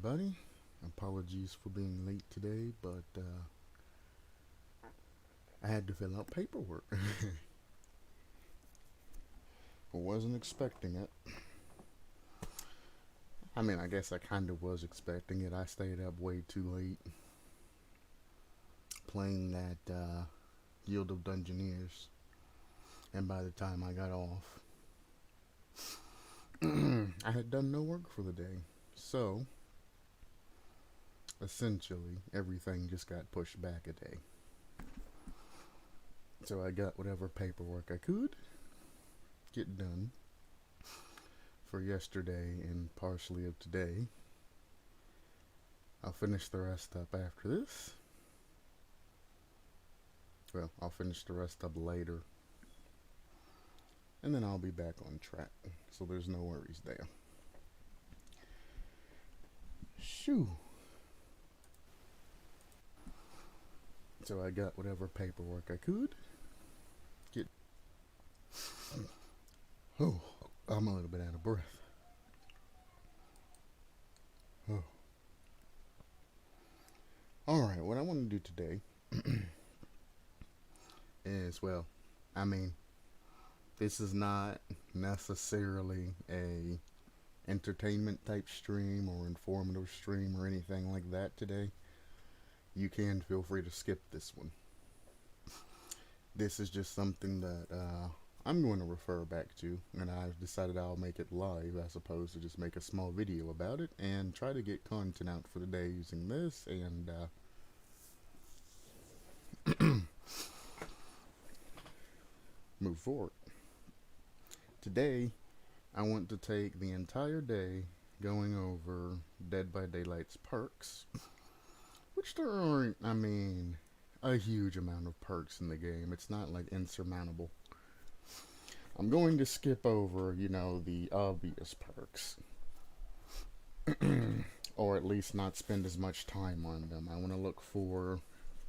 everybody. Apologies for being late today, but I had to fill out paperwork. I wasn't expecting it. I mean, I guess I kind of was expecting it. I stayed up way too late playing that Guild of Dungeoneers, and by the time I got off, I had done no work for the day. So, essentially, everything just got pushed back a day. So I got whatever paperwork I could get done for yesterday and partially of today. I'll finish the rest up after this. Well, I'll finish the rest up later. And then I'll be back on track. So there's no worries there. Shoo. So I got whatever paperwork I could get. Oh, I'm a little bit out of breath. Oh. Alright, what I want to do today is, well, I mean, this is not necessarily a entertainment type stream or informative stream or anything like that today. You can feel free to skip this one. This is just something that I'm going to refer back to, and I've decided I'll make it live as opposed to just make a small video about it and try to get content out for the day using this and move forward. Today, I want to take the entire day going over Dead by Daylight's perks, which there aren't, I mean, a huge amount of perks in the game. It's not like insurmountable. I'm going to skip over, the obvious perks. Or at least not spend as much time on them. I want to look for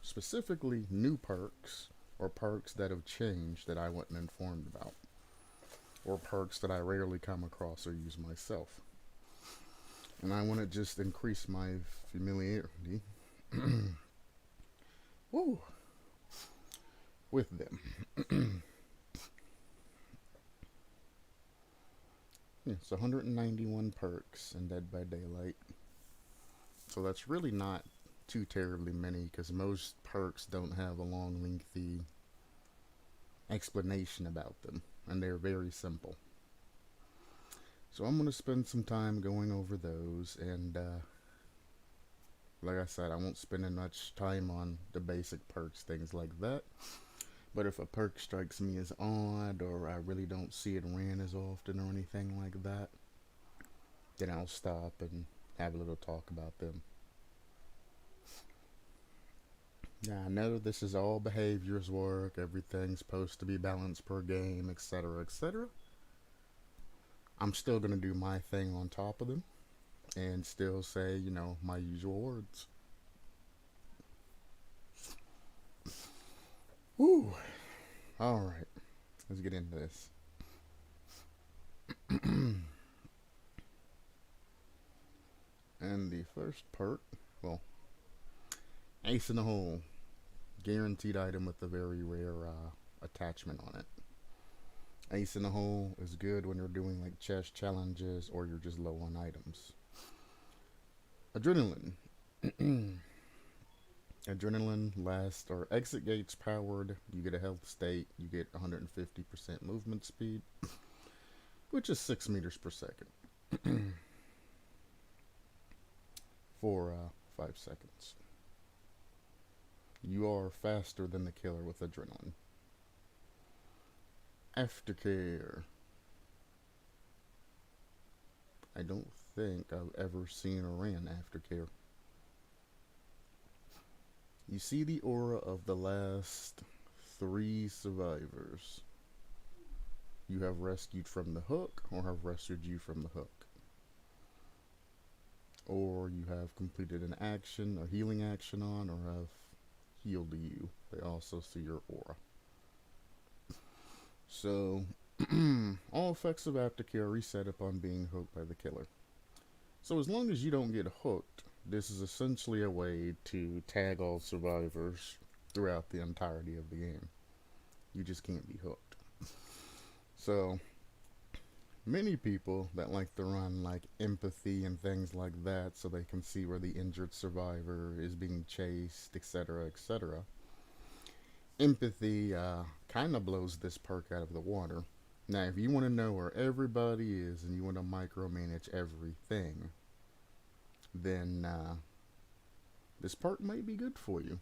specifically new perks or perks that have changed that I wasn't informed about. Or perks that I rarely come across or use myself. And I want to just increase my familiarity woo, with them. Yeah, it's 191 perks in Dead by Daylight. So that's really not too terribly many, because most perks don't have a long, lengthy explanation about them, and they're very simple. So I'm going to spend some time going over those, and like I said, I won't spend much time on the basic perks, things like that. But if a perk strikes me as odd, or I really don't see it ran as often or anything like that, then I'll stop and have a little talk about them. Now, I know this is all behaviors work, everything's supposed to be balanced per game, etc., etc. I'm still going to do my thing on top of them, and still say, my usual words. Whew. Alright, let's get into this. And the first perk, well, Ace in the Hole. Guaranteed item with a very rare attachment on it. Ace in the Hole is good when you're doing like chest challenges or you're just low on items. Adrenaline. Adrenaline lasts, or exit gates powered. You get a health state. You get 150% movement speed, which is 6 meters per second for 5 seconds. You are faster than the killer with adrenaline. Aftercare. I don't think I've ever seen or ran aftercare. You see the aura of the last 3 survivors you have rescued from the hook, or have rescued you from the hook. Or you have completed an action, a healing action on, or have healed you. They also see your aura. So, all effects of aftercare reset upon being hooked by the killer. So as long as you don't get hooked, this is essentially a way to tag all survivors throughout the entirety of the game. You just can't be hooked. So many people that like to run like empathy and things like that so they can see where the injured survivor is being chased, etc., etc. Empathy kind of blows this perk out of the water. Now, if you want to know where everybody is and you want to micromanage everything, then this perk might be good for you.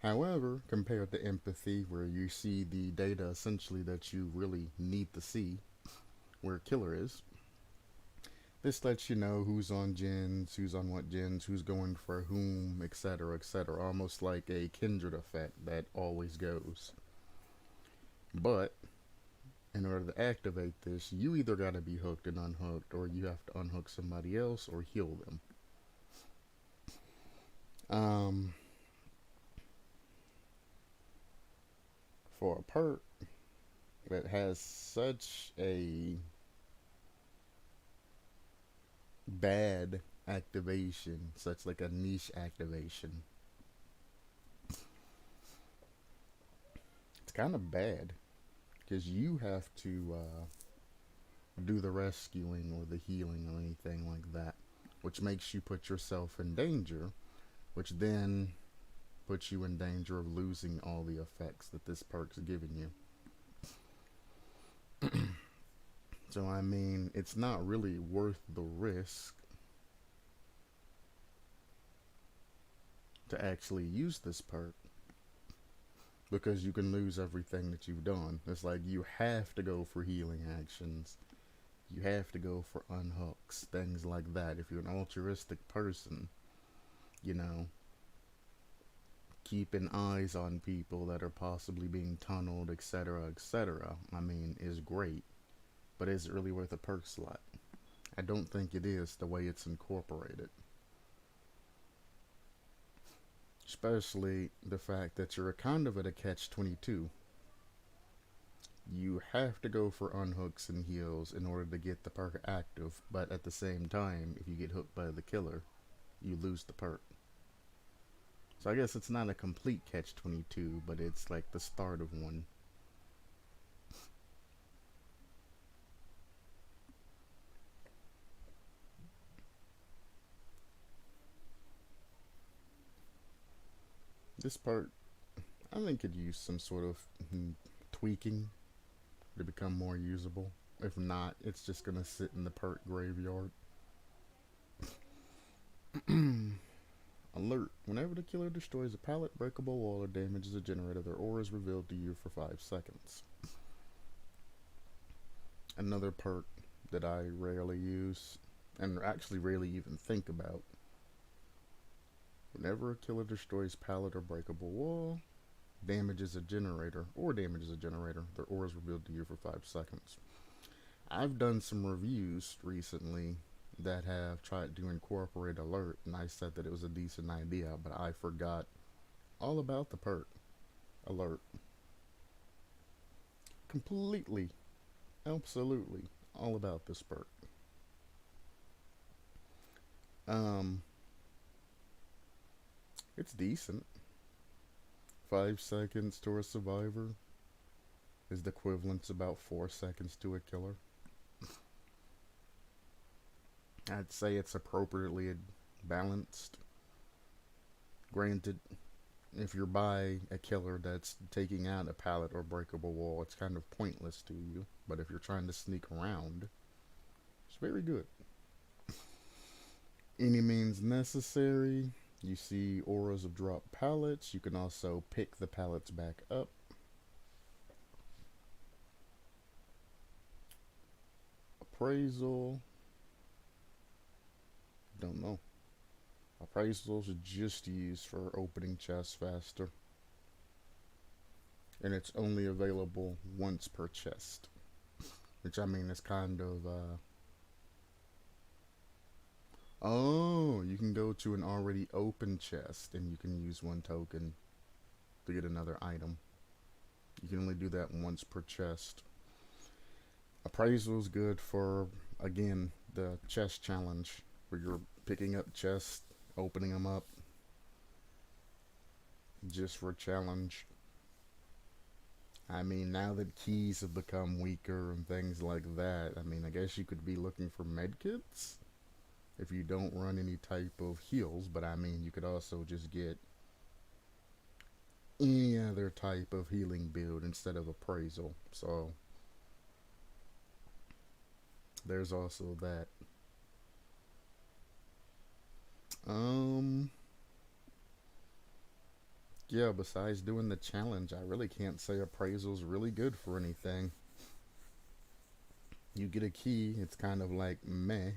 However, compared to empathy, where you see the data essentially that you really need to see, where killer is, this lets you know who's on gens, who's on what gens, who's going for whom, etc., etc. Almost like a kindred effect that always goes. But in order to activate this, you either got to be hooked and unhooked, or you have to unhook somebody else or heal them. For a perk that has such a bad activation, such like a niche activation, it's kind of bad because you have to do the rescuing or the healing or anything like that, which makes you put yourself in danger, which then puts you in danger of losing all the effects that this perk's giving you. So I mean, it's not really worth the risk to actually use this perk because you can lose everything that you've done. It's like you have to go for healing actions. You have to go for unhooks, things like that. If you're an altruistic person, you know, keeping eyes on people that are possibly being tunneled, etc., etc., I mean, is great. But is it really worth a perk slot? I don't think it is the way it's incorporated. Especially the fact that you're kind of at a catch-22. You have to go for unhooks and heals in order to get the perk active, but at the same time, if you get hooked by the killer, you lose the perk. So I guess it's not a complete catch-22, but it's like the start of one. This part, I think, could use some sort of tweaking to become more usable. If not, it's just gonna sit in the perk graveyard. Alert. Whenever the killer destroys a pallet, breakable wall, or damages a generator, their aura is revealed to you for 5 seconds. Another perk that I rarely use, and actually rarely even think about. Whenever a killer destroys pallet or breakable wall, damages a generator, their aura is revealed to you for 5 seconds. I've done some reviews recently that have tried to incorporate alert, and I said that it was a decent idea, but I forgot all about the perk alert. Completely, absolutely, all about this perk. Um, it's decent. 5 seconds to a survivor is the equivalent to about 4 seconds to a killer. I'd say it's appropriately balanced. Granted, if you're by a killer that's taking out a pallet or breakable wall, it's kind of pointless to you. But if you're trying to sneak around, it's very good. Any means necessary. You see auras of dropped pallets. You can also pick the pallets back up. Appraisal. Don't know. Appraisals are just used for opening chests faster. And it's only available once per chest. Which I mean is kind of oh, you can go to an already open chest and you can use 1 token to get another item. You can only do that once per chest. Appraisal is good for, again, the chest challenge where you're picking up chests, opening them up just for a challenge. I mean, now that keys have become weaker and things like that, I mean, I guess you could be looking for medkits if you don't run any type of heals, but I mean, you could also just get any other type of healing build instead of appraisal. So, there's also that. Um, yeah, besides doing the challenge, I really can't say appraisal's really good for anything. You get a key, it's kind of like meh.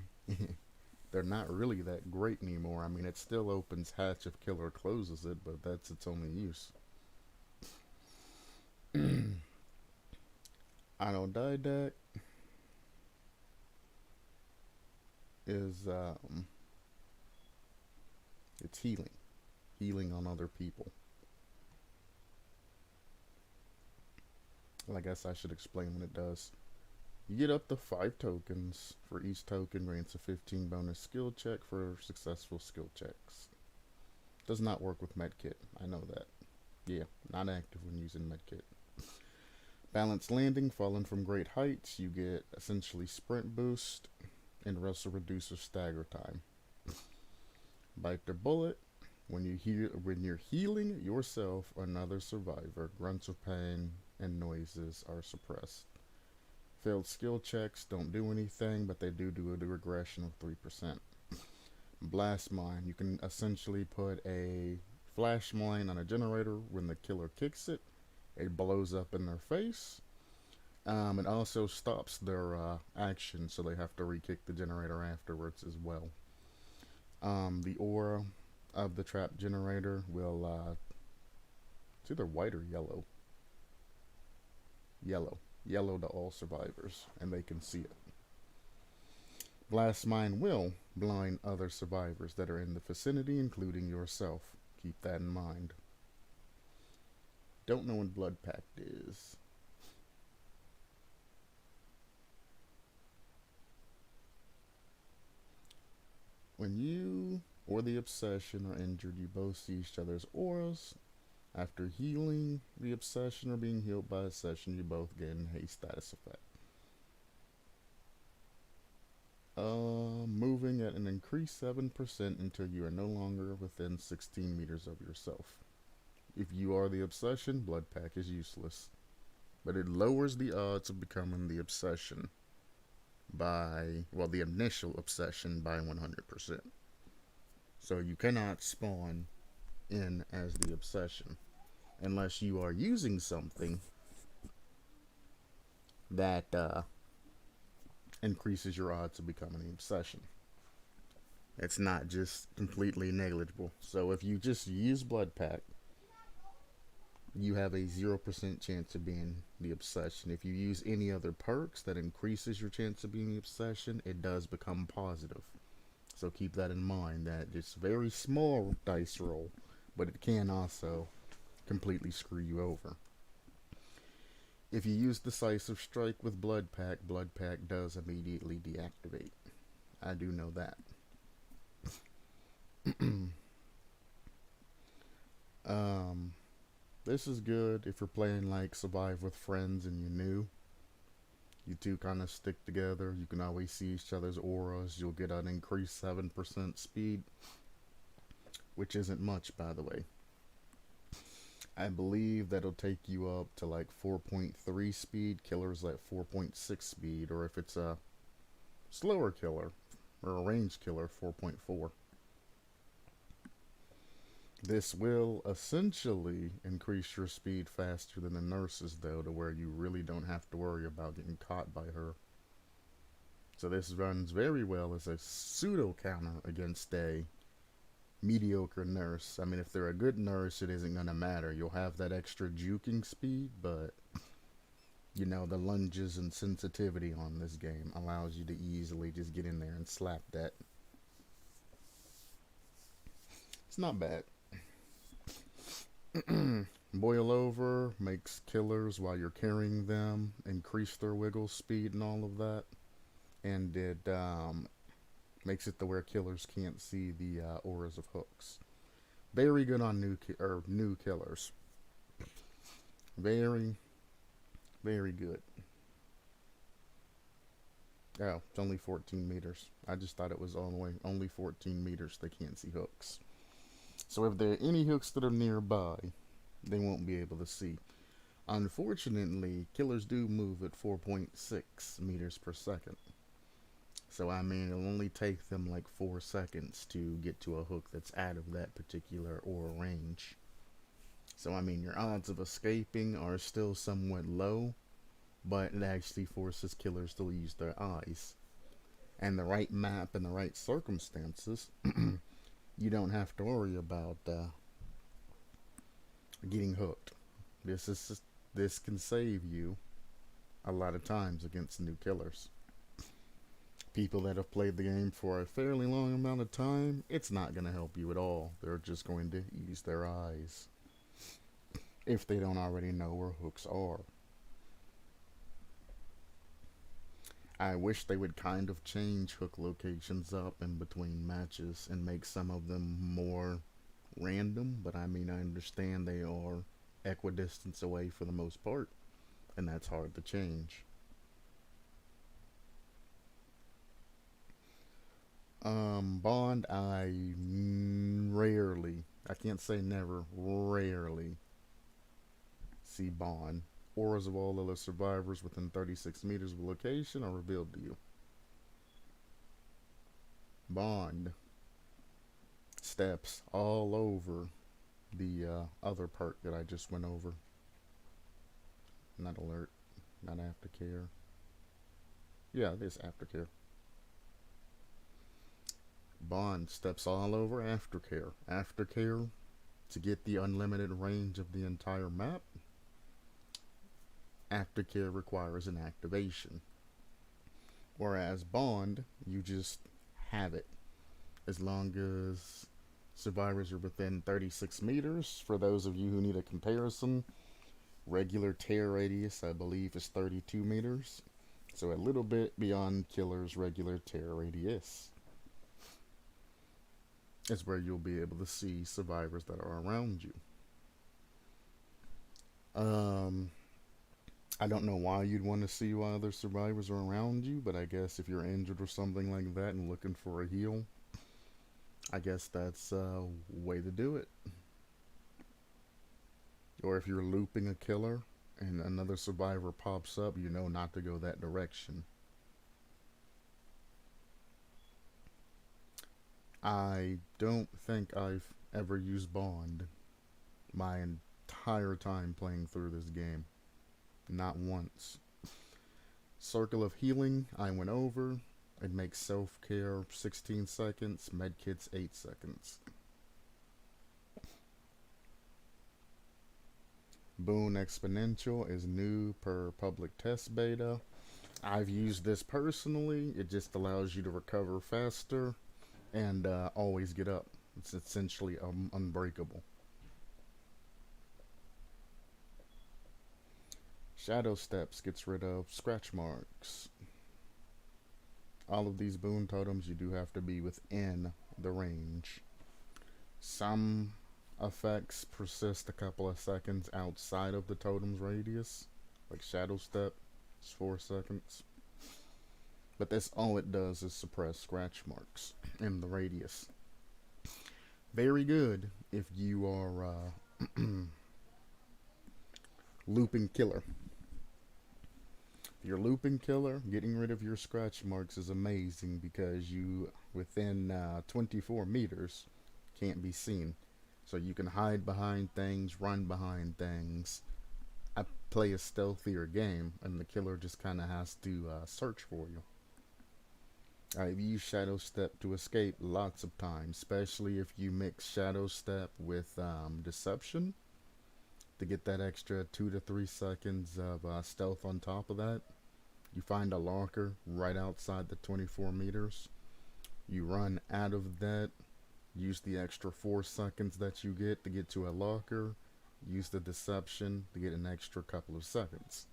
They're not really that great anymore. I mean, it still opens hatch if killer closes it, but that's its only use. I don't die deck is it's healing on other people. Well, I guess I should explain what it does. You get up to 5 tokens. For each token grants a 15 bonus skill check for successful skill checks. Does not work with medkit. I know that. Yeah, not active when using medkit. Balanced landing, falling from great heights. You get essentially sprint boost and also reduces stagger time. Bite the bullet. When you're healing yourself or another survivor, grunts of pain and noises are suppressed. Failed skill checks don't do anything, but they do a regression of 3%. Blast mine. You can essentially put a flash mine on a generator. When the killer kicks it, it blows up in their face. It also stops their action, so they have to re-kick the generator afterwards as well. The aura of the trap generator will, it's either white or yellow. Yellow to all survivors, and they can see it. Blast mine will blind other survivors that are in the vicinity, including yourself. Keep that in mind. Don't know what blood pact is. When you or the obsession are injured, you both see each other's auras. After healing the obsession or being healed by a session, you both gain a status effect. Moving at an increased 7% until you are no longer within 16 meters of yourself. If you are the obsession, blood pack is useless. But it lowers the odds of becoming the obsession by, well, the initial obsession by 100%. So you cannot spawn in as the obsession unless you are using something that increases your odds of becoming an obsession. It's not just completely negligible. So if you just use blood pack, you have a 0% chance of being the obsession. If you use any other perks that increases your chance of being the obsession, it does become positive. So keep that in mind, that it's very small dice roll, but it can also completely screw you over. If you use Decisive Strike with Blood Pack does immediately deactivate. I do know that. This is good if you're playing like Survive with friends and you're new. You two kind of stick together. You can always see each other's auras. You'll get an increased 7% speed, which isn't much, by the way. I believe that'll take you up to like 4.3 speed. Killer's at 4.6 speed, or if it's a slower killer or a ranged killer, 4.4. This will essentially increase your speed faster than the nurses, though, to where you really don't have to worry about getting caught by her. So this runs very well as a pseudo counter against a mediocre nurse. I mean, if they're a good nurse, it isn't going to matter. You'll have that extra juking speed, but you know, the lunges and sensitivity on this game allows you to easily just get in there and slap that. It's not bad. Boil over makes killers while you're carrying them increase their wiggle speed and all of that. and it makes it to where killers can't see the auras of hooks. Very good on new killers. Very, very good. Oh, it's only 14 meters. I just thought it was only 14 meters. They can't see hooks. So if there are any hooks that are nearby, they won't be able to see. Unfortunately, killers do move at 4.6 meters per second. So I mean, it'll only take them like 4 seconds to get to a hook that's out of that particular aura range. So I mean, your odds of escaping are still somewhat low, but it actually forces killers to use their eyes. And the right map and the right circumstances, you don't have to worry about getting hooked. This can save you a lot of times against new killers. People that have played the game for a fairly long amount of time, it's not going to help you at all. They're just going to use their eyes if they don't already know where hooks are. I wish they would kind of change hook locations up in between matches and make some of them more random, but I mean, I understand they are equidistance away for the most part, and that's hard to change. Bond, I can't say never, rarely see Bond. Auras of all other survivors within 36 meters of the location are revealed to you. Bond steps all over the other perk that I just went over. Not alert, not aftercare. Yeah, it is aftercare. Bond steps all over aftercare. Aftercare, to get the unlimited range of the entire map, aftercare requires an activation. Whereas Bond, you just have it. As long as survivors are within 36 meters, for those of you who need a comparison, regular tear radius, I believe, is 32 meters. So a little bit beyond killer's regular tear radius is where you'll be able to see survivors that are around you. I don't know why you'd want to see why other survivors are around you, but I guess if you're injured or something like that and looking for a heal, I guess that's a way to do it. Or if you're looping a killer and another survivor pops up, you know not to go that direction. I don't think I've ever used Bond my entire time playing through this game. Not once. Circle of Healing, I went over. It makes self-care 16 seconds, medkits 8 seconds. Boon Exponential is new per public test beta. I've used this personally. It just allows you to recover faster and always get up. It's essentially unbreakable. Shadow Steps gets rid of scratch marks. All of these boon totems, you do have to be within the range. Some effects persist a couple of seconds outside of the totem's radius, like Shadow Step, it's 4 seconds. But that's all it does is suppress scratch marks in the radius. Very good if you are looping killer. If you're looping killer, getting rid of your scratch marks is amazing because you, within 24 meters, can't be seen. So you can hide behind things, run behind things. I play a stealthier game, and the killer just kind of has to search for you. I've used Shadow Step to escape lots of times, especially if you mix Shadow Step with Deception to get that extra 2 to 3 seconds of stealth on top of that. You find a locker right outside the 24 meters. You run out of that, use the extra 4 seconds that you get to get to a locker, use the Deception to get an extra couple of seconds.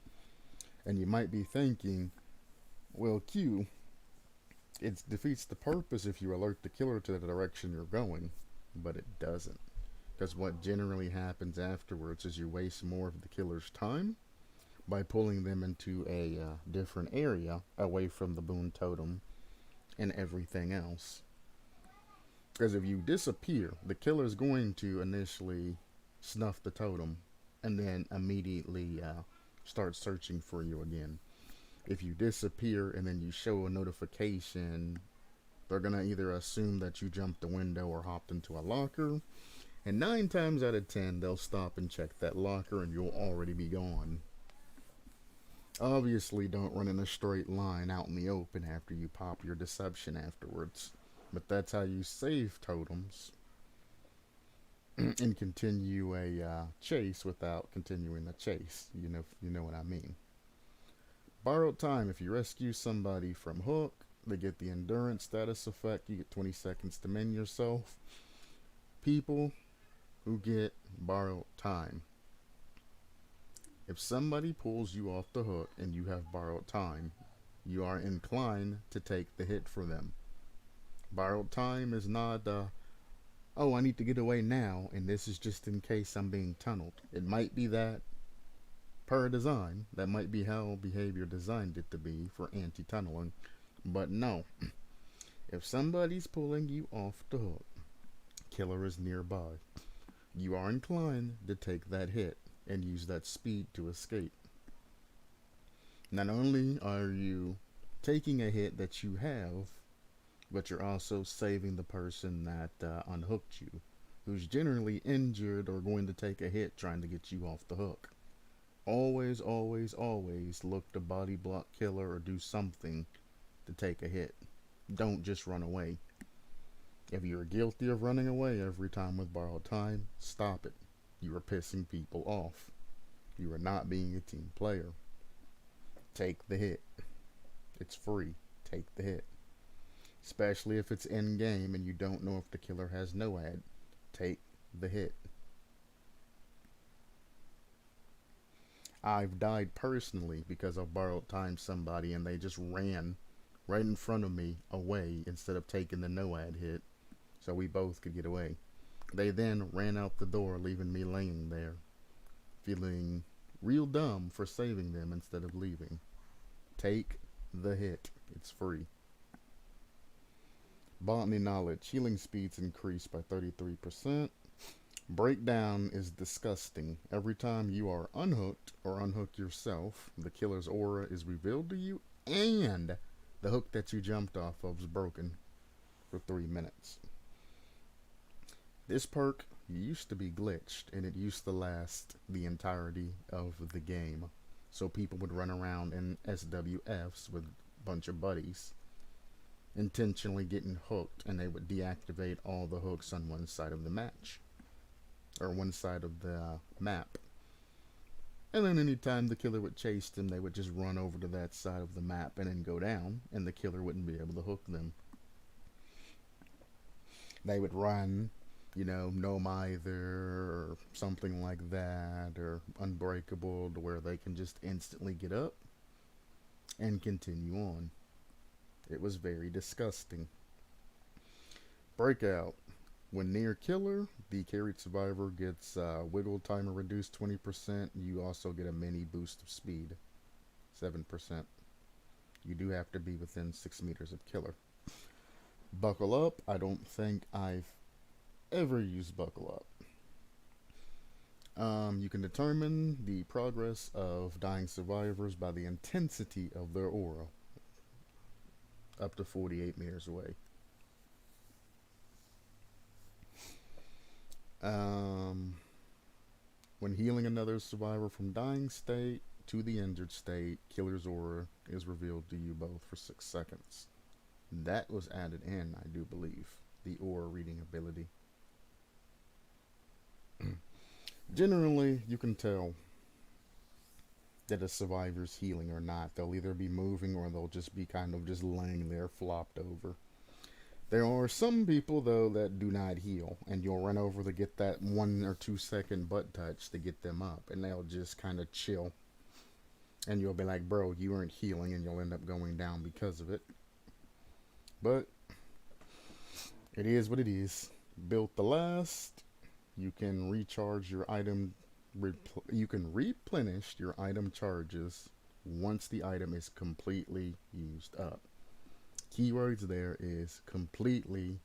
And you might be thinking, well, Q, It defeats the purpose if you alert the killer to the direction you're going, but it doesn't. Because what generally happens afterwards is you waste more of the killer's time by pulling them into a different area away from the boon totem and everything else. Because if you disappear, the killer is going to initially snuff the totem and then immediately start searching for you again. If you disappear and then you show a notification, they're going to either assume that you jumped the window or hopped into a locker. And 9 times out of 10, they'll stop and check that locker and you'll already be gone. Obviously, don't run in a straight line out in the open after you pop your deception afterwards. But that's how you save totems and continue a chase without continuing the chase. You know what I mean. Borrowed time. If you rescue somebody from hook, they get the endurance status effect. You get 20 seconds to mend yourself. People who get borrowed time. If somebody pulls you off the hook and you have borrowed time, you are inclined to take the hit for them. Borrowed time is not, oh, I need to get away now, and this is just in case I'm being tunneled. It might be that, per design, that might be how behavior designed it to be for anti-tunneling, but no. If somebody's pulling you off the hook, killer is nearby, you are inclined to take that hit and use that speed to escape. Not only are you taking a hit that you have, but you're also saving the person that unhooked you, who's generally injured or going to take a hit trying to get you off the hook. Always, always, always look to body block killer or do something to take a hit. Don't just run away. If you're guilty of running away every time with borrowed time, stop it. You are pissing people off. You are not being a team player. Take the hit. It's free. Take the hit. Especially if it's in game and you don't know if the killer has no ad. Take the hit. I've died personally because I've borrowed time somebody and they just ran right in front of me away instead of taking the no ad hit so we both could get away. They then ran out the door, leaving me laying there, feeling real dumb for saving them instead of leaving. Take the hit. It's free. Botany knowledge. Healing speeds increased by 33%. Breakdown is disgusting. Every time you are unhooked or unhook yourself, the killer's aura is revealed to you and the hook that you jumped off of is broken for 3 minutes. This perk used to be glitched and it used to last the entirety of the game. So people would run around in SWFs with a bunch of buddies, intentionally getting hooked, and they would deactivate all the hooks on one side of the match. Or one side of the map. And then anytime the killer would chase them, they would just run over to that side of the map and then go down, and the killer wouldn't be able to hook them. They would run, no mither or something like that, or unbreakable, to where they can just instantly get up and continue on. It was very disgusting. Breakout. When near killer, the carried survivor gets wiggle timer reduced 20%. You also get a mini boost of speed, 7%. You do have to be within 6 meters of killer. Buckle up. I don't think I've ever used buckle up. You can determine the progress of dying survivors by the intensity of their aura, up to 48 meters away. When healing another survivor from dying state to the injured state, killer's aura is revealed to you both for 6 seconds. That was added in, I do believe, the aura reading ability. Generally, you can tell that a survivor's healing or not. They'll either be moving or they'll just be kind of just laying there flopped over. There are some people, though, that do not heal, and you'll run over to get that 1 or 2 second butt touch to get them up, and they'll just kind of chill. And you'll be like, bro, you weren't healing, and you'll end up going down because of it. But it is what it is. Built to last. You can recharge your item. You can replenish your item charges once the item is completely used up. Keywords there is completely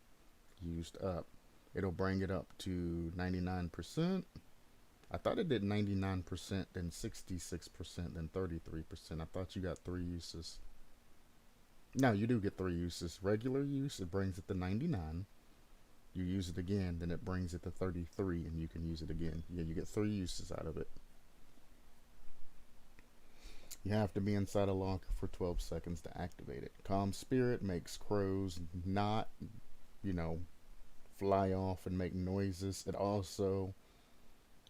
used up. It'll bring it up to 99%. I thought it did 99%, then 66%, then 33%. I thought you got 3 uses. No, you do get 3 uses. Regular use, it brings it to 99. You use it again, then it brings it to 33, and you can use it again. Yeah, you get 3 uses out of it. You have to be inside a locker for 12 seconds to activate it. Calm Spirit makes crows not, you know, fly off and make noises. It also,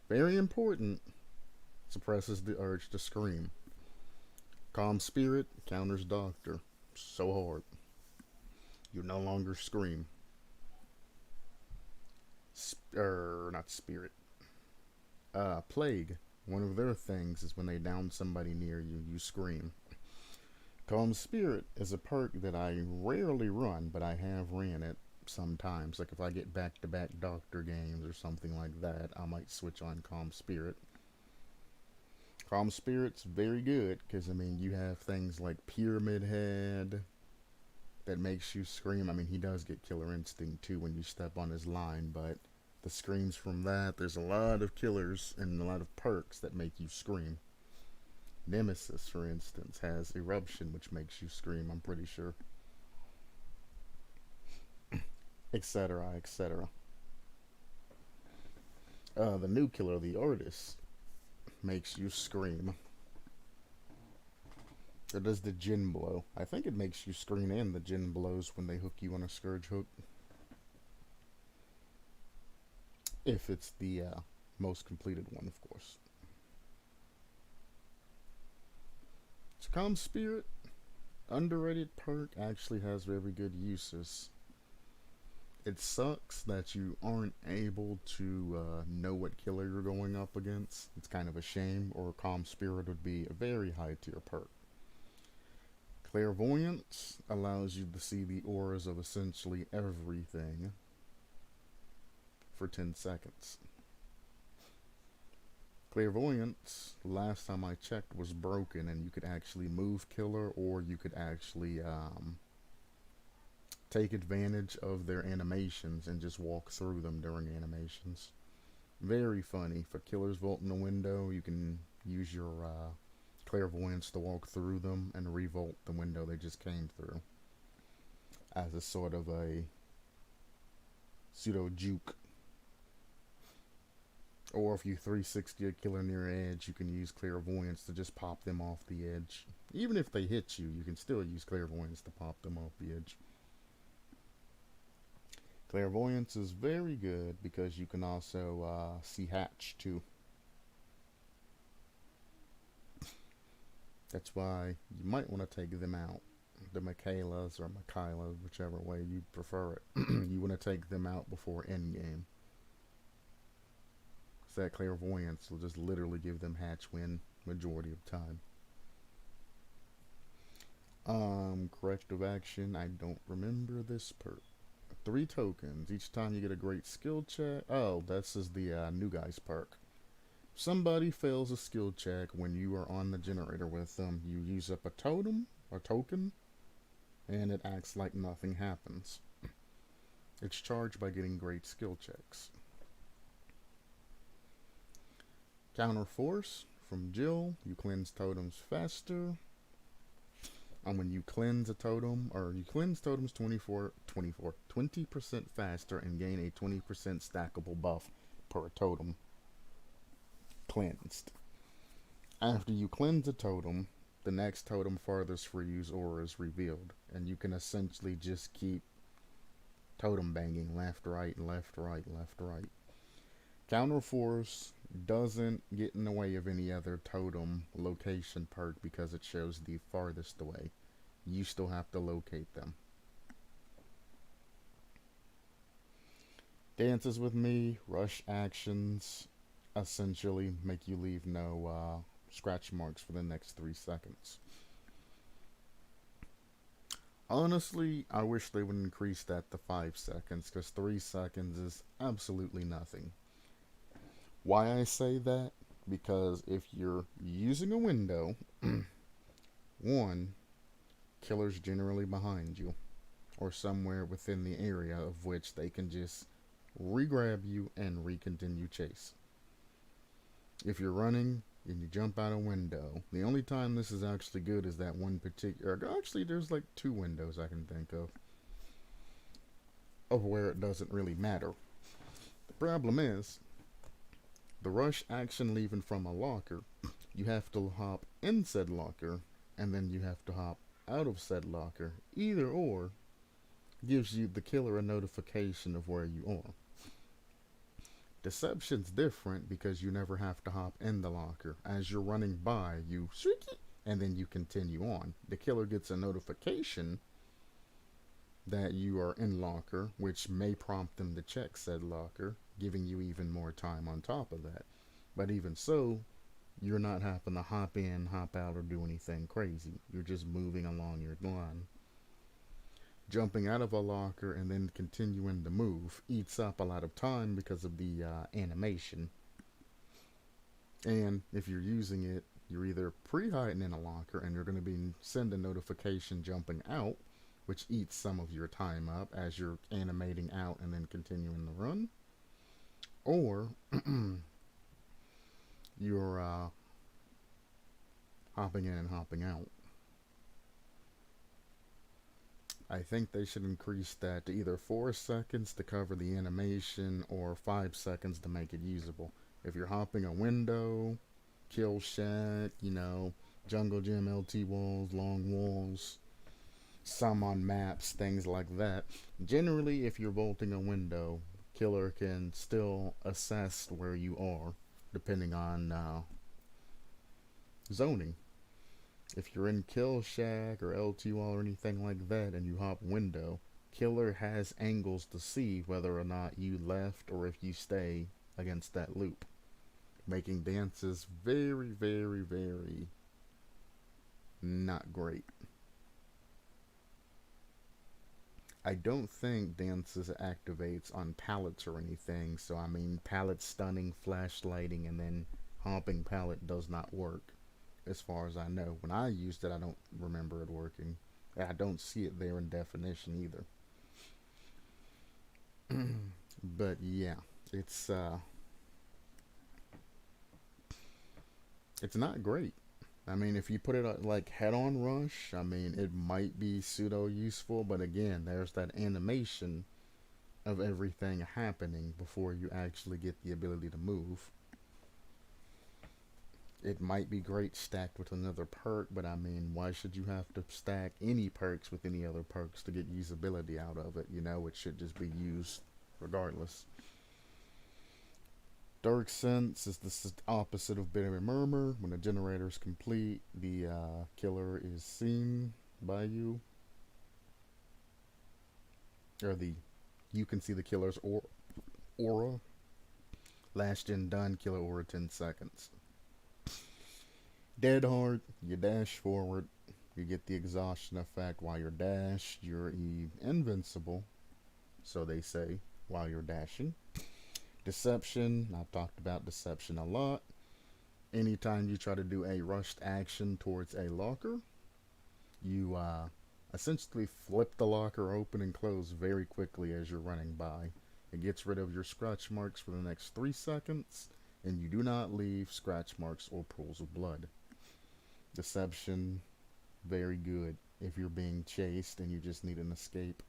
very important, suppresses the urge to scream. Calm Spirit counters Doctor. So hard. You no longer scream. Not Spirit. Plague. One of their things is when they down somebody near you, you scream. Calm Spirit is a perk that I rarely run, but I have ran it sometimes. Like if I get back-to-back Doctor games or something like that, I might switch on Calm Spirit. Calm Spirit's very good because, I mean, you have things like Pyramid Head that makes you scream. I mean, he does get Killer Instinct too when you step on his line, but the screams from that, there's a lot of killers and a lot of perks that make you scream. Nemesis, for instance, has Eruption, which makes you scream, I'm pretty sure. Etc., etc. The new killer, the Artist, makes you scream. Or does the Gin Blow? I think it makes you scream and the Gin blows when they hook you on a Scourge hook. If it's the most completed one, of course. So Calm Spirit, underrated perk, actually has very good uses. It sucks that you aren't able to know what killer you're going up against. It's kind of a shame, or Calm Spirit would be a very high tier perk. Clairvoyance allows you to see the auras of essentially everything for 10 seconds. Clairvoyance, last time I checked, was broken, and you could actually move killer, or you could actually take advantage of their animations and just walk through them during animations. Very funny. For killers vaulting a window, you can use your clairvoyance to walk through them and revolt the window they just came through as a sort of a pseudo juke. Or if you 360 a killer near edge, you can use clairvoyance to just pop them off the edge. Even if they hit you, you can still use clairvoyance to pop them off the edge. Clairvoyance is very good because you can also see hatch too. That's why you might want to take them out. The Michaelas or Michaela, whichever way you prefer it. You want to take them out before endgame. So that clairvoyance will just literally give them hatch win majority of time. Corrective action. I don't remember this perk. 3 tokens. Each time you get a great skill check. Oh, this is the new guy's perk. Somebody fails a skill check when you are on the generator with them. You use up a totem, or token, and it acts like nothing happens. It's charged by getting great skill checks. Counter Force from Jill. You cleanse totems faster. And when you cleanse a totem, or you cleanse totems 20% faster and gain a 20% stackable buff per totem cleansed. After you cleanse a totem, the next totem farthest for you's aura is revealed, and you can essentially just keep totem banging left, right, left, right, left, right. Counter Force doesn't get in the way of any other totem location perk because it shows the farthest away. You still have to locate them. Dances with Me, rush actions, essentially make you leave no scratch marks for the next 3 seconds. Honestly, I wish they would increase that to 5 seconds, because 3 seconds is absolutely nothing. Why I say that? Because if you're using a window, one, killer's generally behind you, or somewhere within the area of which they can just re-grab you and re-continue chase. If you're running and you jump out a window, the only time this is actually good is that one particular. Actually, there's like two windows I can think of where it doesn't really matter. The problem is the rush action leaving from a locker. You have to hop in said locker, and then you have to hop out of said locker. Either or gives you the killer a notification of where you are. Deception's different because you never have to hop in the locker. As you're running by, you shriek it, and then you continue on. The killer gets a notification that you are in locker, which may prompt them to check said locker, giving you even more time on top of that. But even so, you're not having to hop in, hop out, or do anything crazy. You're just moving along your line. Jumping out of a locker and then continuing to move eats up a lot of time because of the animation. And if you're using it, you're either pre-hiding in a locker and you're going to be sending notification jumping out, which eats some of your time up as you're animating out and then continuing the run, or you're hopping in and hopping out. I think they should increase that to either 4 seconds to cover the animation or 5 seconds to make it usable. If you're hopping a window, kill shack, jungle gym, LT walls, long walls, some on maps, things like that. Generally, if you're vaulting a window, killer can still assess where you are depending on zoning. If you're in kill shack or LT wall or anything like that and you hop window, killer has angles to see whether or not you left or if you stay against that loop, making dances very, very, very not great. I don't think dances activates on pallets or anything, so I mean pallet stunning, flashlighting, and then hopping pallet does not work. As far as I know, when I used it, I don't remember it working. I don't see it there in definition either. But yeah, it's not great. I mean, if you put it like head-on rush, I mean, it might be pseudo useful, but again, there's that animation of everything happening before you actually get the ability to move. It might be great stacked with another perk, but I mean, why should you have to stack any perks with any other perks to get usability out of it? It should just be used regardless. Dark Sense is the opposite of Bitter Murmur. When the generator is complete, the killer is seen by you. Or you can see the killer's aura. Last gen done, killer aura 10 seconds. Dead hard, you dash forward. You get the exhaustion effect while you're dashed. You're invincible, so they say, while you're dashing. Deception, I've talked about deception a lot. Anytime you try to do a rushed action towards a locker, you essentially flip the locker open and close very quickly as you're running by. It gets rid of your scratch marks for the next 3 seconds, and you do not leave scratch marks or pools of blood. Deception, very good if you're being chased and you just need an escape.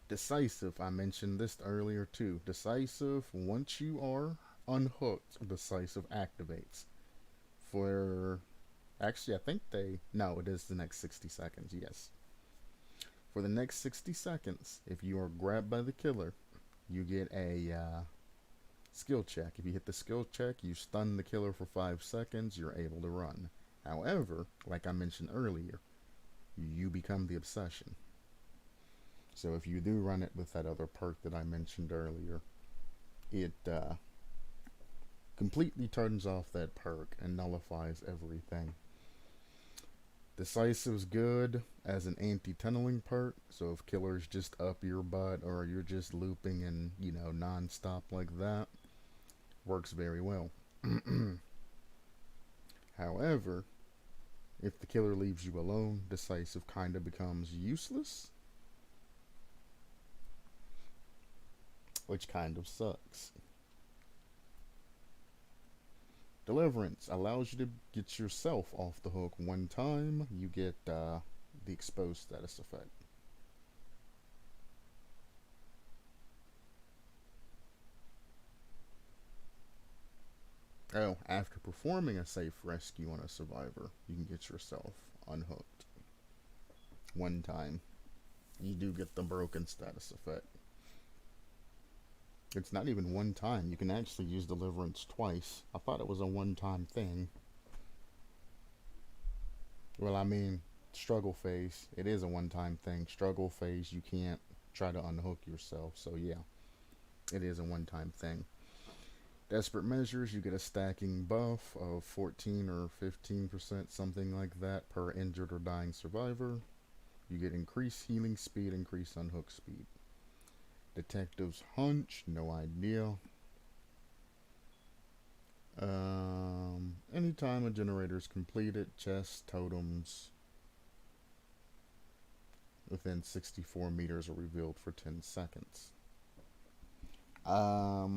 Decisive, I mentioned this earlier too. Decisive, once you are unhooked, Decisive activates. Actually, I think no, it is the next 60 seconds, yes. For the next 60 seconds, if you are grabbed by the killer, you get a skill check. If you hit the skill check, you stun the killer for 5 seconds, you're able to run. However, like I mentioned earlier, you become the obsession. So if you do run it with that other perk that I mentioned earlier, it completely turns off that perk and nullifies everything. Decisive's good as an anti-tunneling perk, so if killer's just up your butt or you're just looping and, non-stop like that, works very well. However, if the killer leaves you alone, Decisive kinda becomes useless, which kind of sucks. Deliverance allows you to get yourself off the hook one time. You get the exposed status effect. Oh, after performing a safe rescue on a survivor, you can get yourself unhooked. One time. You do get the broken status effect. It's not even one time. You can actually use Deliverance twice. I thought it was a one-time thing. Well, I mean, struggle phase, it is a one-time thing. Struggle phase, you can't try to unhook yourself. So yeah, it is a one-time thing. Desperate measures, you get a stacking buff of 14 or 15%, something like that, per injured or dying survivor. You get increased healing speed, increased unhook speed. Detective's hunch, no idea. Anytime a generator is completed, chests, totems within 64 meters are revealed for 10 seconds. I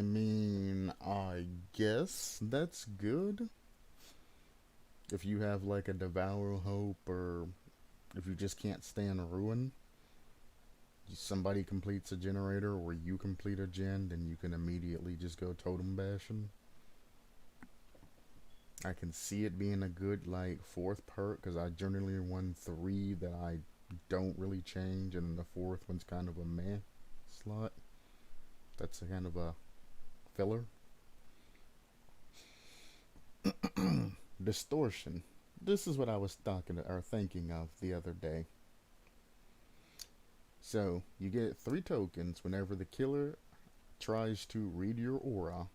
mean, I guess that's good. If you have like a Devour Hope, or if you just can't stand a Ruin, somebody completes a generator or you complete a gen, then you can immediately just go totem bashing. I can see it being a good like fourth perk, because I generally run 3 that I don't really change, and the fourth one's kind of a meh slot. That's a kind of a filler. Distortion. This is what I was thinking of the other day. So you get 3 tokens whenever the killer tries to read your aura.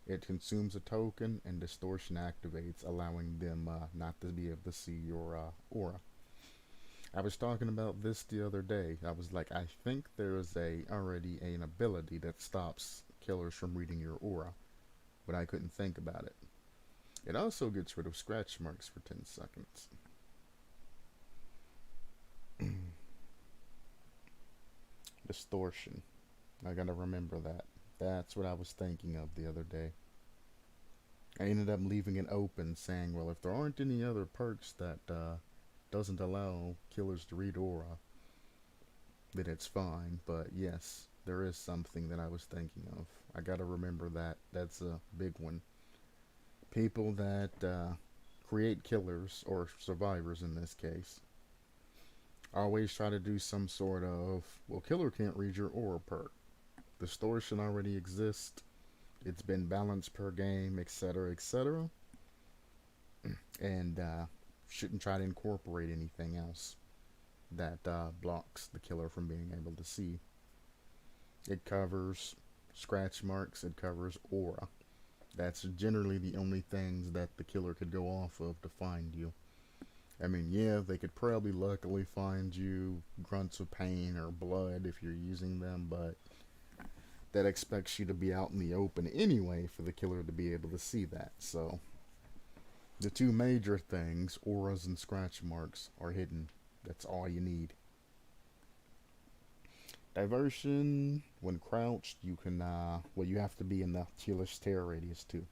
It consumes a token and distortion activates, allowing them not to be able to see your aura. I was talking about this the other day. I was like, I think there is already an ability that stops killers from reading your aura, but I couldn't think about it. It also gets rid of scratch marks for 10 seconds. Distortion. I gotta remember that. That's what I was thinking of the other day. I ended up leaving it open, saying, well, if there aren't any other perks that doesn't allow killers to read aura, then it's fine. But yes, there is something that I was thinking of. I gotta remember that. That's a big one. People that create killers, or survivors in this case, always try to do some sort of, well, killer can't read your aura perk. Distortion already exists. It's been balanced per game, etc., etc. And shouldn't try to incorporate anything else that blocks the killer from being able to see. It covers scratch marks, it covers aura. That's generally the only things that the killer could go off of to find you. I mean, yeah, they could probably luckily find you grunts of pain or blood if you're using them, but that expects you to be out in the open anyway for the killer to be able to see that. So the 2 major things, auras and scratch marks, are hidden. That's all you need. Diversion. When crouched, you can well, you have to be in the killer's terror radius too.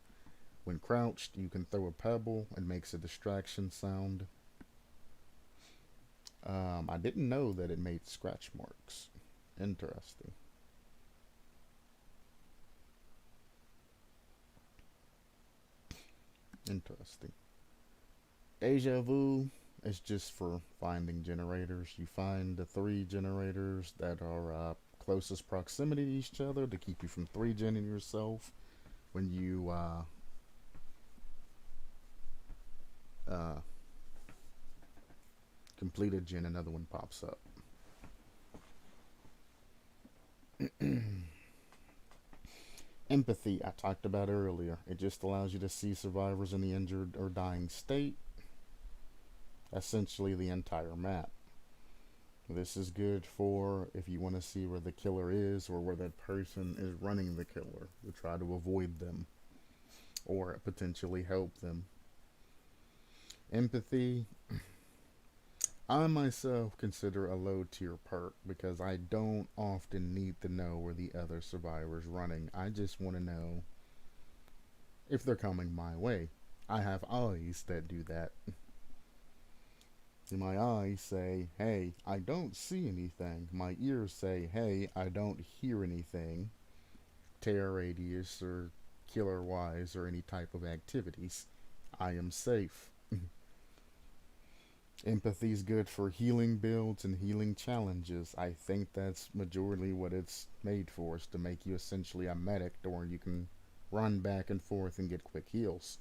When crouched, you can throw a pebble. It makes a distraction sound. I didn't know that it made scratch marks. Interesting. Interesting. Deja vu is just for finding generators. You find the 3 generators that are closest proximity to each other to keep you from 3-genning yourself. When you complete a gen, another one pops up. Empathy, I talked about earlier. It just allows you to see survivors in the injured or dying state, essentially the entire map. This is good for if you want to see where the killer is or where that person is running the killer to try to avoid them or potentially help them. Empathy, I myself consider a low tier perk because I don't often need to know where the other survivor's running. I just want to know if they're coming my way. I have eyes that do that. My eyes say, hey, I don't see anything. My ears say, hey, I don't hear anything. Tear radius or killer wise or any type of activities. I am safe. Empathy is good for healing builds and healing challenges. I think that's majorly what it's made for, is to make you essentially a medic, or you can run back and forth and get quick heals.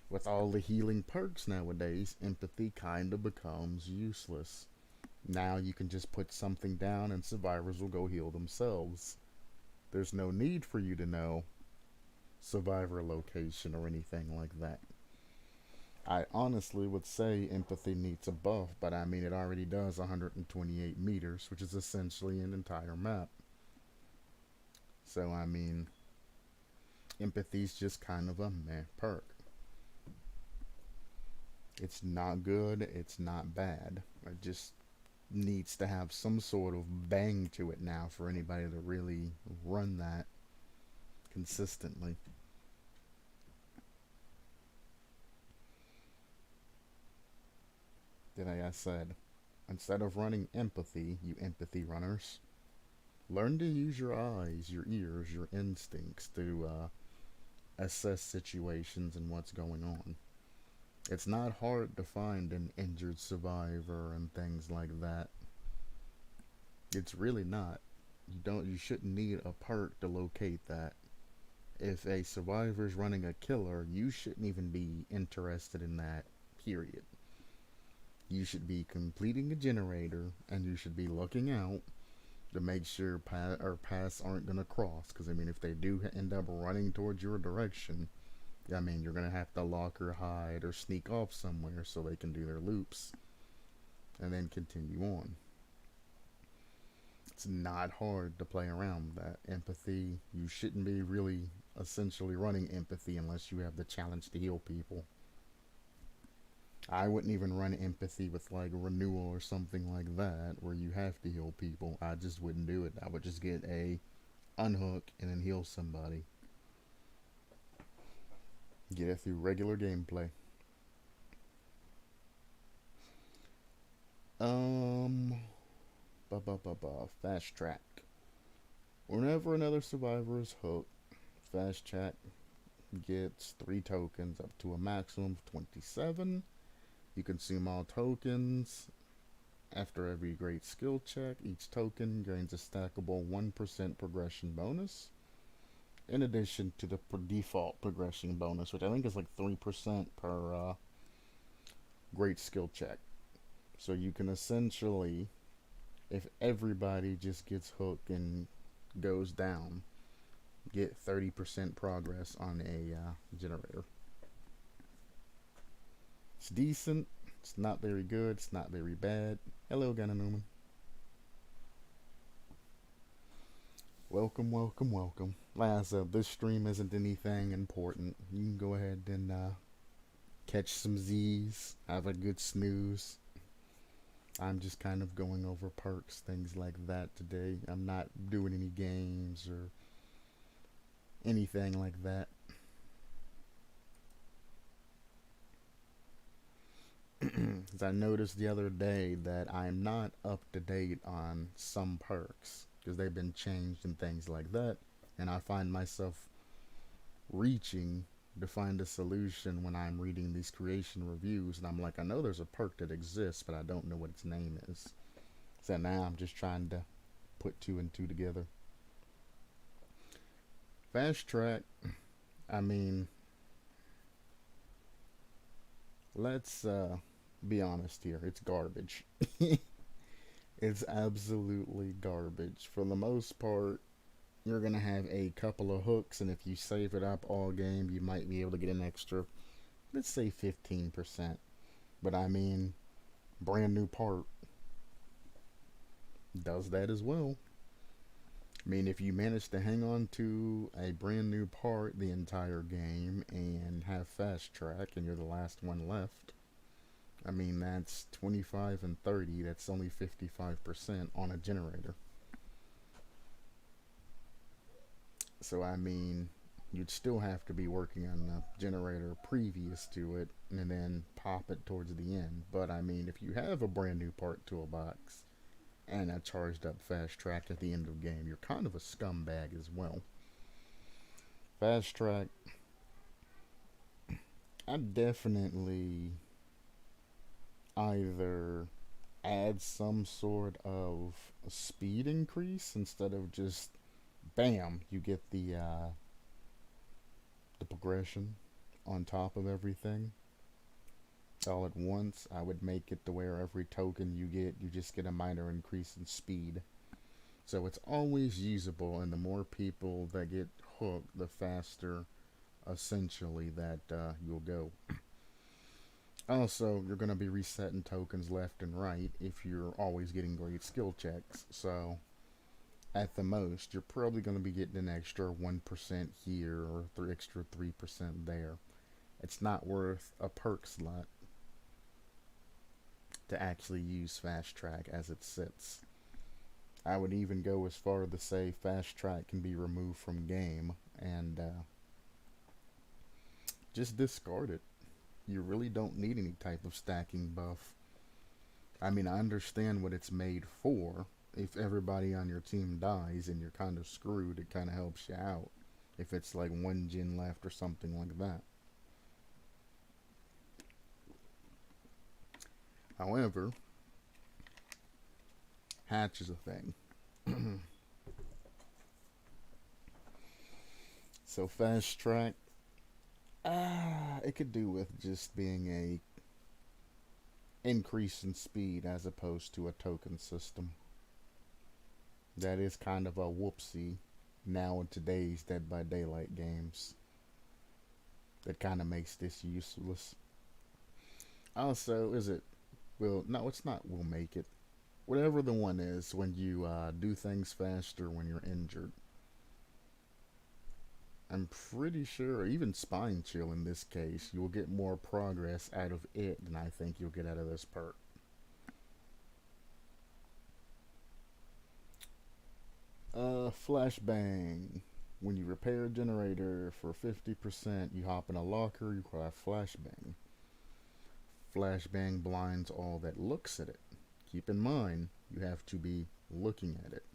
With all the healing perks nowadays, empathy kind of becomes useless. Now you can just put something down and survivors will go heal themselves. There's no need for you to know survivor location or anything like that. I honestly would say empathy needs a buff, but I mean it already does 128 meters, which is essentially an entire map. So I mean, empathy's just kind of a meh perk. It's not good, it's not bad. It just needs to have some sort of bang to it now for anybody to really run that consistently. Like I said, instead of running empathy, you empathy runners, learn to use your eyes, your ears, your instincts to assess situations and what's going on. It's not hard to find an injured survivor and things like that. It's really not. You shouldn't need a perk to locate that. If a survivor's running a killer, you shouldn't even be interested in that, period. You should be completing a generator and you should be looking out to make sure paths aren't going to cross. Because, I mean, if they do end up running towards your direction, I mean, you're going to have to lock or hide or sneak off somewhere so they can do their loops and then continue on. It's not hard to play around with that. Empathy, you shouldn't be really essentially running empathy unless you have the challenge to heal people. I wouldn't even run empathy with like renewal or something like that where you have to heal people. I just wouldn't do it. I would just get a unhook and then heal somebody. Get it through regular gameplay. Um, Fast track. Whenever another survivor is hooked, fast track gets 3 tokens up to a maximum of 27. You consume all tokens. After every great skill check, each token gains a stackable 1% progression bonus, in addition to the default progression bonus, which I think is like 3% per great skill check. So you can essentially, if everybody just gets hooked and goes down, get 30% progress on a generator. It's decent. It's not very good. It's not very bad. Hello, Galanonim. Welcome, welcome, welcome. Like I said, this stream isn't anything important. You can go ahead and catch some Z's, have a good snooze. I'm just kind of going over perks, things like that today. I'm not doing any games or anything like that. As I noticed the other day that I'm not up to date on some perks because they've been changed and things like that, and I find myself reaching to find a solution when I'm reading these creation reviews, and I'm like, I know there's a perk that exists, but I don't know what its name is. So now I'm just trying to put 2 and 2 together. Fast track, I mean, let's be honest here. It's garbage. It's absolutely garbage. For the most part, you're going to have a couple of hooks, and if you save it up all game, you might be able to get an extra, let's say 15%. But I mean, brand new part does that as well. I mean, if you manage to hang on to a brand new part the entire game and have fast track and you're the last one left, I mean, that's 25 and 30. That's only 55% on a generator. So, I mean, you'd still have to be working on the generator previous to it and then pop it towards the end. But, I mean, if you have a brand new part toolbox and a charged up fast track at the end of the game, you're kind of a scumbag as well. Fast track, I definitely either add some sort of speed increase instead of just bam, you get the progression on top of everything all at once. I would make it to where every token you get, you just get a minor increase in speed. So it's always usable, and the more people that get hooked, the faster, essentially, that you'll go. Also, you're going to be resetting tokens left and right if you're always getting great skill checks. So, at the most, you're probably going to be getting an extra 1% here or extra 3% there. It's not worth a perk slot to actually use fast track as it sits. I would even go as far to say fast track can be removed from game and just discard it. You really don't need any type of stacking buff. I mean, I understand what it's made for. If everybody on your team dies and you're kind of screwed, it kind of helps you out. If it's like one gen left or something like that. However, hatch is a thing. So fast track, it could do with just being a increase in speed as opposed to a token system. That is kind of a whoopsie now in today's Dead by Daylight games. That kind of makes this useless. Also, is it? Well, no, it's not. Will make it. Whatever the one is, when you do things faster when you're injured. I'm pretty sure, or even spine chill in this case, you'll get more progress out of it than I think you'll get out of this perk. Flashbang. When you repair a generator for 50%, you hop in a locker, you cry flashbang. Flashbang blinds all that looks at it. Keep in mind, you have to be looking at it.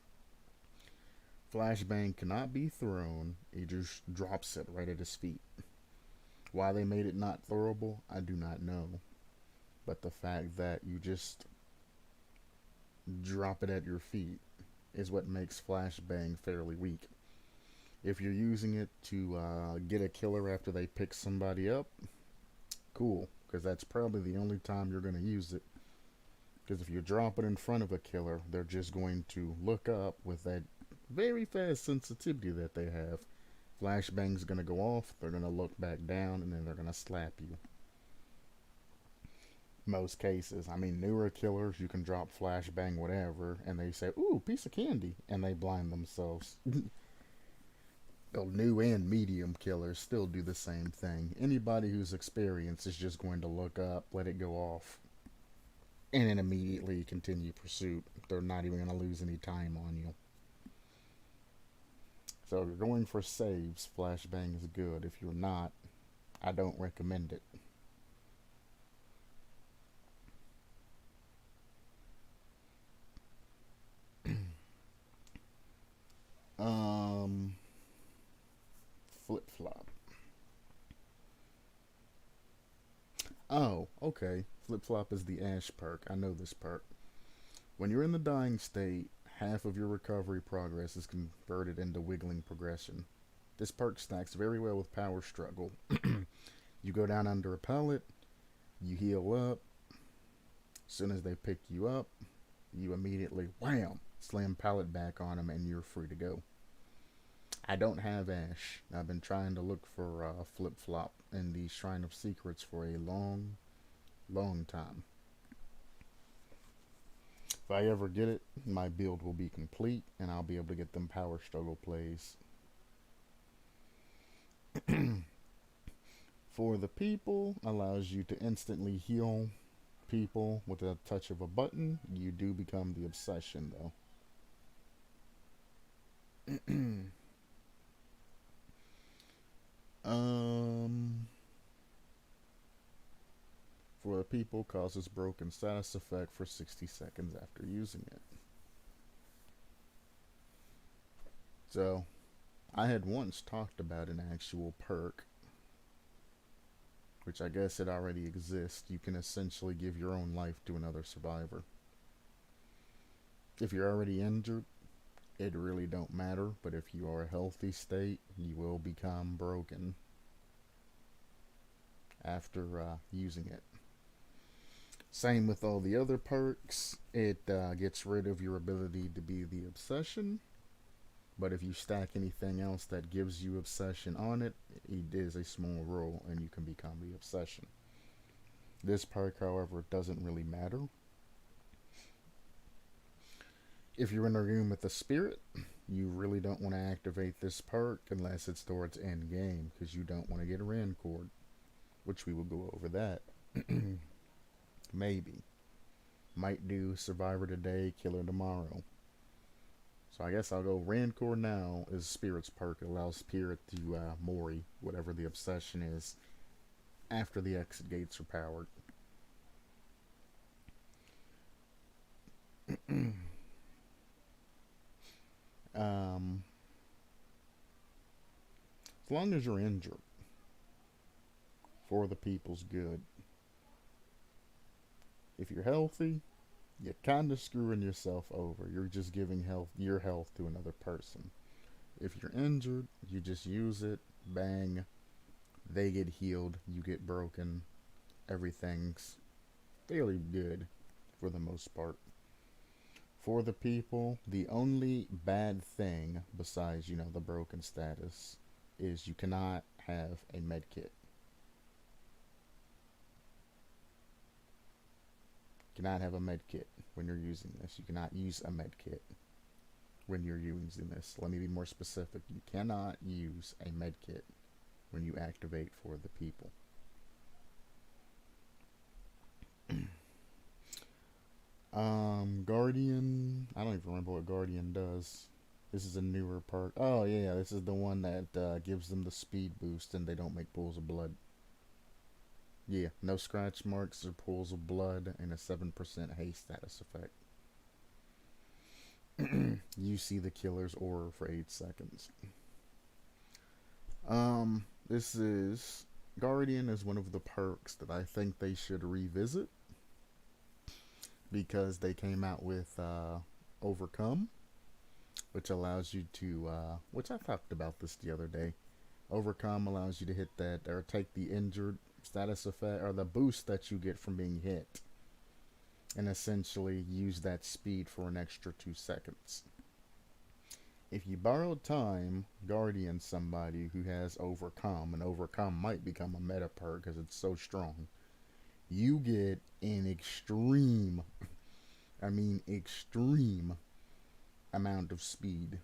Flashbang cannot be thrown, he just drops it right at his feet. Why they made it not throwable, I do not know. But the fact that you just drop it at your feet is what makes Flashbang fairly weak. If you're using it to get a killer after they pick somebody up, cool, because that's probably the only time you're going to use it. Because if you drop it in front of a killer, they're just going to look up with that very fast sensitivity that they have. Flashbang's going to go off, they're going to look back down, and then they're going to slap you. Most cases. I mean, newer killers, you can drop flashbang, whatever, and they say, ooh, piece of candy, and they blind themselves. Well, new and medium killers still do the same thing. Anybody who's experienced is just going to look up, let it go off, and then immediately continue pursuit. They're not even going to lose any time on you. So if you're going for saves, flashbang is good. If you're not, I don't recommend it. Flip flop. Oh, okay. Flip flop is the Ash perk. I know this perk. When you're in the dying state, half of your recovery progress is converted into wiggling progression. This perk stacks very well with power struggle. You go down under a pallet, you heal up. As soon as they pick you up, you immediately, wham, slam pallet back on them and you're free to go. I don't have Ash. I've been trying to look for Flip Flop in the Shrine of Secrets for a long, long time. If I ever get it, my build will be complete and I'll be able to get them power struggle plays. For the people, allows you to instantly heal people with a touch of a button. You do become the obsession though. For the people, causes broken status effect for 60 seconds after using it. So, I had once talked about an actual perk, which I guess it already exists. You can essentially give your own life to another survivor. If you're already injured, it really don't matter, but if you are a healthy state, you will become broken after using it. Same with all the other perks. It gets rid of your ability to be the obsession, but if you stack anything else that gives you obsession on it, it is a small roll and you can become the obsession. This perk, however, doesn't really matter. If you're in a room with a spirit, you really don't want to activate this perk unless it's towards end game, because you don't want to get rancored, which we will go over that. Maybe. Might do Survivor today, Killer tomorrow. So I guess I'll go Rancor now is Spirit's perk. It allows Spirit to Mori, whatever the obsession is, after the exit gates are powered. As long as you're injured, for the people's good. If you're healthy, you're kind of screwing yourself over. You're just giving your health to another person. If you're injured, you just use it, bang, they get healed, you get broken. Everything's fairly good for the most part. For the people, the only bad thing besides, the broken status is you cannot have a med kit. You cannot have a med kit when you're using this. You cannot use a med kit when you're using this. Let me be more specific. You cannot use a med kit when you activate for the people. Guardian, I don't even remember what Guardian does. This is a newer perk. Oh yeah, this is the one that gives them the speed boost and they don't make pools of blood. Yeah, no scratch marks or pools of blood and a 7% haste status effect. You see the killer's aura for 8 seconds. This is Guardian is one of the perks that I think they should revisit, because they came out with Overcome, which allows you to, which I talked about this the other day. Overcome allows you to hit that, or take the injured status effect, or the boost that you get from being hit, and essentially use that speed for an extra 2 seconds. If you borrow time, Guardian somebody who has Overcome, and Overcome might become a meta perk because it's so strong, you get an extreme amount of speed.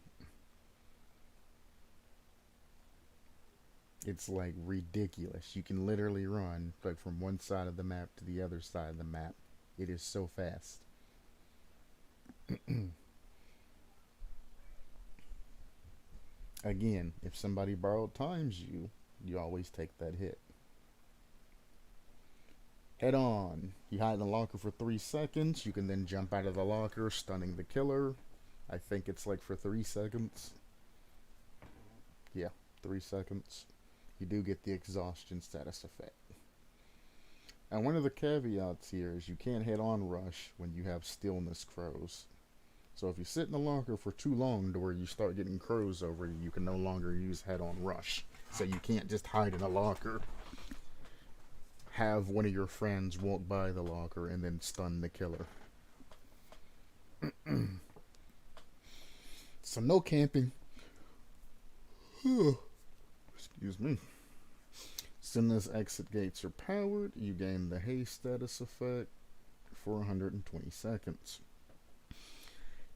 It's like ridiculous. You can literally run like from one side of the map to the other side of the map. It is so fast. Again, if somebody borrowed times you always take that hit. Head on. You hide in the locker for 3 seconds. You can then jump out of the locker, stunning the killer. I think it's like for 3 seconds. Yeah, 3 seconds. You do get the exhaustion status effect. And one of the caveats here is you can't head on rush when you have stillness crows. So if you sit in the locker for too long to where you start getting crows over you, you can no longer use head on rush. So you can't just hide in a locker, have one of your friends walk by the locker, and then stun the killer. So no camping. Excuse me. As soon as exit gates are powered, you gain the haste status effect for 120 seconds.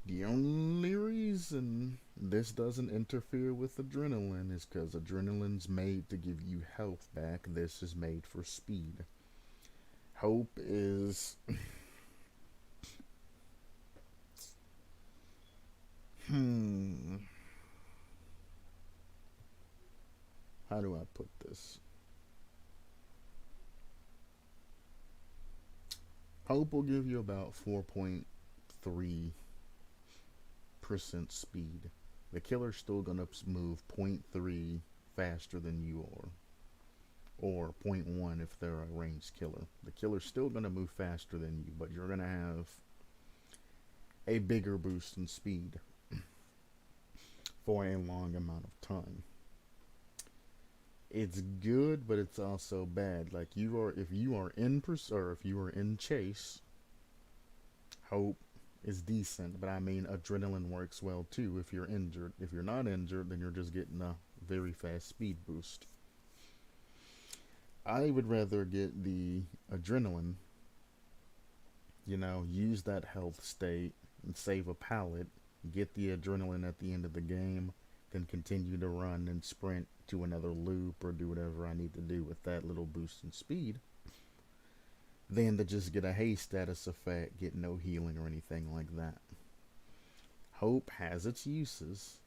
The only reason this doesn't interfere with adrenaline is because adrenaline's made to give you health back. This is made for speed. Hope is... How do I put this? Hope will give you about 4.3% speed. The killer's still gonna move 0.3 faster than you are, or 0.1 if they're a ranged killer. The killer's still gonna move faster than you, but you're gonna have a bigger boost in speed for a long amount of time. It's good, but it's also bad. Like if you are in chase, hope is decent, but I mean adrenaline works well too if you're injured. If you're not injured, then you're just getting a very fast speed boost. I would rather get the adrenaline, use that health state and save a pallet, get the adrenaline at the end of the game, then continue to run and sprint to another loop or do whatever I need to do with that little boost in speed, than to just get a haste status effect, get no healing or anything like that. Hope has its uses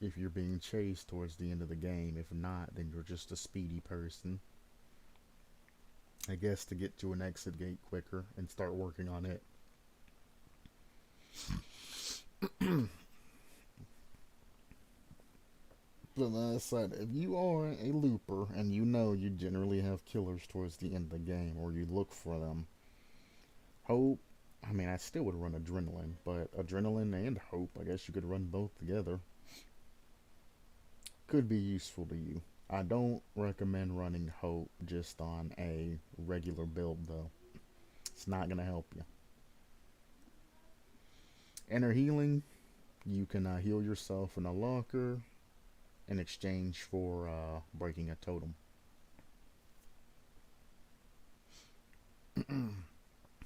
if you're being chased towards the end of the game. If not, then you're just a speedy person. I guess to get to an exit gate quicker and start working on it. But like I said, if you are a looper and you generally have killers towards the end of the game, or you look for them, hope, I still would run adrenaline, but adrenaline and hope, I guess you could run both together, could be useful to you. I don't recommend running hope just on a regular build though. It's not going to help you. Inner healing, you can heal yourself in a locker in exchange for breaking a totem.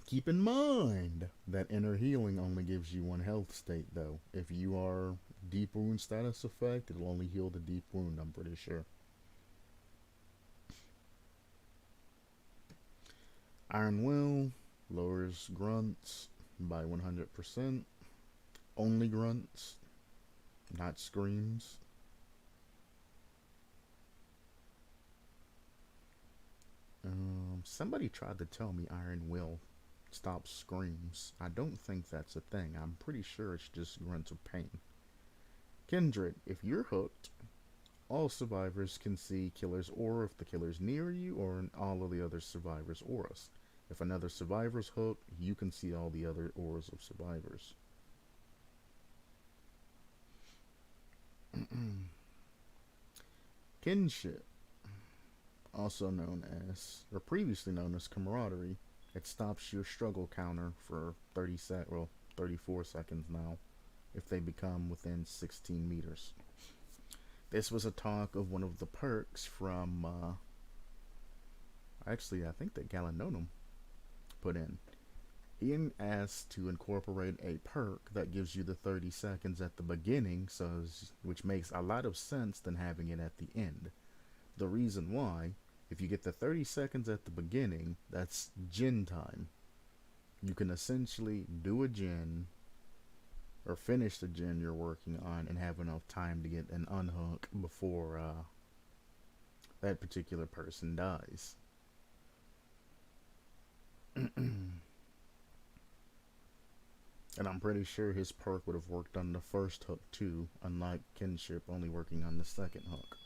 Keep in mind that inner healing only gives you one health state though. If you are deep wound status effect, it'll only heal the deep wound, I'm pretty sure. Iron Will lowers grunts by 100%. Only grunts, not screams. Somebody tried to tell me Iron Will stops screams. I don't think that's a thing. I'm pretty sure it's just grunts of pain. Kindred, if you're hooked, all survivors can see killer's aura if the killer's near you or in all of the other survivors' auras. If another survivor's hooked, you can see all the other auras of survivors. Kinship, also known as, or previously known as camaraderie, it stops your struggle counter for 34 seconds now, if they become within 16 meters. This was a talk of one of the perks from, I think that Galanonim put in. Ian asked to incorporate a perk that gives you the 30 seconds at the beginning, which makes a lot of sense than having it at the end. The reason why, if you get the 30 seconds at the beginning, that's gen time. You can essentially do a gen, or finish the gen you're working on, and have enough time to get an unhook before that particular person dies. And I'm pretty sure his perk would have worked on the first hook too, unlike Kinship only working on the second hook.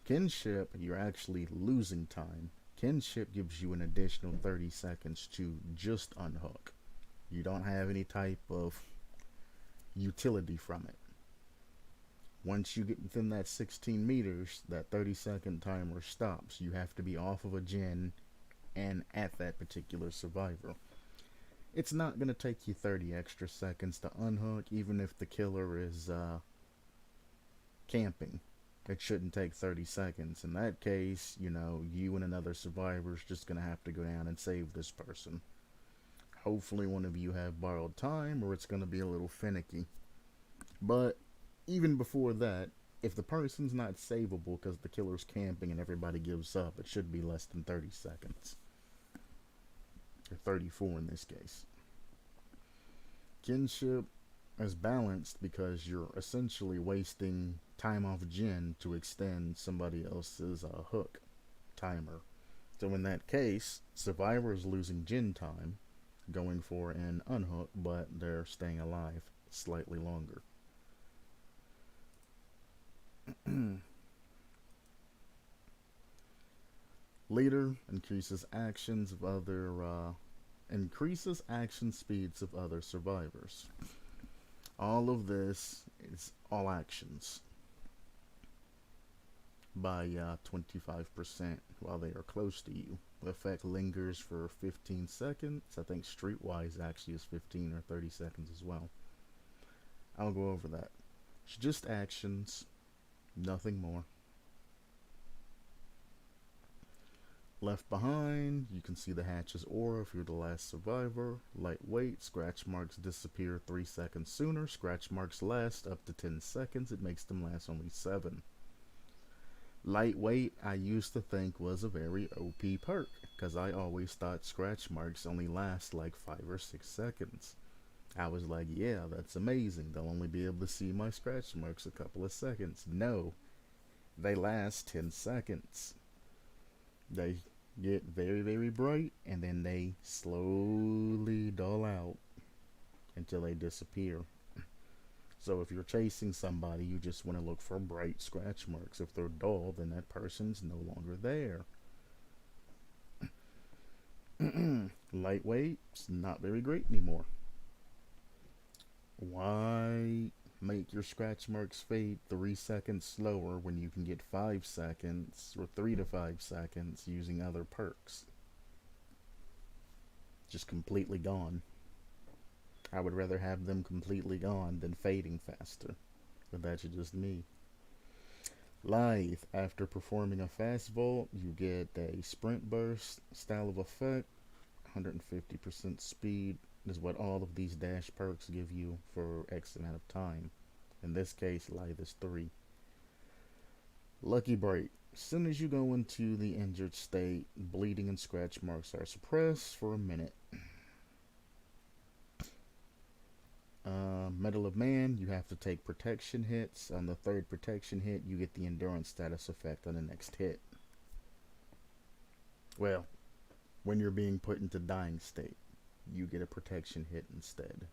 Kinship, you're actually losing time. Kinship gives you an additional 30 seconds to just unhook. You don't have any type of utility from it. Once you get within that 16 meters, that 30-second timer stops. You have to be off of a gen and at that particular survivor. It's not going to take you 30 extra seconds to unhook, even if the killer is camping. It shouldn't take 30 seconds. In that case, you and another survivor is just going to have to go down and save this person. Hopefully, one of you have borrowed time, or it's going to be a little finicky. But even before that, if the person's not savable because the killer's camping and everybody gives up, it should be less than 30 seconds. Or 34 in this case. Kinship is balanced because you're essentially wasting time off Jin to extend somebody else's hook timer. So in that case, Survivor is losing Jin time, going for an unhook, but they're staying alive slightly longer. Leader increases action speeds of other survivors. All of this is all actions by 25% while they are close to you. The effect lingers for 15 seconds. I think streetwise actually is 15 or 30 seconds as well. I'll go over that. It's just actions, nothing more. Left behind, you can see the hatch's aura if you're the last survivor. Lightweight, scratch marks disappear 3 seconds sooner. Scratch marks last up to 10 seconds. It makes them last only 7. Lightweight, I used to think was a very OP perk, because I always thought scratch marks only last like 5 or 6 seconds. I was like, yeah, that's amazing. They'll only be able to see my scratch marks a couple of seconds. No, they last 10 seconds. They get very, very bright, and then they slowly dull out until they disappear. So if you're chasing somebody, you just want to look for bright scratch marks. If they're dull, then that person's no longer there. Lightweight's not very great anymore. Why make your scratch marks fade 3 seconds slower when you can get 5 seconds or 3 to 5 seconds using other perks? Just completely gone. I would rather have them completely gone than fading faster. But that's just me. Lithe. After performing a fast vault, you get a sprint burst style of effect. 150% speed is what all of these dash perks give you for X amount of time. In this case, Lithe is 3. Lucky Break. As soon as you go into the injured state, bleeding and scratch marks are suppressed for a minute. Medal of Man, you have to take protection hits. On the 3rd protection hit, you get the endurance status effect on the next hit. Well, when you're being put into dying state, you get a protection hit instead.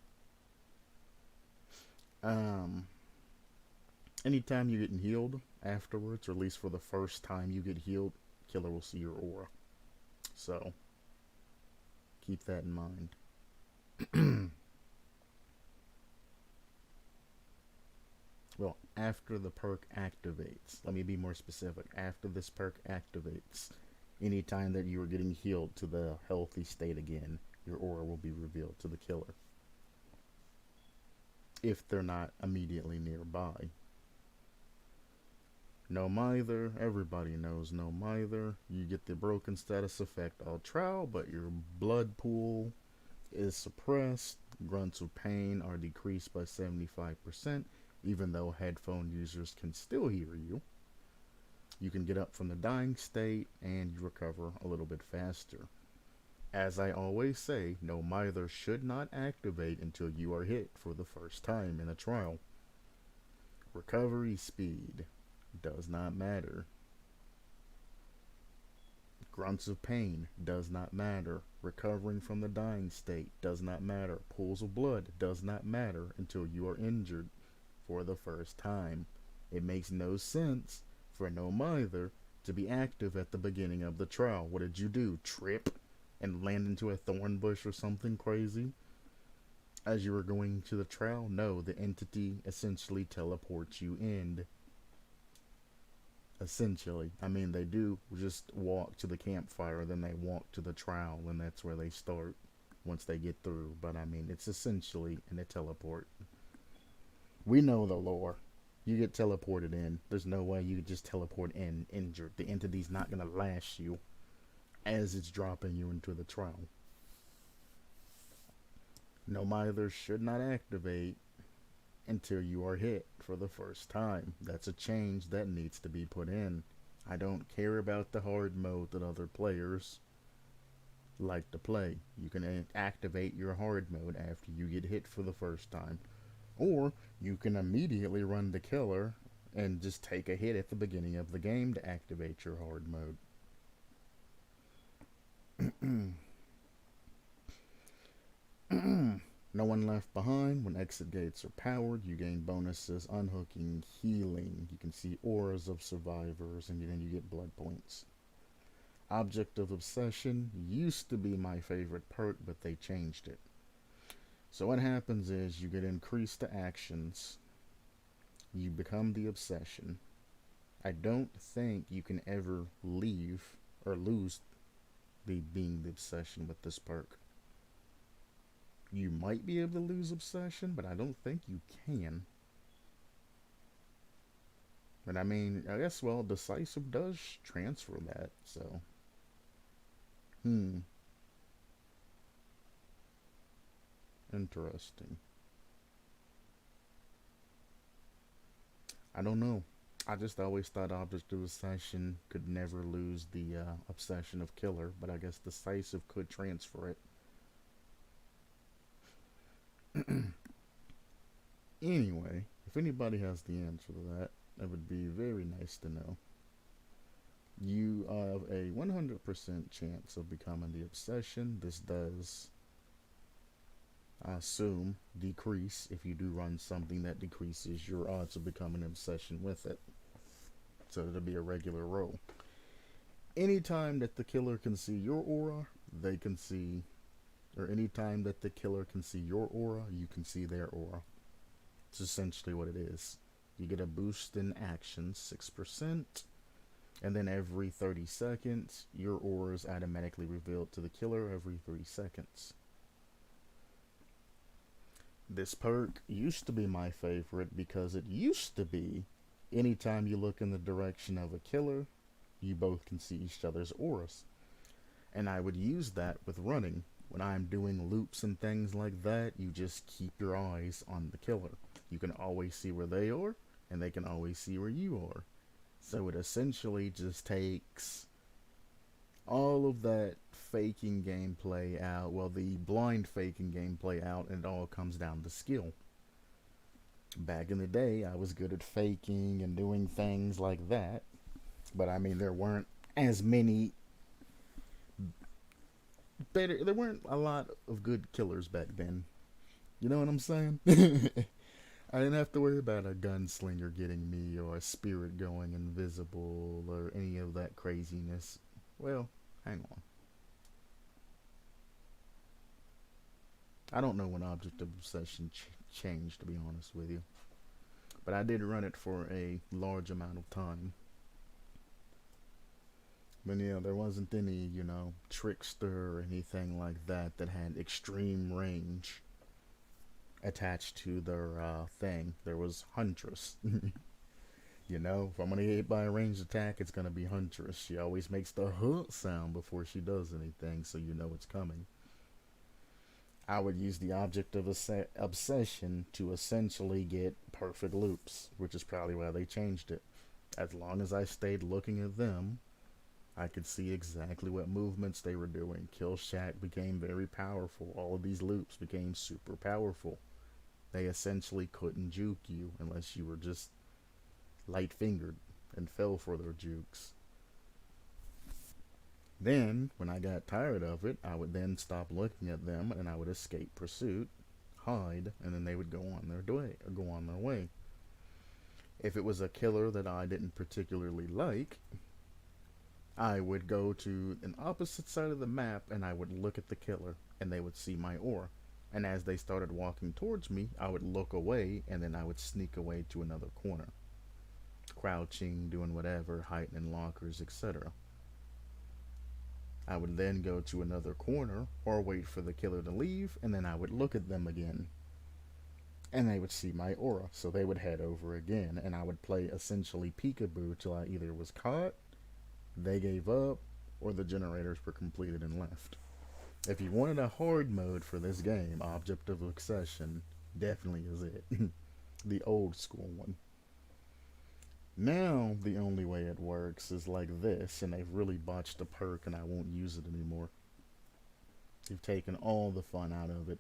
Anytime you're getting healed afterwards, or at least for the first time you get healed, killer will see your aura. So, keep that in mind. Well, after the perk activates, let me be more specific. After this perk activates, anytime that you are getting healed to the healthy state again, your aura will be revealed to the killer. If they're not immediately nearby. No Mither, everybody knows No Mither. You get the broken status effect all trial, but your blood pool is suppressed. Grunts of pain are decreased by 75%, even though headphone users can still hear you. You can get up from the dying state, and you recover a little bit faster. As I always say, No Mither should not activate until you are hit for the first time in a trial. Recovery speed does not matter. Grunts of pain does not matter. Recovering from the dying state does not matter. Pools of blood does not matter until you are injured for the first time. It makes no sense for No Mither to be active at the beginning of the trial. What did you do? Trip and land into a thorn bush or something crazy as you were going to the trial? No, the entity essentially teleports you in. Essentially. I mean, they do just walk to the campfire, then they walk to the trial, and that's where they start once they get through. But I mean, it's essentially in a teleport. We know the lore. You get teleported in. There's no way you could just teleport in injured. The entity's not gonna lash you as it's dropping you into the trial. No mither should not activate until you are hit for the first time. That's a change that needs to be put in. I don't care about the hard mode that other players like to play. You can activate your hard mode after you get hit for the first time. Or you can immediately run the killer and just take a hit at the beginning of the game to activate your hard mode. No one left behind. When exit gates are powered, you gain bonuses, unhooking, healing. You can see auras of survivors, and then you get blood points. Object of Obsession used to be my favorite perk, but they changed it. So what happens is you get increased to actions. You become the obsession. I don't think you can ever leave or lose the being the obsession with this perk. You might be able to lose obsession, but I don't think you can. But I mean, I guess, well, decisive does transfer that, so. Interesting. I don't know. I just always thought Object of Obsession could never lose the obsession of Killer, but I guess Decisive could transfer it. Anyway, if anybody has the answer to that, that would be very nice to know. You have a 100% chance of becoming the obsession. This does, I assume, decrease if you do run something that decreases your odds of becoming an obsession with it. So it'll be a regular roll. Anytime that the killer can see your aura, they can see, or anytime that the killer can see your aura, you can see their aura. It's essentially what it is. You get a boost in actions, 6%, and then every 30 seconds, your aura is automatically revealed to the killer every 3 seconds. This perk used to be my favorite because it used to be anytime you look in the direction of a killer, you both can see each other's auras. And I would use that with running. When I'm doing loops and things like that, you just keep your eyes on the killer. You can always see where they are, and they can always see where you are. So it essentially just takes all of that faking gameplay out, well, the blind faking gameplay out, and it all comes down to skill. Back in the day, I was good at faking and doing things like that, but I mean, there weren't as many better, there weren't a lot of good killers back then. You know what I'm saying? I didn't have to worry about a gunslinger getting me, or a spirit going invisible, or any of that craziness. Well, hang on. I don't know when Object of Obsession changed, to be honest with you. But I did run it for a large amount of time. But yeah, there wasn't any, trickster or anything like that that had extreme range attached to their thing. There was Huntress. If I'm going to get hit by a ranged attack, it's going to be Huntress. She always makes the huh sound before she does anything, so you know it's coming. I would use the Object of Obsession to essentially get perfect loops, which is probably why they changed it. As long as I stayed looking at them, I could see exactly what movements they were doing. Kill Shack became very powerful. All of these loops became super powerful. They essentially couldn't juke you unless you were just light-fingered and fell for their jukes. Then, when I got tired of it, I would then stop looking at them and I would escape pursuit, hide, and then they would go on their way. If it was a killer that I didn't particularly like, I would go to an opposite side of the map and I would look at the killer and they would see my aura. And as they started walking towards me, I would look away and then I would sneak away to another corner. Crouching, doing whatever, hiding in lockers, etc. I would then go to another corner or wait for the killer to leave and then I would look at them again. and they would see my aura. So they would head over again, and I would play essentially peekaboo till I either was caught, they gave up, or the generators were completed and left. If you wanted a hard mode for this game, Object of Accession definitely is it. The old school one. Now, the only way it works is like this, and they've really botched the perk, and I won't use it anymore. They've taken all the fun out of it.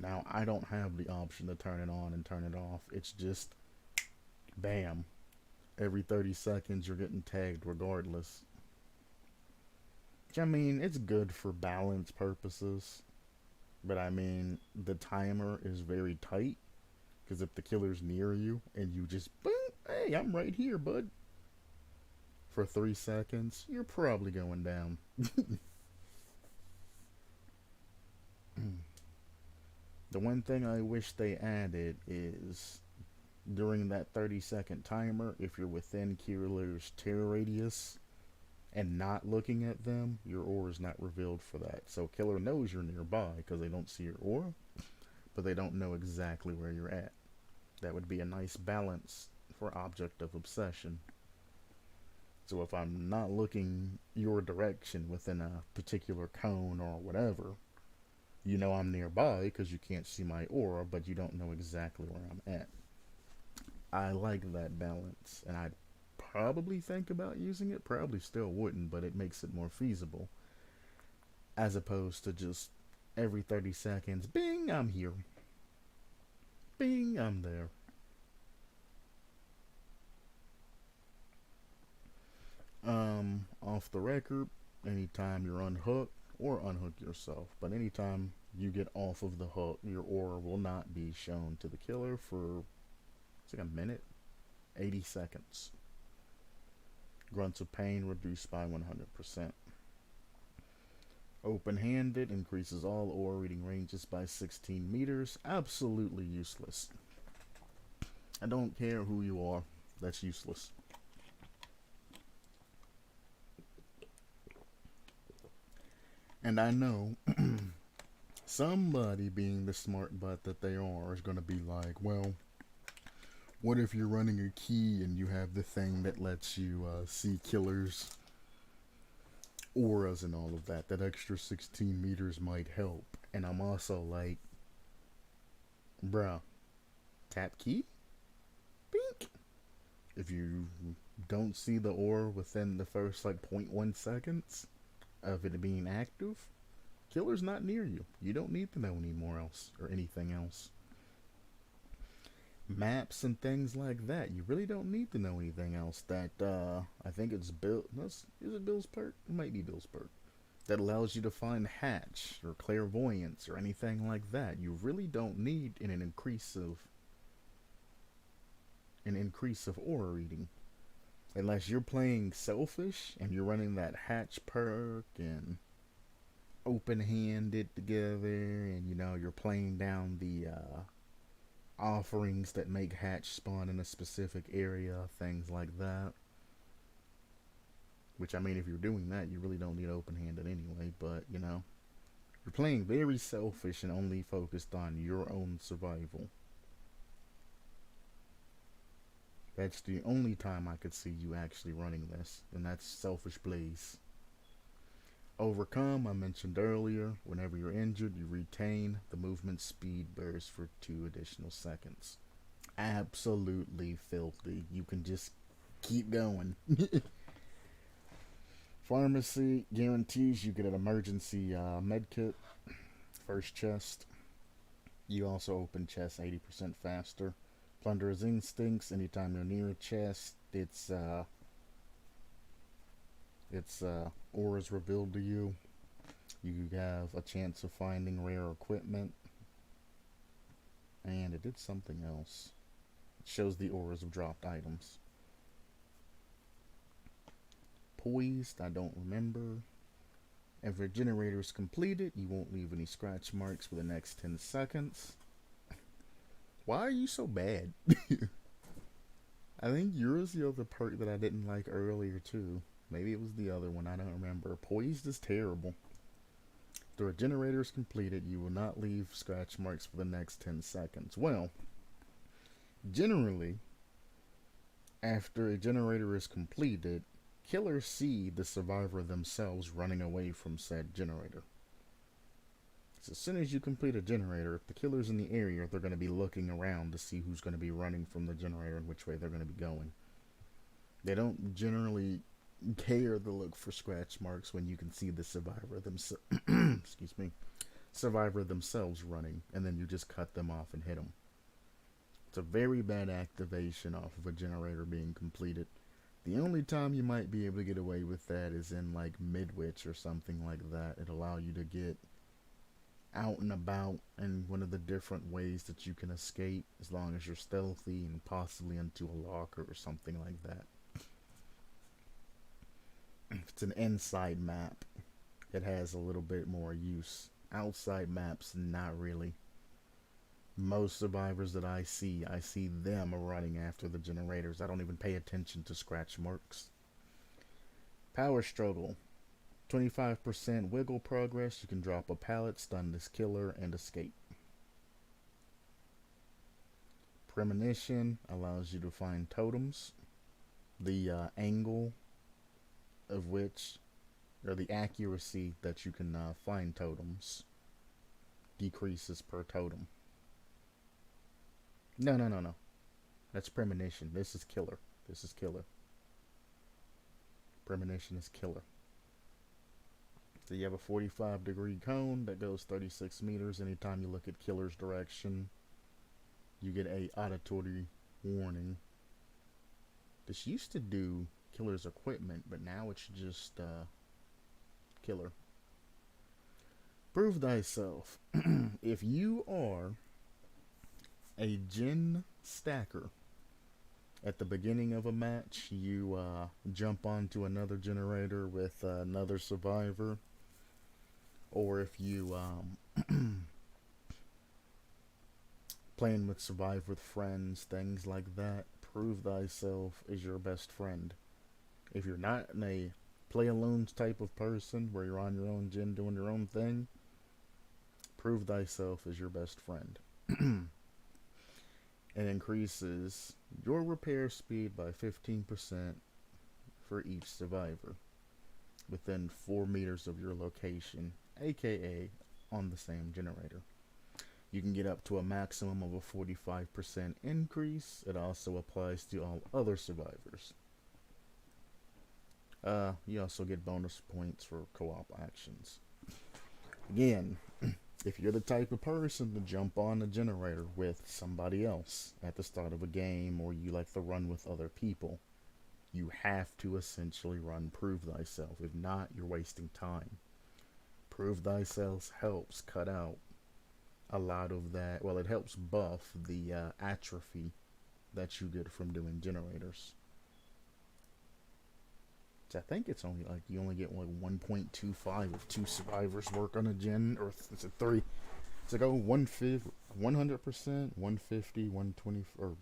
Now, I don't have the option to turn it on and turn it off. It's just, bam. Every 30 seconds, you're getting tagged regardless. Which, I mean, it's good for balance purposes. But, I mean, the timer is very tight. Because if the killer's near you, and you just, boom, hey, I'm right here, bud. For 3 seconds, you're probably going down. The one thing I wish they added is during that 30-second timer, if you're within killer's terror radius and not looking at them, your aura is not revealed for that. So killer knows you're nearby because they don't see your aura, but they don't know exactly where you're at. That would be a nice balance for Object of Obsession. So if I'm not looking your direction within a particular cone or whatever, you know I'm nearby because you can't see my aura, but you don't know exactly where I'm at. I like that balance, and I'd probably think about using it. Probably still wouldn't, but it makes it more feasible. As opposed to just every 30 seconds, bing, I'm here. Bing, I'm there. Off the record, anytime you're unhooked, or unhook yourself, but anytime you get off of the hook, your aura will not be shown to the killer for, it's like a minute, 80 seconds. Grunts of pain reduced by 100%. Open-handed increases all aura reading ranges by 16 meters. Absolutely useless. I don't care who you are, that's useless. And I know somebody, being the smart butt that they are, is going to be like, well, what if you're running a key and you have the thing that lets you see killers' auras and all of that? That extra 16 meters might help. And I'm also like, bruh, tap key? Bink! If you don't see the aura within the first like 0.1 seconds of it being active, killer's not near you. You don't need to know anymore else or anything else. Maps and things like that, you really don't need to know anything else. That I think it's Bill. Is it Bill's perk? It might be Bill's perk. That allows you to find hatch or clairvoyance or anything like that. You really don't need an increase of aura reading. Unless you're playing selfish and you're running that hatch perk and open-handed together, and you know you're playing down the offerings that make hatch spawn in a specific area, things like that. Which, I mean, if you're doing that, you really don't need open-handed anyway, but you know, you're playing very selfish and only focused on your own survival. That's the only time I could see you actually running this, and that's Selfish Blaze. Overcome, I mentioned earlier, whenever you're injured, you retain the movement speed burst for 2 additional seconds. Absolutely filthy. You can just keep going. Pharmacy guarantees you get an emergency medkit. First chest. You also open chests 80% faster. Plunderer's Instincts, anytime you're near a chest, it's aura's revealed to you. You have a chance of finding rare equipment. And it did something else. It shows the auras of dropped items. Poised, I don't remember. If your generator is completed, you won't leave any scratch marks for the next 10 seconds. Why are you so bad? I think yours the other perk that I didn't like earlier too. Maybe it was the other one, I don't remember. Poised is terrible. After a generator is completed, you will not leave scratch marks for the next 10 seconds. Well, Generally, after a generator is completed, killers see the survivor themselves running away from said generator. So as soon as you complete a generator, if the killer's in the area, they're going to be looking around to see who's going to be running from the generator and which way they're going to be going. They don't generally care to look for scratch marks when you can see the survivor themselves. Excuse me, survivor themselves running, and then you just cut them off and hit them. It's a very bad activation off of a generator being completed. The only time you might be able to get away with that is in like Midwich or something like that. It'll allow you to get out and about in one of the different ways that you can escape, as long as you're stealthy and possibly into a locker or something like that. If it's an inside map, it has a little bit more use. Outside maps, not really. Most survivors that I see them running after the generators. I don't even pay attention to scratch marks. Power struggle. 25% wiggle progress. You can drop a pallet, stun this killer, and escape. Premonition allows you to find totems. The angle of which, or the accuracy that you can find totems, decreases per totem. No. That's premonition. This is killer. Premonition is killer. So you have a 45-degree cone that goes 36 meters. Anytime you look at killer's direction, you get a auditory warning. This used to do killer's equipment, but now it's just killer. Prove thyself. If you are a gen stacker, at the beginning of a match, you jump onto another generator with another survivor, or if you playing with survive with friends, things like that, prove thyself is your best friend. If you're not in a play alone type of person where you're on your own gen doing your own thing, prove thyself is your best friend. It increases your repair speed by 15% for each survivor within 4 meters of your location, aka on the same generator. You can get up to a maximum of a 45% increase. It also applies to all other survivors. You also get bonus points for co-op actions. Again, if you're the type of person to jump on a generator with somebody else at the start of a game, or you like to run with other people, you have to essentially run Prove Thyself. If not, you're wasting time. Prove Thyself helps cut out a lot of that. Well, it helps buff the atrophy that you get from doing generators. I think it's only like you only get like 1.25 if 2 survivors work on a gen, or is it 3? It's like 100%, 150, 120, or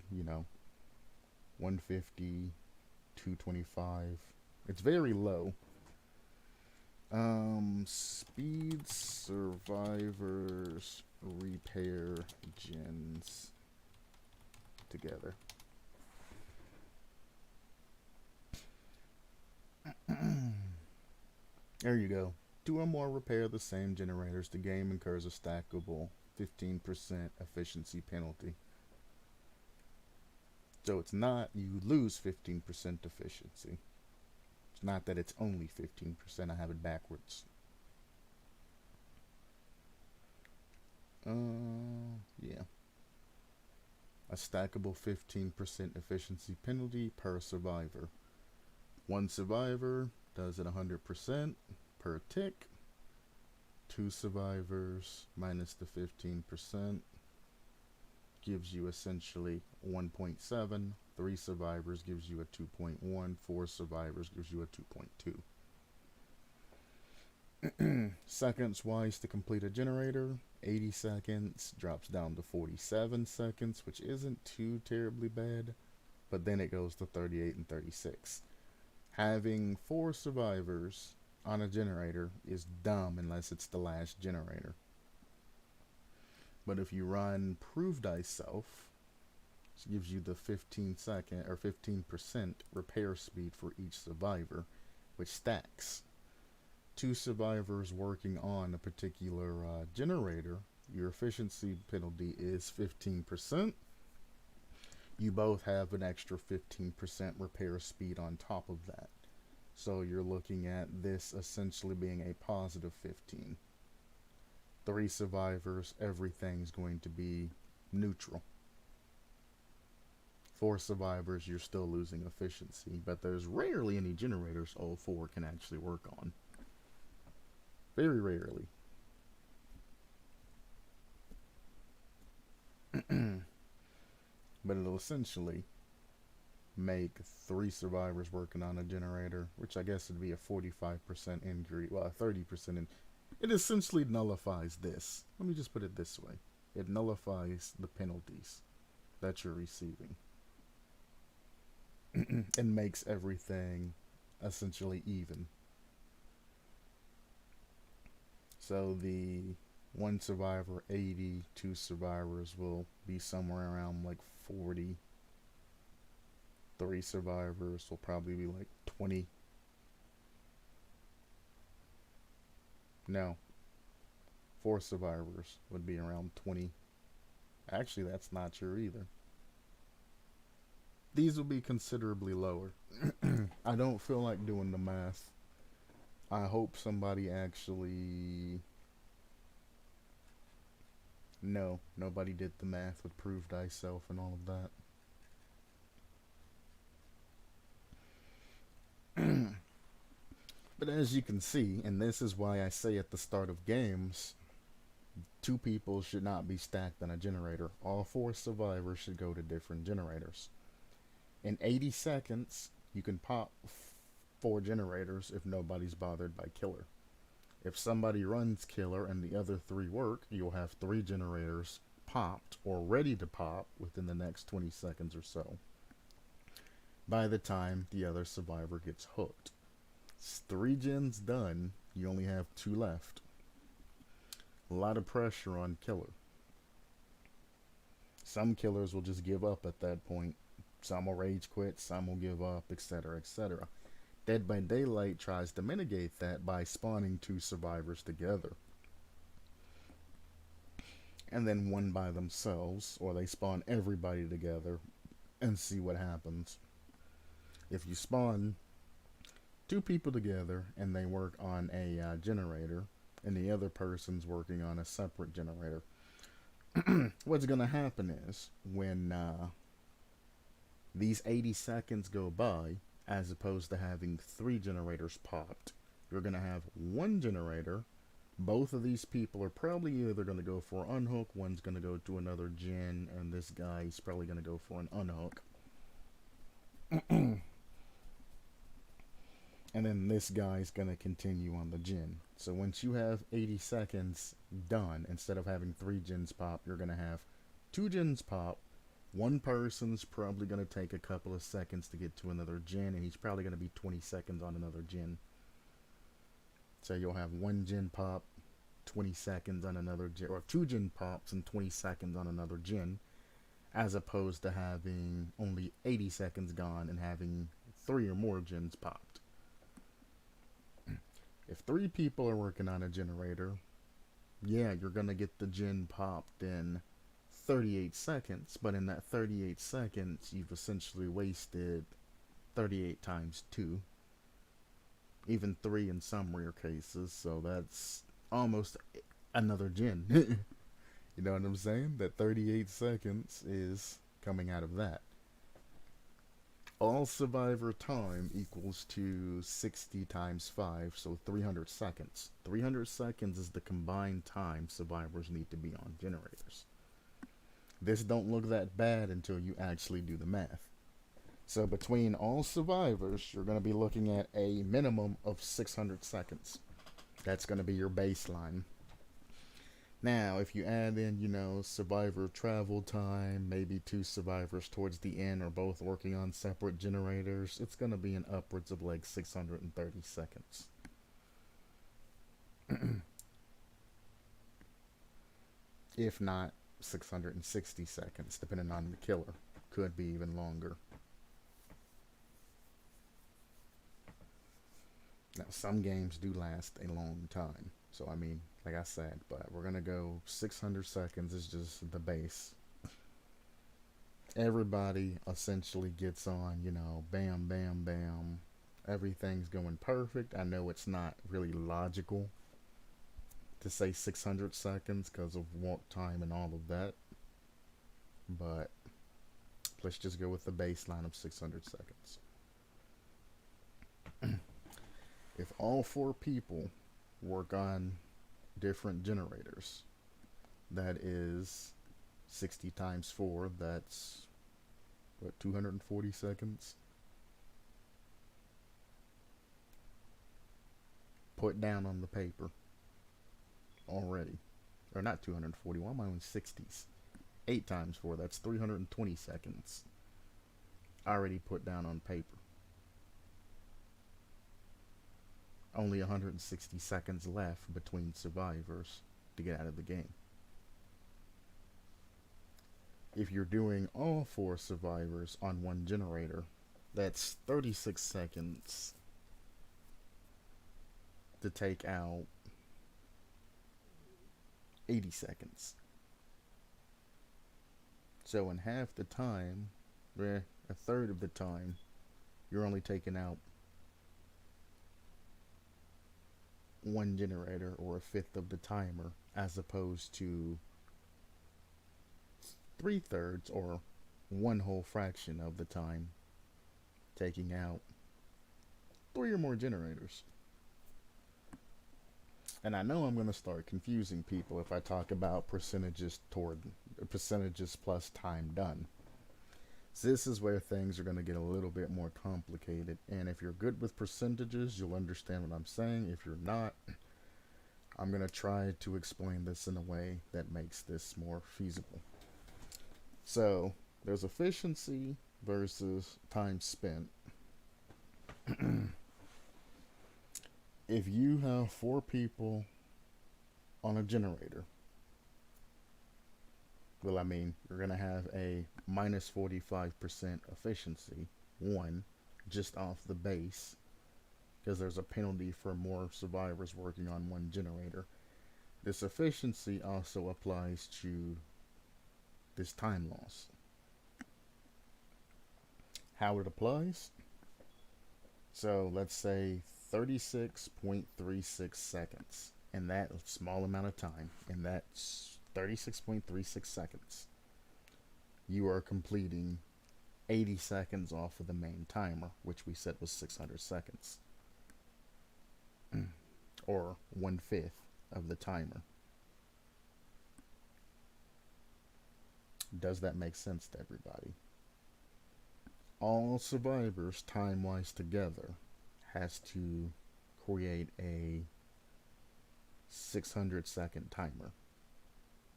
150, 225. It's very low. Speed survivors repair gens together. There you go. 2 or more repair the same generators. The game incurs a stackable 15% efficiency penalty. So it's not you lose 15% efficiency. It's not that it's only 15%. I have it backwards. Yeah. A stackable 15% efficiency penalty per survivor. 1 survivor does it 100% per tick. 2 survivors minus the 15% gives you essentially 1.7. 3 survivors gives you a 2.1. 4 survivors gives you a 2.2. Seconds wise to complete a generator, 80 seconds drops down to 47 seconds, which isn't too terribly bad, but then it goes to 38 and 36. Having 4 survivors on a generator is dumb unless it's the last generator. But if you run Prove Thyself, gives you the 15-second or 15% repair speed for each survivor, which stacks. Two survivors working on a particular generator, your efficiency penalty is 15%. You both have an extra 15% repair speed on top of that. So you're looking at this essentially being a positive 15. Three survivors, everything's going to be neutral. Four survivors, you're still losing efficiency, but there's rarely any generators all four can actually work on. Very rarely. But it'll essentially make three survivors working on a generator, which I guess would be a 45% increase, well, a 30%. It essentially nullifies this. Let me just put it this way. It nullifies the penalties that you're receiving. And makes everything essentially even. So the one survivor 80, two survivors will be somewhere around like 40. Three survivors will probably be like 20. No. Four survivors would be around 20. Actually, that's not true either. These will be considerably lower. I don't feel like doing the math. I hope somebody actually... No, nobody did the math with prove thyself and all of that. But as you can see, and this is why I say at the start of games, two people should not be stacked on a generator. All four survivors should go to different generators. In 80 seconds, you can pop 4 generators if nobody's bothered by killer. If somebody runs killer and the other 3 work, you'll have 3 generators popped or ready to pop within the next 20 seconds or so. By the time the other survivor gets hooked. It's 3 gens done, you only have 2 left. A lot of pressure on killer. Some killers will just give up at that point. Some will rage quit, some will give up, etc., etc. Dead by Daylight tries to mitigate that by spawning 2 survivors together. And then one by themselves, or they spawn everybody together and see what happens. If you spawn 2 people together and they work on a generator, and the other person's working on a separate generator, what's going to happen is when these 80 seconds go by, as opposed to having 3 generators popped, you're going to have 1 generator. Both of these people are probably either going to go for an unhook, one's going to go to another gen, and this guy's probably going to go for an unhook. And then this guy's going to continue on the gen. So once you have 80 seconds done, instead of having 3 gens pop, you're going to have 2 gens pop. One person's probably going to take a couple of seconds to get to another gen, and he's probably going to be 20 seconds on another gen. So you'll have 1 gen pop, 20 seconds on another gen, or 2 gen pops and 20 seconds on another gen, as opposed to having only 80 seconds gone and having 3 or more gens popped. If 3 people are working on a generator, yeah, you're going to get the gen popped in 38 seconds, but in that 38 seconds, you've essentially wasted 38 times 2. Even 3 in some rare cases, so that's almost another gen. You know what I'm saying? That 38 seconds is coming out of that. All survivor time equals to 60 times 5, so 300 seconds. 300 seconds is the combined time survivors need to be on generators. This don't look that bad until you actually do the math. So between all survivors, you're going to be looking at a minimum of 600 seconds. That's going to be your baseline. Now, if you add in, survivor travel time, maybe 2 survivors towards the end are both working on separate generators, it's going to be in upwards of like 630 seconds. If not 660 seconds, depending on the killer. could be even longer. Now, some games do last a long time. So, I mean, like I said, but we're going to go 600 seconds is just the base. Everybody essentially gets on, bam, bam, bam. Everything's going perfect. I know it's not really logical to say 600 seconds because of walk time and all of that. But let's just go with the baseline of 600 seconds. If all 4 people work on different generators, that is 60 times 4, that's what, 240 seconds? Put down on the paper already. Or not 240, why am I on 60s? 8 times 4, that's 320 seconds. Already put down on paper. Only 160 seconds left between survivors to get out of the game. If you're doing all 4 survivors on one generator, that's 36 seconds to take out 80 seconds. So in half the time, a third of the time, you're only taking out one generator, or a fifth of the timer, as opposed to 3/3 or one whole fraction of the time taking out 3 or more generators. And I know I'm going to start confusing people if I talk about percentages plus time done. So this is where things are going to get a little bit more complicated. And if you're good with percentages, you'll understand what I'm saying. If you're not, I'm going to try to explain this in a way that makes this more feasible. So there's efficiency versus time spent. If you have 4 people on a generator, well, I mean, you're going to have a minus 45% efficiency, one, just off the base, because there's a penalty for more survivors working on one generator. This efficiency also applies to this time loss. How it applies? So let's say 36.36 seconds in that small amount of time, in that 36.36 seconds, you are completing 80 seconds off of the main timer, which we said was 600 seconds, or 1/5 of the timer. Does that make sense to everybody? All survivors, time-wise together, has to create a 600-second timer.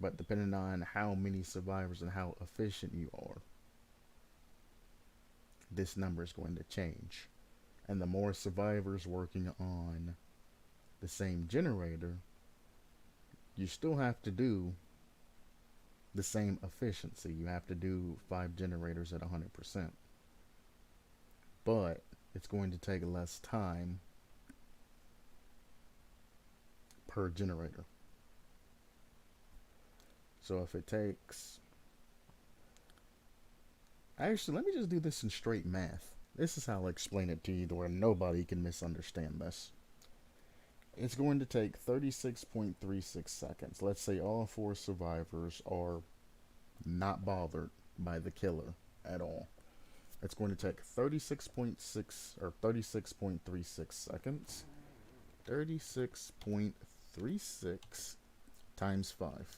But depending on how many survivors and how efficient you are, this number is going to change. And the more survivors working on the same generator, you still have to do the same efficiency. You have to do 5 generators at 100%. But it's going to take less time per generator. So if it takes... Actually, let me just do this in straight math. This is how I'll explain it to you to where nobody can misunderstand this. It's going to take 36.36 seconds. Let's say all 4 survivors are not bothered by the killer at all. It's going to take 36.6 or 36.36 seconds. 36.36 times 5.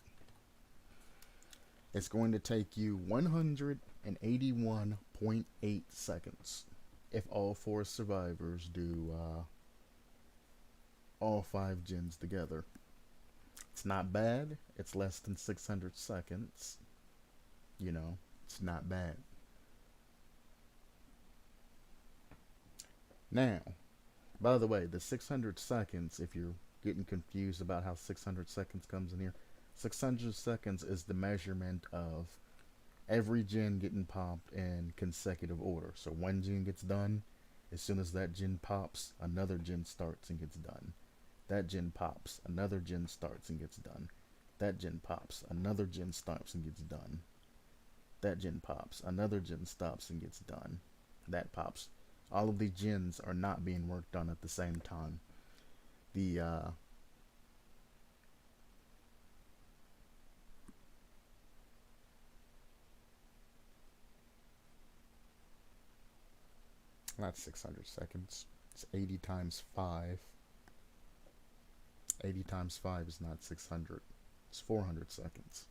It's going to take you 181.8 seconds if all 4 survivors do all 5 gens together. It's not bad. It's less than 600 seconds. You know, it's not bad. Now, by the way, the 600 seconds, if you're getting confused about how 600 seconds comes in here, 600 seconds is the measurement of Every gen getting popped in consecutive order. So one gen gets done. As soon as that gen pops, another gen starts and gets done. That gen pops, another gen starts and gets done. That gen pops, another gen stops and gets done. That gen pops, another gen stops and gets done. That pops. All of these gens are not being worked on at the same time. The Not 600 seconds. It's 80 times 5. 80 times 5 is not 600. It's 400 seconds.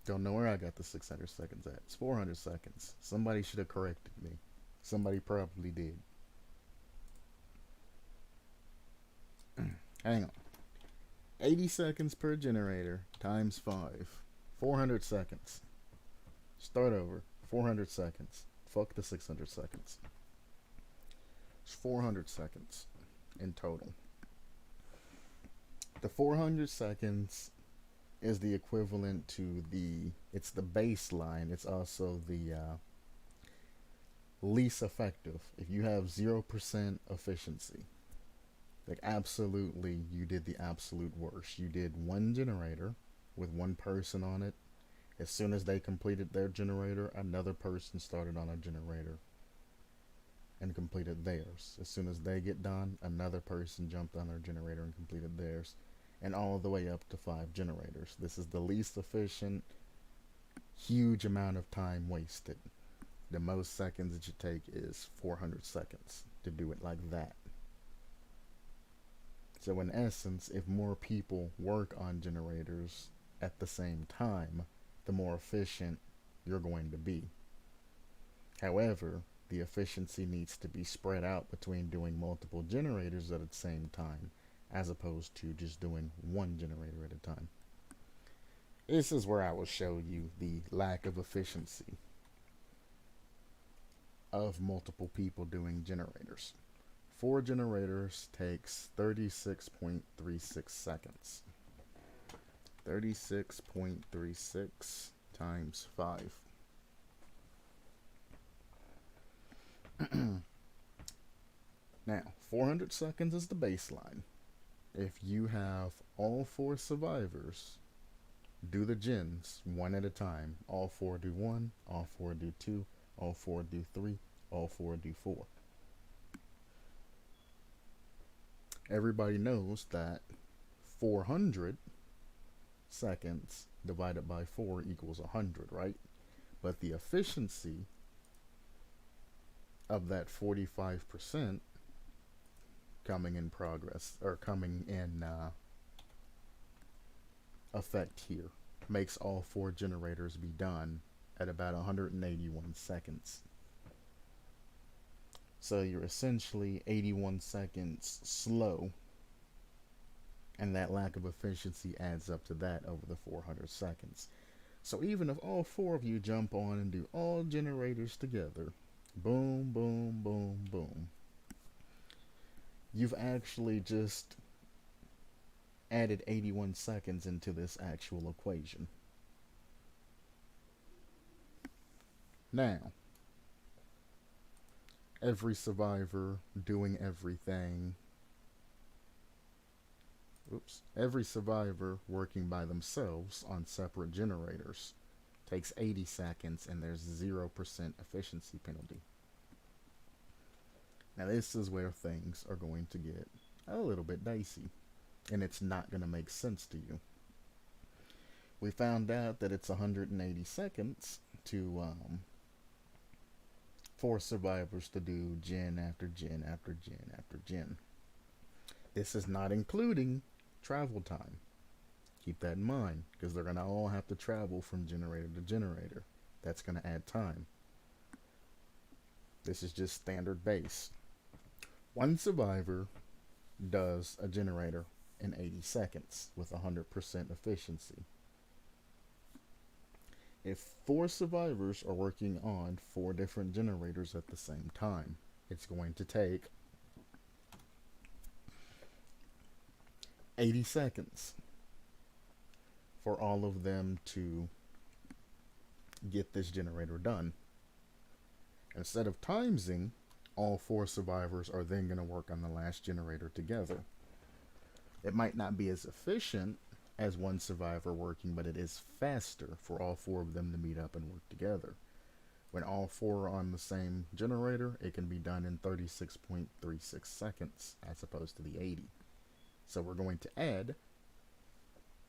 Don't know where I got the 600 seconds at. It's 400 seconds. Somebody should have corrected me. Somebody probably did. Hang on. 80 seconds per generator times 5. 400 seconds. Start over. 400 seconds. Fuck the 600 seconds. It's 400 seconds in total. The 400 seconds is the equivalent to it's the baseline. It's also the least effective. If you have 0% efficiency, like absolutely, you did the absolute worst. You did one generator with one person on it. As soon as they completed their generator, another person started on a generator and completed theirs. As soon as they get done, another person jumped on their generator and completed theirs. And all the way up to 5 generators. This is the least efficient, huge amount of time wasted. The most seconds it should take is 400 seconds to do it like that. So in essence, if more people work on generators at the same time, the more efficient you're going to be. However, the efficiency needs to be spread out between doing multiple generators at the same time, as opposed to just doing one generator at a time. This is where I will show you the lack of efficiency of multiple people doing generators. 4 generators takes 36.36 seconds. 36.36 times 5. Now, 400 seconds is the baseline. If you have all 4 survivors do the gens one at a time, all 4 do 1, all 4 do 2, all 4 do 3, all 4 do 4. Everybody knows that 400 seconds divided by 4 equals 100, right? But the efficiency of that 45% coming in progress, or coming in effect here, makes all 4 generators be done at about 181 seconds. So you're essentially 81 seconds slow, and that lack of efficiency adds up to that over the 400 seconds. So even if all 4 of you jump on and do all generators together, boom, boom, boom, boom, you've actually just added 81 seconds into this actual equation. Now, every survivor doing everything, every survivor working by themselves on separate generators takes 80 seconds, and there's 0% efficiency penalty. Now this is where things are going to get a little bit dicey, and it's not going to make sense to you. We found out that it's 180 seconds to for survivors to do gen after gen after gen after gen. This is not including travel time. Keep that in mind, because they're going to all have to travel from generator to generator. That's going to add time. This is just standard base. One survivor does a generator in 80 seconds with 100% efficiency. If 4 survivors are working on 4 different generators at the same time, it's going to take 80 seconds for all of them to get this generator done. Instead of timesing, all 4 survivors are then going to work on the last generator together. It might not be as efficient as one survivor working, but it is faster for all 4 of them to meet up and work together. When all 4 are on the same generator, it can be done in 36.36 seconds as opposed to the 80. So we're going to add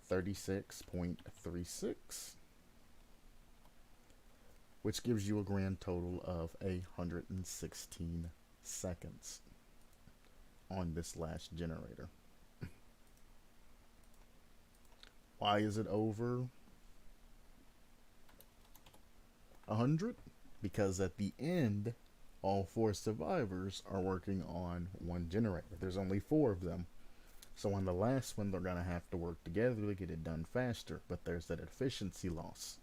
36.36, which gives you a grand total of 116 seconds on this last generator. Why is it over 100? Because at the end, all 4 survivors are working on one generator. There's only 4 of them. So on the last one, they're going to have to work together to get it done faster. But there's that efficiency loss.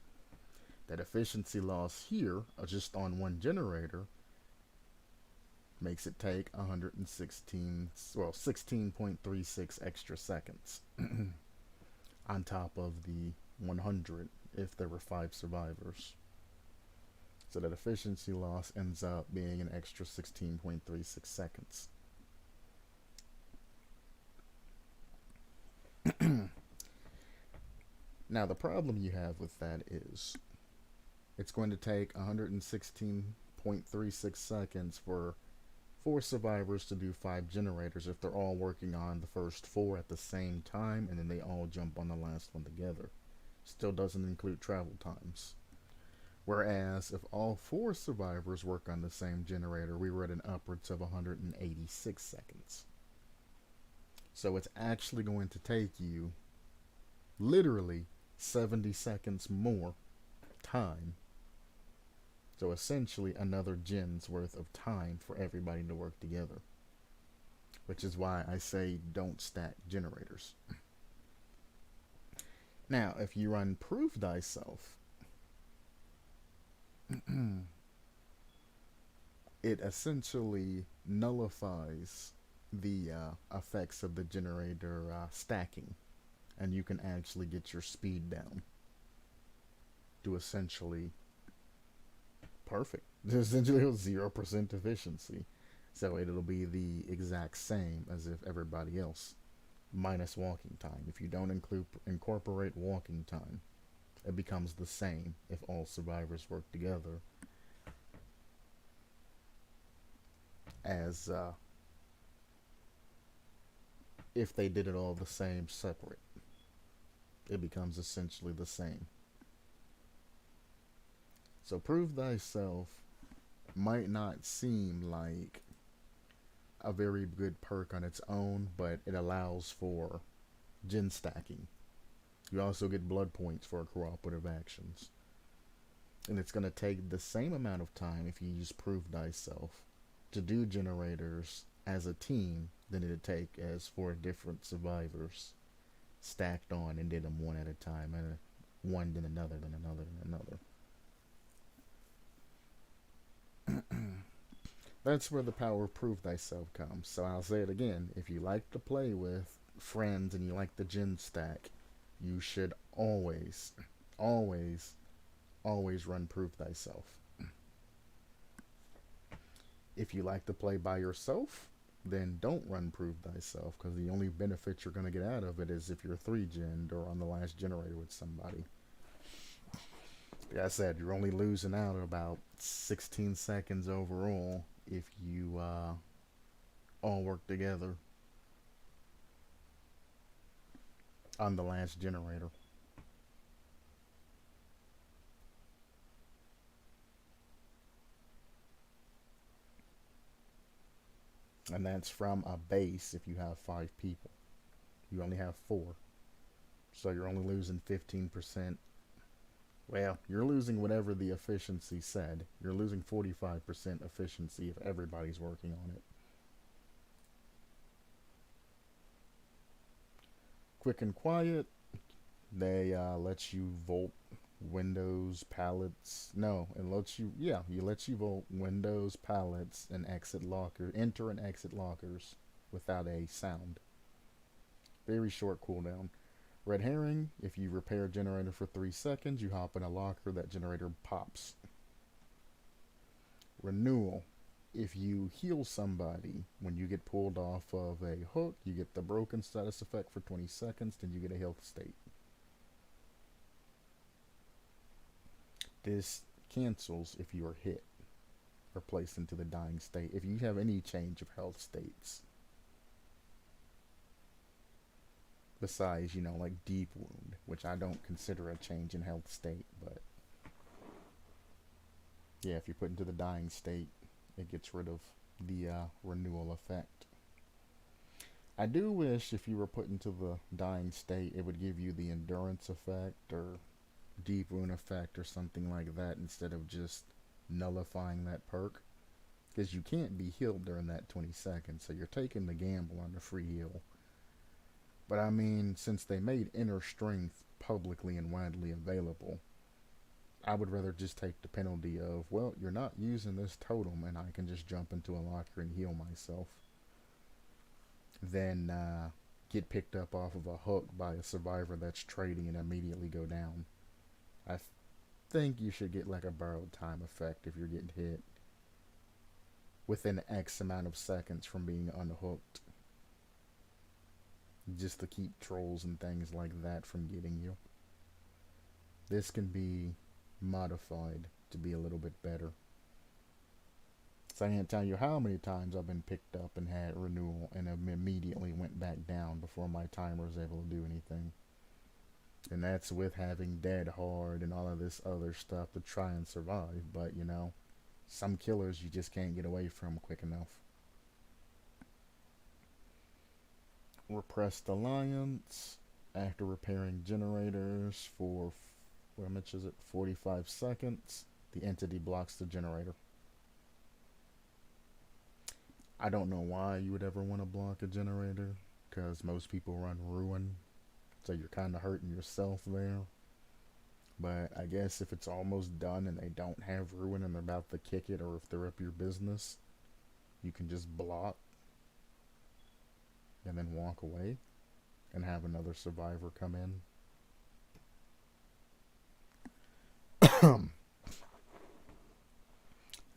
That efficiency loss here, just on one generator, makes it take 16.36 extra seconds on top of the 100 if there were 5 survivors. So that efficiency loss ends up being an extra 16.36 seconds. Now the problem you have with that is it's going to take 116.36 seconds for 4 survivors to do 5 generators if they're all working on the first 4 at the same time, and then they all jump on the last one together. Still doesn't include travel times. Whereas if all 4 survivors work on the same generator, we were at an upwards of 186 seconds. So it's actually going to take you literally 70 seconds more time. So essentially another gen's worth of time for everybody to work together. Which is why I say don't stack generators. Now, if you run prove thyself, it essentially nullifies the effects of the generator stacking, and you can actually get your speed down to essentially perfect. Essentially 0% efficiency. So it'll be the exact same as if everybody else, minus walking time. If you don't incorporate walking time, it becomes the same if all survivors work together as if they did it all the same separate. It becomes essentially the same. So prove thyself might not seem like a very good perk on its own, but it allows for gen stacking. You also get blood points for cooperative actions. And it's going to take the same amount of time if you use prove thyself to do generators as a team than it'd take as 4 different survivors stacked on and did them one at a time, and one then another, then another, then another. That's where the power of prove thyself comes. So I'll say it again. If you like to play with friends and you like the gen stack, you should always, always, always run prove thyself. If you like to play by yourself, then don't run prove thyself, because the only benefit you're going to get out of it is if you're 3-gened or on the last generator with somebody. Like I said, you're only losing out about 16 seconds overall if you all work together on the last generator. And that's from a base if you have 5 people. You only have 4. So you're only losing 15%. Well, you're losing whatever the efficiency said. You're losing 45% efficiency if everybody's working on it. Quick and quiet, they let you vault windows, pallets. No, it lets you, you let you vault windows, pallets, and enter and exit lockers without a sound. Very short cooldown. Red herring, if you repair a generator for 3 seconds, you hop in a locker, that generator pops. Renewal, if you heal somebody when you get pulled off of a hook, you get the broken status effect for 20 seconds, then you get a health state. This cancels if you are hit or placed into the dying state. If you have any change of health states, besides, like deep wound, which I don't consider a change in health state, but yeah, if you're put into the dying state, it gets rid of the renewal effect. I do wish if you were put into the dying state, it would give you the endurance effect or deep wound effect or something like that instead of just nullifying that perk. Because you can't be healed during that 20 seconds, so you're taking the gamble on the free heal. But I mean, since they made inner strength publicly and widely available, I would rather just take the penalty of, well, you're not using this totem and I can just jump into a locker and heal myself, than get picked up off of a hook by a survivor that's trading and immediately go down. I think you should get like a borrowed time effect if you're getting hit within X amount of seconds from being unhooked, just to keep trolls and things like that from getting you. This can be modified to be a little bit better. So I can't tell you how many times I've been picked up and had renewal and immediately went back down before my timer was able to do anything. And that's with having dead hard and all of this other stuff to try and survive. But, some killers you just can't get away from quick enough. Repressed Alliance. After repairing generators for, 45 seconds, the entity blocks the generator. I don't know why you would ever want to block a generator, because most people run Ruin, so you're kind of hurting yourself there. But I guess if it's almost done and they don't have Ruin and they're about to kick it, or if they're up your business, you can just block and then walk away and have another survivor come in.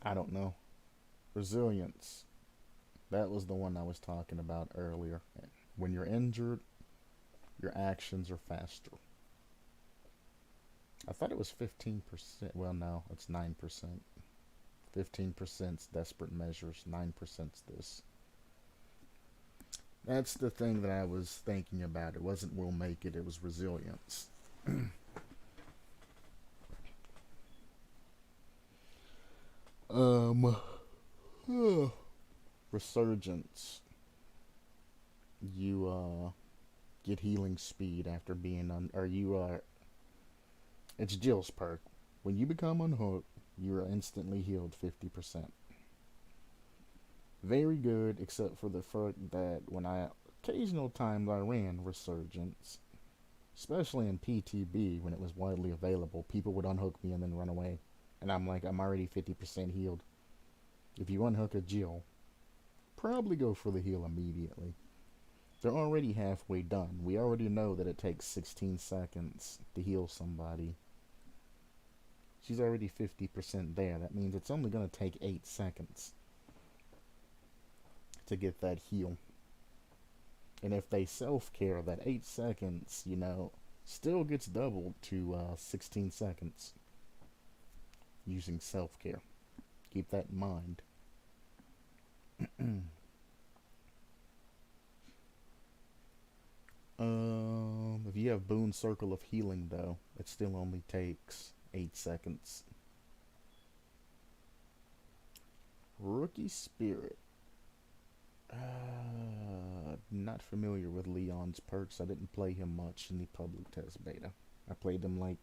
I don't know. Resilience. That was the one I was talking about earlier. When you're injured, your actions are faster. I thought it was 15%. Well, no, it's 9%. 15% desperate measures, 9% this. That's the thing that I was thinking about. It wasn't will make it, it was resilience. Resurgence. You get healing speed after being it's Jill's perk. When you become unhooked, you are instantly healed 50%. Very good, except for the fact that occasional times I ran Resurgence, especially in PTB when it was widely available, people would unhook me and then run away. And I'm like, I'm already 50% healed. If you unhook a Jill, probably go for the heal immediately. They're already halfway done. We already know that it takes 16 seconds to heal somebody. She's already 50% there. That means it's only going to take 8 seconds to get that heal. And if they self-care, that 8 seconds, still gets doubled to 16 seconds using self-care. Keep that in mind. If you have Boon Circle of Healing, though, it still only takes 8 seconds. Rookie Spirit. Not familiar with Leon's perks. I didn't play him much in the public test beta. I played him like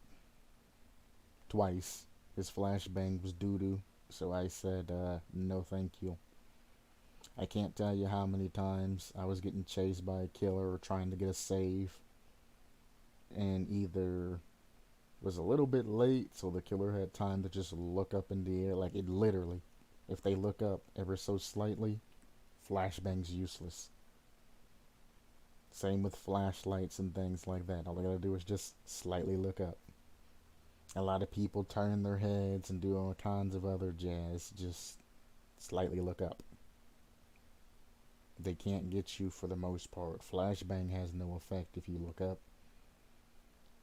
twice. His flashbang was doo-doo, so I said no thank you. I can't tell you how many times I was getting chased by a killer or trying to get a save, and either was a little bit late so the killer had time to just look up in the air. Like, it literally, if they look up ever so slightly, flashbang's useless. Same with flashlights and things like that. All they gotta do is just slightly look up. A lot of people turn their heads and do all kinds of other jazz. Just slightly look up. They can't get you for the most part. Flashbang has no effect if you look up.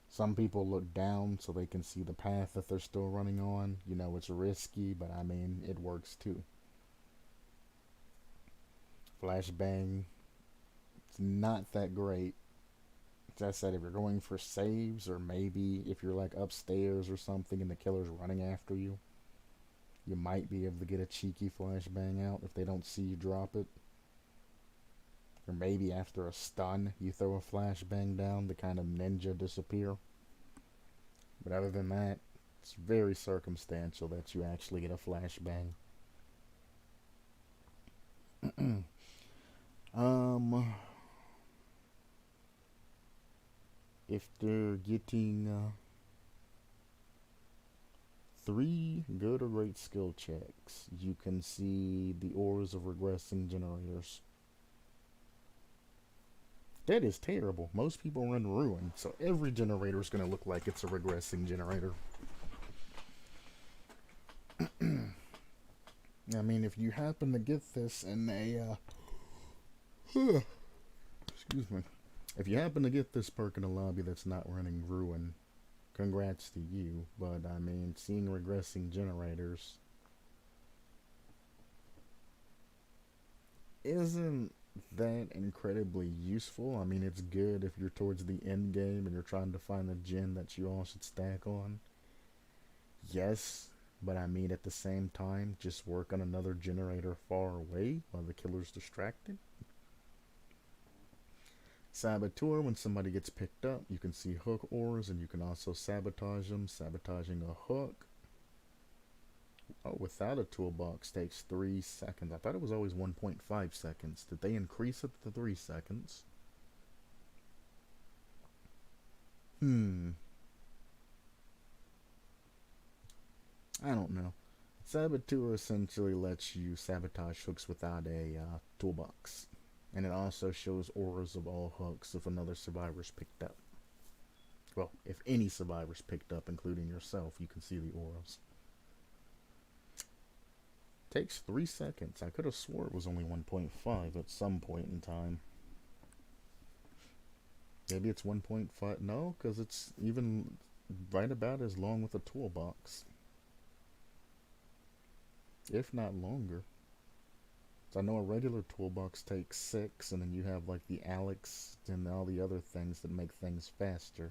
Some people look down so they can see the path that they're still running on. You know, it's risky, but I mean, it works too. Flashbang, it's not that great. As I said, if you're going for saves, or maybe if you're like upstairs or something and the killer's running after you, you might be able to get a cheeky flashbang out if they don't see you drop it. Or maybe after a stun, you throw a flashbang down to kind of ninja disappear. But other than that, it's very circumstantial that you actually get a flashbang. If they're getting 3 good or great skill checks, you can see the auras of regressing generators. That is terrible. Most people run Ruin, so every generator is going to look like it's a regressing generator. I mean, if you happen to get this in a excuse me. If you happen to get this perk in a lobby that's not running Ruin, congrats to you. But I mean, seeing regressing generators isn't that incredibly useful. I mean, it's good if you're towards the end game and you're trying to find a gen that you all should stack on. Yes, but I mean, at the same time, just work on another generator far away while the killer's distracted. Saboteur, when somebody gets picked up, you can see hook auras and you can also sabotage them. Sabotaging a hook, without a toolbox, takes 3 seconds. I thought it was always 1.5 seconds. Did they increase it to 3 seconds? I don't know. Saboteur essentially lets you sabotage hooks without a toolbox. And it also shows auras of all hooks if another survivor's picked up. Well, if any survivor's picked up, including yourself, you can see the auras. Takes 3 seconds. I could have swore it was only 1.5 at some point in time. Maybe it's 1.5. No, because it's even right about as long with a toolbox. If not longer. So I know a regular toolbox takes 6, and then you have like the Alex and all the other things that make things faster.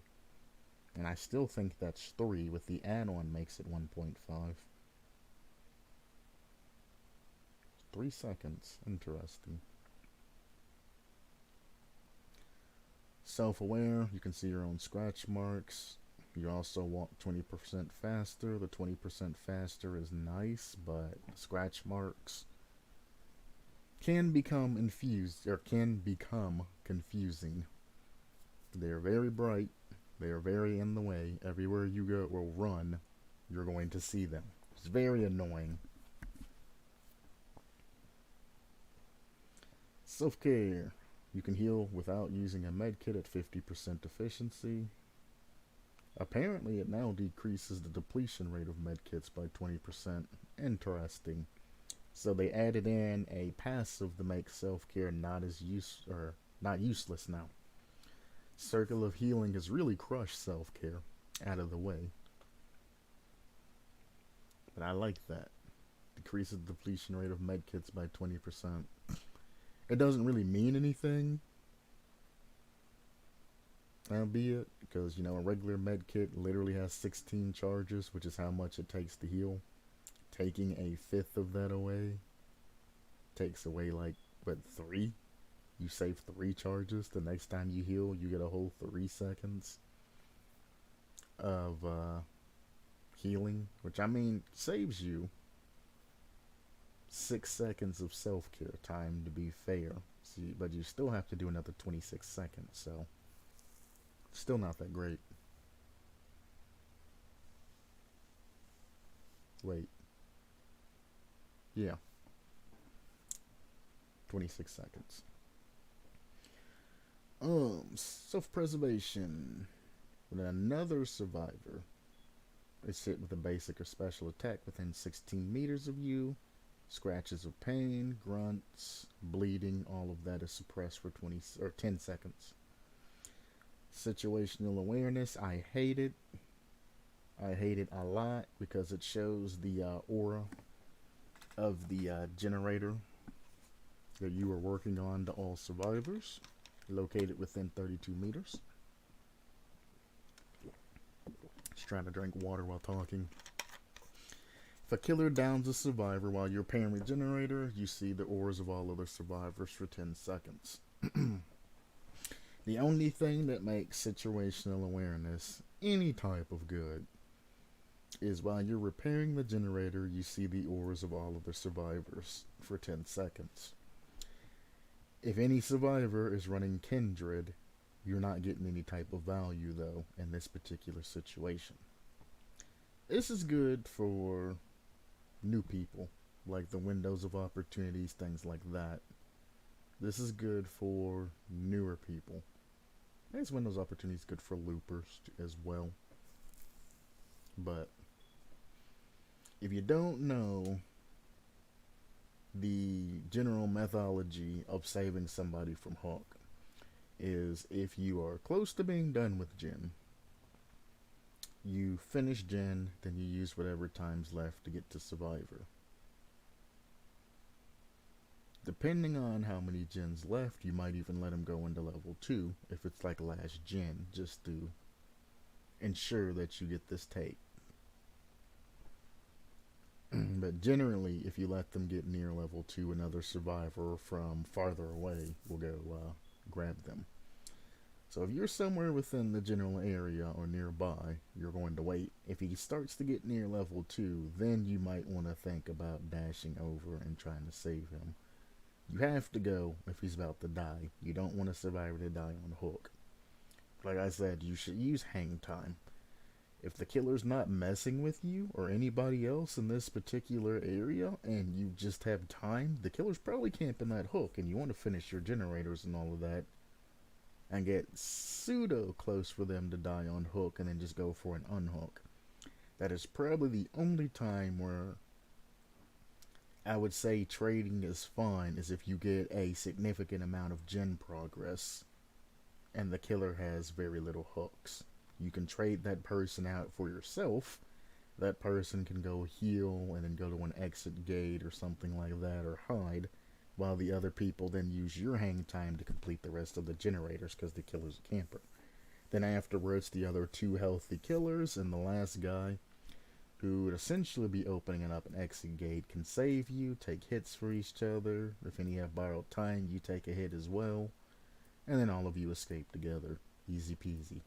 And I still think that's 3, with the add-on makes it 1.5. 3 seconds. Interesting. Self-aware, you can see your own scratch marks. You also walk 20% faster. The 20% faster is nice, but scratch marks can become confusing. They're very bright. They are very in the way. Everywhere you go or run, you're going to see them. It's very annoying. Self-care. You can heal without using a medkit at 50% efficiency. Apparently, it now decreases the depletion rate of medkits by 20%. Interesting. So they added in a passive to make self-care not useless now. Circle of Healing has really crushed self-care out of the way. But I like that. Decreases the depletion rate of medkits by 20%. It doesn't really mean anything, albeit, because, you know, a regular medkit literally has 16 charges, which is how much it takes to heal. Taking a fifth of that away takes away, like, what, 3? You save 3 charges. The next time you heal, you get a whole 3 seconds of healing, which, I mean, saves you 6 seconds of self-care time, to be fair. See, but you still have to do another 26 seconds, so still not that great. Wait. Yeah. 26 seconds. Self-preservation. When another survivor is hit with a basic or special attack within 16 meters of you, scratches of pain, grunts, bleeding, all of that is suppressed for 20 or 10 seconds. Situational awareness, I hate it. I hate it a lot because it shows the aura of the generator that you are working on to all survivors, located within 32 meters. Just trying to drink water while talking. If a killer downs a survivor while you're paying regenerator, you see the auras of all other survivors for 10 seconds. The only thing that makes situational awareness any type of good is while you're repairing the generator, you see the auras of all of the survivors for 10 seconds. If any survivor is running Kindred, you're not getting any type of value, though, in this particular situation. This is good for new people, like the windows of opportunities, things like that. This is good for newer people. This windows of opportunity is good for loopers as well. But if you don't know the general methodology of saving somebody from Hawk, is if you are close to being done with Gen, you finish Gen, then you use whatever time's left to get to Survivor. Depending on how many gens left, you might even let him go into level 2 if it's like last gen, just to ensure that you get this take. But generally, if you let them get near level 2, another survivor from farther away will go grab them. So if you're somewhere within the general area or nearby, you're going to wait. If he starts to get near level 2, then you might want to think about dashing over and trying to save him. You have to go if he's about to die. You don't want a survivor to die on hook. Like I said, you should use hang time. If the killer's not messing with you or anybody else in this particular area and you just have time, the killer's probably camping that hook and you want to finish your generators and all of that and get pseudo close for them to die on hook and then just go for an unhook. That is probably the only time where I would say trading is fine, is if you get a significant amount of gen progress and the killer has very little hooks. You can trade that person out for yourself. That person can go heal and then go to an exit gate or something like that, or hide, while the other people then use your hang time to complete the rest of the generators because the killer's a camper. Then afterwards, the other 2 healthy killers and the last guy, who would essentially be opening up an exit gate, can save you, take hits for each other. If any have borrowed time, you take a hit as well. And then all of you escape together. Easy peasy.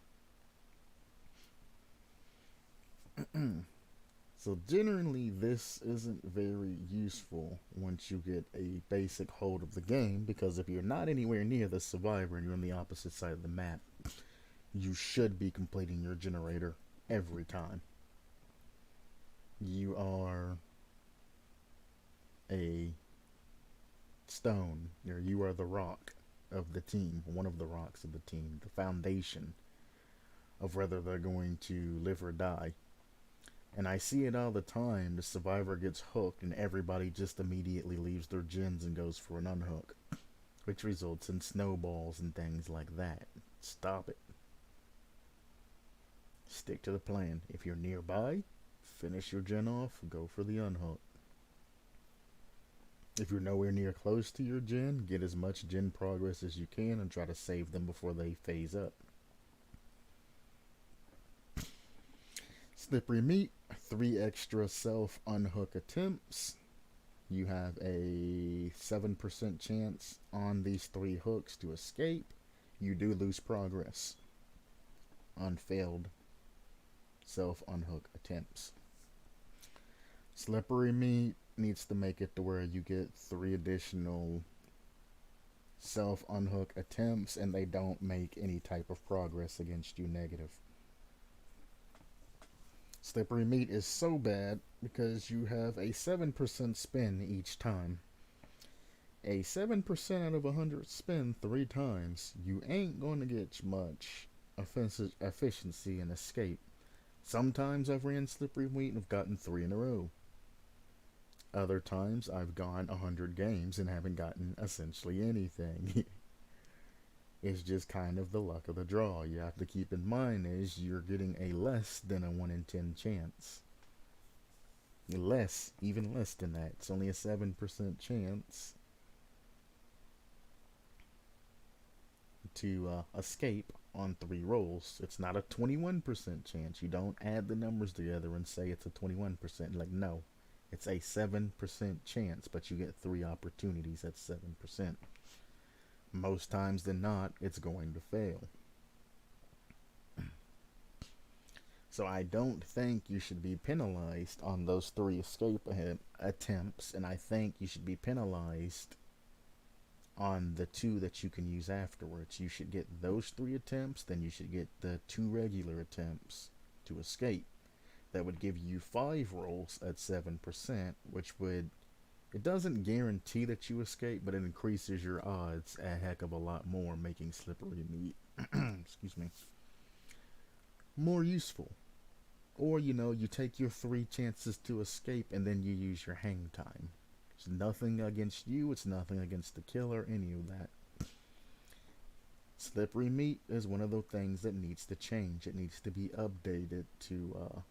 So generally, this isn't very useful once you get a basic hold of the game, because if you're not anywhere near the survivor and you're on the opposite side of the map, you should be completing your generator every time. You are a stone, or you are the rock of the team, one of the rocks of the team, the foundation of whether they're going to live or die. And I see it all the time. The survivor gets hooked and everybody just immediately leaves their gens and goes for an unhook, which results in snowballs and things like that. Stop it. Stick to the plan. If you're nearby, finish your gen off, go for the unhook. If you're nowhere near close to your gen, get as much gen progress as you can and try to save them before they phase up. Slippery meat, 3 extra self unhook attempts. You have a 7% chance on these 3 hooks to escape. You do lose progress on failed self unhook attempts. Slippery meat needs to make it to where you get 3 additional self unhook attempts and they don't make any type of progress against you negative. Slippery meat is so bad because you have a 7% spin each time. A 7% out of 100 spin 3 times, you ain't gonna get much efficiency and escape. Sometimes I've ran slippery wheat and have gotten 3 in a row. Other times I've gone 100 games and haven't gotten essentially anything. It's just kind of the luck of the draw. You have to keep in mind is you're getting a less than a 1 in 10 chance. Less, even less than that. It's only a 7% chance to escape on 3 rolls. It's not a 21% chance. You don't add the numbers together and say it's a 21%. Like, no, it's a 7% chance, but you get 3 opportunities at 7%. Most times than not, it's going to fail. So I don't think you should be penalized on those 3 escape attempts, and I think you should be penalized on the 2 that you can use afterwards. You should get those 3 attempts, then you should get the 2 regular attempts to escape. That would give you 5 rolls at 7%, which would, it doesn't guarantee that you escape, but it increases your odds a heck of a lot more, making slippery meat, excuse me, more useful. Or, you take your 3 chances to escape and then you use your hang time. It's nothing against you, it's nothing against the killer, any of that. Slippery meat is one of those things that needs to change. It needs to be updated to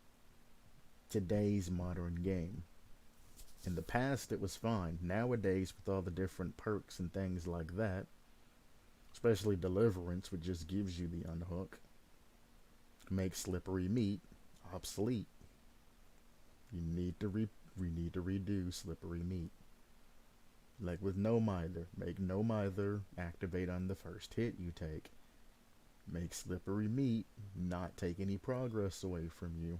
today's modern game. In the past, it was fine. Nowadays, with all the different perks and things like that, especially Deliverance, which just gives you the unhook, makes slippery meat obsolete. We need to redo slippery meat. Like with no mither, make no mither activate on the first hit you take. Make slippery meat not take any progress away from you.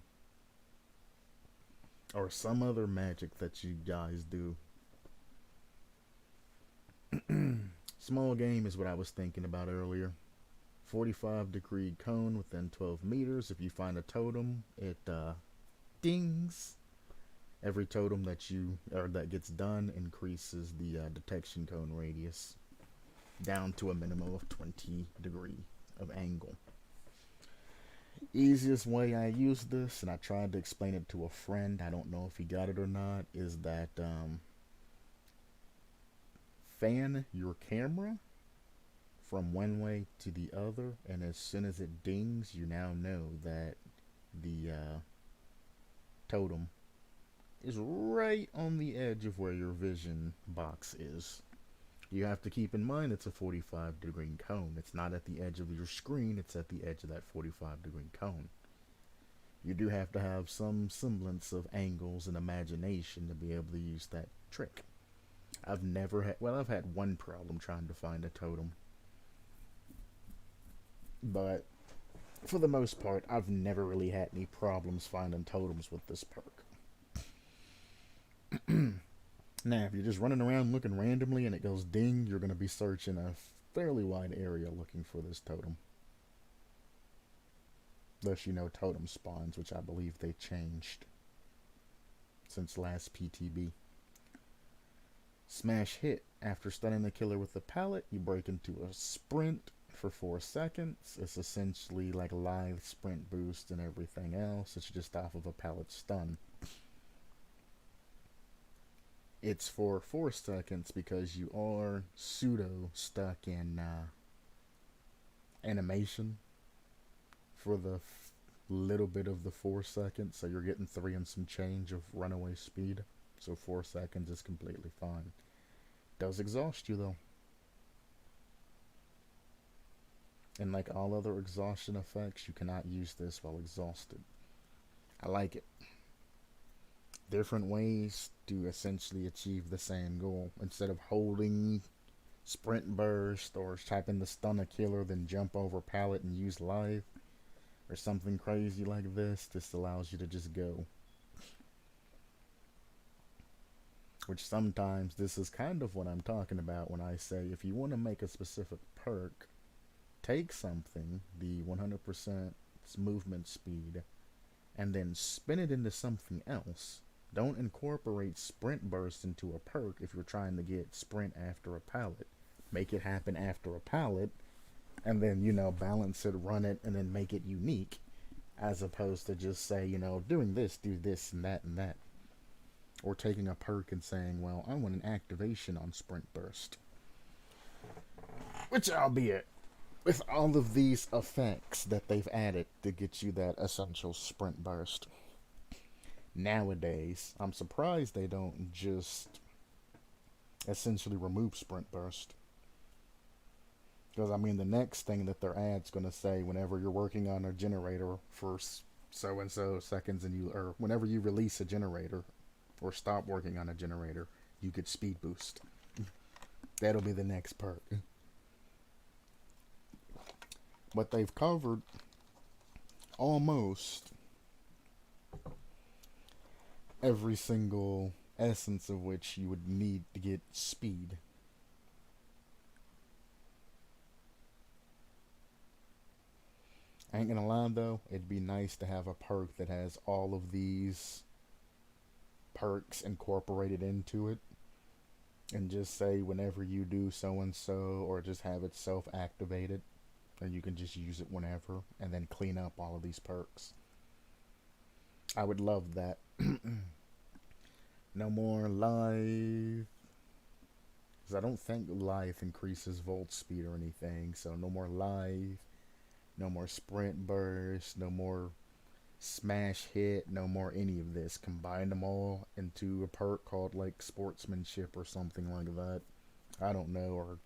Or some other magic that you guys do. Small game is what I was thinking about earlier. 45-degree cone within 12 meters. If you find a totem, it dings. Every totem that gets done increases the detection cone radius down to a minimum of 20 degree of angle. Easiest way I use this, and I tried to explain it to a friend, I don't know if he got it or not, is that fan your camera from one way to the other, and as soon as it dings, you now know that the totem is right on the edge of where your vision box is. You have to keep in mind it's a 45-degree cone. It's not at the edge of your screen, it's at the edge of that 45-degree cone. You do have to have some semblance of angles and imagination to be able to use that trick. I've had one problem trying to find a totem. But for the most part, I've never really had any problems finding totems with this perk. Now, if you're just running around looking randomly and it goes ding, you're going to be searching a fairly wide area looking for this totem. Unless you know totem spawns, which I believe they changed since last PTB. Smash hit. After stunning the killer with the pallet, you break into a sprint for 4 seconds. It's essentially like live sprint boost and everything else. It's just off of a pallet stun. It's for 4 seconds because you are pseudo stuck in animation for the little bit of the 4 seconds, so you're getting 3 and some change of runaway speed. So 4 seconds is completely fine. Does exhaust you though. And like all other exhaustion effects, you cannot use this while exhausted. I like it. Different ways to essentially achieve the same goal. Instead of holding sprint burst or typing the stun a killer, then jump over pallet and use live, or something crazy like this allows you to just go. Which sometimes this is kind of what I'm talking about when I say if you want to make a specific perk, take something, the 100% movement speed, and then spin it into something else Don't incorporate sprint burst into a perk if you're trying to get sprint after a pallet. Make it happen after a pallet, and then, balance it, run it, and then make it unique, as opposed to just say, doing this, do this, and that, and that. Or taking a perk and saying, well, I want an activation on sprint burst. Which, albeit, with all of these effects that they've added to get you that essential sprint burst, nowadays, I'm surprised they don't just essentially remove sprint burst. Because, the next thing that their ad's going to say whenever you're working on a generator for so and so seconds, or whenever you release a generator or stop working on a generator, you get speed boost. That'll be the next perk. But they've covered almost every single essence of which you would need to get speed. I ain't gonna lie though, it'd be nice to have a perk that has all of these perks incorporated into it, and just say whenever you do so and so, or just have it self activated, and you can just use it whenever, and then clean up all of these perks. I would love that. No more live, because I don't think live increases volt speed or anything, so no more live. No more sprint burst, no more smash hit, no more any of this. Combine them all into a perk called like sportsmanship or something like that. I don't know, or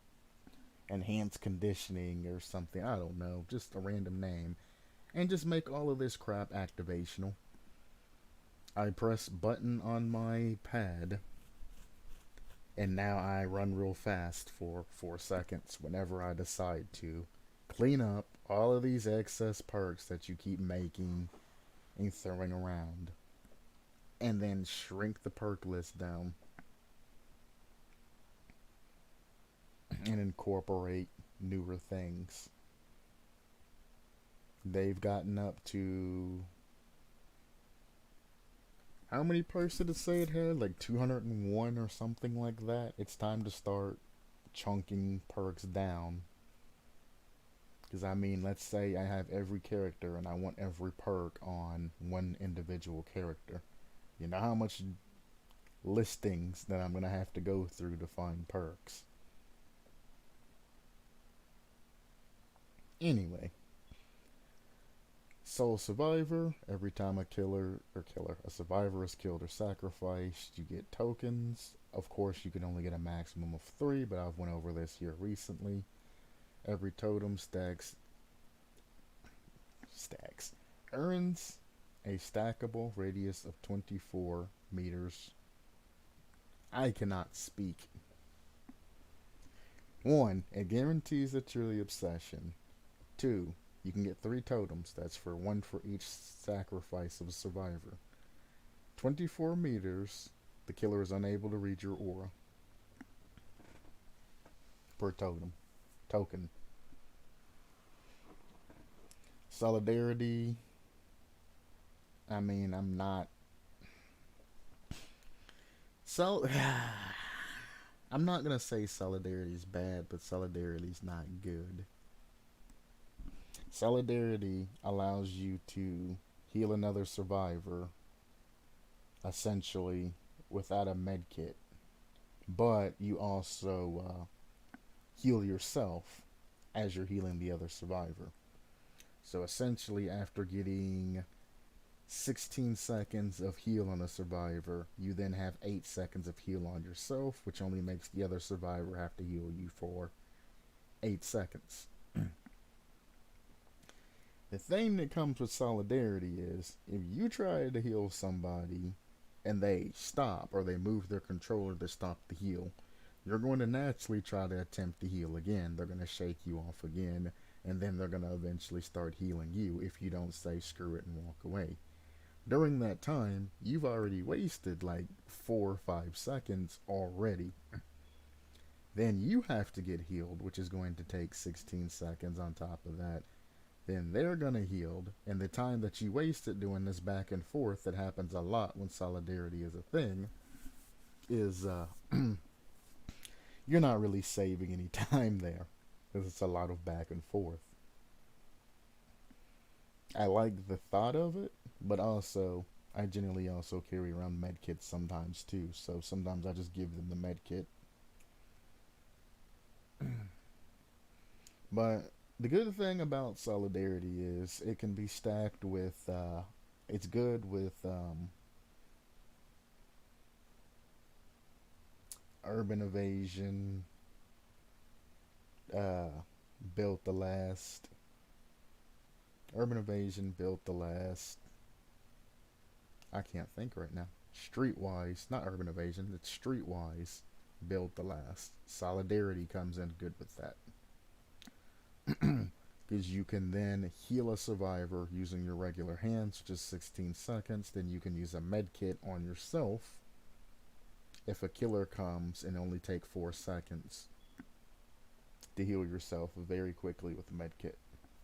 enhanced conditioning or something. I don't know, just a random name. And just make all of this crap activational. I press button on my pad, and now I run real fast for 4 seconds whenever I decide to. Clean up all of these excess perks that you keep making and throwing around, and then shrink the perk list down and incorporate newer things. They've gotten up to, how many perks did it say it had? Like 201 or something like that. It's time to start chunking perks down. Because, let's say I have every character and I want every perk on one individual character. You know how much listings that I'm going to have to go through to find perks. Anyway. Soul Survivor. Every time a survivor is killed or sacrificed, you get tokens. Of course, you can only get a maximum of 3, but I've went over this here recently. Every totem earns a stackable radius of 24 meters. I cannot speak. 1. It guarantees that you're the obsession. 2. You can get 3 totems. That's 1 for each sacrifice of a survivor. 24 meters. The killer is unable to read your aura. Per token. Solidarity. I'm not. I'm not gonna say solidarity is bad, but solidarity is not good. Solidarity allows you to heal another survivor, essentially, without a med kit. But you also heal yourself as you're healing the other survivor. So essentially, after getting 16 seconds of heal on a survivor, you then have 8 seconds of heal on yourself, which only makes the other survivor have to heal you for 8 seconds. The thing that comes with solidarity is, if you try to heal somebody and they stop, or they move their controller to stop the heal, you're going to naturally try to attempt to heal again. They're going to shake you off again, and then they're going to eventually start healing you if you don't say screw it and walk away. During that time, you've already wasted like 4 or 5 seconds already. Then you have to get healed, which is going to take 16 seconds on top of that. then they're gonna heal, and the time that you wasted doing this back and forth, that happens a lot when solidarity is a thing, is you're not really saving any time there, because it's a lot of back and forth. I like the thought of it, but also I generally also carry around med kits sometimes too. So sometimes I just give them the med kit. But the good thing about solidarity is it can be stacked with. It's good with urban evasion, uh, built to last. Urban evasion built to last. I can't think right now. Streetwise, not urban evasion. It's streetwise built to last. Solidarity comes in good with that. Because you can then heal a survivor using your regular hands, just 16 seconds. Then you can use a med kit on yourself if a killer comes, and only take 4 seconds to heal yourself very quickly with the med kit.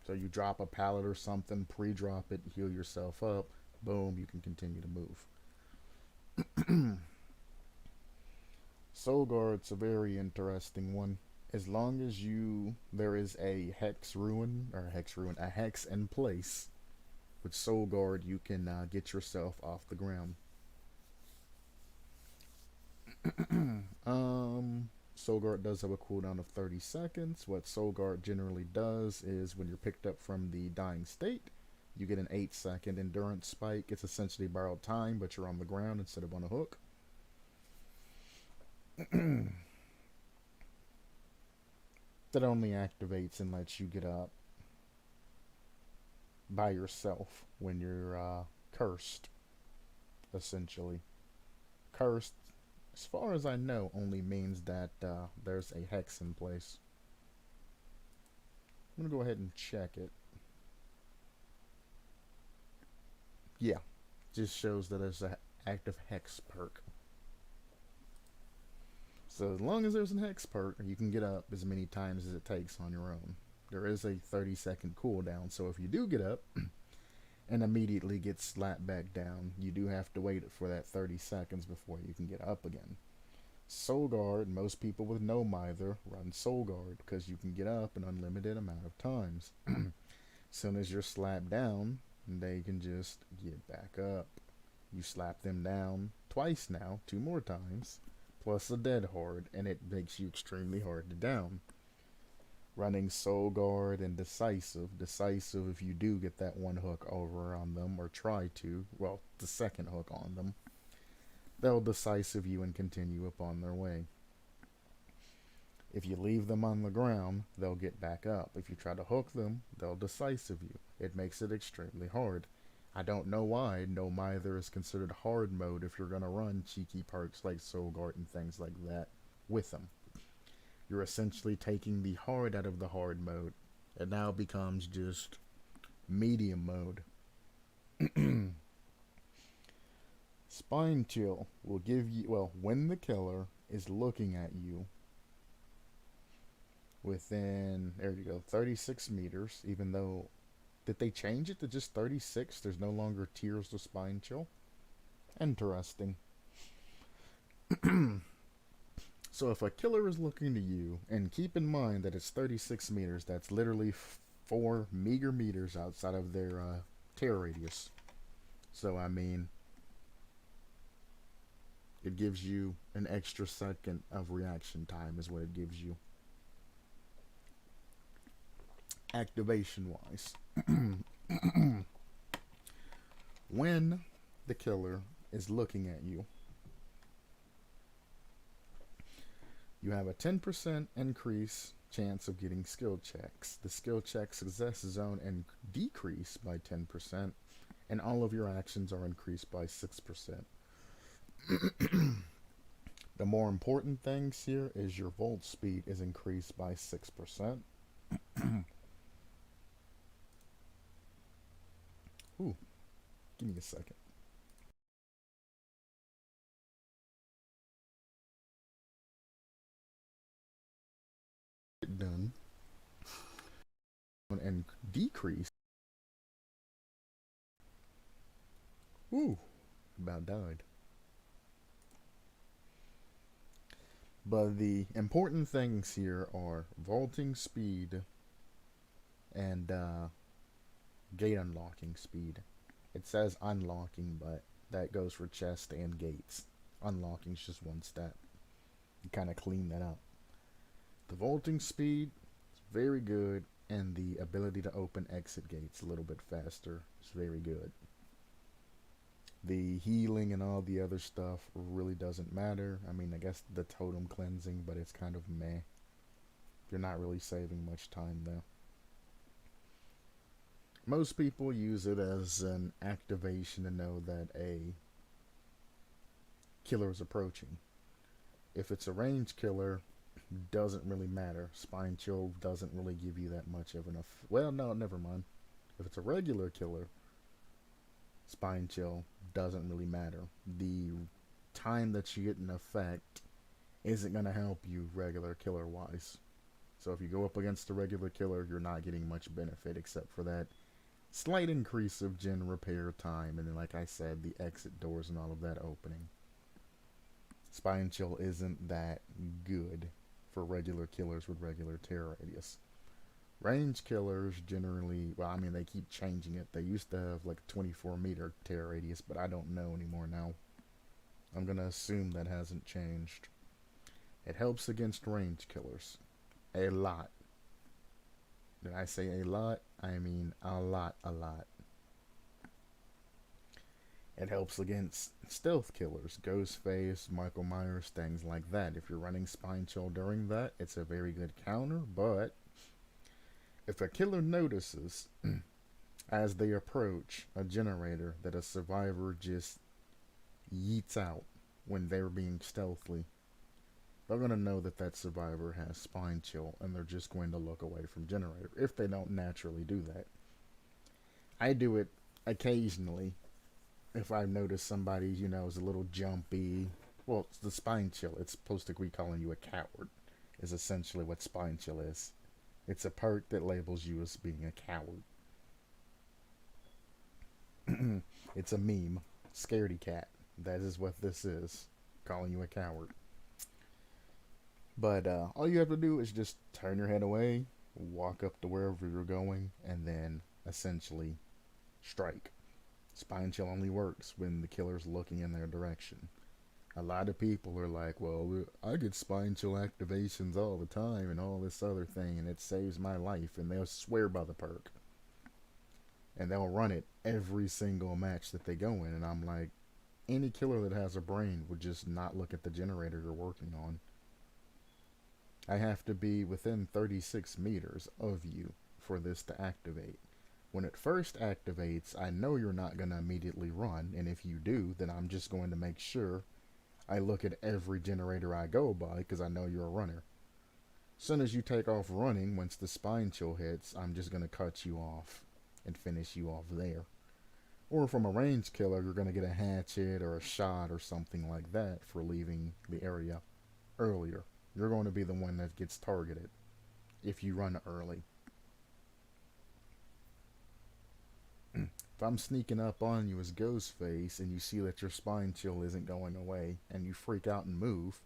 So you drop a pallet or something, pre-drop it, heal yourself up, boom, you can continue to move. Soul Guard's a very interesting one. As long as there is a hex in place, with Soul Guard you can get yourself off the ground. Soul Guard does have a cooldown of 30 seconds. What Soul Guard generally does is when you're picked up from the dying state, you get an 8-second endurance spike. It's essentially borrowed time, but you're on the ground instead of on a hook. That only activates and lets you get up by yourself when you're cursed, essentially. Cursed, as far as I know, only means that there's a hex in place. I'm going to go ahead and check it. Yeah, just shows that there's an active hex perk. So as long as there's an hex perk, you can get up as many times as it takes on your own. There is a 30-second cooldown, so if you do get up and immediately get slapped back down, you do have to wait for that 30 seconds before you can get up again. Soul Guard, most people with no mither run Soul Guard because you can get up an unlimited amount of times. As soon as you're slapped down, they can just get back up. You slap them down twice now, 2 more times, plus a dead horde, and it makes you extremely hard to down. Running Soul Guard and Decisive, if you do get that 1 hook over on them, or try to, well, the 2nd hook on them, they'll Decisive you and continue upon their way. If you leave them on the ground, they'll get back up. If you try to hook them, they'll Decisive you. It makes it extremely hard. I don't know why no mither is considered hard mode if you're going to run cheeky perks like Soul Guard and things like that with them. You're essentially taking the hard out of the hard mode. It now becomes just medium mode. Spine Chill will give you, well, when the killer is looking at you within, there you go, 36 meters, even though, did they change it to just 36? There's no longer tiers to Spine Chill? Interesting. So if a killer is looking to you, and keep in mind that it's 36 meters, that's literally 4 meager meters outside of their tear radius. So, I mean, it gives you an extra second of reaction time is what it gives you. Activation-wise. When the killer is looking at you, you have a 10% increase chance of getting skill checks. The skill check success zone and decrease by 10%, and all of your actions are increased by 6%. The more important things here is your volt speed is increased by 6%. Ooh, give me a second. Done. and decrease. Ooh, about died. But the important things here are vaulting speed and gate unlocking speed. It says unlocking, but that goes for chest and gates. Unlocking is just one step. You kind of clean that up. The vaulting speed is very good, and the ability to open exit gates a little bit faster is very good. The healing and all the other stuff really doesn't matter. I mean, I guess the totem cleansing, but it's kind of meh. You're not really saving much time though. Most people use it as an activation to know that a killer is approaching. If it's a range killer, doesn't really matter. Spine chill doesn't really give you that much of enough. Well, no, never mind. If it's a regular killer, spine chill doesn't really matter. The time that you get an effect isn't going to help you regular killer wise. So if you go up against a regular killer, you're not getting much benefit except for that slight increase of gen repair time, and then like I said, the exit doors and all of that opening. Spine chill isn't that good for regular killers with regular tear radius. Range killers generally, well, I mean, they keep changing it. They used to have like 24-meter tear radius, but I don't know anymore now. I'm gonna assume that hasn't changed. It helps against range killers a lot. Did I say a lot? I mean a lot, a lot. It helps against stealth killers, Ghostface, Michael Myers, things like that. If you're running Spine Chill during that, it's a very good counter, but if a killer notices as they approach a generator that a survivor just yeets out when they're being stealthy, they're going to know that that survivor has Spine Chill, and they're just going to look away from generator if they don't naturally do that. I do it occasionally if I notice somebody, you know, is a little jumpy. Well, it's the Spine Chill. It's supposed to be calling you a coward, is essentially what Spine Chill is. It's a perk that labels you as being a coward. It's a meme. Scaredy cat. That is what this is. Calling you a coward. But all you have to do is just turn your head away, walk up to wherever you're going, and then essentially strike. Spine Chill only works when the killer's looking in their direction. A lot of people are like, well, I get Spine Chill activations all the time and all this other thing, and it saves my life, and they'll swear by the perk. And they'll run it every single match that they go in, and I'm like, any killer that has a brain would just not look at the generator you're working on. I have to be within 36 meters of you for this to activate. When it first activates, I know you're not going to immediately run, and if you do, then I'm just going to make sure I look at every generator I go by, because I know you're a runner. As soon as you take off running, once the Spine Chill hits, I'm just going to cut you off and finish you off there. Or from a range killer, you're going to get a hatchet or a shot or something like that for leaving the area earlier. You're going to be the one that gets targeted if you run early. If I'm sneaking up on you as Ghostface and you see that your Spine Chill isn't going away and you freak out and move,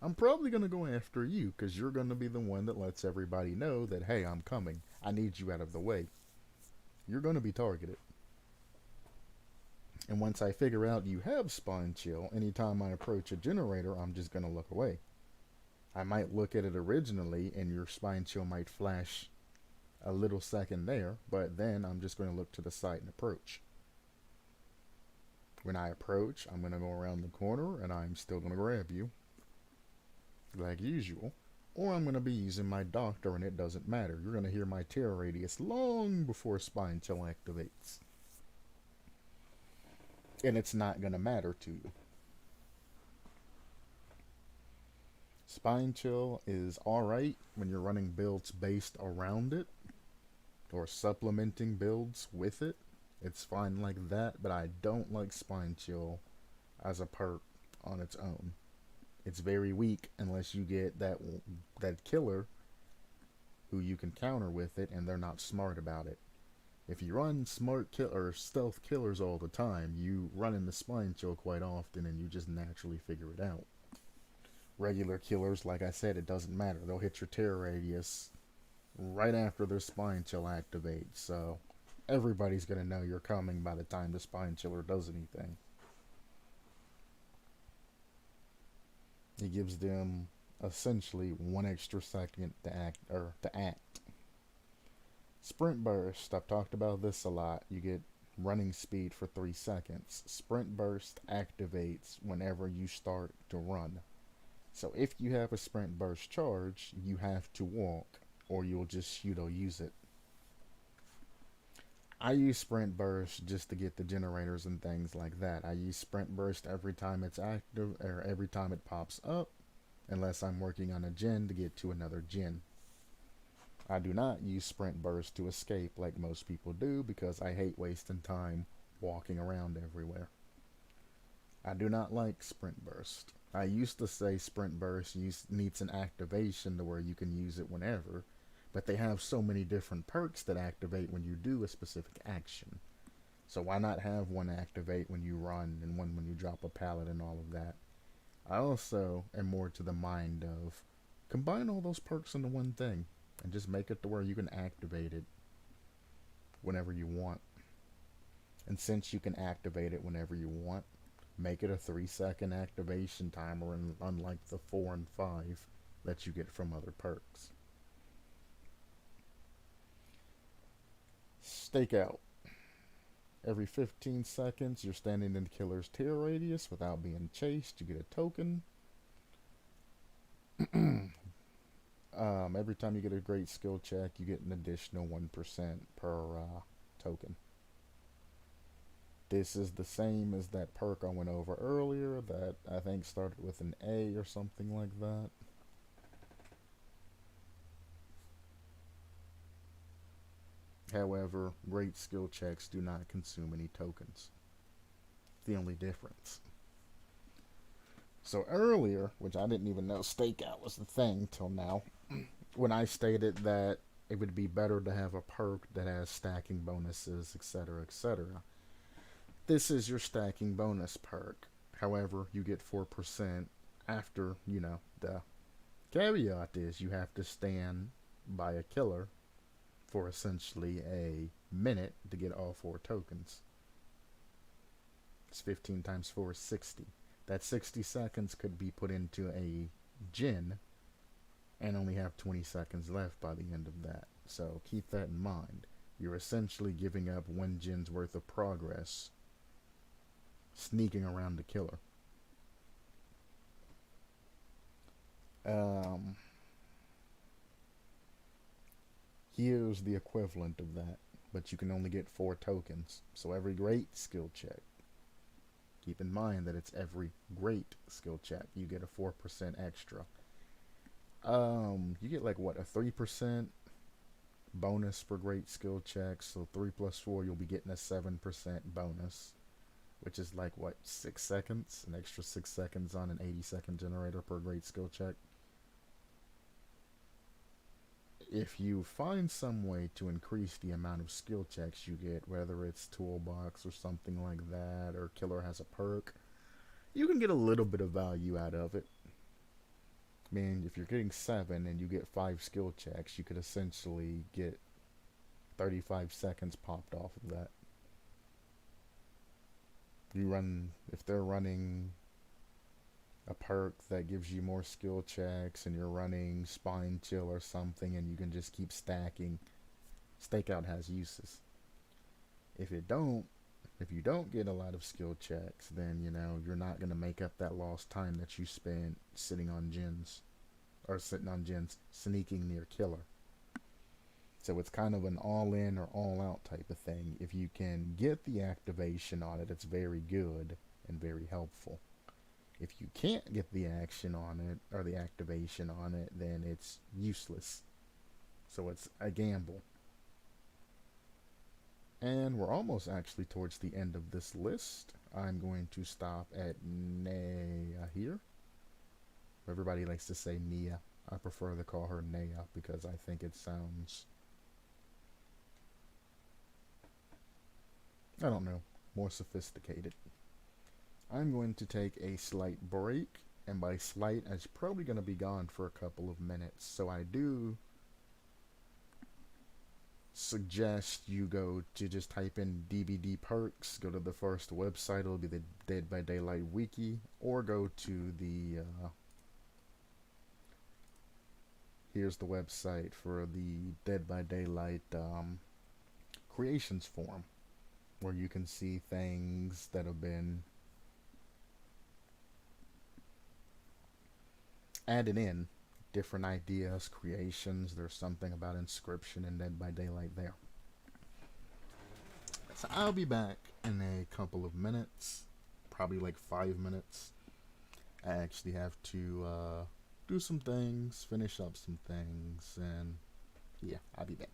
I'm probably going to go after you because you're going to be the one that lets everybody know that, hey, I'm coming. I need you out of the way. You're going to be targeted. And once I figure out you have Spine Chill, anytime I approach a generator, I'm just going to look away. I might look at it originally and your Spine Chill might flash a little second there, but then I'm just going to look to the side and approach. When I approach, I'm going to go around the corner and I'm still going to grab you like usual, or I'm going to be using my doctor and it doesn't matter. You're going to hear my tear radius long before Spine Chill activates, and it's not going to matter to you. Spine Chill is alright when you're running builds based around it or supplementing builds with it. It's fine like that, but I don't like Spine Chill as a perk on its own. It's very weak unless you get that killer who you can counter with it, and they're not smart about it. If you run smart kill or stealth killers all the time, you run into spine chill quite often, and you just naturally figure it out. Regular killers, like I said, it doesn't matter. They'll hit your terror radius right after their spine chill activates, so everybody's gonna know you're coming by the time the spine chiller does anything. It gives them essentially 1 extra second to act. Sprint burst, I've talked about this a lot. You get running speed for 3 seconds. Sprint burst activates whenever you start to run. So if you have a sprint burst charge, you have to walk, or you'll just use it. I use sprint burst just to get the generators and things like that. I use sprint burst every time it's active, or every time it pops up, unless I'm working on a gen to get to another gen. I do not use sprint burst to escape like most people do, because I hate wasting time walking around everywhere. I do not like sprint burst. I used to say sprint burst needs an activation to where you can use it whenever, but they have so many different perks that activate when you do a specific action. So why not have one activate when you run and one when you drop a pallet and all of that? I also am more to the mind of combine all those perks into one thing and just make it to where you can activate it whenever you want. And since you can activate it whenever you want, make it a 3-second activation timer, unlike the 4 and 5 that you get from other perks. Stakeout. Every 15 seconds, you're standing in the killer's terror radius without being chased. You get a token. Every time you get a great skill check, you get an additional 1% per token. This is the same as that perk I went over earlier that I think started with an A or something like that. However, great skill checks do not consume any tokens. It's the only difference. So earlier, which I didn't even know stakeout was the thing till now, when I stated that it would be better to have a perk that has stacking bonuses, etc., etc. This is your stacking bonus perk. However, you get 4% after, the caveat is you have to stand by a killer for essentially a minute to get all 4 tokens. It's 15 times 4 is 60. That 60 seconds could be put into a gen and only have 20 seconds left by the end of that. So keep that in mind. You're essentially giving up 1 gen's worth of progress sneaking around the killer. Here's the equivalent of that, but you can only get 4 tokens. So every great skill check, keep in mind that it's every great skill check, you get a 4% extra. You get like what, a 3% bonus for great skill checks. So 3 plus 4, you'll be getting a 7% bonus, which is like what, 6 seconds, an extra 6 seconds on an 80-second generator per great skill check. If you find some way to increase the amount of skill checks you get, whether it's toolbox or something like that, or killer has a perk, you can get a little bit of value out of it. I mean, if you're getting 7 and you get 5 skill checks, you could essentially get 35 seconds popped off of that. If they're running a perk that gives you more skill checks and you're running spine chill or something and you can just keep stacking, stakeout has uses. If you don't get a lot of skill checks, then you're not going to make up that lost time that you spent sitting on gens, sneaking near killer. So it's kind of an all in or all out type of thing. If you can get the activation on it, it's very good and very helpful. If you can't get the action on it or the activation on it, then it's useless. So it's a gamble. And we're almost actually towards the end of this list. I'm going to stop at Nia here. Everybody likes to say Nia. I prefer to call her Naya because I think it sounds, I don't know, more sophisticated. I'm going to take a slight break, and by slight, it's probably going to be gone for a couple of minutes. So I do suggest you go to just type in DBD perks, go to the first website, it'll be the Dead by Daylight wiki, or go to the here's the website for the Dead by Daylight creations forum, where you can see things that have been added in, different ideas, creations. There's something about inscription in Dead by Daylight there. So I'll be back in a couple of minutes, probably like 5 minutes. I actually have to do some things, finish up some things, and yeah, I'll be back.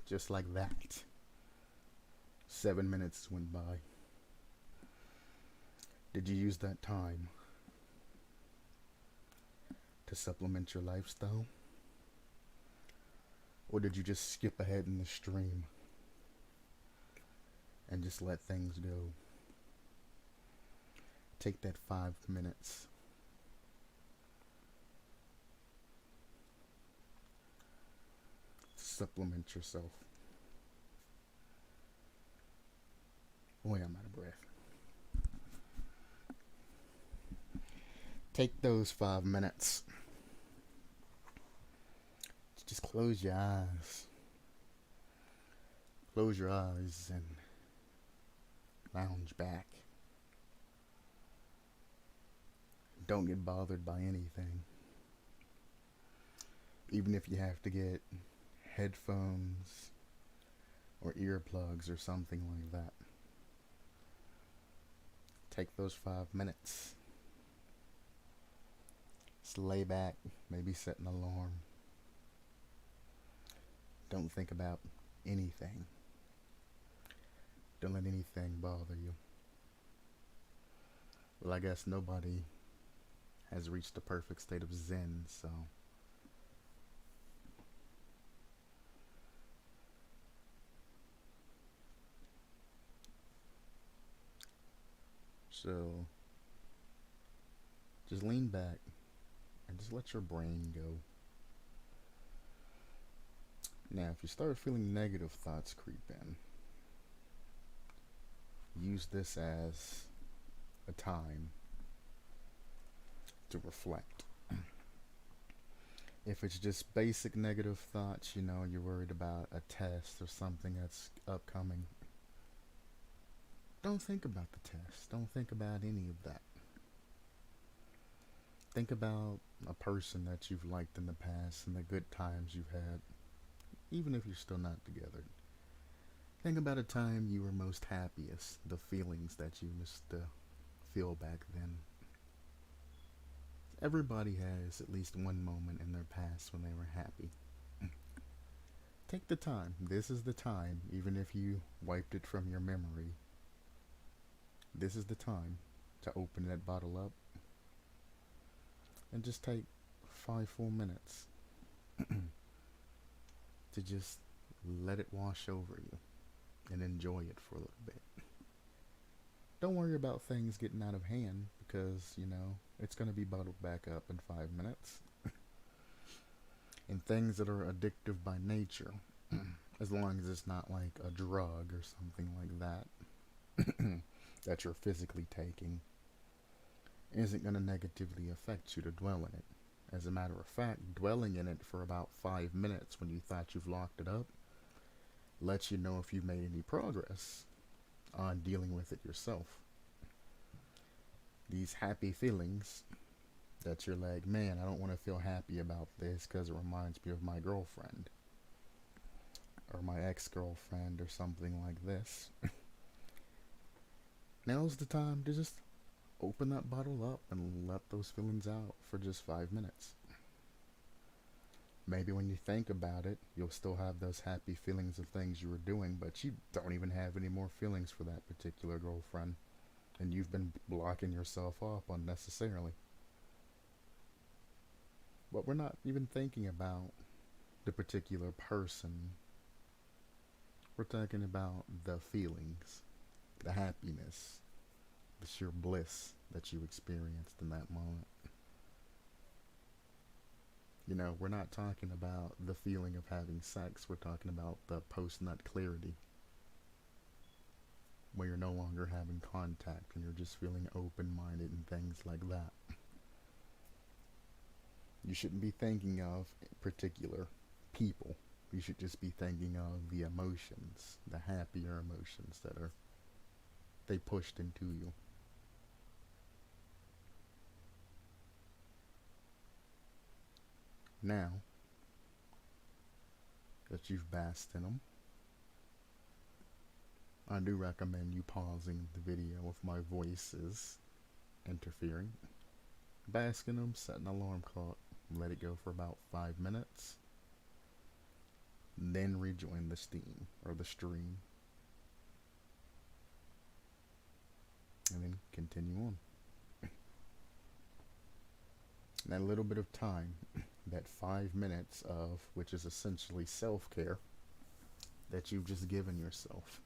Just like that. 7 minutes went by. Did you use that time to supplement your lifestyle? Or did you just skip ahead in the stream and just let things go? Take that 5 minutes. Supplement yourself. Boy, I'm out of breath. Take those 5 minutes. Just close your eyes. Close your eyes and lounge back. Don't get bothered by anything. Even if you have to get headphones or earplugs or something like that. Take those 5 minutes. Just lay back, maybe set an alarm. Don't think about anything. Don't let anything bother you. Well, I guess nobody has reached the perfect state of Zen, so just lean back and just let your brain go. Now, if you start feeling negative thoughts creep in, use this as a time to reflect. If it's just basic negative thoughts, you're worried about a test or something that's upcoming, don't think about the test. Don't think about any of that. Think about a person that you've liked in the past and the good times you've had, even if you're still not together. Think about a time you were most happiest, the feelings that you used to feel back then. Everybody has at least one moment in their past when they were happy. Take the time. This is the time, even if you wiped it from your memory. This is the time to open that bottle up and just take 5 full minutes to just let it wash over you and enjoy it for a little bit. Don't worry about things getting out of hand because, it's going to be bottled back up in 5 minutes. And things that are addictive by nature, as long as it's not like a drug or something like that, that you're physically taking, isn't going to negatively affect you to dwell in it. As a matter of fact, dwelling in it for about 5 minutes when you thought you've locked it up lets you know if you've made any progress on dealing with it yourself. These happy feelings that you're like, man, I don't want to feel happy about this because it reminds me of my girlfriend or my ex-girlfriend or something like this. Now's the time to just open that bottle up and let those feelings out for just 5 minutes. Maybe when you think about it, you'll still have those happy feelings of things you were doing, but you don't even have any more feelings for that particular girlfriend, and you've been blocking yourself off unnecessarily. But we're not even thinking about the particular person. We're talking about the feelings, the happiness, the sheer bliss that you experienced in that moment. We're not talking about the feeling of having sex. We're talking about the post-nut clarity, where you're no longer having contact and you're just feeling open-minded and things like that. You shouldn't be thinking of particular people. You should just be thinking of the emotions, the happier emotions that they pushed into you. Now that you've basked in them, I do recommend you pausing the video if my voice is interfering. Bask in them, set an alarm clock, let it go for about 5 minutes. then rejoin the steam or the stream, and then continue on. That little bit of time, that 5 minutes of, which is essentially self care, that you've just given yourself,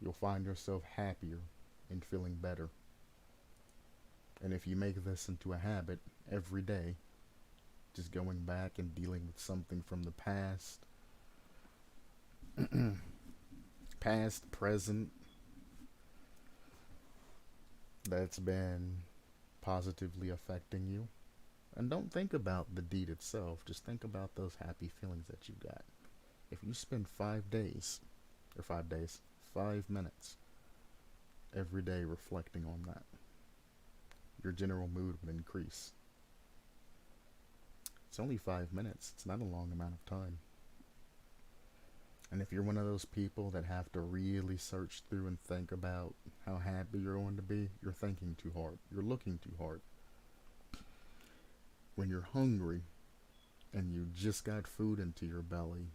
you'll find yourself happier and feeling better. And if you make this into a habit every day, just going back and dealing with something from the past, past, present, that's been positively affecting you. And don't think about the deed itself, just think about those happy feelings that you got. If you spend 5 days, 5 minutes every day reflecting on that, your general mood would increase. It's only 5 minutes, it's not a long amount of time. And if you're one of those people that have to really search through and think about how happy you're going to be, you're thinking too hard. You're looking too hard. When you're hungry and you just got food into your belly,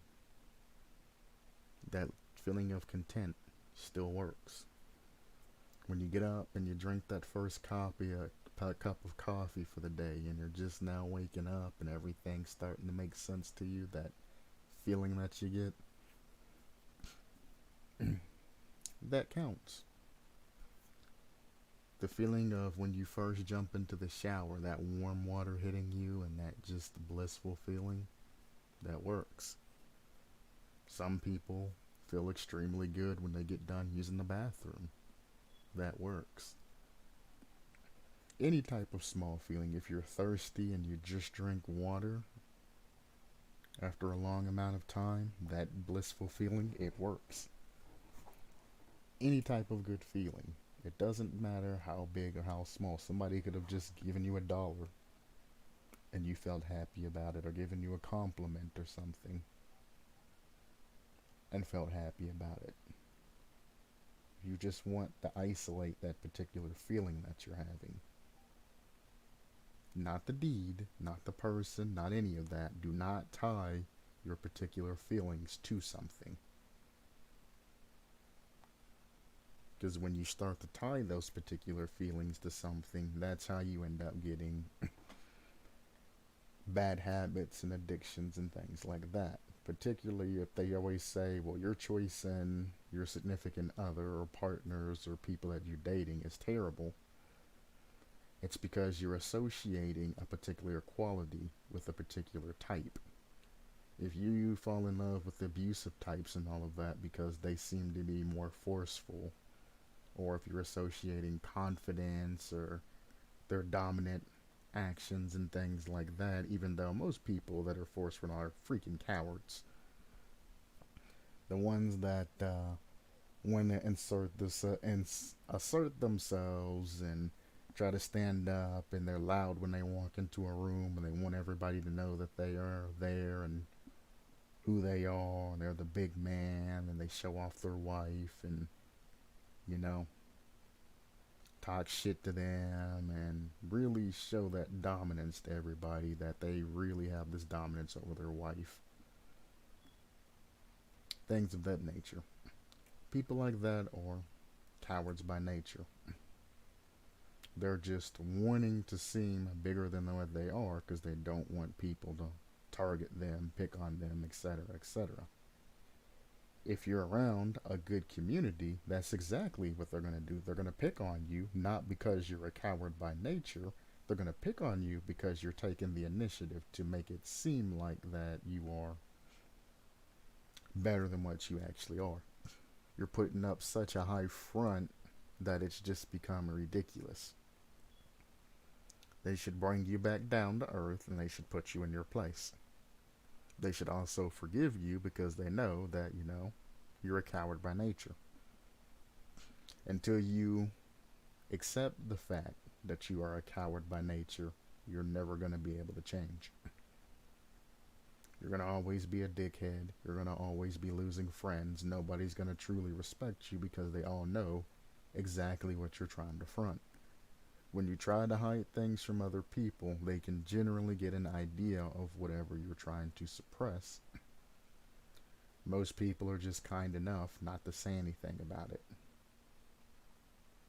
that feeling of content still works. When you get up and you drink that first cup of coffee for the day, and you're just now waking up and everything's starting to make sense to you, that feeling that you get, that counts. The feeling of when you first jump into the shower, that warm water hitting you and that just blissful feeling, that works. Some people feel extremely good when they get done using the bathroom. That works. Any type of small feeling, if you're thirsty and you just drink water after a long amount of time, that blissful feeling, it works. Any type of good feeling. It doesn't matter how big or how small. Somebody could have just given you $1 and you felt happy about it, or given you a compliment or something and felt happy about it. You just want to isolate that particular feeling that you're having. Not the deed, not the person, not any of that. Do not tie your particular feelings to something. Because when you start to tie those particular feelings to something, that's how you end up getting bad habits and addictions and things like that. Particularly if they always say, well, your choice in your significant other or partners or people that you're dating is terrible. It's because you're associating a particular quality with a particular type. If you fall in love with abusive types and all of that because they seem to be more forceful, or if you're associating confidence or their dominant actions and things like that, even though most people that are forceful are freaking cowards. The ones that want to assert themselves and try to stand up, and they're loud when they walk into a room, and they want everybody to know that they are there and who they are, and they're the big man, and they show off their wife and, you know, talk shit to them and really show that dominance to everybody, that they really have this dominance over their wife. Things of that nature. People like that are cowards by nature. They're just wanting to seem bigger than what they are because they don't want people to target them, pick on them, etc., etc. If you're around a good community, that's exactly what they're going to do. They're going to pick on you, not because you're a coward by nature. They're going to pick on you because you're taking the initiative to make it seem like that you are better than what you actually are. You're putting up such a high front that it's just become ridiculous. They should bring you back down to earth, and they should put you in your place. They should also forgive you because they know that, you're a coward by nature. Until you accept the fact that you are a coward by nature, you're never going to be able to change. You're going to always be a dickhead. You're going to always be losing friends. Nobody's going to truly respect you because they all know exactly what you're trying to front. When you try to hide things from other people, they can generally get an idea of whatever you're trying to suppress. Most people are just kind enough not to say anything about it.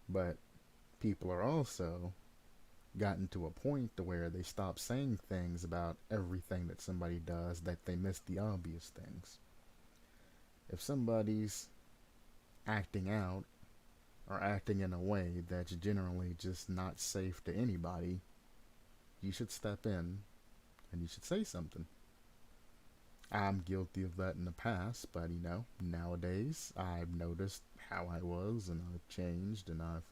But people are also gotten to a point to where they stop saying things about everything that somebody does that they miss the obvious things. If somebody's acting out or acting in a way that's generally just not safe to anybody, you should step in and you should say something. I'm guilty of that in the past, but nowadays I've noticed how I was and I've changed and I've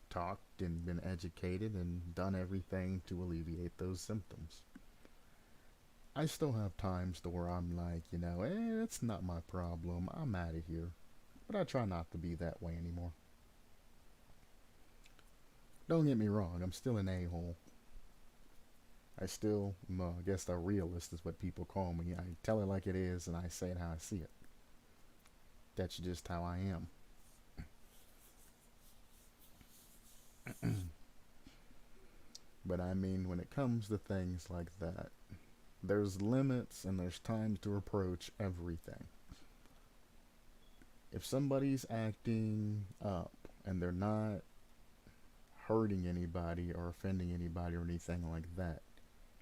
talked and been educated and done everything to alleviate those symptoms. I still have times to where I'm like, it's not my problem. I'm out of here. But I try not to be that way anymore. Don't get me wrong, I'm still an a-hole. I still, I guess a realist is what people call me. I tell it like it is and I say it how I see it. That's just how I am. But I mean, when it comes to things like that, there's limits and there's times to approach everything. If somebody's acting up and they're not hurting anybody or offending anybody or anything like that,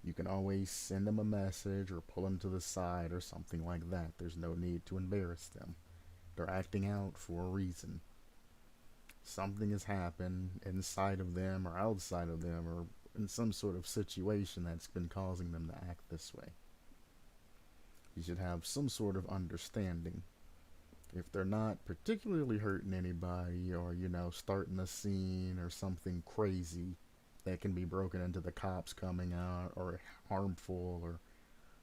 you can always send them a message or pull them to the side or something like that. There's no need to embarrass them. They're acting out for a reason. Something has happened inside of them or outside of them or in some sort of situation that's been causing them to act this way. You should have some sort of understanding. If they're not particularly hurting anybody or, starting a scene or something crazy that can be broken into the cops coming out or harmful or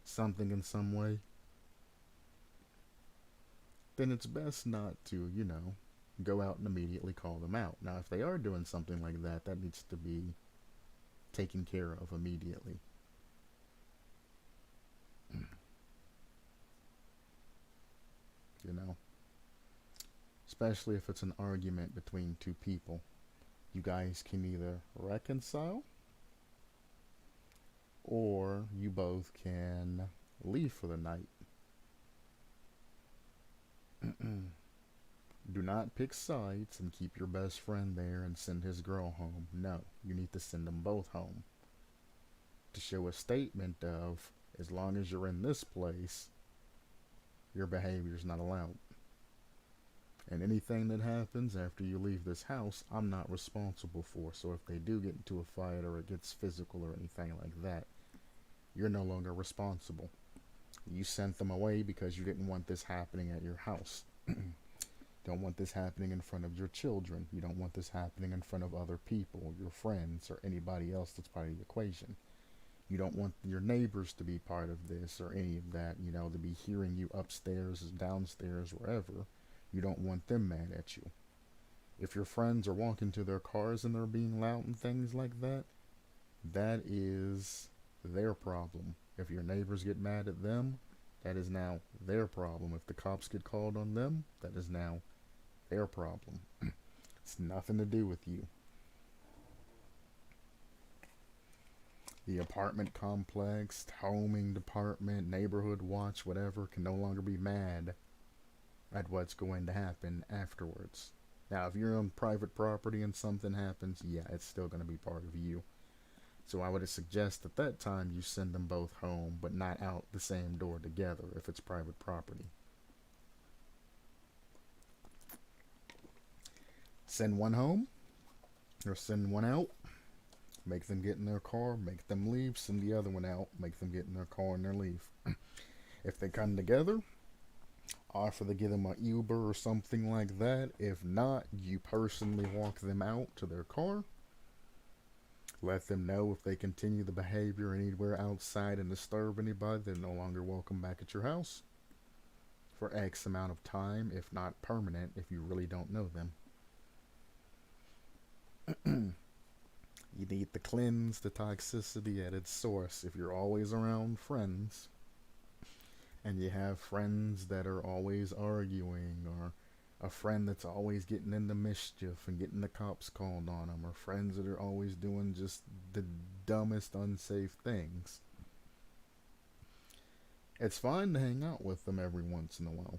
something in some way, then it's best not to, go out and immediately call them out. Now, if they are doing something like that, that needs to be taken care of immediately. you know, especially if it's an argument between two people. You guys can either reconcile or you both can leave for the night. Do not pick sides and keep your best friend there and send his girl home. No, you need to send them both home. To show a statement of, as long as you're in this place, your behavior is not allowed. And anything that happens after you leave this house, I'm not responsible for. So if they do get into a fight or it gets physical or anything like that, you're no longer responsible. You sent them away because you didn't want this happening at your house. Don't want this happening in front of your children. You don't want this happening in front of other people, your friends, or anybody else that's part of the equation. You don't want your neighbors to be part of this or any of that, to be hearing you upstairs, downstairs, wherever. You don't want them mad at you. If your friends are walking to their cars and they're being loud and things like that, that is their problem. If your neighbors get mad at them, that is now their problem. If the cops get called on them, that is now their problem. It's nothing to do with you. The apartment complex, homing department, neighborhood watch, whatever, can no longer be mad at what's going to happen afterwards. Now, if you're on private property and something happens, yeah, it's still going to be part of you. So I would suggest at that time you send them both home, but not out the same door together if it's private property. Send one home, or send one out. Make them get in their car, make them leave, send the other one out, make them get in their car and they leave. If they come together, offer to give them an Uber or something like that. If not, you personally walk them out to their car. Let them know if they continue the behavior anywhere outside and disturb anybody, they're no longer welcome back at your house for X amount of time, if not permanent, if you really don't know them. You need to cleanse the toxicity at its source. If you're always around friends, and you have friends that are always arguing, or a friend that's always getting into mischief and getting the cops called on them, or friends that are always doing just the dumbest unsafe things, It's fine to hang out with them every once in a while,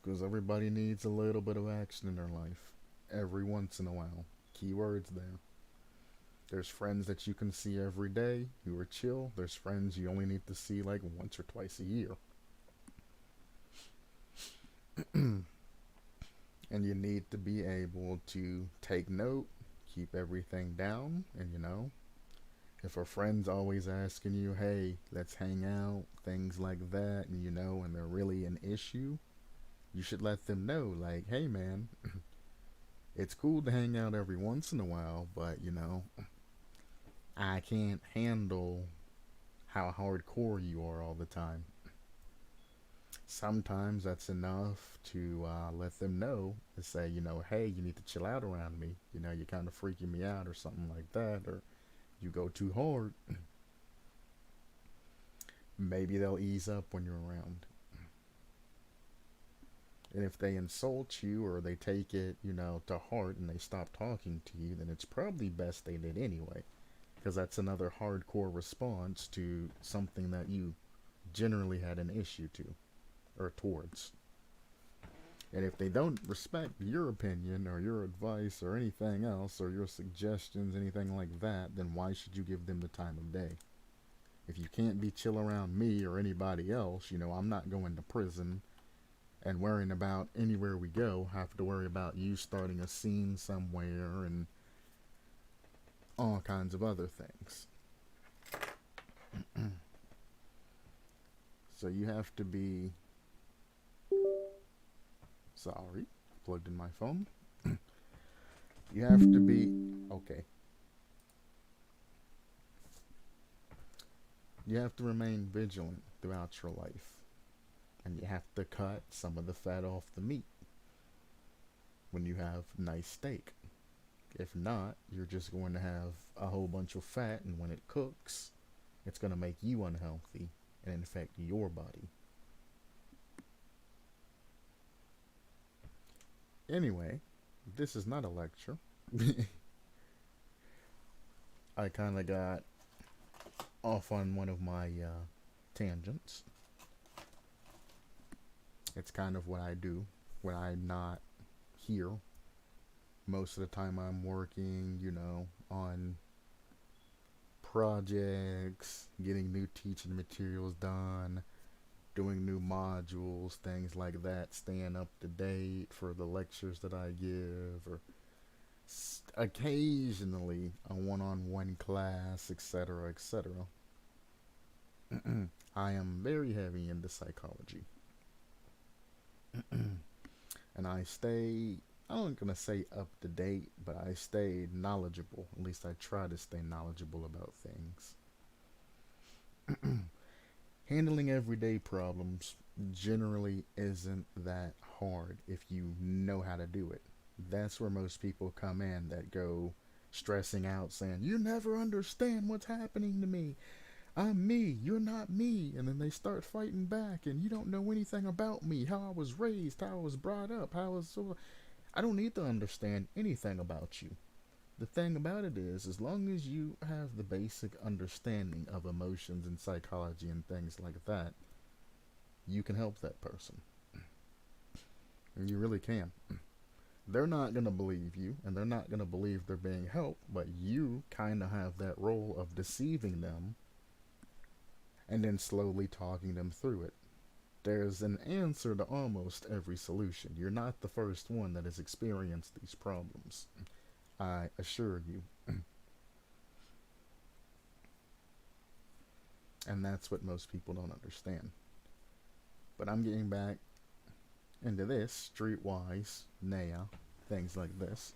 because everybody needs a little bit of action in their life. Every once in a while. Keywords there. There's friends that you can see every day who are chill. There's friends you only need to see like once or twice a year. And you need to be able to take note, keep everything down, and if a friend's always asking you, hey, let's hang out, things like that, and they're really an issue, you should let them know, like, hey man, it's cool to hang out every once in a while, but I can't handle how hardcore you are all the time. Sometimes that's enough to let them know to say, hey, you need to chill out around me. You're kind of freaking me out or something like that, or you go too hard. Maybe they'll ease up when you're around. And if they insult you or they take it, to heart and they stop talking to you, then it's probably best they did anyway. Because that's another hardcore response to something that you generally had an issue to or towards. And if they don't respect your opinion or your advice or anything else or your suggestions, anything like that, then why should you give them the time of day? If you can't be chill around me or anybody else, I'm not going to prison and worrying about anywhere we go, have to worry about you starting a scene somewhere and all kinds of other things. So you have to be sorry, plugged in my phone. You have to be okay. You have to remain vigilant throughout your life. And you have to cut some of the fat off the meat when you have nice steak. If not, you're just going to have a whole bunch of fat, and when it cooks, it's going to make you unhealthy and infect your body. Anyway, this is not a lecture. I kind of got off on one of my tangents. It's kind of what I do when I'm not here. Most of the time I'm working, on projects, getting new teaching materials done, doing new modules, things like that, staying up to date for the lectures that I give, or occasionally a one-on-one class, etc., etc. I am very heavy into psychology. And I stay, I'm not going to say up to date, but I stay knowledgeable. At least I try to stay knowledgeable about things. Handling everyday problems generally isn't that hard if you know how to do it. That's where most people come in that go stressing out saying, you never understand what's happening to me. I'm me, you're not me. And then they start fighting back, and you don't know anything about me, how I was raised, how I was brought up, I don't need to understand anything about you. The thing about it is, as long as you have the basic understanding of emotions and psychology and things like that, you can help that person. And you really can. They're not going to believe you, and they're not going to believe they're being helped, but you kind of have that role of deceiving them and then slowly talking them through it. There's an answer to almost every solution. You're not the first one that has experienced these problems, I assure you. And that's what most people don't understand. But I'm getting back into this, streetwise, Naya, things like this.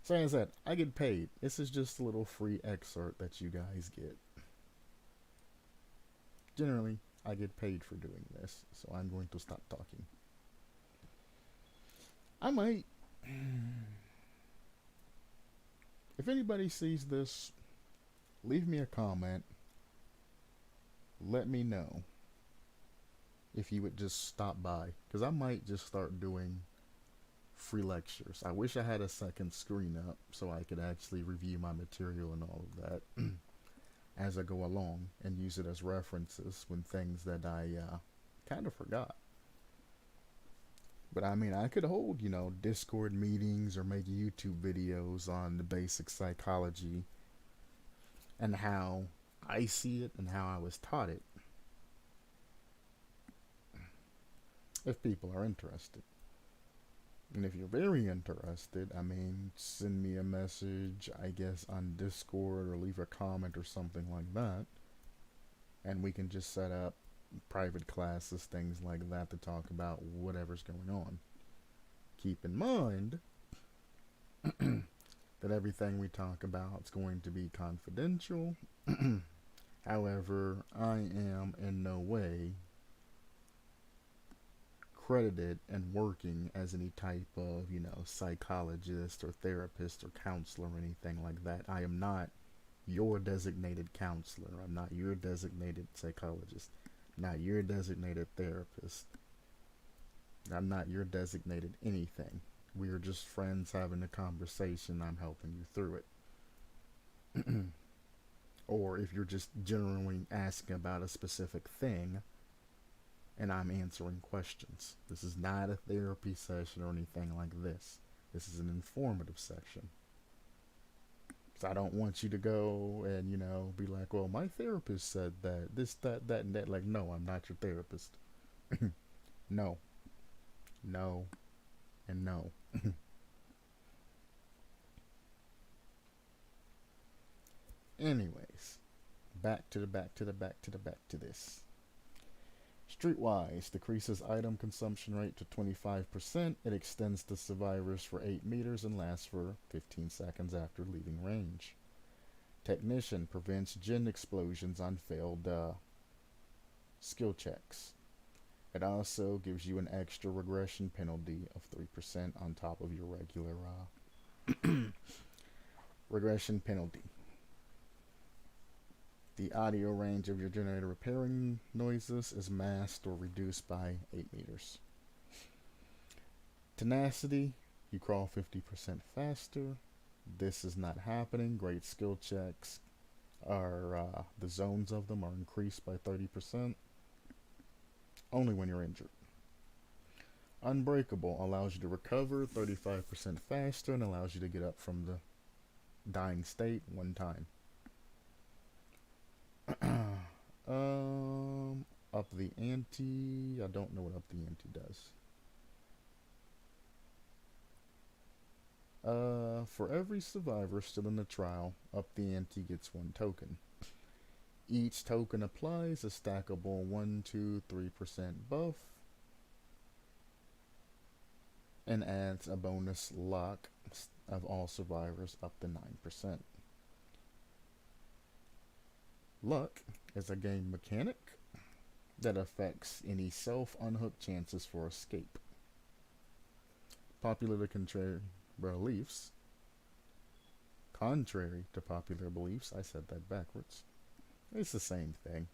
So as I said, I get paid. This is just a little free excerpt that you guys get. Generally, I get paid for doing this, so I'm going to stop talking. I might... If anybody sees this, leave me a comment. Let me know if you would just stop by, because I might just start doing free lectures. I wish I had a second screen up so I could actually review my material and all of that. as I go along and use it as references when things that I kind of forgot. But I mean, I could hold, Discord meetings or make YouTube videos on the basic psychology and how I see it and how I was taught it if people are interested. And if you're very interested, I mean, send me a message, I guess, on Discord or leave a comment or something like that. And we can just set up private classes, things like that, to talk about whatever's going on. Keep in mind that everything we talk about is going to be confidential. However, I am in no way credited and working as any type of, psychologist or therapist or counselor or anything like that. I am not your designated counselor. I'm not your designated psychologist. I'm not your designated therapist. I'm not your designated anything. We are just friends having a conversation. I'm helping you through it. Or if you're just generally asking about a specific thing, and I'm answering questions. This is not a therapy session or anything like this. This is an informative section. So I don't want you to go and, be like, well, my therapist said that, this, that, and that. Like, no, I'm not your therapist. No. No. And no. Anyways, back to this. Streetwise decreases item consumption rate to 25%. It extends the survivors for 8 meters and lasts for 15 seconds after leaving range. Technician prevents gen explosions on failed skill checks. It also gives you an extra regression penalty of 3% on top of your regular regression penalty. The audio range of your generator repairing noises is masked or reduced by 8 meters. Tenacity, you crawl 50% faster. This is not happening. Great skill checks are, the zones of them are increased by 30%. Only when you're injured. Unbreakable allows you to recover 35% faster and allows you to get up from the dying state one time. Up the ante. I don't know what up the ante does. For every survivor still in the trial, up the ante gets 1 token. Each token applies a stackable 1, 2, 3% buff and adds a bonus lock of all survivors up to 9%. Luck is a game mechanic that affects any self-unhook chances for escape. Contrary to popular beliefs, I said that backwards. It's the same thing.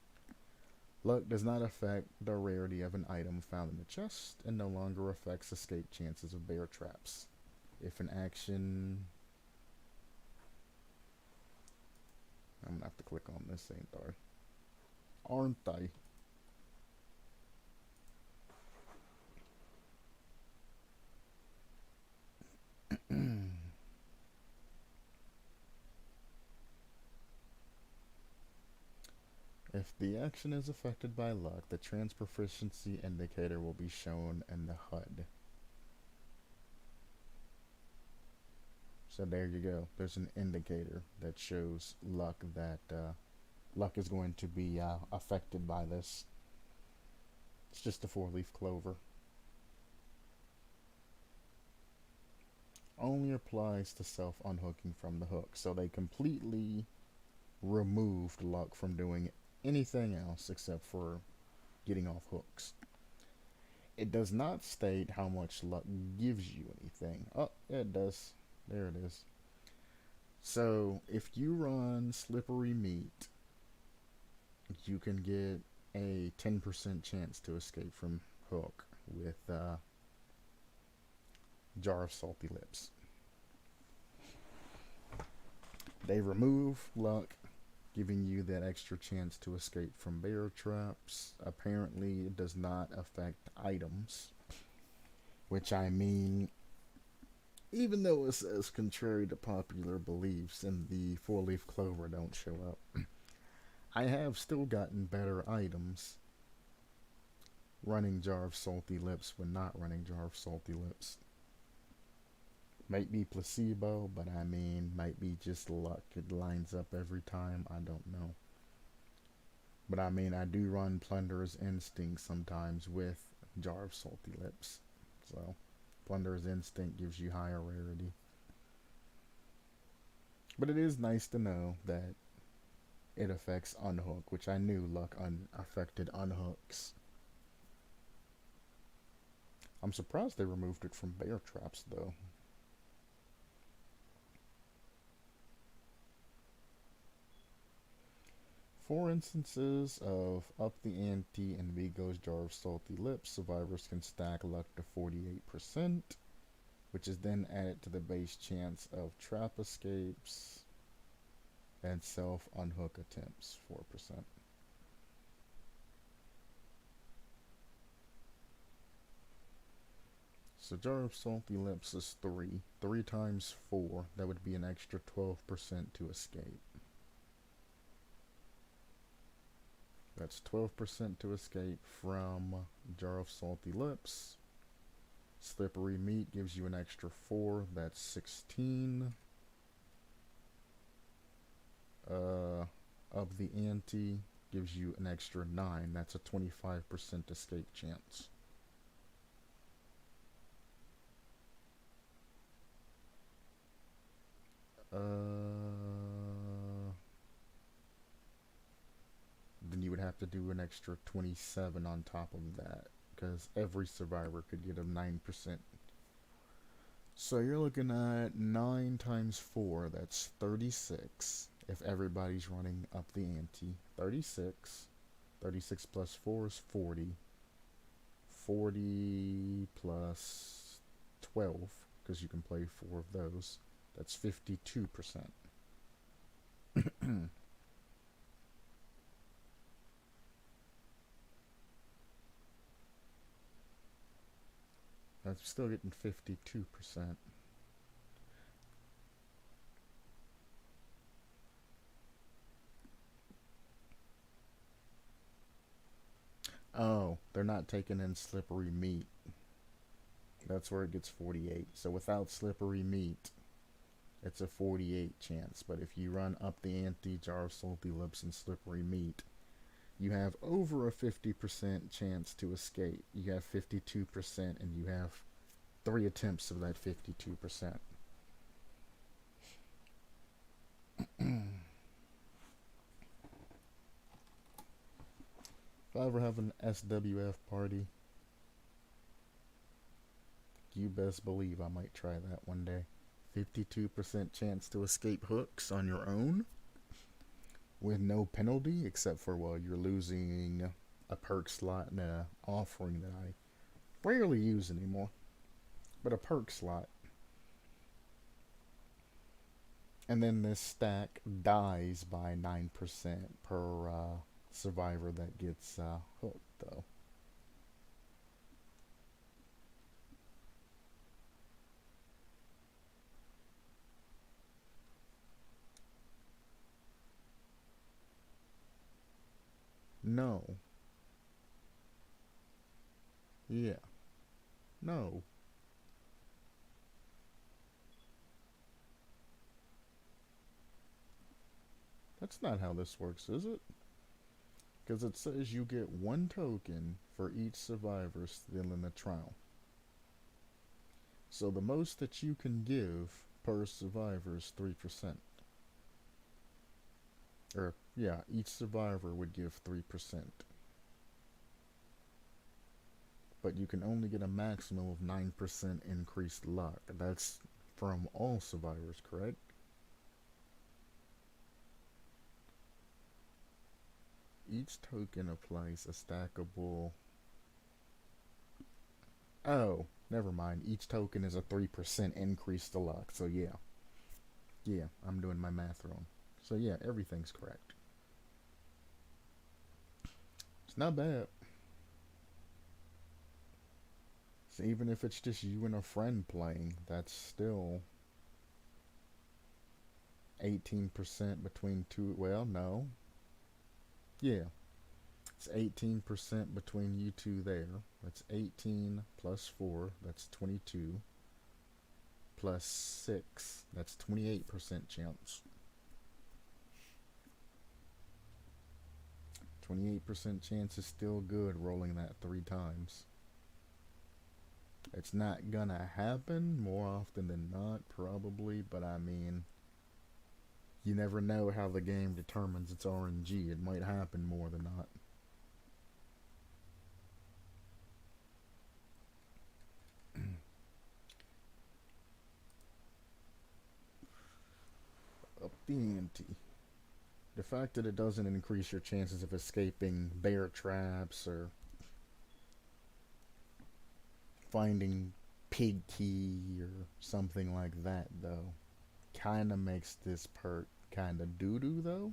Luck does not affect the rarity of an item found in the chest and no longer affects escape chances of bear traps. If an action... I'm gonna have to click on this, ain't I? Aren't I? If the action is affected by luck, the trans proficiency indicator will be shown in the HUD. So there you go. There's an indicator that shows luck that luck is going to be affected by this. It's just a 4-leaf clover. Only applies to self-unhooking from the hook. So they completely removed luck from doing anything else except for getting off hooks. It does not state how much luck gives you anything. Oh, yeah, it does. There it is. So if you run slippery meat, you can get a 10% chance to escape from hook with Jar of Salty Lips. They remove luck, giving you that extra chance to escape from bear traps. Apparently, it does not affect items, which I mean, even though it says contrary to popular beliefs and the four-leaf clover don't show up, I have still gotten better items running Jar of Salty Lips when not running Jar of Salty Lips. Might be placebo, but I mean, might be just luck. It lines up every time. I don't know. But I mean, I do run Plunderer's Instinct sometimes with Jar of Salty Lips. So, Plunderer's Instinct gives you higher rarity. But it is nice to know that it affects Unhook, which I knew luck affected Unhooks. I'm surprised they removed it from bear traps, though. For instances of Up the Ante and Vigo's Jar of Salty Lips, survivors can stack luck to 48%, which is then added to the base chance of trap escapes and self-unhook attempts, 4%. So Jar of Salty Lips is 3. 3 times 4, that would be an extra 12% to escape. That's 12% to escape from Jar of Salty Lips. Slippery Meat gives you an extra 4. That's 16. Of the Ante gives you an extra 9. That's a 25% escape chance. Then you would have to do an extra 27 on top of that, because every survivor could get a 9%. So you're looking at 9 times 4, that's 36. If everybody's running up the ante, 36. 36 plus 4 is 40. 40 plus 12, because you can play 4 of those. That's 52%. I'm still getting 52%. Oh, they're not taking in Slippery Meat. That's where it gets 48. So without Slippery Meat, it's a 48 chance. But if you run Up the Ante, Jar of Salty Lips, and Slippery Meat, you have over a 50% chance to escape. You have 52%, and you have 3 attempts of that 52%. If I ever have an SWF party, you best believe I might try that one day. 52% chance to escape hooks on your own with no penalty, except for, well, you're losing a perk slot and an offering that I rarely use anymore, but a perk slot. And then this stack dies by 9% per survivor that gets hooked, though. No. Yeah. No. That's not how this works, is it? Because it says you get 1 token for each survivor still in the trial. So the most that you can give per survivor is 3%. Or, yeah, each survivor would give 3%. But you can only get a maximum of 9% increased luck. That's from all survivors, correct? Each token applies a stackable... Oh, never mind. Each token is a 3% increase to luck. So yeah. Yeah, I'm doing my math wrong. So yeah, everything's correct. It's not bad. So even if it's just you and a friend playing, that's still 18% between two. Well, no. Yeah. It's 18% between you two there. That's 18 plus 4. That's 22. Plus 6. That's 28% chance. 28% chance is still good rolling that 3 times. It's not gonna happen more often than not, probably, but I mean, you never know how the game determines its RNG. It might happen more than not. Up the ante. The fact that it doesn't increase your chances of escaping bear traps or finding pig key or something like that, though, kind of makes this perk kind of doo-doo, though.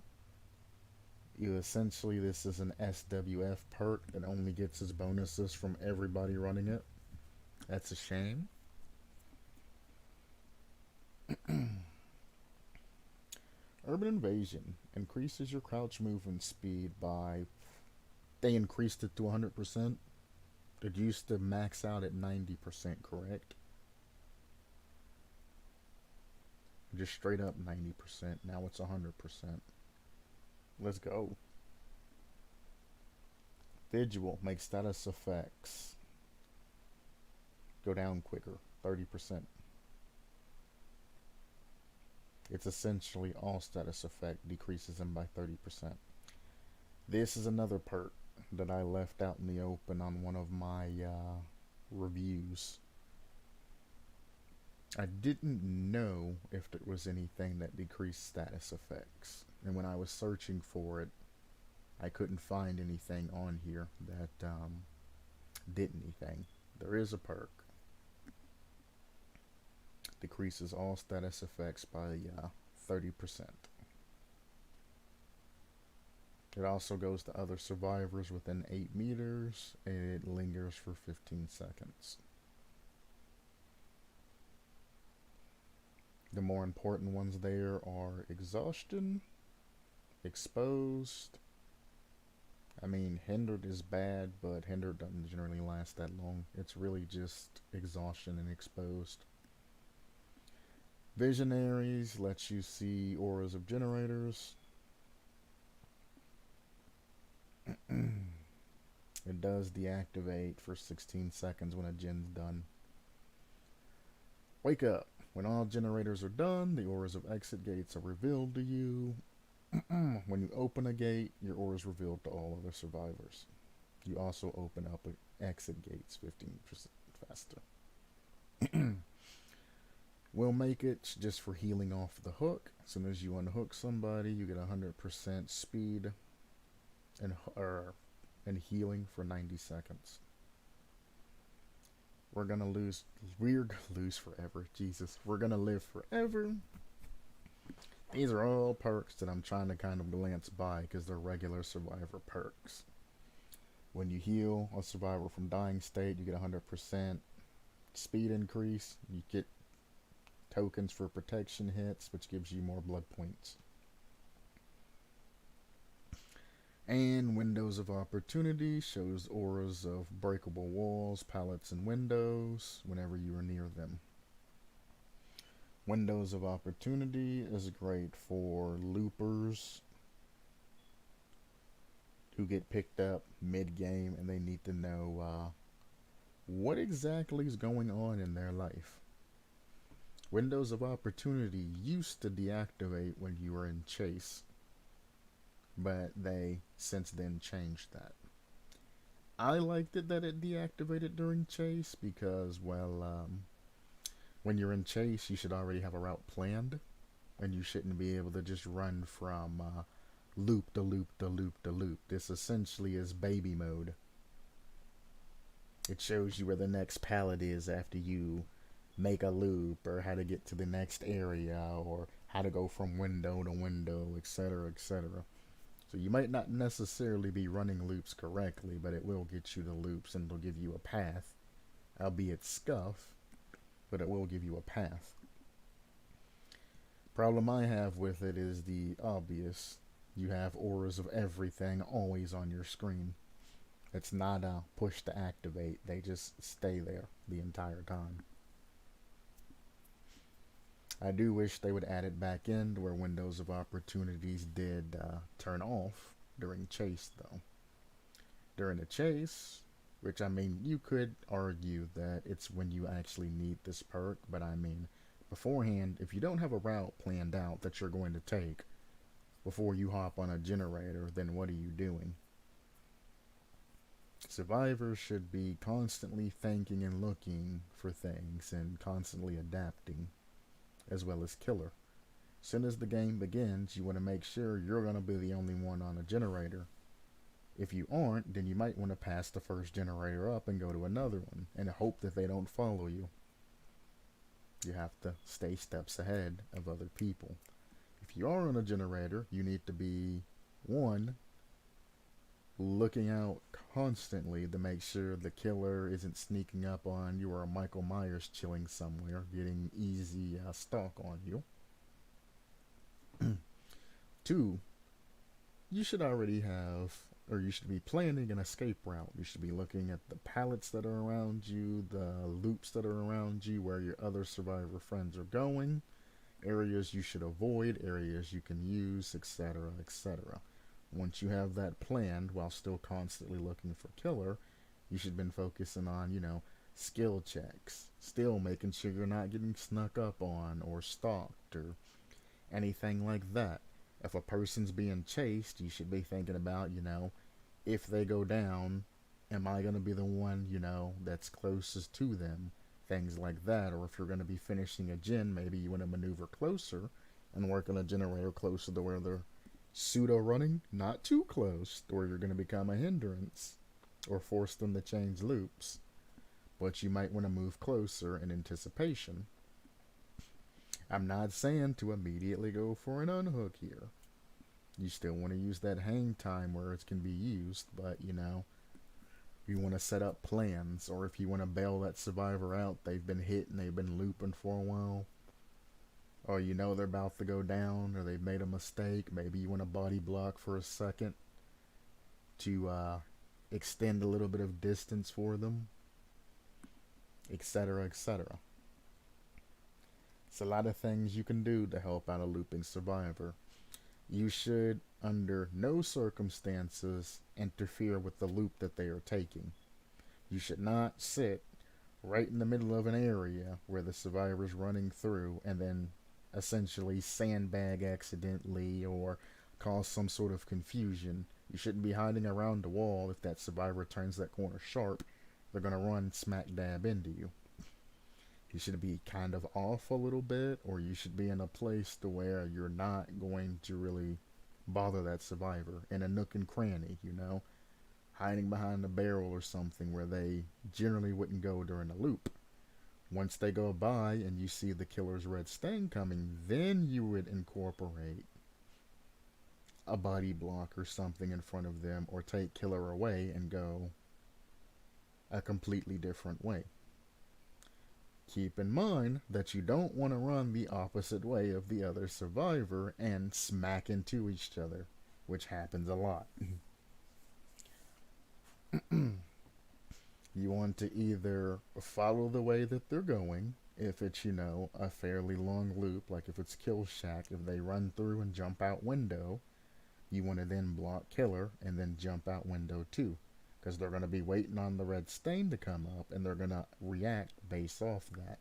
Essentially, this is an SWF perk that only gets its bonuses from everybody running it. That's a shame. Urban Invasion increases your crouch movement speed by. They increased it to 100%. It used to max out at 90%, correct? Just straight up 90%. Now it's 100%. Let's go. Visual makes status effects go down quicker, 30%. It's essentially all status effect decreases them by 30%. This is another perk that I left out in the open on one of my reviews. I didn't know if there was anything that decreased status effects, and when I was searching for it, I couldn't find anything on here that did anything. There is a perk. Decreases all status effects by 30%. It also goes to other survivors within 8 meters, and it lingers for 15 seconds. The more important ones there are exhaustion, exposed. I mean, hindered is bad, but hindered doesn't generally last that long. It's really just exhaustion and exposed. Visionaries lets you see auras of generators. It does deactivate for 16 seconds when a gen's done. Wake up. When all generators are done, the auras of exit gates are revealed to you. When you open a gate, your aura is revealed to all other survivors. You also open up exit gates 15% faster. We'll make it just for healing off the hook. As soon as you unhook somebody, you get 100% speed and healing for 90 seconds. We're gonna lose forever. Jesus, we're gonna live forever. These are all perks that I'm trying to kind of glance by because they're regular survivor perks. When you heal a survivor from dying state, you get 100% speed increase. You get tokens for protection hits, which gives you more blood points. And Windows of Opportunity shows auras of breakable walls, pallets, and windows whenever you are near them. Windows of Opportunity is great for loopers who get picked up mid-game and they need to know what exactly is going on in their life. Windows of Opportunity used to deactivate when you were in chase, but they since then changed that. I liked it that it deactivated during chase because, well, when you're in chase, you should already have a route planned, and you shouldn't be able to just run from loop to loop to loop to loop. This essentially is baby mode. It shows you where the next pallet is after you make a loop, or how to get to the next area, or how to go from window to window, etc., etc. So So you might not necessarily be running loops correctly, but it will get you the loops and it'll give you a path, albeit scuff, but it will give you a path. Problem I have with it is the obvious. You have auras of everything always on your screen. It's not a push to activate. They just stay there the entire time. I do wish they would add it back in to where windows of opportunities did turn off during chase, though. During a chase, which I mean, you could argue that it's when you actually need this perk, but I mean, beforehand, if you don't have a route planned out that you're going to take before you hop on a generator, then what are you doing? Survivors should be constantly thinking and looking for things and constantly adapting, as well as killer. As soon as the game begins, you want to make sure you're going to be the only one on a generator. If you aren't, then you might want to pass the first generator up and go to another one and hope that they don't follow you. You have to stay steps ahead of other people. If you are on a generator, you need to be, one, looking out constantly to make sure the killer isn't sneaking up on you or Michael Myers chilling somewhere, getting easy stalk on you. Two, you should already have, or you should be planning an escape route. You should be looking at the pallets that are around you, the loops that are around you, where your other survivor friends are going, areas you should avoid, areas you can use, etc., etc. Once you have that planned, while still constantly looking for killer, you should have been focusing on, skill checks. Still making sure you're not getting snuck up on or stalked or anything like that. If a person's being chased, you should be thinking about, if they go down, am I going to be the one, that's closest to them? Things like that. Or if you're going to be finishing a gen, maybe you want to maneuver closer and work on a generator closer to where they're pseudo running, not too close, or you're going to become a hindrance or force them to change loops. But you might want to move closer in anticipation. I'm not saying to immediately go for an unhook here. You still want to use that hang time where it can be used, but you want to set up plans, or if you want to bail that survivor out, they've been hit and they've been looping for a while, or they're about to go down, or they've made a mistake. Maybe you want to body block for a second to extend a little bit of distance for them, etc., etc. It's a lot of things you can do to help out a looping survivor. You should, under no circumstances, interfere with the loop that they are taking. You should not sit right in the middle of an area where the survivor's running through and then essentially sandbag accidentally or cause some sort of confusion. You shouldn't be hiding around the wall. If that survivor turns that corner sharp, they're going to run smack dab into you. You should be kind of off a little bit, or you should be in a place to where you're not going to really bother that survivor, in a nook and cranny, hiding behind a barrel or something where they generally wouldn't go during a loop. Once they go by and you see the killer's red stain coming, then you would incorporate a body block or something in front of them, or take killer away and go a completely different way. Keep in mind that you don't want to run the opposite way of the other survivor and smack into each other, which happens a lot. You want to either follow the way that they're going, if it's, a fairly long loop, like if it's Kill Shack, if they run through and jump out window, you want to then block killer and then jump out window too. Because they're going to be waiting on the red stain to come up, and they're going to react based off that.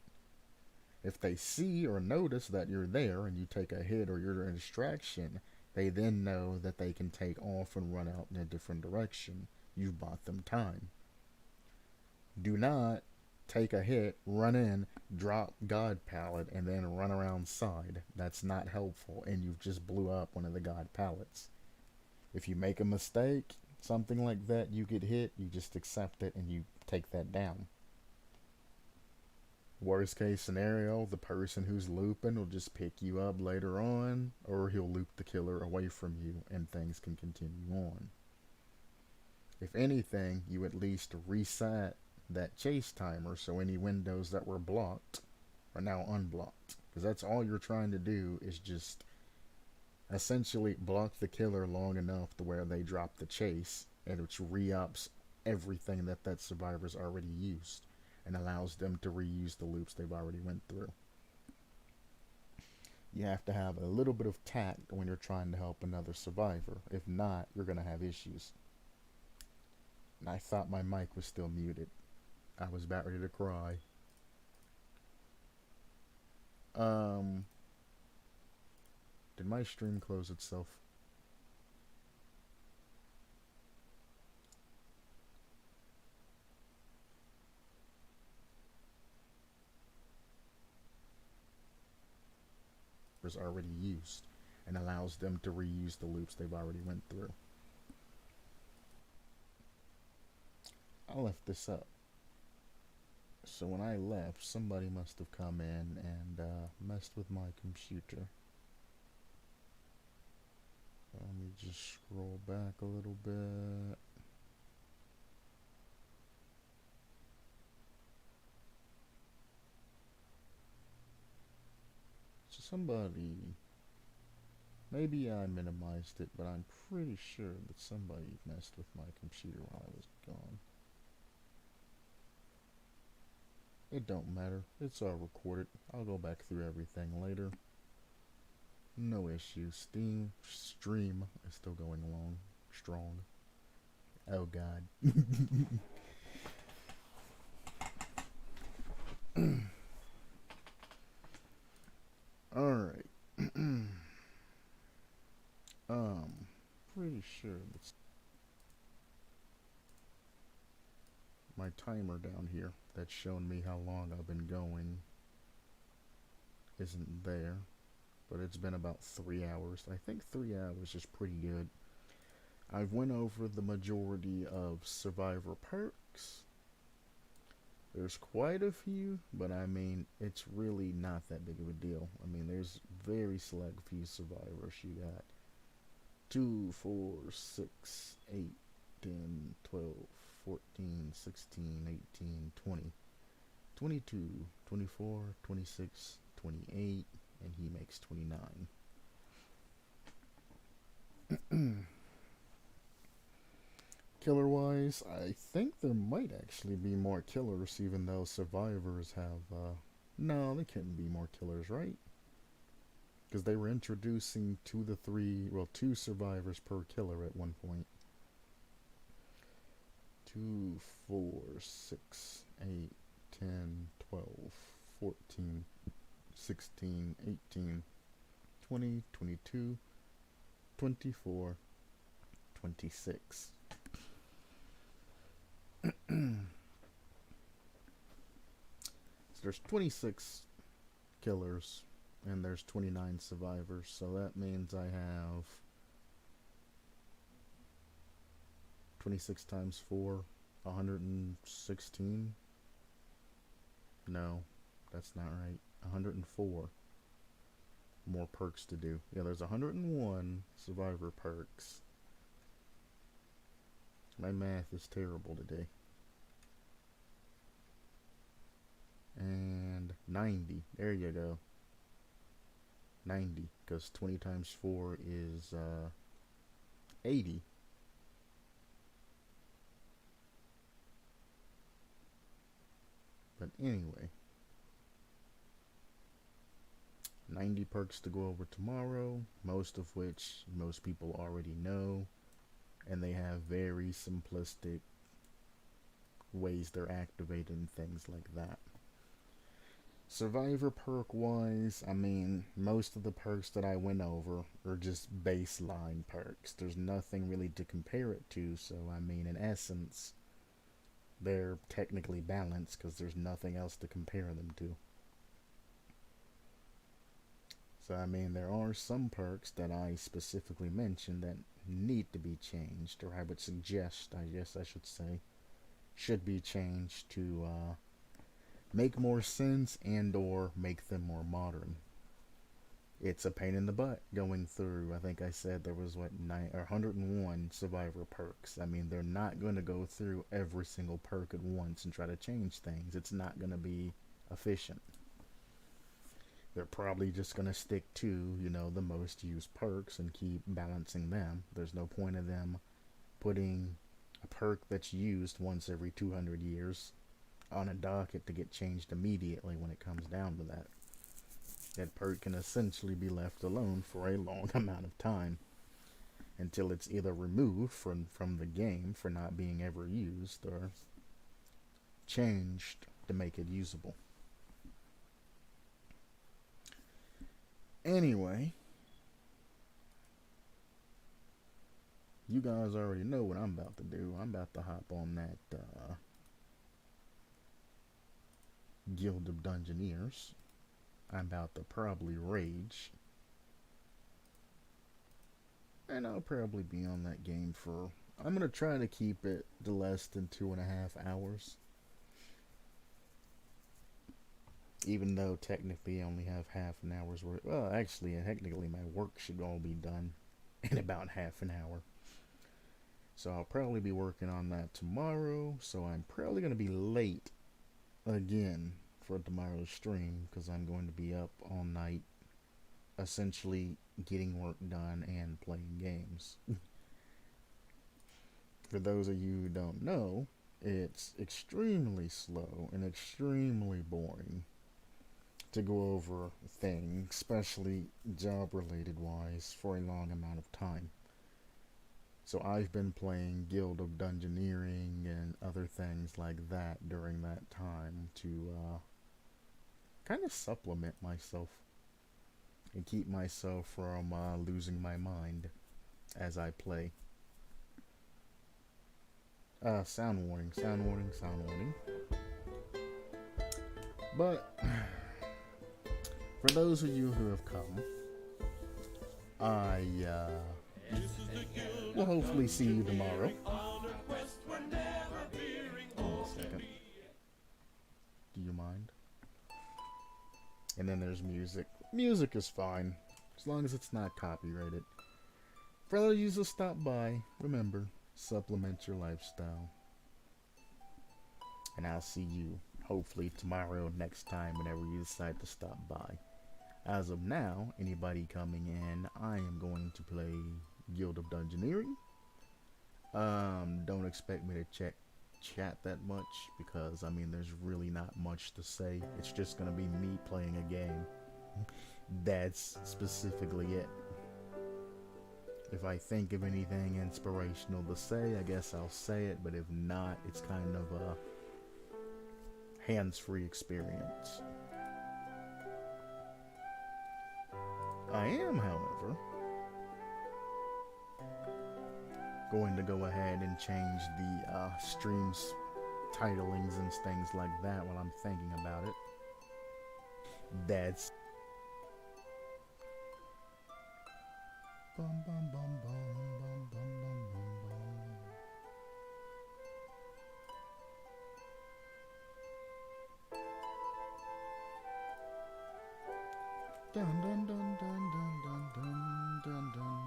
If they see or notice that you're there and you take a hit or you're a distraction, they then know that they can take off and run out in a different direction. You've bought them time. Do not take a hit, run in, drop God pallet, and then run around side. That's not helpful, and you've just blew up one of the God pallets. If you make a mistake, something like that, you get hit, you just accept it and you take that down. Worst case scenario, the person who's looping will just pick you up later on, or he'll loop the killer away from you and things can continue on. If anything, you at least reset that chase timer so any windows that were blocked are now unblocked. Because that's all you're trying to do, is just essentially block the killer long enough to where they drop the chase, and which re-ups everything that that survivor's already used and allows them to reuse the loops they've already went through. You have to have a little bit of tact when you're trying to help another survivor. If not, you're going to have issues. And I thought my mic was still muted. I was about ready to cry. Did my stream close itself? Was already used and allows them to reuse the loops they've already went through. I left this up. So when I left, somebody must have come in and messed with my computer. Let me just scroll back a little bit. So somebody, maybe I minimized it, but I'm pretty sure that somebody messed with my computer while I was gone. It don't matter. It's all recorded. I'll go back through everything later. No issue. Stream is still going along strong. Oh God. Alright. Pretty sure that's my timer down here that's showing me how long I've been going isn't there. But it's been about 3 hours. I think 3 hours is pretty good. I've went over the majority of survivor perks. There's quite a few, but I mean, it's really not that big of a deal. I mean, there's very select few survivors. You got 2, 4, 6, 8, 10, 12, 14, 16, 18, 20, 22, 24, 26, 28, and he makes 29. Killer wise, I think there might actually be more killers, even though survivors have no, they couldn't be more killers, right? Because they were introducing 2 survivors per killer at one point. 2, 4, 6, 8, 10, 12, 14, 16, 18, 20, 22, 24, 26. So there's 26 killers and there's 29 survivors, so that means I have 26 times 4, 116. No, that's not right. 104 more perks to do. Yeah, there's 101 survivor perks. My math is terrible today. And 90. There you go. 90, because 20 times 4 is 80. But anyway, 90 perks to go over tomorrow, most of which most people already know, and they have very simplistic ways they're activated and things like that. Survivor perk wise, I mean, most of the perks that I went over are just baseline perks. There's nothing really to compare it to, so I mean, in essence, they're technically balanced because there's nothing else to compare them to. So I mean, there are some perks that I specifically mentioned that need to be changed, or I would suggest, I guess I should say, should be changed to make more sense and or make them more modern. It's a pain in the butt going through. I think I said there was what 101 survivor perks. I mean, they're not going to go through every single perk at once and try to change things. It's not going to be efficient. They're probably just going to stick to, the most used perks and keep balancing them. There's no point in them putting a perk that's used once every 200 years on a docket to get changed immediately when it comes down to that. That perk can essentially be left alone for a long amount of time until it's either removed from the game for not being ever used or changed to make it usable. Anyway, you guys already know what I'm about to do. I'm about to hop on that Guild of Dungeoneers. I'm about to probably rage. And I'll probably be on that game for... I'm going to try to keep it to less than 2.5 hours. Even though technically I only have half an hour's worth. Well, actually, technically my work should all be done in about half an hour. So I'll probably be working on that tomorrow. So I'm probably going to be late again for tomorrow's stream because I'm going to be up all night essentially getting work done and playing games. For those of you who don't know, it's extremely slow and extremely boring to go over things, especially job-related wise, for a long amount of time. So I've been playing Guild of Dungeoneering and other things like that during that time to kind of supplement myself and keep myself from losing my mind as I play. Sound warning, sound warning, sound warning. But for those of you who have come, I will hopefully see you tomorrow. Hold on a second. Do you mind? And then there's music. Music is fine, as long as it's not copyrighted. For those of you who stop by, remember, supplement your lifestyle. And I'll see you, hopefully tomorrow, next time, whenever you decide to stop by. As of now, anybody coming in, I am going to play Guild of Dungeoneering. Don't expect me to chat that much, because, I mean, there's really not much to say. It's just going to be me playing a game. That's specifically it. If I think of anything inspirational to say, I guess I'll say it, but if not, it's kind of a hands-free experience. I am, however, going to go ahead and change the streams titlings and things like that while I'm thinking about it. That's bum bum bum bum bum bum bum bum. Dun dun dun dun dun dun dun dun dun.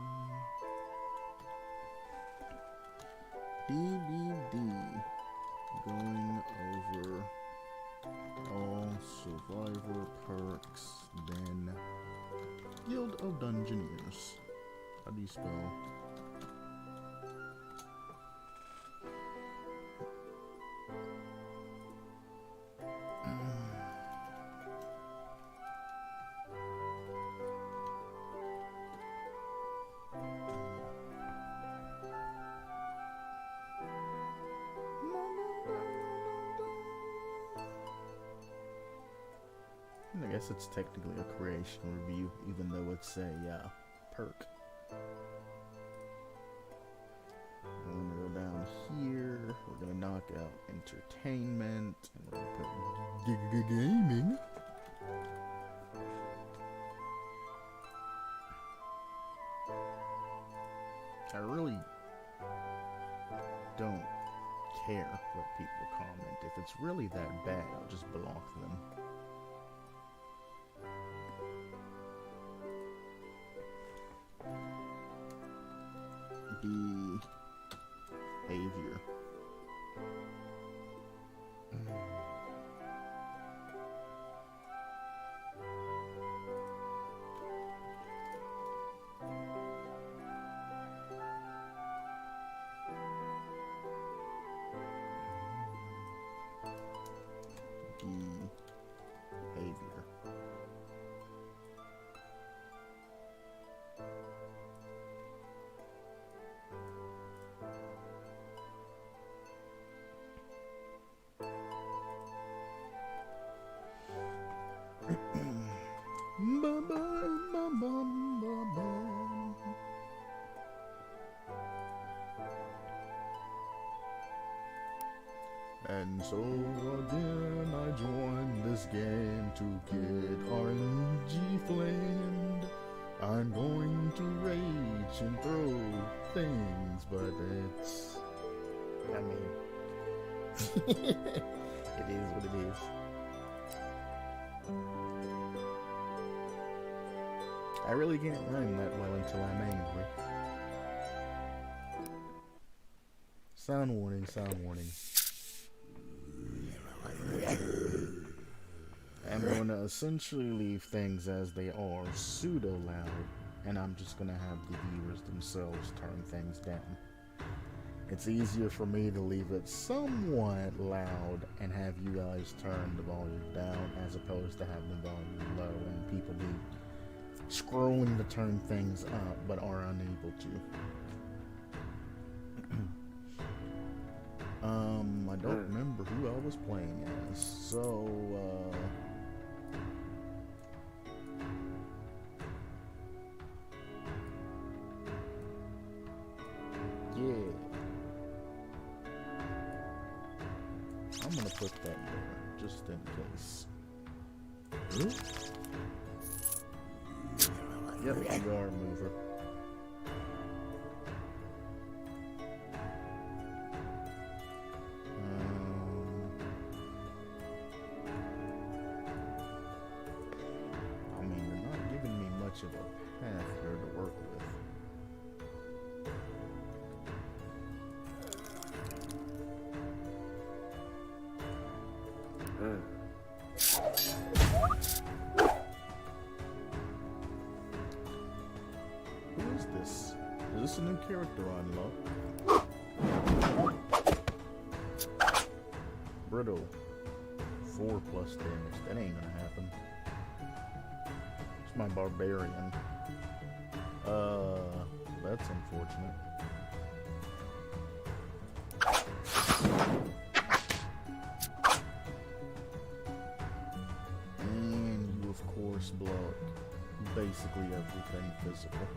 DBD, going over all survivor perks, then Guild of Dungeoneers. How do you spell? I guess it's technically a creation review, even though it's a perk. We're gonna go down here. We're gonna knock out entertainment, and we're gonna put gaming. I really don't care what people comment. If it's really that bad, I'll just block them. Behavior. Behavior. And so again I joined this game to get RNG flamed. I'm going to rage and throw things, but it's... I mean... it is what it is. I really can't rhyme that well until I'm angry. Sound warning, sound warning. I'm going to essentially leave things as they are, pseudo loud, and I'm just going to have the viewers themselves turn things down. It's easier for me to leave it somewhat loud and have you guys turn the volume down as opposed to having the volume low and people be scrolling to turn things up but are unable to. I don't remember who I was playing as, so, yeah. I'm gonna put that there, just in case. Yep, cigar mover. I mean, you're not giving me much of a path here to work with. Who is this? Is this a new character unlocked? Brittle. 4+ damage. That ain't gonna happen. It's my barbarian. That's unfortunate. And you, of course, block basically everything physical.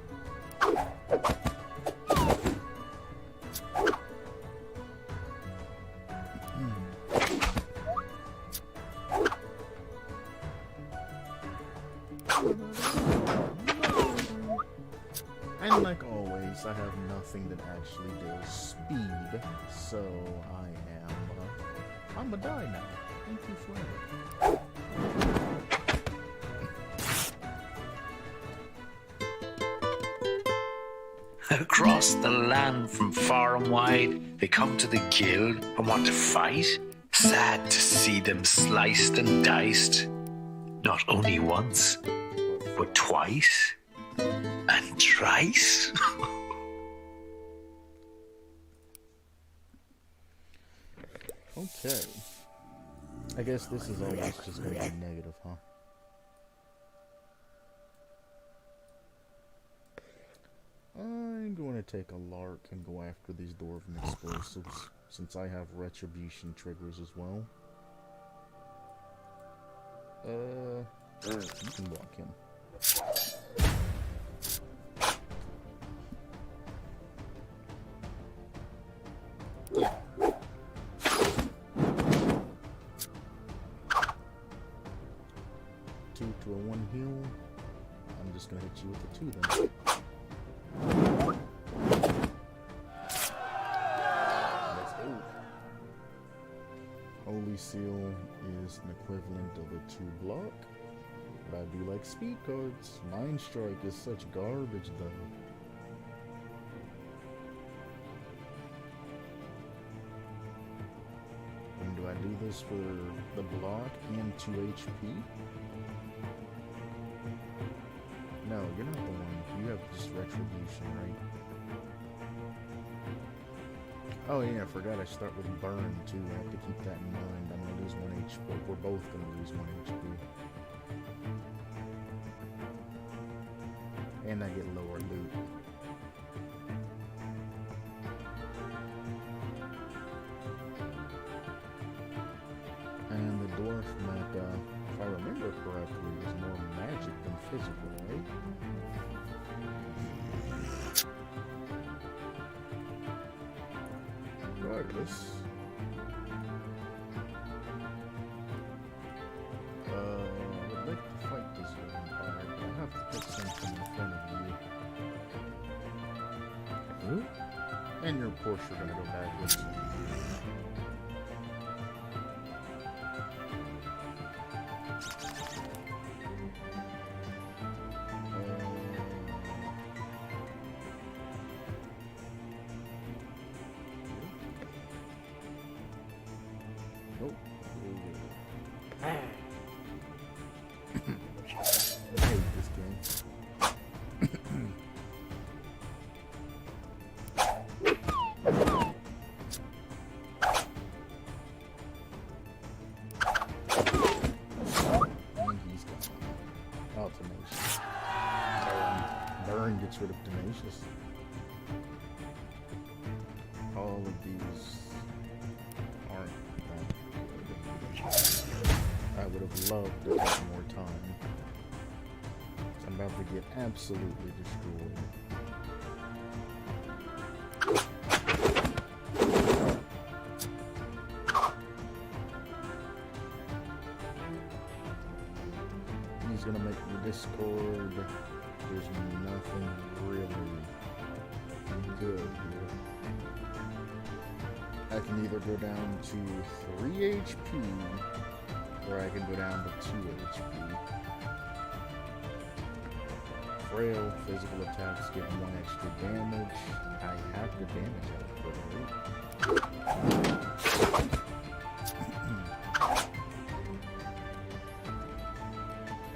And like always, I have nothing that actually does speed, so I'm a die now. Thank you forever. Across the land from far and wide, they come to the guild and want to fight. Sad to see them sliced and diced. Not only once, but twice and thrice. Okay. I guess this is always just going to be negative, huh? I'm going to take a lark and go after these dwarven explosives, since I have retribution triggers as well. You can block him. Two to a 1 heal. I'm just gonna hit you with a 2 then. Let's go. seal is an equivalent of a 2-block. But I do like speed cards. Mind Strike is such garbage though. And do I do this for the block and 2 HP? No, you're not the one. You have just Retribution, right? Oh yeah, I forgot I start with Burn too. I have to keep that in mind. I'm gonna lose 1 HP. We're both gonna lose 1 HP. And I get lower loot. And the dwarf map, if I remember correctly, is more magic than physical, right? Regardless, I would like to fight this vampire, but I have to put something in front of you. And your Porsche are gonna go backwards. Nope. I hate this game. And he's gone. Oh, Tenacious. Burn gets rid of Tenacious. All of these aren't that good. I would have loved to have more time. I'm about to get absolutely destroyed. He's gonna make me discord. There's nothing really good here. I can either go down to 3 HP, or I can go down to 2 HP. Frail physical attacks give 1 extra damage. I have the damage output, right?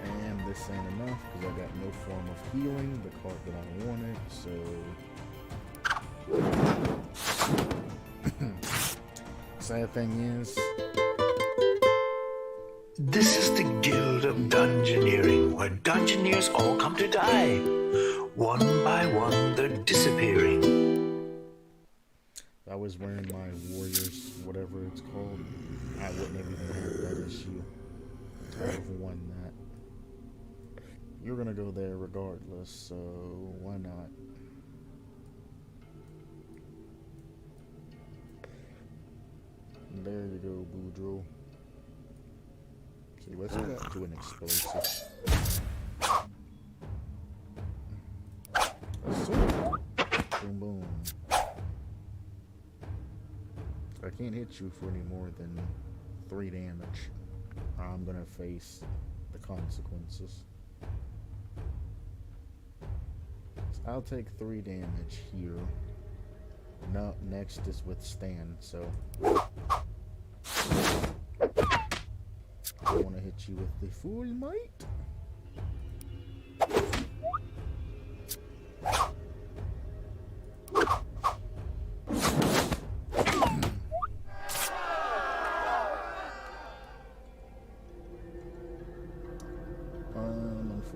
And this ain't enough because I got no form of healing, the card that I wanted, so... Sad thing is, This is the Guild of Dungeoneering, where Dungeoneers all come to die. One by one, they're disappearing. if I was wearing my Warriors, whatever it's called, I wouldn't have even had that issue. I would have won that. You're gonna go there regardless, so why not? There you go, Boudreaux. See, let's go to an explosive. Assortment. Boom, boom. I can't hit you for any more than 3 damage. I'm gonna face the consequences. So I'll take 3 damage here. No, next is withstand, so I want to hit you with the full might.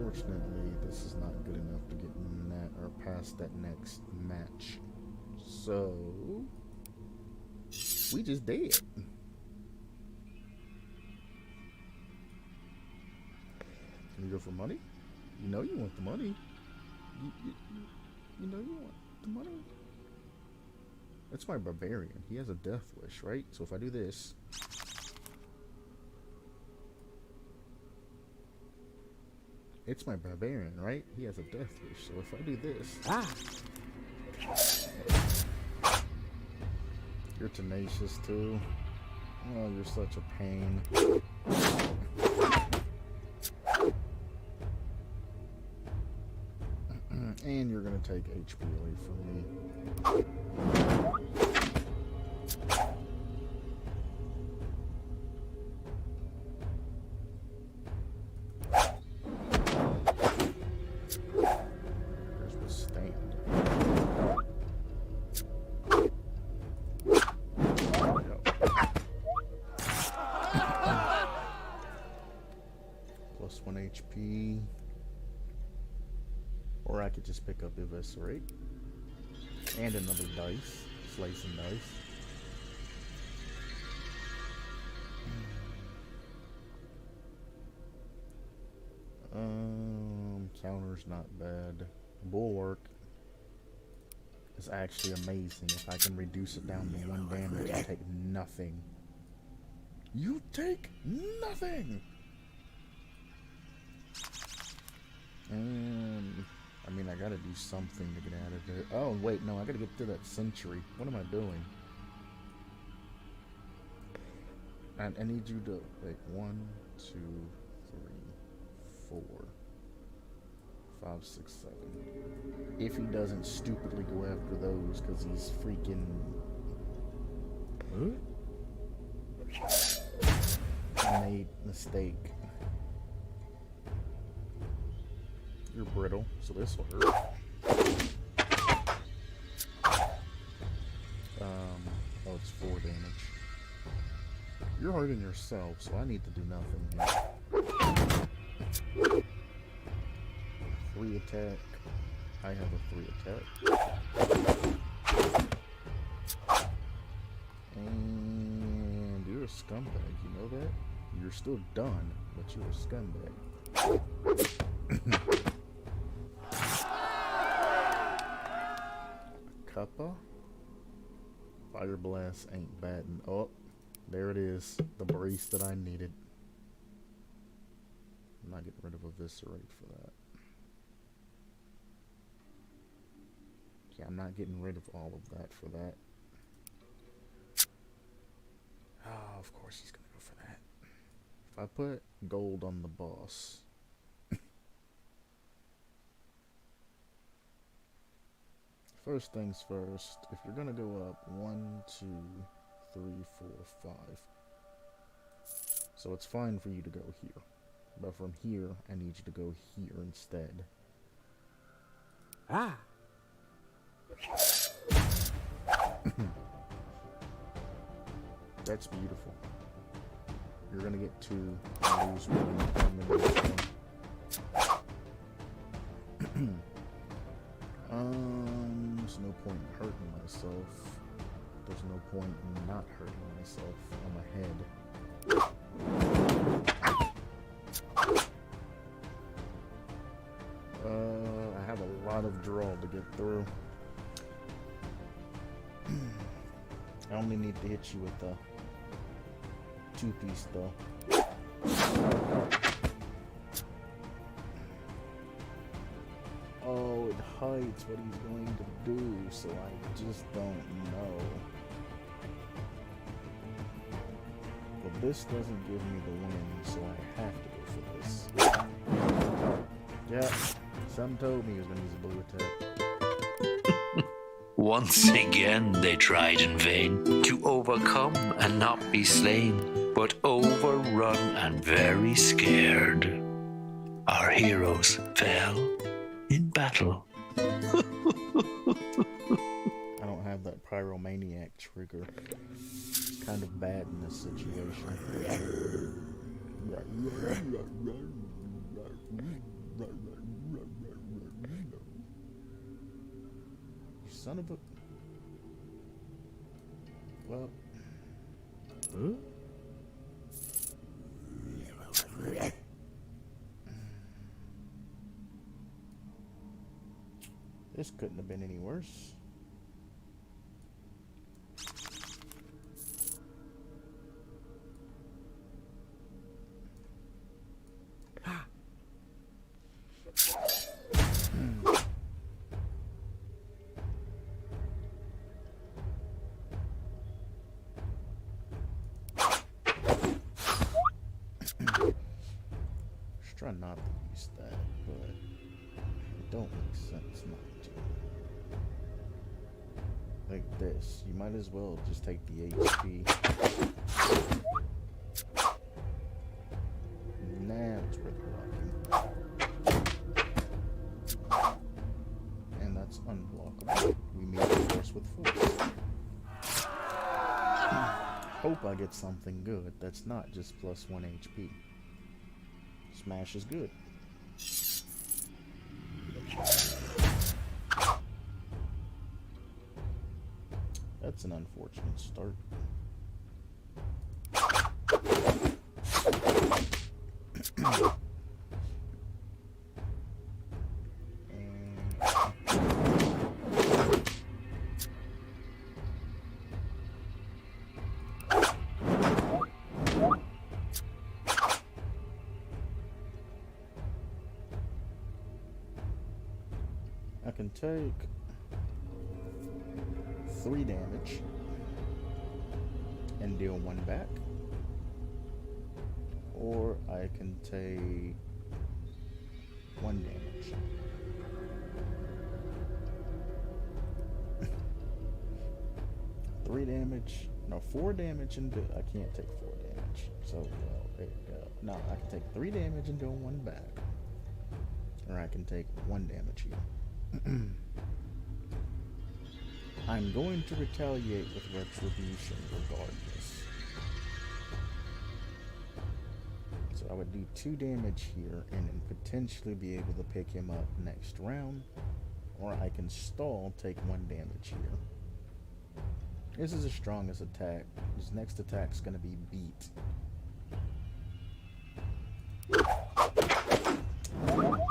Unfortunately, this is not good enough to get in that or past that next match. So we just dead. Can you go for money? You know you want the money. You know you want the money. That's my barbarian. He has a death wish, right? So if I do this, it's my barbarian, right? He has a death wish. So if I do this, you're tenacious too. Oh, you're such a pain. And you're gonna take HP away from me. There's the stand. Plus 1 HP. Or I could just pick up Eviscerate. And another dice. Slicing dice. Counter's not bad. Bulwark is actually amazing. If I can reduce it down to 1 damage, I take nothing. You take nothing! I mean, I gotta do something to get out of it. Oh, wait, no, I gotta get to that century. What am I doing? I need you to, wait, 1, 2, 3, 4, 5, 6, 7. If he doesn't stupidly go after those, because he's freaking... Huh? I made a mistake. You're brittle, so this will hurt. Oh, it's 4 damage. You're hurting yourself, so I need to do nothing here. 3 attack. I have a 3 attack. And you're a scumbag, you know that? You're still done, but you're a scumbag. Kappa. Fire Blast ain't bad. Oh, there it is. The brace that I needed. I'm not getting rid of Eviscerate for that. Yeah, I'm not getting rid of all of that for that. Oh, of course he's gonna go for that. If I put gold on the boss... First things first, if you're gonna go up 1, 2, 3, 4, 5. So it's fine for you to go here. But from here, I need you to go here instead. Ah! That's beautiful. You're gonna get 2 and lose 1 and then lose 1. There's no point in hurting myself. There's no point in not hurting myself on my head. I have a lot of draw to get through. I only need to hit you with the 2-piece though. Oh, it hides what he's going to do, so I just don't know. But this doesn't give me the win, so I have to go for this. Yeah, some told me he was going to use a blue attack. Once again they tried in vain to overcome and not be slain, but overrun and very scared. Our heroes fell in battle. I don't have that pyromaniac trigger. It's kind of bad in this situation. You son of a... Well... Huh? This couldn't have been any worse. try not to use that, but it don't make sense not to. Like this, you might as well just take the HP. Now it's worth blocking. And that's unblockable. We meet force with force. Hope I get something good that's not just plus 1 HP. Smash is good. That's an unfortunate start. I can take 3 damage and deal 1 back, or I can take 1 damage. Three damage, no, 4 damage and I can't take 4 damage. So, well, there you go. No, I can take 3 damage and deal 1 back, or I can take 1 damage here. I'm going to retaliate with retribution regardless. So I would do 2 damage here and then potentially be able to pick him up next round. Or I can stall, take 1 damage here. This is his strongest attack. His next attack's gonna be beat.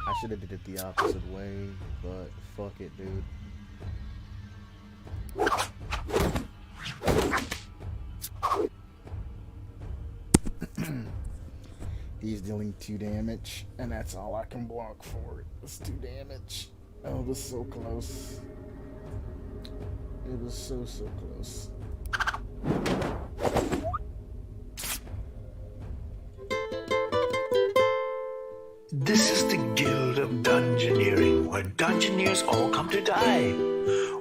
I should have did it the opposite way, but fuck it, dude. He's dealing 2 damage, and that's all I can block for it. It's 2 damage. Oh, it was so close. It was so close. This is the Guild of Dungeoneering, where dungeoneers all come to die.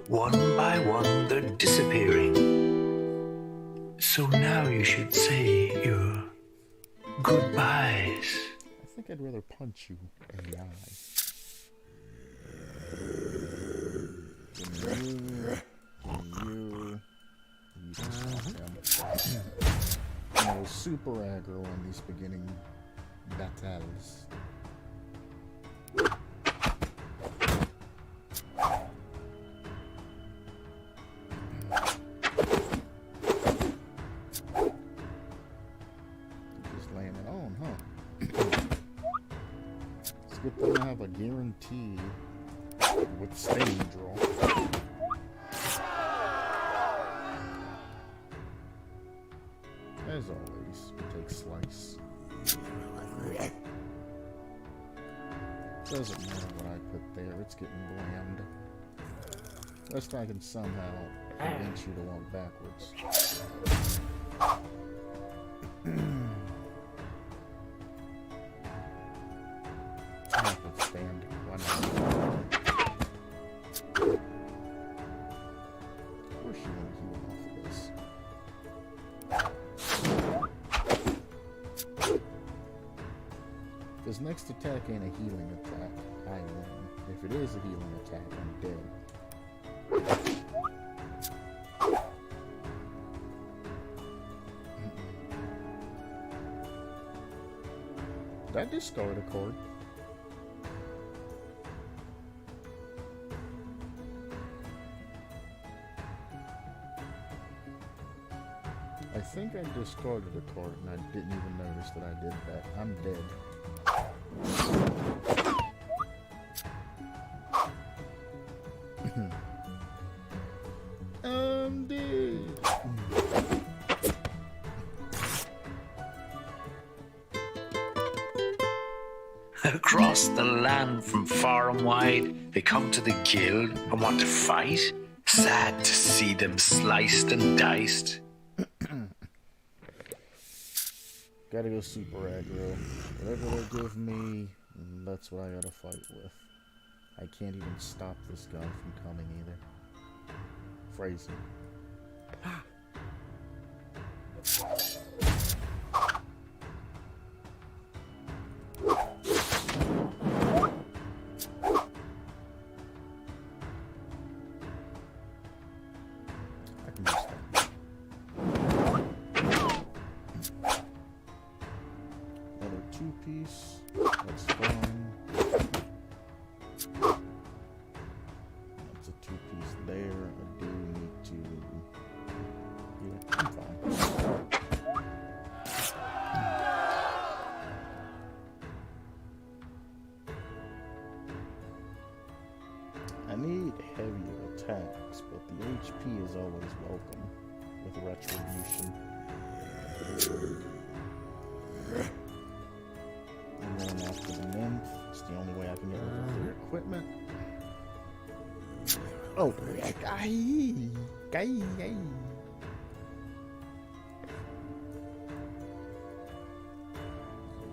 One by one, they're disappearing. So now you should say your goodbyes. I think I'd rather punch you in the eye. You can stop him. I was super aggro on these beginning battles. Just laying it on, huh? It's a good thing I have a guarantee with stage roll. As always, we take slice. Doesn't matter what I put there, it's getting bland. Unless I can somehow convince you to walk backwards. Stand. Why not? Of course you want to heal off of this. His next attack ain't a healing attack, I win. If it is a healing attack, I'm dead. Did I discard a card? I think I discarded a card and I didn't even notice that I did that. I'm dead. I'm dead. Across the land from far and wide, they come to the guild and want to fight. Sad to see them sliced and diced. Gotta go super aggro. Whatever they give me, that's what I gotta fight with. I can't even stop this guy from coming either. Phrasing. Another 2-piece. That's fine. That's a 2-piece there. I do need to. Yeah, I'm fine. I need heavier attacks, but the HP is always welcome with retribution. And then after the nymph, it's the only way I can get rid of their equipment. Oh,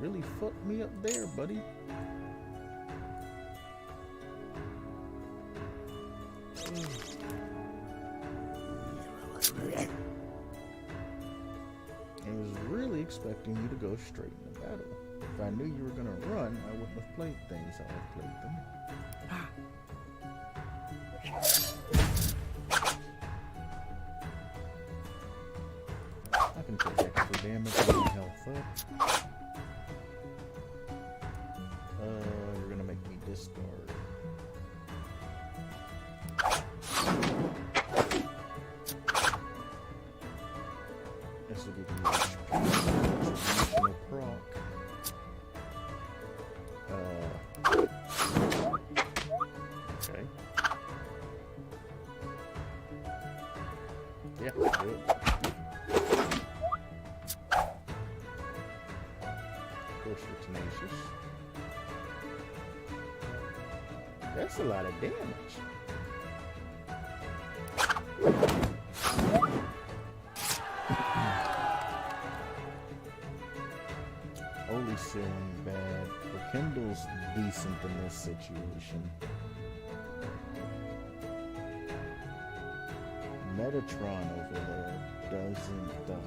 really fucked me up there, buddy. I was really expecting you to go straight into battle. If I knew you were gonna run, I wouldn't have played things how I played them. I can take extra damage and my health up. You're gonna make me discard. This will give you HP, proc. Okay. Yeah, do it. Of course, you're tenacious. That's a lot of damage. Holy Ceiling bad. Kindle's decent in this situation. Metatron over there doesn't Damn,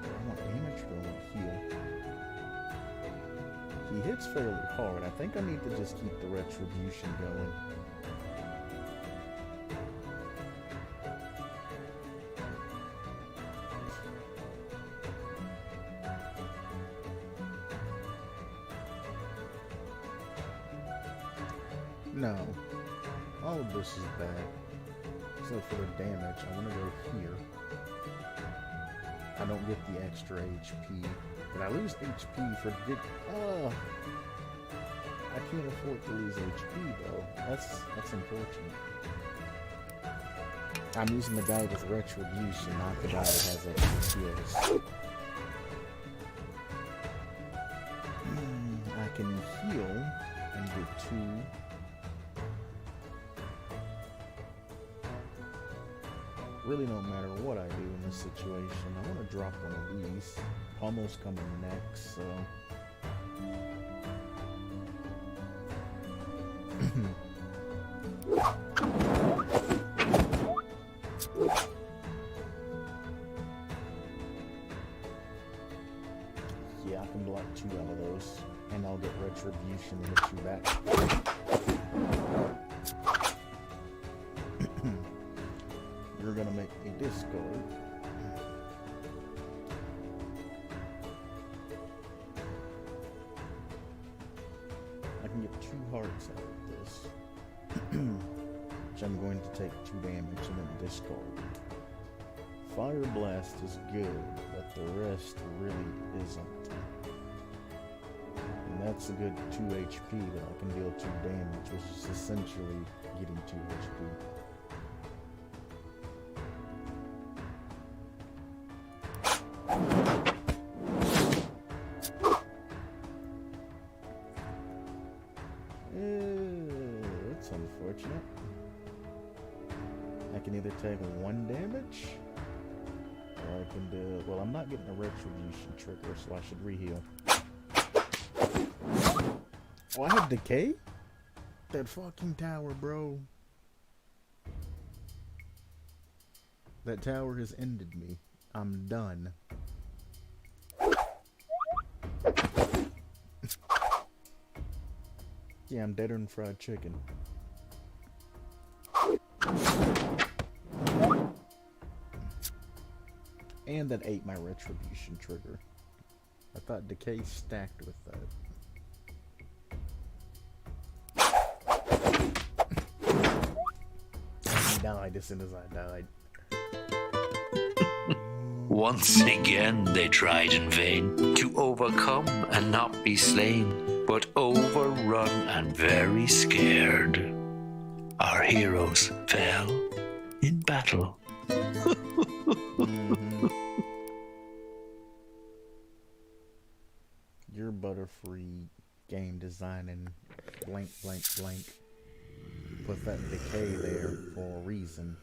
I want damage or I want heal. He hits fairly hard. I think I need to just keep the retribution going. No. All of this is bad. Except for the damage. I want to go here. I don't get the extra HP. But I lose HP for good. Oh! I can't afford to lose HP though. That's unfortunate. I'm using the guy with retribution, not the guy that has extra skills. I can heal and get 2. Really don't matter what I do in this situation. I want to drop one of these. Pommel's coming next, so... yeah, I can block 2 out of those. And I'll get retribution and hit you back. You're gonna make a discard. I can get 2 hearts out of this. Which I'm going to take 2 damage and then discard. Fire Blast is good, but the rest really isn't. And that's a good 2 HP that I can deal 2 damage, which is essentially getting 2 HP. That's unfortunate. I can either take 1 damage I can do. Well, I'm not getting a retribution trigger, so I should reheal. Oh, I have decay? That fucking tower, bro. That tower has ended me. I'm done. Yeah, I'm deader than fried chicken. And that ate my retribution trigger. I thought decay stacked with that. I died as soon as I died. Once again they tried in vain to overcome and not be slain, but overrun and very scared. Our heroes fell in battle. Your butterfree game designing blank blank blank put that decay there for a reason,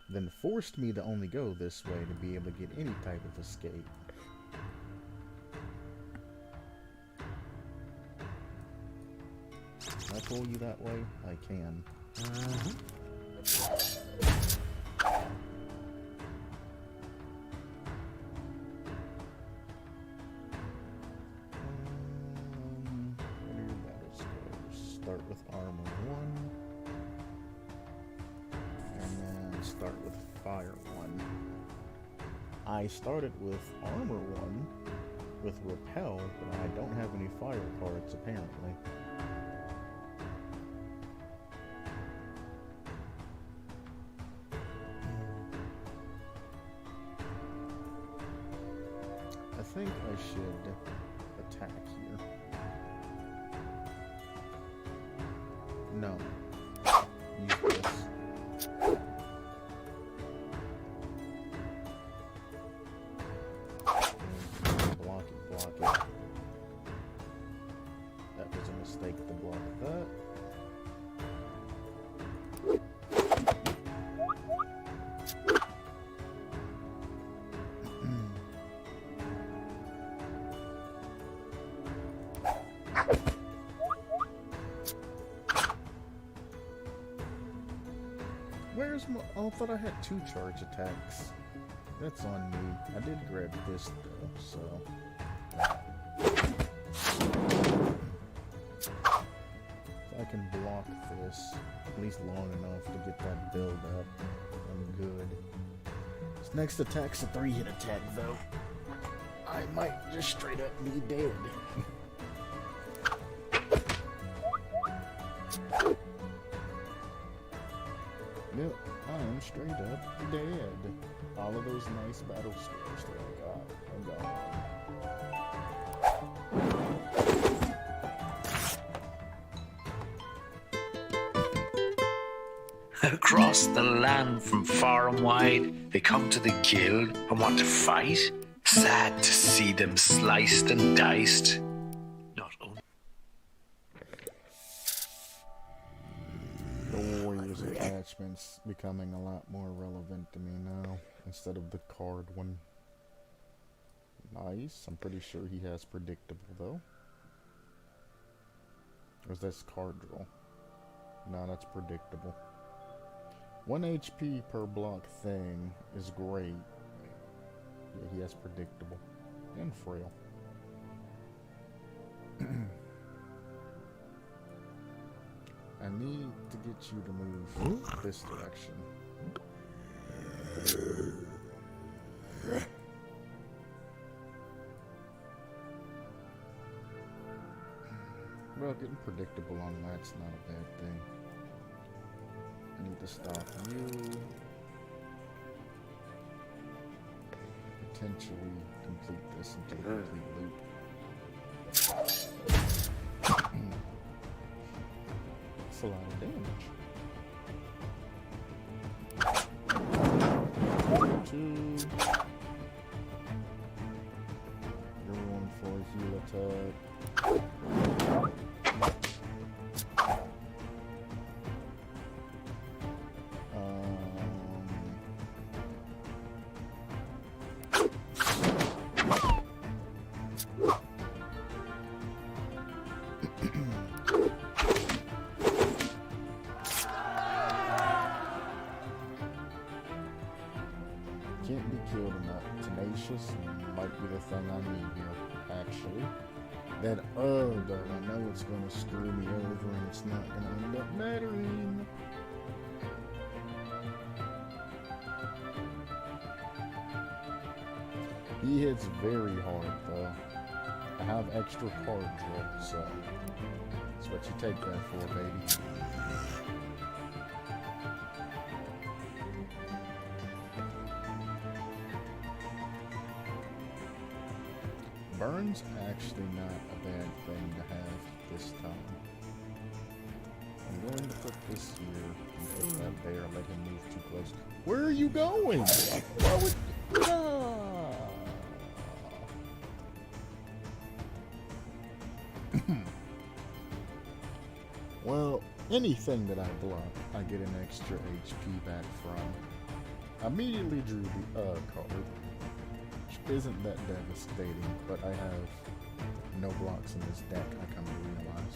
then forced me to only go this way to be able to get any type of escape. Can I pull you that way? I can. What are your battle scores? Start with armor 1. And then start with fire 1. I started with armor 1 with repel, but I don't have any fire cards apparently. I think I should attack here. No. Use this. Block it. That was a mistake to block that. Where's my... Oh, I thought I had 2 charge attacks. That's on me. I did grab this though, so... If I can block this at least long enough to get that build up, I'm good. This next attack's a 3-hit attack though. I might just straight up be dead. Yep, I am straight up dead. All of those nice battle scores that I got are gone. Across the land from far and wide, they come to the guild and want to fight. Sad to see them sliced and diced. Not only The Warriors attachment's becoming a lot more relevant to me now, instead of the card one. Nice. I'm pretty sure he has predictable though. Or is that card draw? No, that's predictable. 1 HP per block thing is great. Yeah, he has predictable. And frail. I need to get you to move this direction. Well, getting predictable on that's not a bad thing. I need to stop you. Potentially complete this into a complete loop. That's a lot of damage. 2. You're 1 for a heal attack. Can't be killed enough. Tenacious might be the thing I need here, actually. That though, I know it's gonna screw me over and it's not gonna end up mattering. He hits very hard though. I have extra card draw, so that's what you take that for, baby. Burn's actually not a bad thing to have this time. I'm going to put this here and put that there, let him move too close. Where are you going? Why would... Well, anything that I block, I get an extra HP back from. Immediately drew the card, which isn't that devastating, but I have no blocks in this deck, I come to realize.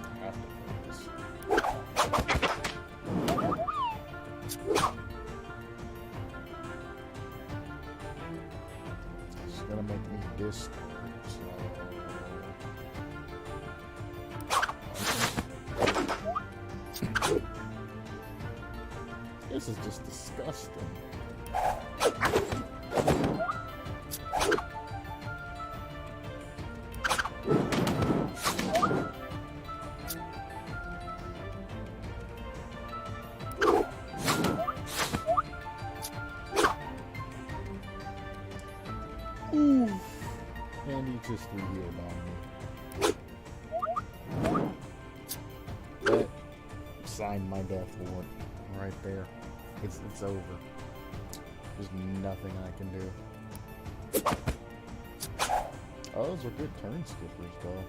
I have to play this. It's gonna make me discard, so... This is just disgusting. Ooh. And he just re-healed on me. That signed my death warrant right there. It's over. There's nothing I can do. Oh, those are good turn skippers, though.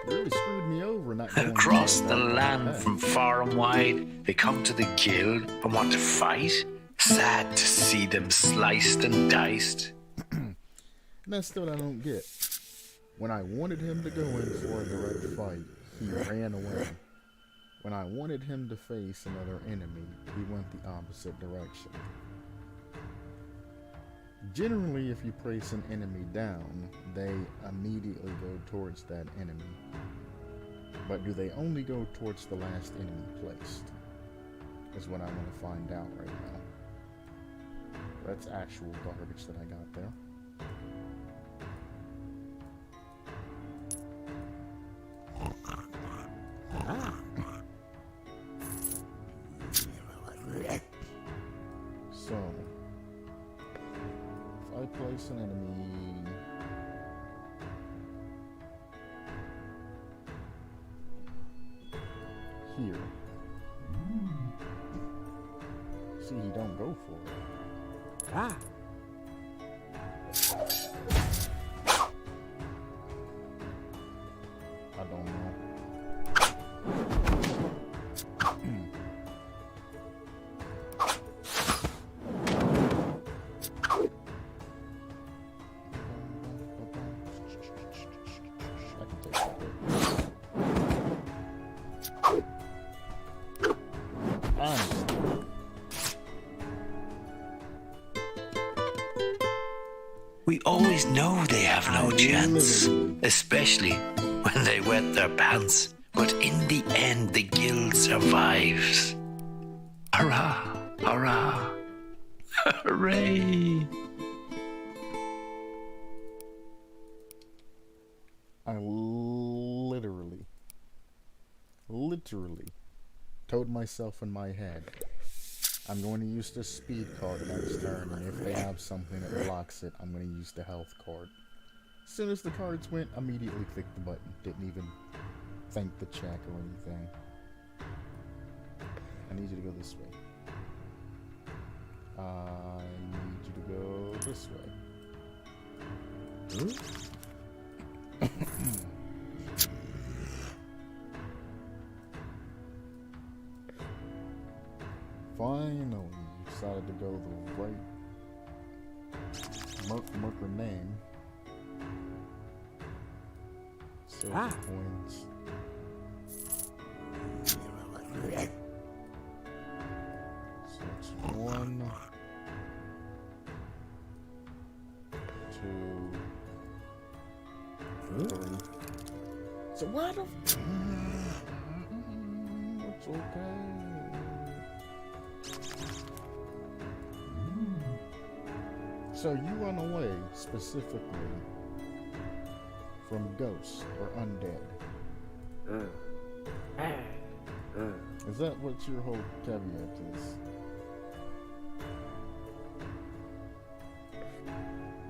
Really screwed me over not going Across the land from far and wide, they come to the guild and want to fight. Sad to see them sliced and diced. That's what I don't get. When I wanted him to go in for a direct fight, he ran away. When I wanted him to face another enemy, he went the opposite direction. Generally, if you place an enemy down, they immediately go towards that enemy. But do they only go towards the last enemy placed? Is what I want to find out right now. That's actual garbage that I got there. So, if I place an enemy here, see, he don't go for it. I don't know. We always know they have no chance, especially when they wet their pants. But in the end, the guild survives. Hurrah! Hurrah! Hooray! I literally told myself in my head, I'm going to use the speed card next turn, and if they have something that blocks it, I'm going to use the health card. As soon as the cards went, immediately clicked the button. Didn't even think to check or anything. I need you to go this way. I need you to go this way. finally decided to go the right marker name. Silver coins. So it's 1, 2, 3. So what if... It's okay. So you run away specifically from ghosts or undead. Is that what your whole caveat is?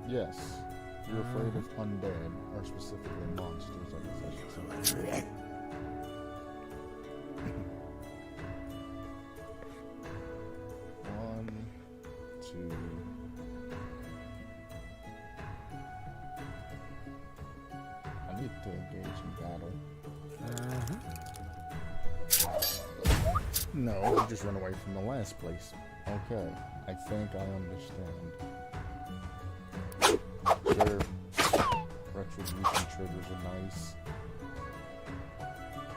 Yes. You're afraid of undead, or specifically monsters, I guess I should say. One, two. I need to engage in battle. No, you just run away from the last place. Okay, I think I understand. Sure, retribution triggers are nice.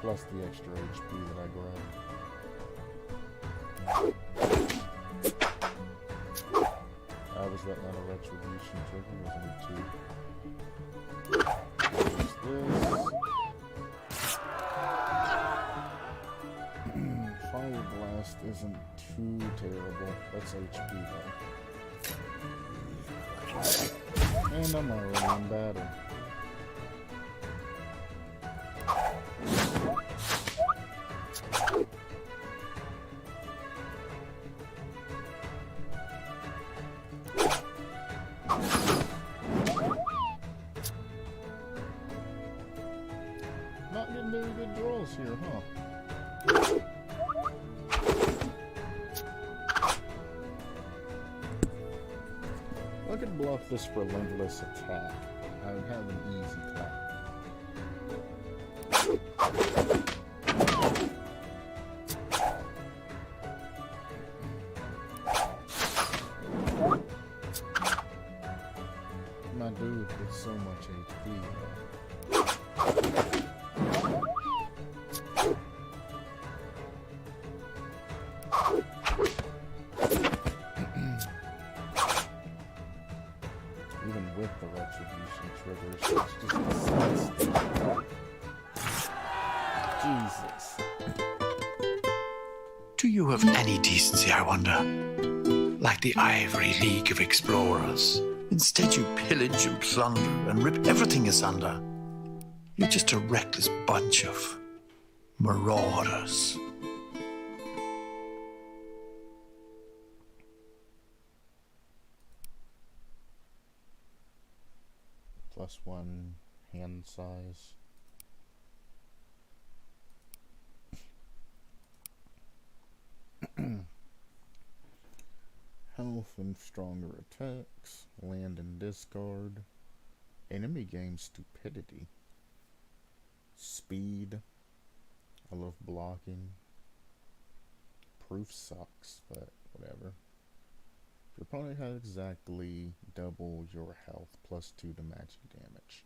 Plus the extra HP that I grabbed. Was that not a retribution trigger? Was only 2. Fire Blast isn't too terrible. That's HP though. And I'm already in battle. Not getting very good draws here, huh? I could block this relentless attack. I would have an easy clap. My dude with so much HP. Even with the retribution triggers, it's just disgusting. Jesus. Do you have any decency, I wonder? Like the Ivory League of Explorers. Instead you pillage and plunder and rip everything asunder. You're just a reckless bunch of marauders. +1 hand size. Health and stronger attacks. Land and discard. Enemy gain stupidity. Speed. I love blocking. Proof sucks, but whatever. Your opponent has exactly double your health, +2 to magic damage.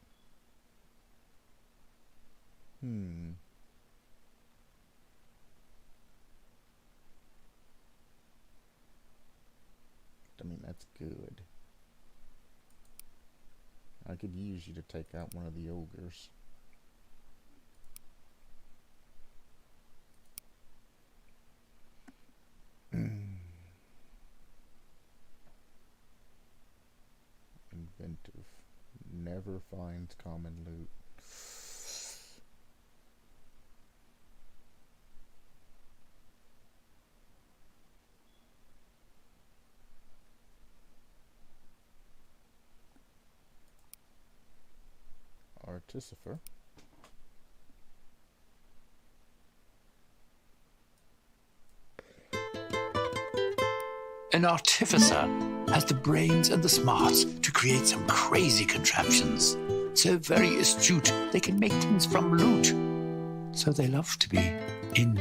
I mean, that's good. I could use you to take out one of the ogres. Inventive. Never finds common loot. Artificer. An artificer has the brains and the smarts to create some crazy contraptions. So very astute, they can make things from loot. So they love to be in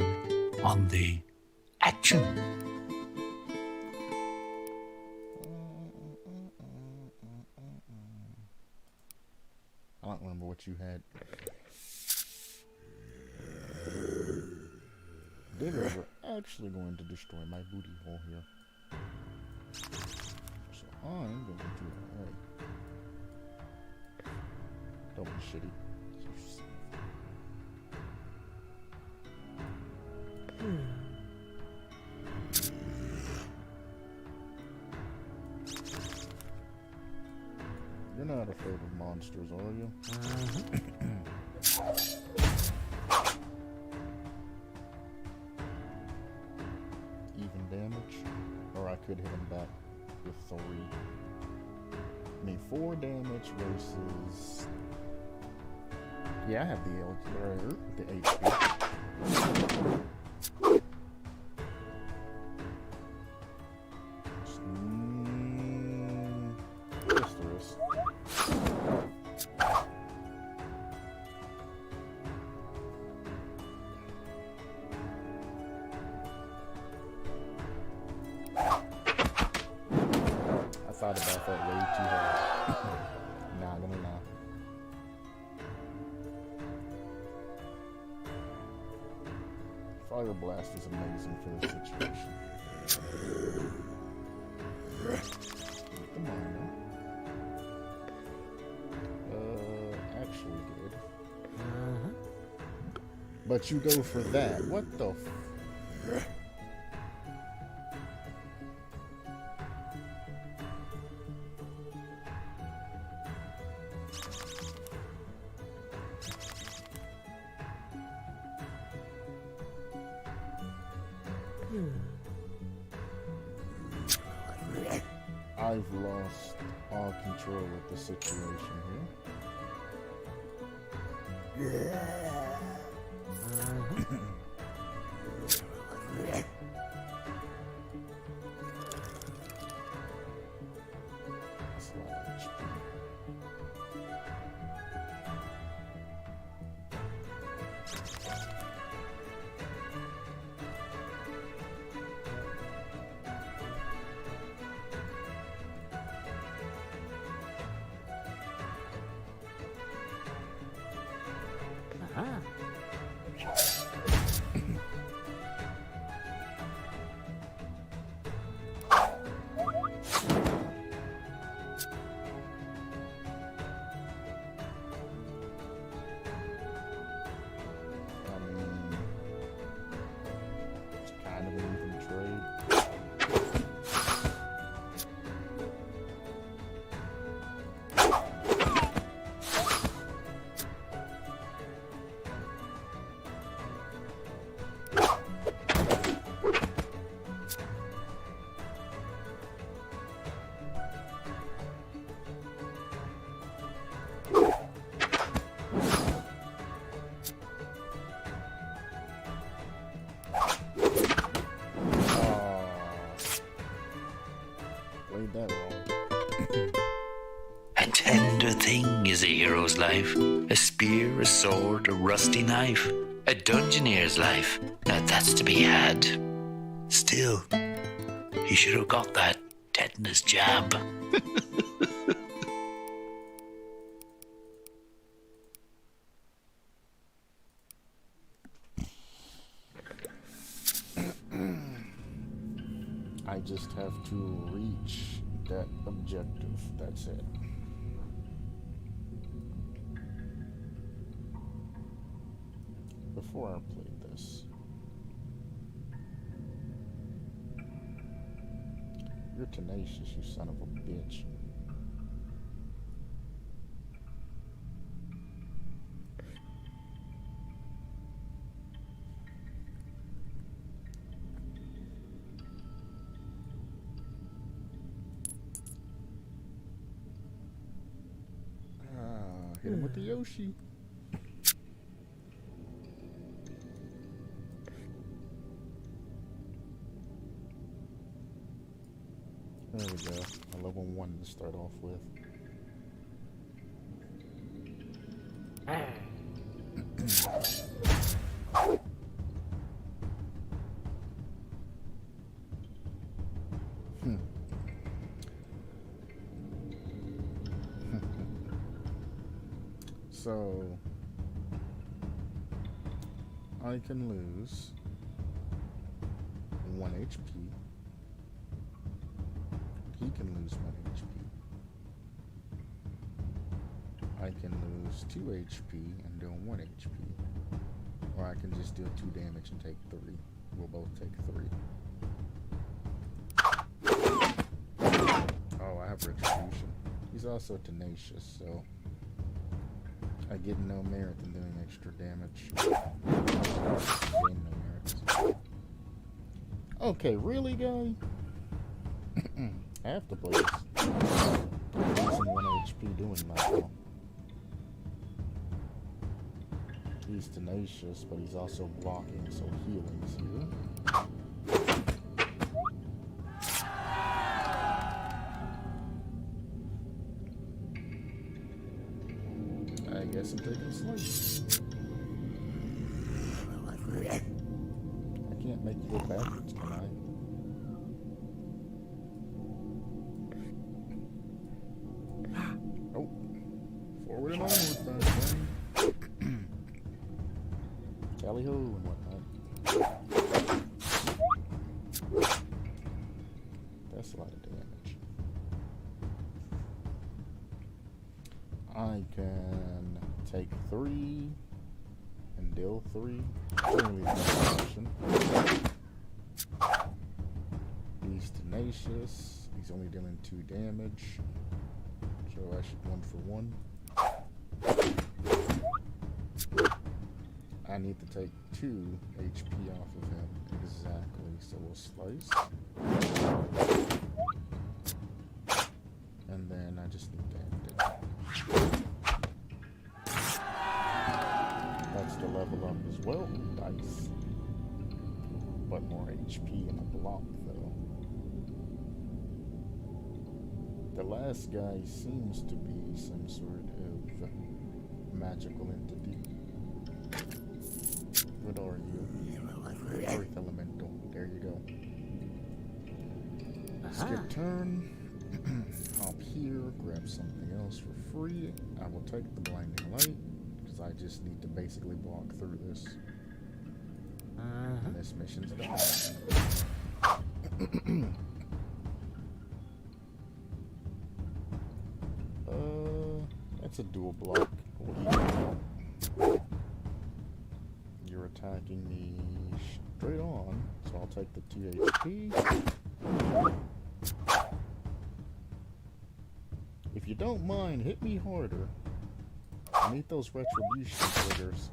on the action. what you had. Diggers are actually going to destroy my booty hole here. So I'm going to... Don't be shitty. You're not afraid of monsters, are you? Even damage? Or I could hit him back with 3. I mean, 4 damage versus... Yeah, I have the HP. Thought about that way too hard. Not gonna lie. Fire Blast is amazing for this situation. Come on now. Actually good. But you go for that. What the f... I've lost all control of the situation here. A tender thing is a hero's life. A spear, a sword, a rusty knife. A dungeoneer's life. Now that's to be had. Still, he should have got that tetanus jab. I just have to reach that objective. That's it. Before I play this, you're tenacious, you son of a bitch. Hit him with the Yoshi. There we go. A level 1 to start off with. So I can lose 1 HP. He can lose 1 HP. I can lose 2 HP and deal 1 HP. Or I can just deal 2 damage and take 3. We'll both take 3. Oh, I have Retribution. He's also tenacious, so I get no merit in doing extra damage. Gain no merit. Okay, really, guy? I have to play this. I'm losing 1 HP doing that though. He's tenacious, but he's also blocking, so healing's here. I guess I'm taking slice. I can't make you go backwards, can I? Oh. Forward and onward, my friend. Tally ho and whatnot. That's a lot of damage. I can take 3 and deal 3. Generally the option. He's tenacious. He's only dealing 2 damage. So I should 1 for 1. I need to take 2 HP off of him. Exactly. So we'll slice. And then I just need to end it. That's the level up as well. Dice. But more HP in a block though. The last guy seems to be some sort of magical entity. What are you? Earth Elemental. There you go. Skip turn. Hop here. Grab something else for free. I will take the blinding light because I just need to basically block through this. And this mission's done. That's a dual block. You're attacking me straight on, so I'll take the 2 HP. If you don't mind, hit me harder. I need those retribution triggers.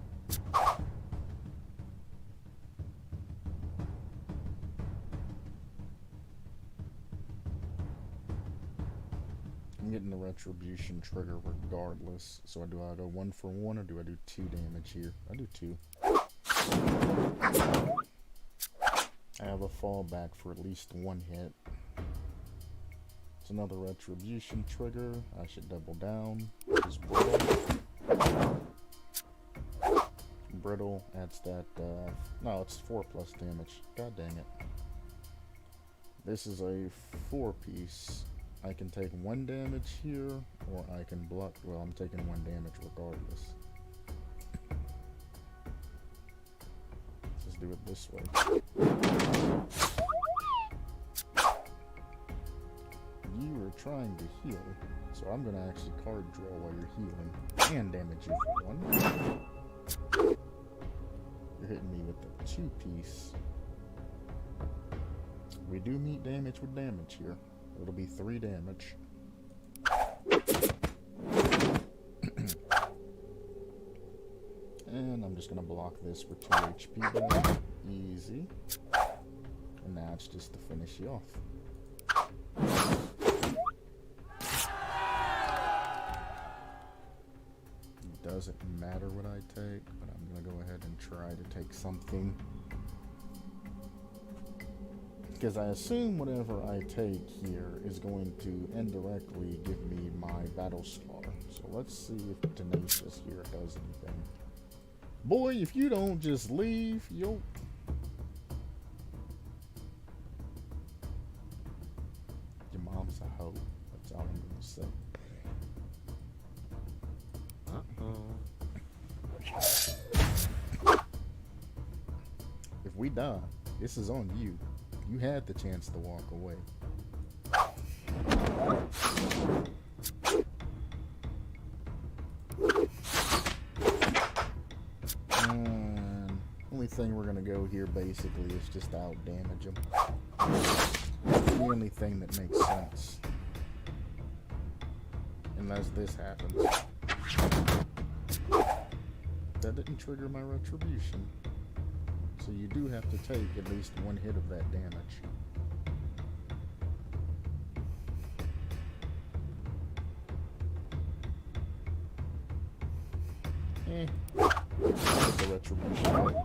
I'm getting the retribution trigger regardless. So do I go 1 for 1 or do I do 2 damage here? I do 2. I have a fallback for at least 1 hit. It's another retribution trigger. I should double down. Is brittle. Brittle adds that. No, it's 4 plus damage. God dang it. This is a 4-piece. I can take 1 damage here, or I can block. Well, I'm taking 1 damage regardless. Let's just do it this way. You are trying to heal, so I'm going to actually card draw while you're healing, and damage you for 1. You're hitting me with the 2-piece. We do meet damage with damage here. It'll be 3 damage. And I'm just gonna block this for 2 HP back. Easy. And now it's just to finish you off. It doesn't matter what I take, but I'm gonna go ahead and try to take something. Because I assume whatever I take here is going to indirectly give me my battle scar. So let's see if Tenacious here does anything. Boy, if you don't just leave, you'll... Your mom's a hoe. That's all I'm going to say. Uh-oh. we die, this is on you. You had the chance to walk away. And only thing we're gonna go here basically is just out damage them. The only thing that makes sense. Unless this happens. That didn't trigger my retribution. So you do have to take at least one hit of that damage. The retribution.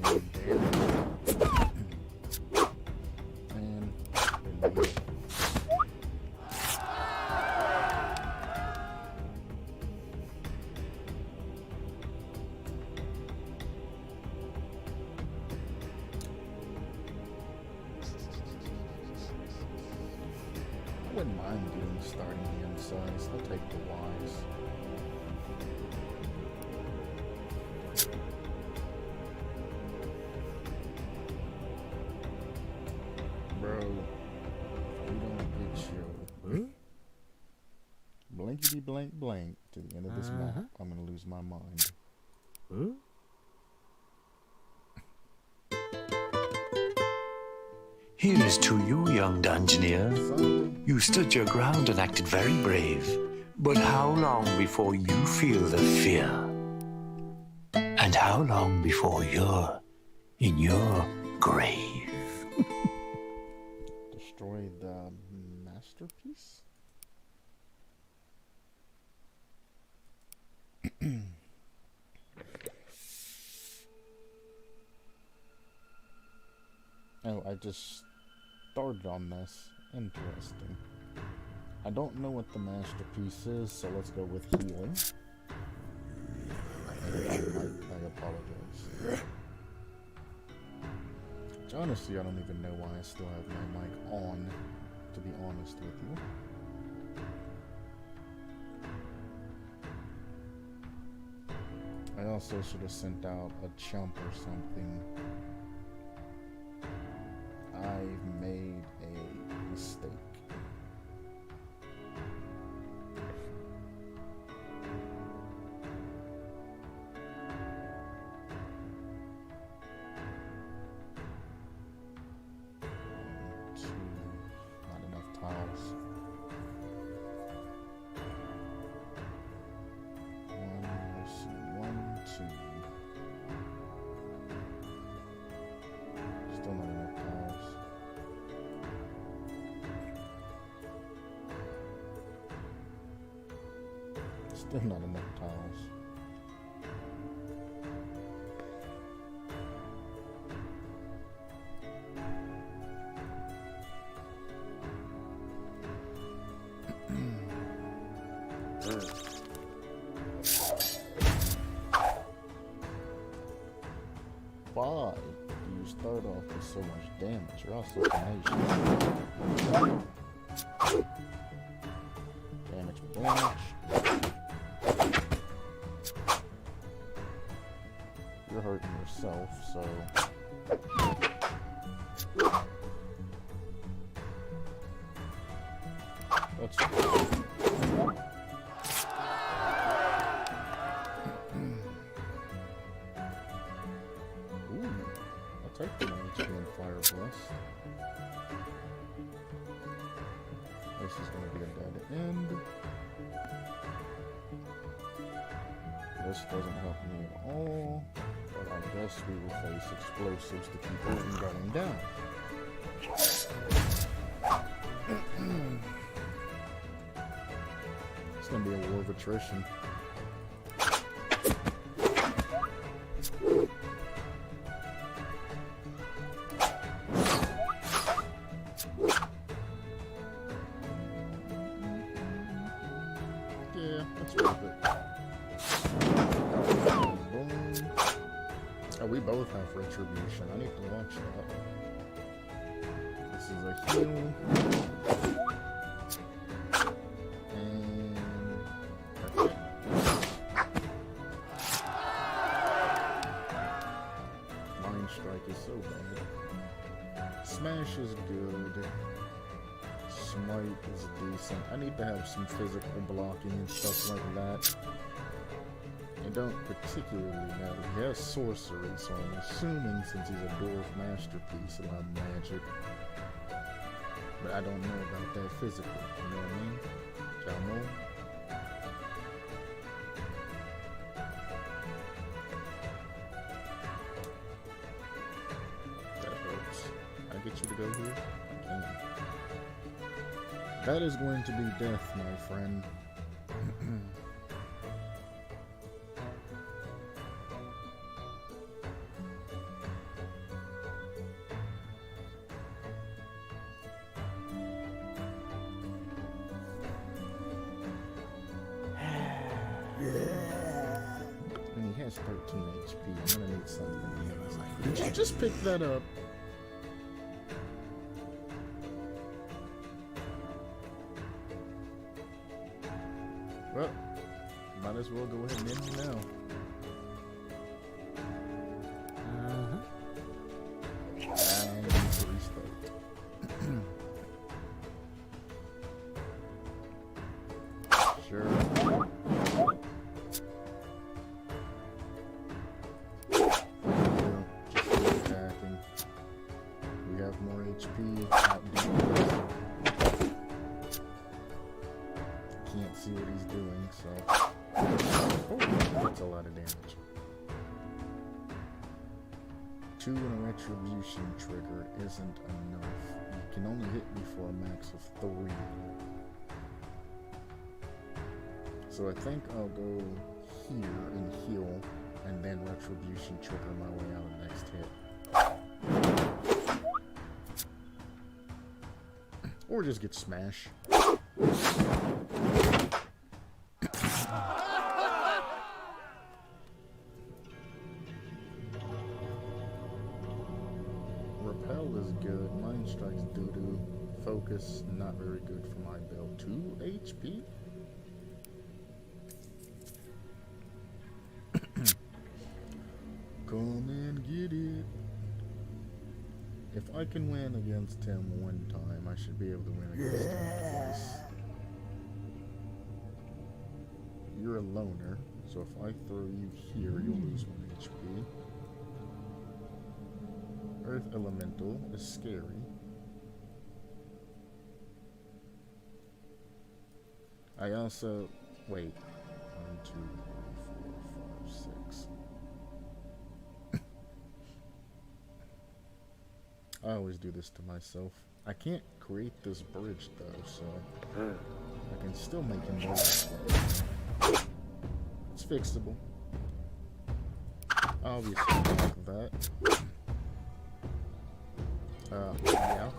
Maybe damage. And maybe. I wouldn't mind doing starting the M-size. I'll take the Ys. Bro, we don't get you. Blankety blank blank to the end of this map. I'm gonna lose my mind. Here's to you, young dungeoneer. You stood your ground and acted very brave. But how long before you feel the fear? And how long before you're in your grave? Destroy the masterpiece? Oh, I just started on this. Interesting. I don't know what the masterpiece is, so let's go with healing. I apologize. Which honestly, I don't even know why I still have my mic on, to be honest with you. I also should have sent out a chump or something. I've made a mistake. Not enough tiles. Let's see, 1, 2. Still not enough tiles. Still not enough tiles. Why do you start off with so much damage? You're also tenacious. Damage. You're hurting yourself, so... That's Ooh, I'll take the HP and Fire Blast. This is going to be a dead end. This doesn't help me at all, but I guess we will face explosives to keep it from going down. It's going to be a war of attrition. Yeah, that's worth it. Oh, we both have retribution. I need to watch that. This is a heal. And that's it. white is decent. I need to have some physical blocking and stuff like that. I don't particularly know. He has sorcery, so I'm assuming since he's a dwarf masterpiece, he'll have magic. But I don't know about that physical, you know what I mean? Jamo? That hurts. Can I get you to go here? I can't. That is going to be death, my friend. And he has 13 HP. I'm gonna need something else. Did you just pick that up? Well, might as well go ahead and end it now. And restart. Sure. Attacking. We have more HP. Can't see what he's doing, so. Oh, that's a lot of damage. 2 and a retribution trigger isn't enough. You can only hit me for a max of 3. So I think I'll go here and heal, and then retribution trigger my way out of the next hit. Or just get smashed. Repel is good. Mind strike's doo-doo. Focus, not very good for my build. 2 HP? Come and get it. If I can win against him one time, I should be able to win against him twice. You're a loner, so if I throw you here, you'll lose 1 HP. Earth Elemental is scary. I also... wait. 1, 2, 3, 4, 5, 6. I always do this to myself. I can't create this bridge though, so I can still make him move. It's fixable. Obviously, like that. Yeah.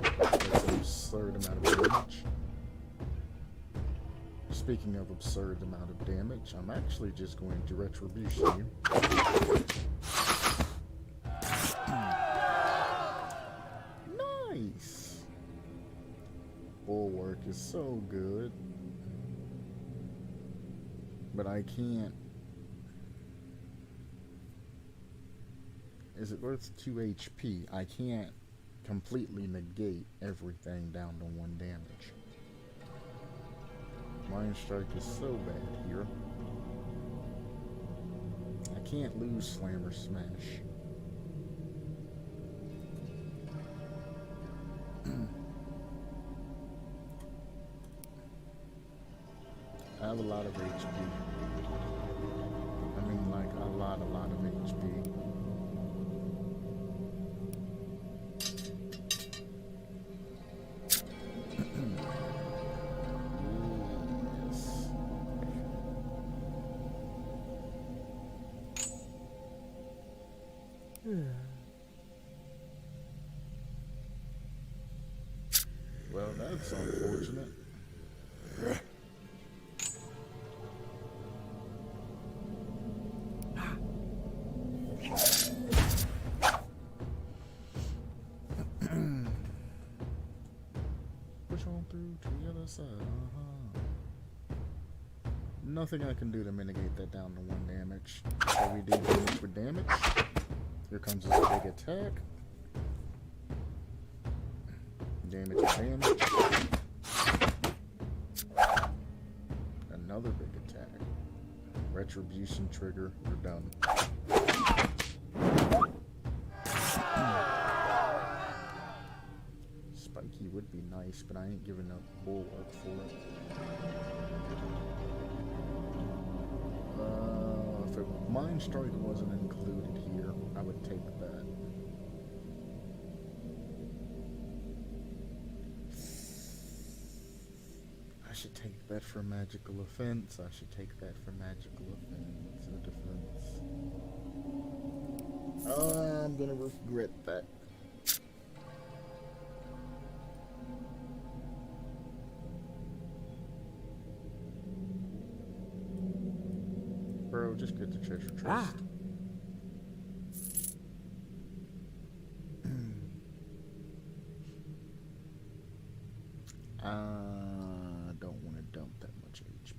That's an absurd amount of damage. Speaking of absurd amount of damage, I'm actually just going to retribution you. Nice! Bulwark is so good. But I can't... Is it worth 2 HP? I can't completely negate everything down to 1 damage. Mind Strike is so bad here. I can't lose Slam or Smash. I have a lot of HP. I mean, like, a lot of HP. Well, that's unfortunate. Push on through to the other side. Nothing I can do to mitigate that down to 1 damage. So we do damage for damage. Here comes this big attack. Damage, damage. Another big attack. Retribution trigger, you're done. Spiky would be nice, but I ain't giving up bulwark for it. If a Mind Strike wasn't included here, I would take that. I should take that for magical offense. I should take that for magical offense or defense. I'm gonna regret that. Bro, just get the treasure chest. Don't want to dump that much HP.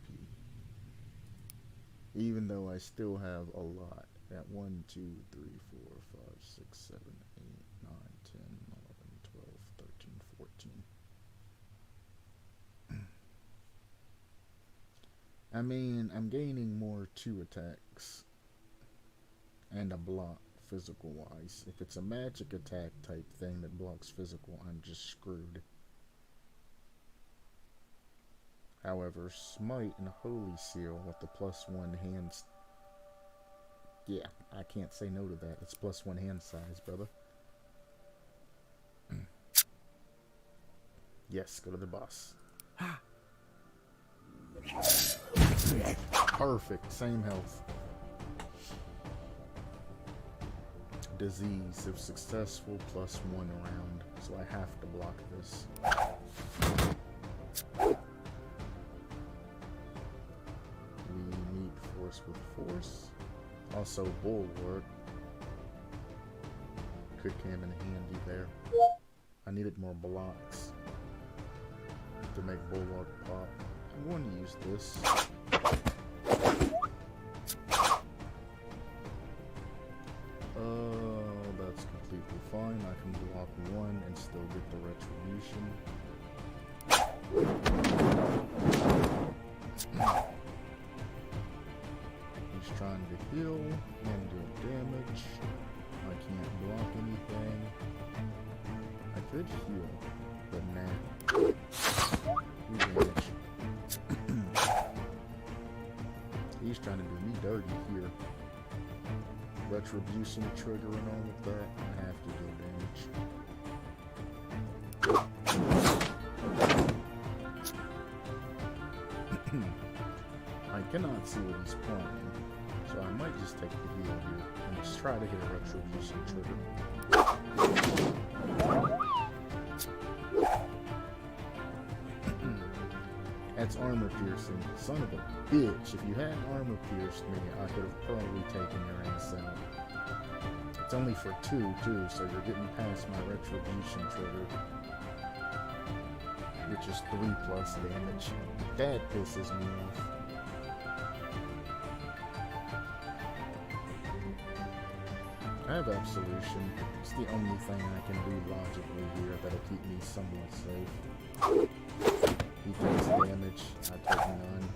Even though I still have a lot. At 1, 2, 3, 4, 5, 6, 7, 8, 9, 10, 11, 12, 13, 14. I mean, I'm gaining more 2 attacks and a block physical wise. If it's a magic attack type thing that blocks physical, I'm just screwed. However, Smite and Holy Seal with the +1 hands. Yeah, I can't say no to that. It's +1 hand size, brother. Yes, go to the boss. Perfect, same health. Disease, if successful, +1 round. So I have to block this. We meet force with force. Also bulwark. Could come in handy there. I needed more blocks to make bulwark pop. I'm going to use this. That's completely fine. I can block 1 and still get the retribution. He's trying to heal and do damage. I can't block anything. I could heal, but nah. Do damage. He's trying to do me dirty here. Retribution trigger and all of that. I have to deal damage. I cannot see what he's playing, so I might just take the heal here and just try to hit a retribution trigger. That's armor piercing. Son of a bitch. If you hadn't armor pierced me, I could have probably taken your ass out. It's only for 2 too, so you're getting past my retribution trigger, which is 3+ damage. That pisses me off. I have absolution. It's the only thing I can do logically here that'll keep me somewhat safe. He takes damage, I take none.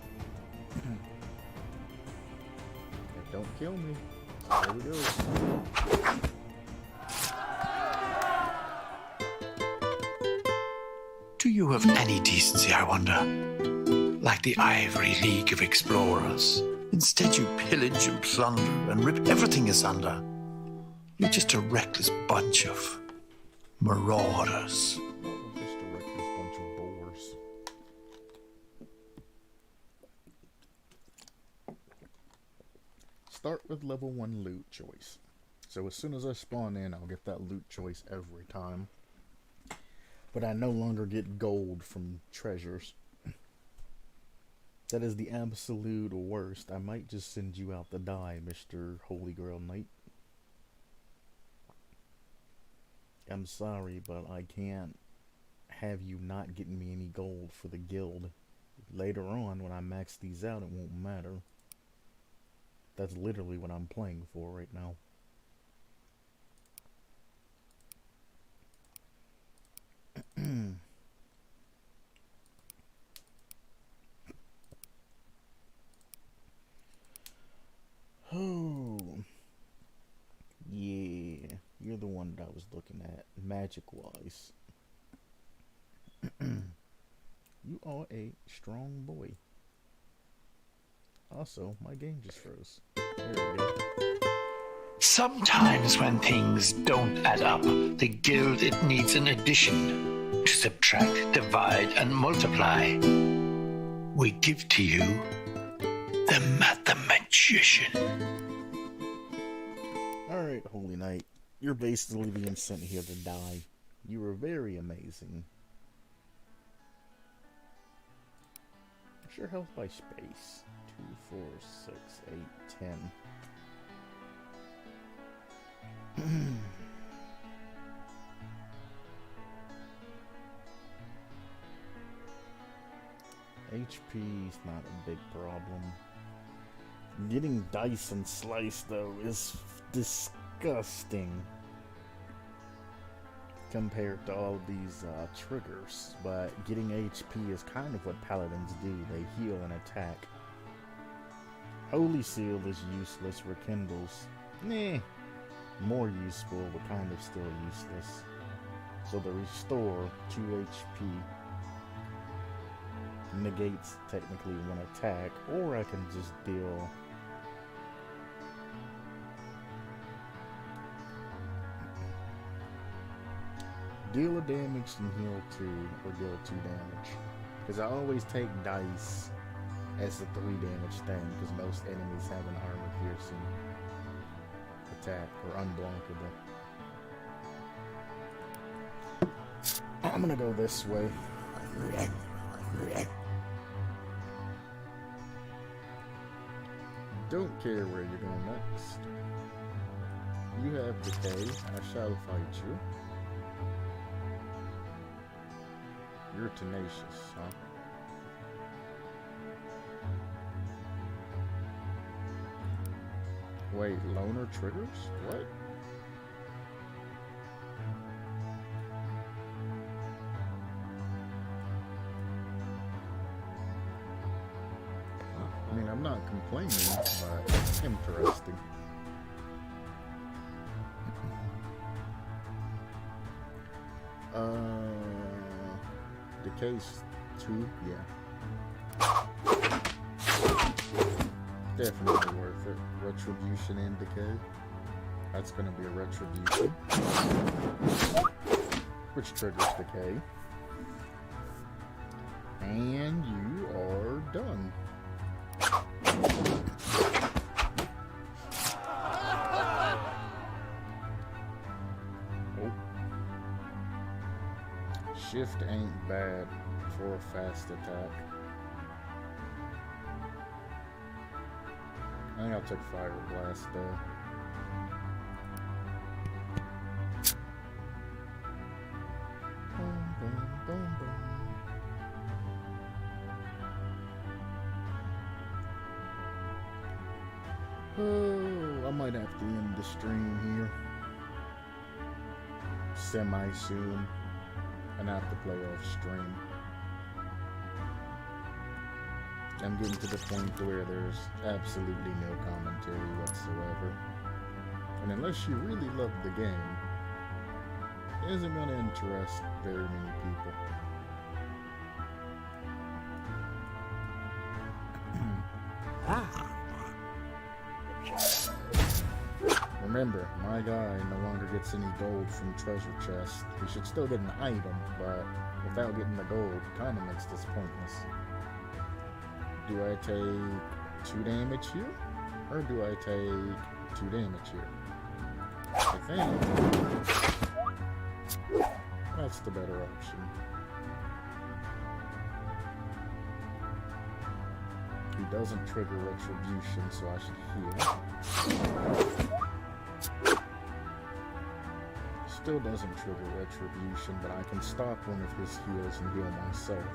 Don't kill me. So there we go. Do you have any decency, I wonder? Like the Ivory League of Explorers. Instead you pillage and plunder and rip everything asunder. You're just a reckless bunch of marauders. Just a reckless bunch of boars. Start with level 1 loot choice. So as soon as I spawn in, I'll get that loot choice every time. But I no longer get gold from treasures. That is the absolute worst. I might just send you out to die, Mr. Holy Grail Knight. I'm sorry, but I can't have you not getting me any gold for the guild. Later on, when I max these out, it won't matter. That's literally what I'm playing for right now. Oh, yeah, you're the one that I was looking at, magic-wise. You are a strong boy. Also, my game just froze. There we go. Sometimes when things don't add up, the guild it needs an addition to subtract, divide, and multiply. We give to you the mathematician. Alright, Holy Knight. You're basically being sent here to die. You were very amazing. What's your health by space? 2, 4, 6, 8, 10. HP is not a big problem. Getting dice and slice though is disgusting compared to all these triggers, but getting HP is kind of what paladins do. They heal and attack. Holy Seal is useless. Rekindles, more useful, but kind of still useless. So the restore 2 HP negates technically 1 attack, or I can just deal a damage and heal 2, or deal 2 damage. Because I always take dice as the 3 damage thing, because most enemies have an armor piercing attack or unblockable. I'm gonna go this way. Don't care where you're going next. You have decay. I shall fight you. You're tenacious, huh? Wait, loner triggers? What? I mean, I'm not complaining, but interesting. Decay's 2, yeah. Definitely worth it. Retribution and decay. That's gonna be a retribution, which triggers decay. And you are done. Oh. Shift ain't bad for a fast attack. I think I'll take Fire Blast though. Boom, boom, boom, boom. Oh, I might have to end the stream here semi-soon and have to play off stream. I'm getting to the point where there's absolutely no commentary whatsoever. And unless you really love the game, it isn't going to interest very many people. Remember, my guy no longer gets any gold from treasure chests. He should still get an item, but without getting the gold, kind of makes this pointless. Do I take 2 damage here? Or do I take 2 damage here? I think that's the better option. He doesn't trigger retribution, so I should heal. Still doesn't trigger retribution, but I can stop one of his heals and heal myself.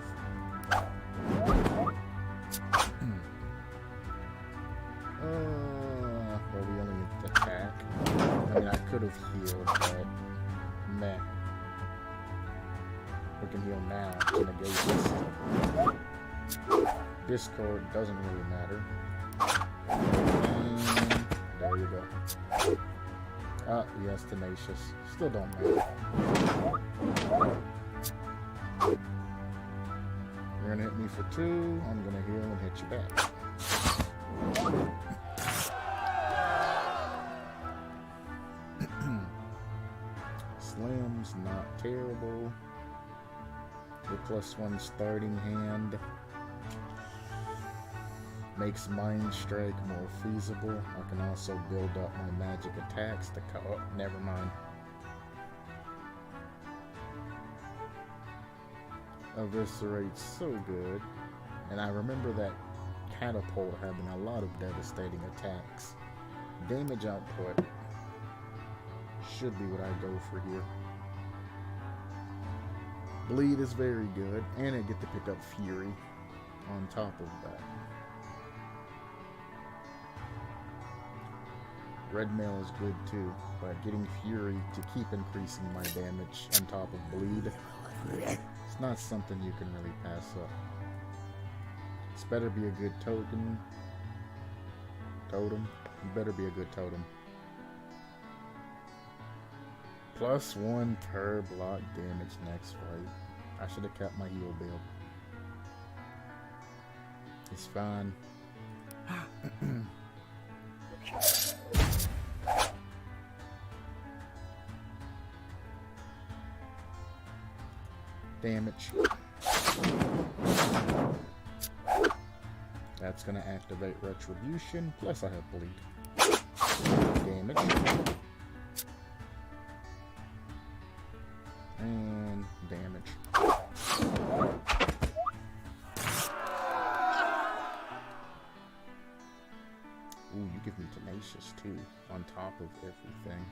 Well, we only attack. I mean, I could have healed, but meh. We can heal now to negate this. Discord doesn't really matter. And there you go. Yes, tenacious. Still don't matter. You're gonna hit me for 2. I'm gonna heal and hit you back. Slim's not terrible. The +1 starting hand makes Mind Strike more feasible. I can also build up my magic attacks to oh, never mind. Eviscerate's so good. And I remember that Catapult having a lot of devastating attacks. Damage output should be what I go for here. Bleed is very good, and I get to pick up Fury on top of that. Red Mail is good too, but getting Fury to keep increasing my damage on top of Bleed, it's not something you can really pass up. This better be a good totem. You better be a good totem. +1 per block damage next fight. I should have kept my heal build. It's fine. Damage. That's gonna activate Retribution, plus I have Bleed. Damage. And damage. Ooh, you give me Tenacious too, on top of everything.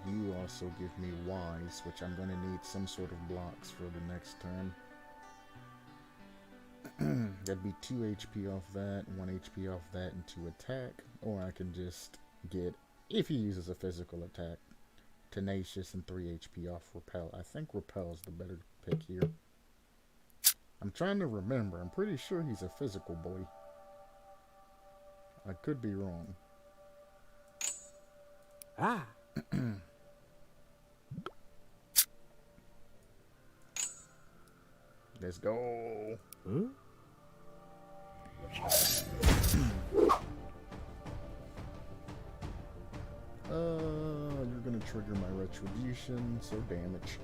You also give me Wise, which I'm going to need some sort of blocks for the next turn. That'd be 2 HP off that, 1 HP off that, and 2 attack. Or I can just get, if he uses a physical attack, Tenacious and 3 HP off Repel. I think Repel is the better pick here. I'm trying to remember. I'm pretty sure he's a physical boy. I could be wrong. Ah! Let's go. Huh? You're gonna trigger my Retribution, so damage.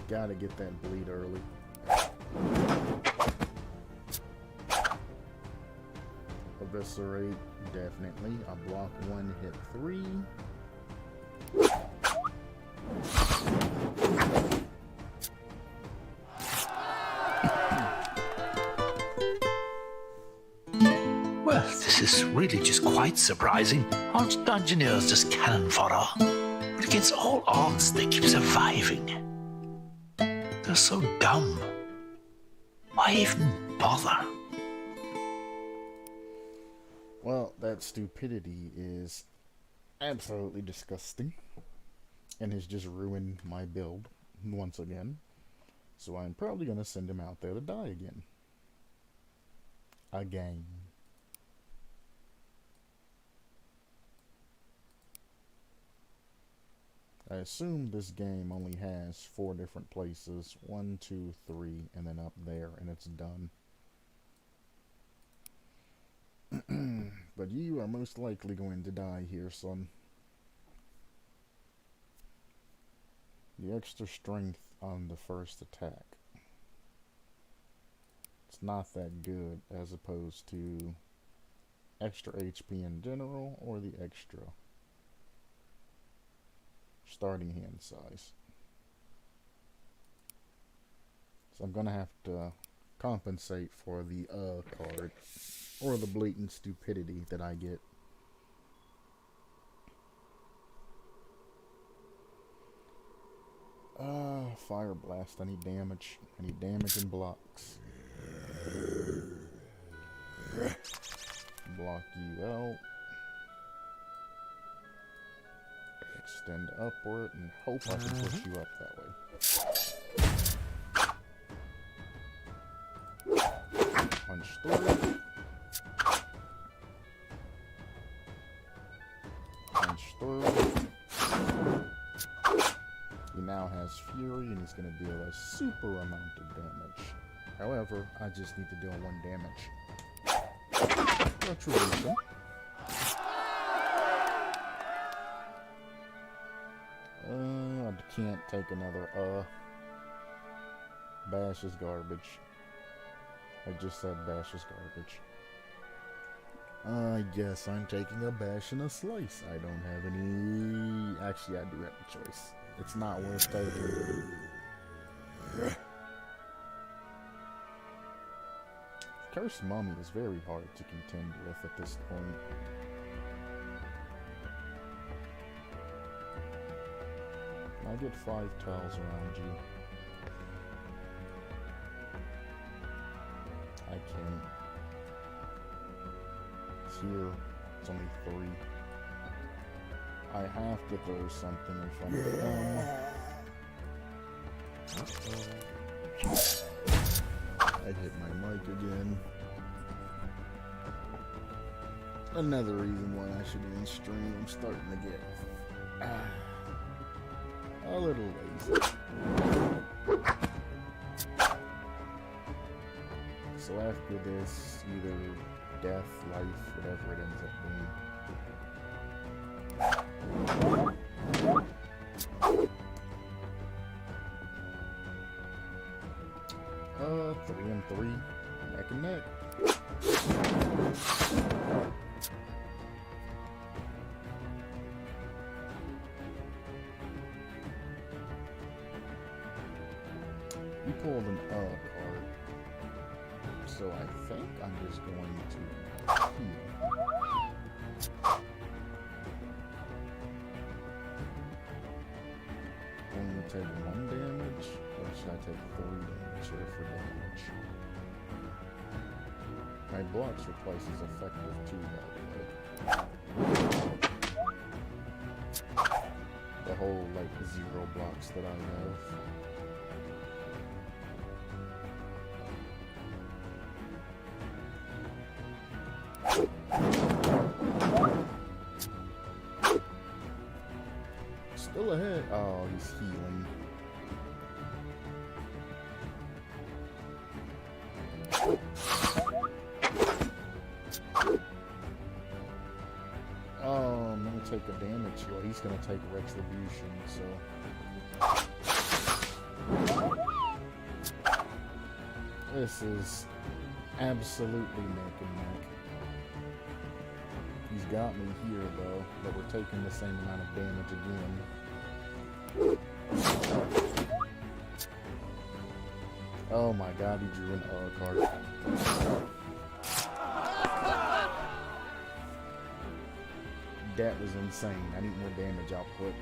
Gotta get that bleed early. Eviscerate, definitely. I block 1, hit 3. Well, this is really just quite surprising. Aren't dungeoneers just cannon fodder? But against all odds, they keep surviving. They're so dumb. Why even bother? Well, that stupidity is absolutely disgusting and has just ruined my build once again. So I'm probably going to send him out there to die again. Again. I assume this game only has 4 different places. 1, 2, 3, and then up there, and it's done. But you are most likely going to die here, son. The extra strength on the first attack. It's not that good as opposed to extra HP in general or the extra starting hand size. So I'm gonna have to compensate for the card or the blatant stupidity that I get. Fire blast. I need damage. I need damage and blocks. Block you out. Extend upward and hope I can push you up that way. Punch through. Punch through. He now has Fury and he's going to deal a super amount of damage. However, I just need to deal 1 damage. Retribution. I can't take another, Bash is garbage. I just said Bash is garbage. I guess I'm taking a bash and a slice. I don't have any... Actually, I do have a choice. It's not worth taking. Cursed Mummy is very hard to contend with at this point. I get 5 tiles around you. I can't. Here, it's only 3. I have to throw something in front of them. I hit my mic again. Another reason why I should end stream. I'm starting to get a little lazy. So after this, either death, life, whatever it ends up being. 3 and 3, neck and neck. You pulled an card. So I think I'm just going to heal. Only take 1 damage, or should I take 3 damage here for damage? My blocks are twice as effective too, by the way. The whole, like, 0 blocks that I have. Still ahead. Oh, he's healing. I'm gonna take a damage heal. He's gonna take retribution, so. This is absolutely neck and neck. He's got me here though, but we're taking the same amount of damage again. Oh my god, he drew an card. That was insane. I need more damage output.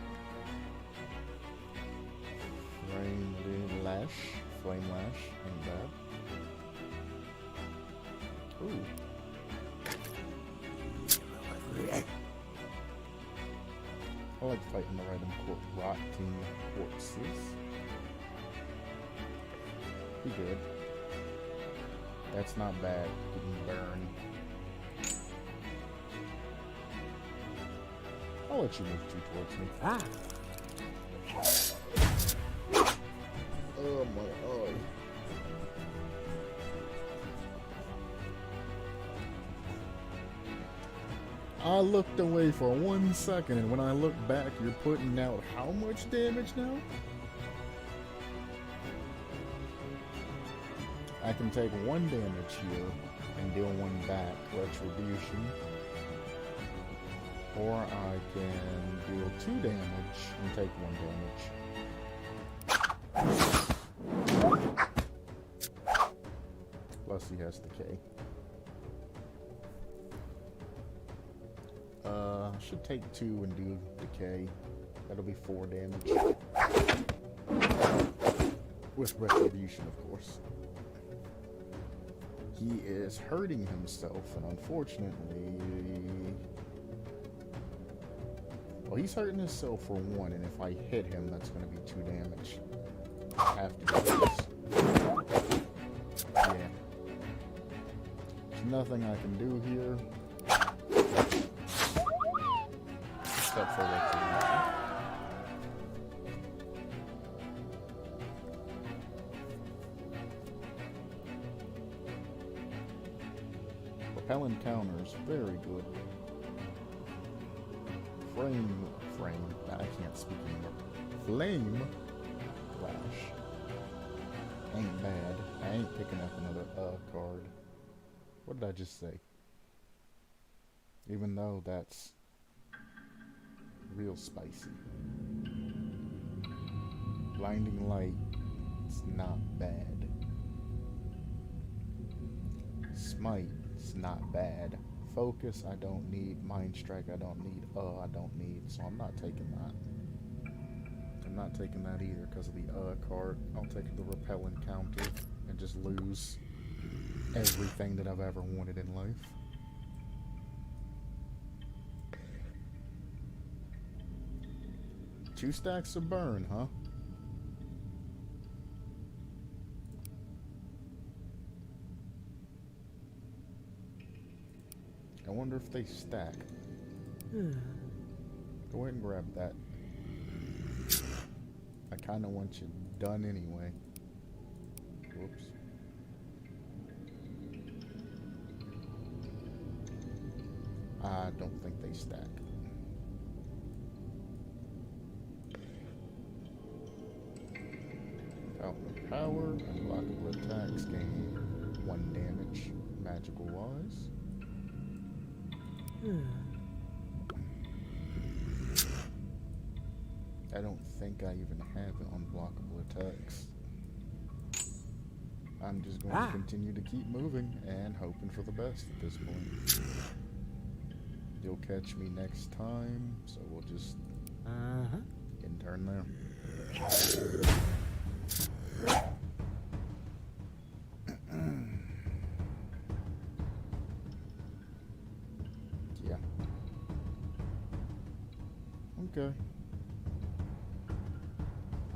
Flame lash, and that. Ooh. I like fighting the random rotting corpses. Be good. That's not bad. Getting burned. I'll let you move 2 towards me. Ah! Oh my god. I looked away for 1 second, and when I look back, you're putting out how much damage now? I can take 1 damage here and deal 1 back, retribution. Or I can deal 2 damage and take 1 damage. Plus he has decay. I should take 2 and do decay. That'll be 4 damage. With retribution, of course. he is hurting himself, and unfortunately, well, he's hurting himself for 1, and if I hit him, that's going to be 2 damage. I have to do this. Yeah. There's nothing I can do here. Except for retribution. Repellent counters, very good. I can't speak anymore. Flame Flash. Ain't bad. I ain't picking up another card. What did I just say? Even though that's real spicy. Blinding Light, it's not bad. Smite, it's not bad. Focus, I don't need. Mind Strike, I don't need. I don't need. So I'm not taking that. I'm not taking that either because of the card. I'll take the repellent counter and just lose everything that I've ever wanted in life. Two stacks of burn, huh? I wonder if they stack. Go ahead and grab that. I kind of want you done anyway. Whoops. I don't think they stack. Outlet power, unblockable attacks gain 1 damage, magical wise. I don't think I even have unblockable attacks. I'm just going to continue to keep moving and hoping for the best at this point. You'll catch me next time, so we'll just intern there. Yeah. Okay.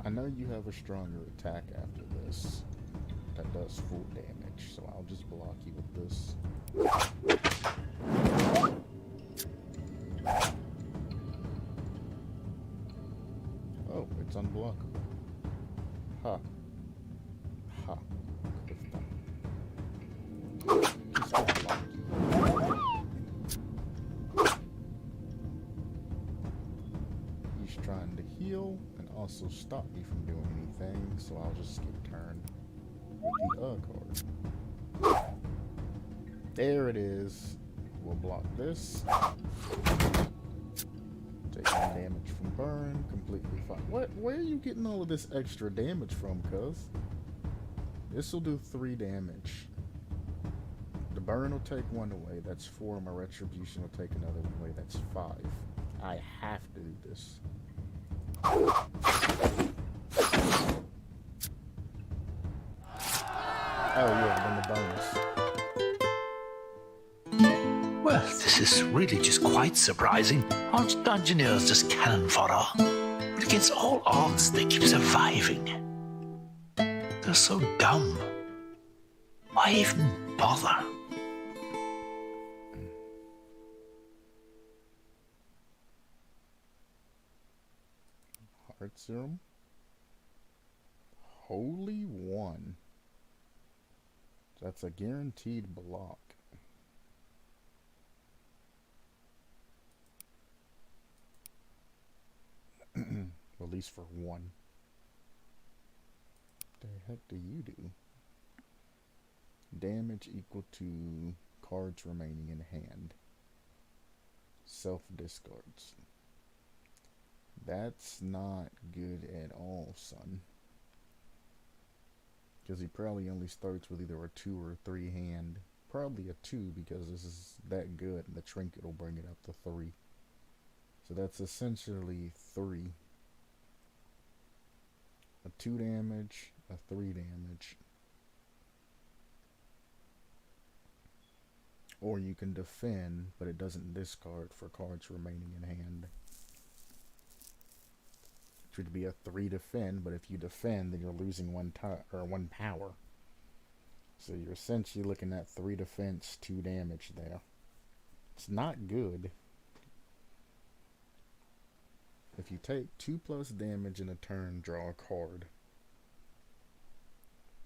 I know you have a stronger attack after this that does full damage, so I'll just block you with this. Oh, it's unblockable. Ha. Ha. Could've done. Just gonna block you. He's trying to heal and also stop me from doing anything, so I'll just skip turn with the card. There it is. We'll block this. Take 1 damage from burn, completely fine. Where are you getting all of this extra damage from, cuz? This will do 3 damage. The burn will take 1 away, that's 4. My retribution will take another 1 away, that's 5. I have to do this. Oh yeah, then the bonus. Well, this is really just quite surprising. Our dungeoneers just cannon fodder. But against all odds, they keep surviving. They're so dumb. Why even bother? Heart serum. Holy 1. That's a guaranteed block. At least for 1. What the heck do you do? Damage equal to cards remaining in hand. Self-discards. That's not good at all, son. Because he probably only starts with either a 2 or a 3 hand. Probably a 2 because this is that good and the trinket will bring it up to 3. So that's essentially 3. A 2 damage, a 3 damage. Or you can defend, but it doesn't discard for cards remaining in hand. Which would be a 3 defend, but if you defend, then you're losing one power. So you're essentially looking at 3 defense, 2 damage there. It's not good. If you take 2+ damage in a turn, draw a card.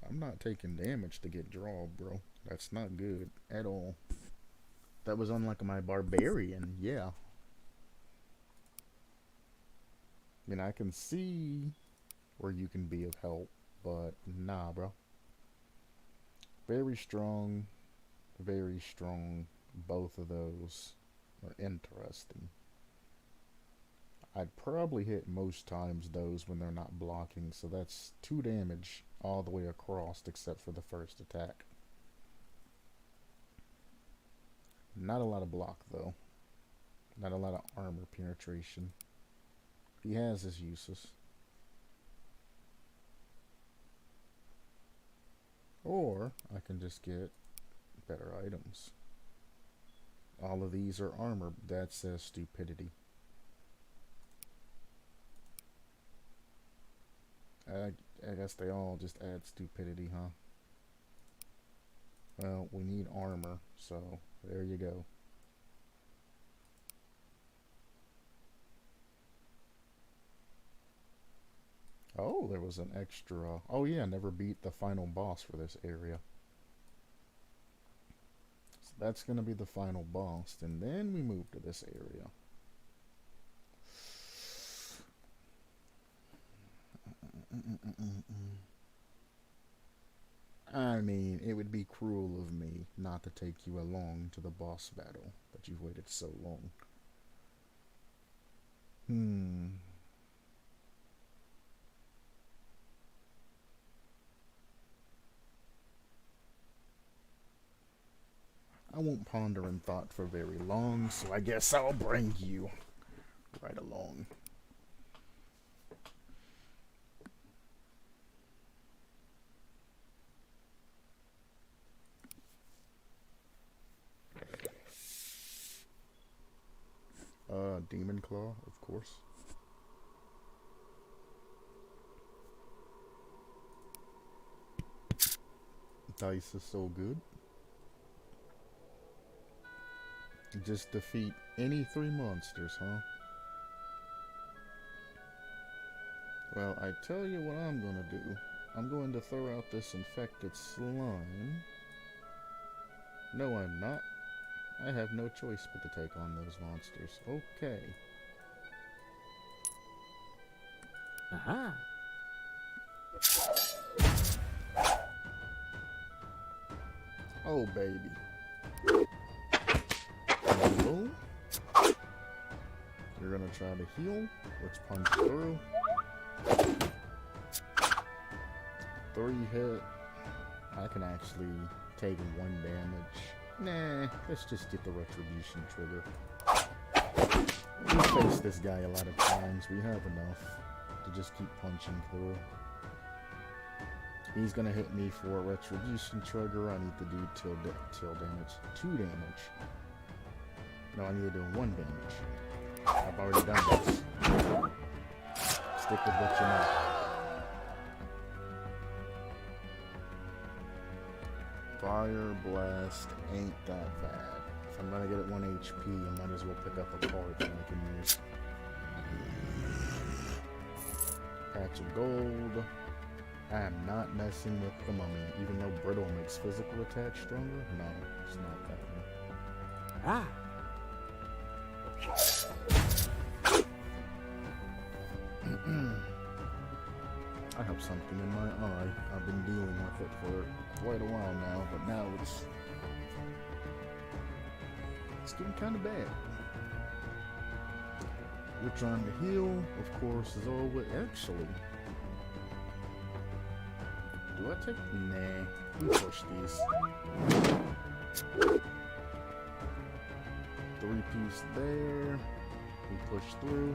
I'm not taking damage to get draw, bro. That's not good at all. That was unlike my barbarian, yeah. I mean, I can see where you can be of help, but nah, bro. Very strong, very strong. Both of those are interesting. I'd probably hit most times those when they're not blocking, so that's 2 damage all the way across except for the first attack. Not a lot of block though. Not a lot of armor penetration. He has his uses. Or I can just get better items. All of these are armor. That says stupidity. I guess they all just add stupidity, huh? Well, we need armor, so there you go. Oh, there was an extra... Oh yeah, never beat the final boss for this area. So that's going to be the final boss, and then we move to this area. I mean, it would be cruel of me not to take you along to the boss battle, but you've waited so long. I won't ponder in thought for very long, so I guess I'll bring you right along. Demon Claw, of course. Dice is so good. Just defeat any 3 monsters, huh? Well, I tell you what I'm gonna do. I'm going to throw out this infected slime. No, I'm not. I have no choice but to take on those monsters. Okay. Aha! Oh, baby. Hello? You're gonna try to heal. Let's punch through. 3 hit. I can actually take 1 damage. Nah, let's just get the retribution trigger. We face this guy a lot of times. We have enough to just keep punching through. He's gonna hit me for a retribution trigger. I need to do till damage. 2 damage. No, I need to do 1 damage. I've already done this. Stick with what you know. Fire Blast ain't that bad. If I'm gonna get it 1 HP, I might as well pick up a card that I can use. Patch of gold. I am not messing with the mummy, even though brittle makes physical attacks stronger. No, it's not that one. Ah! I have something in my eye. I've been dealing with it for quite a while now, but now it's getting kind of bad. We're trying to heal, of course, as always. Actually, do I take? Nah, we push these. 3-piece there. We push through.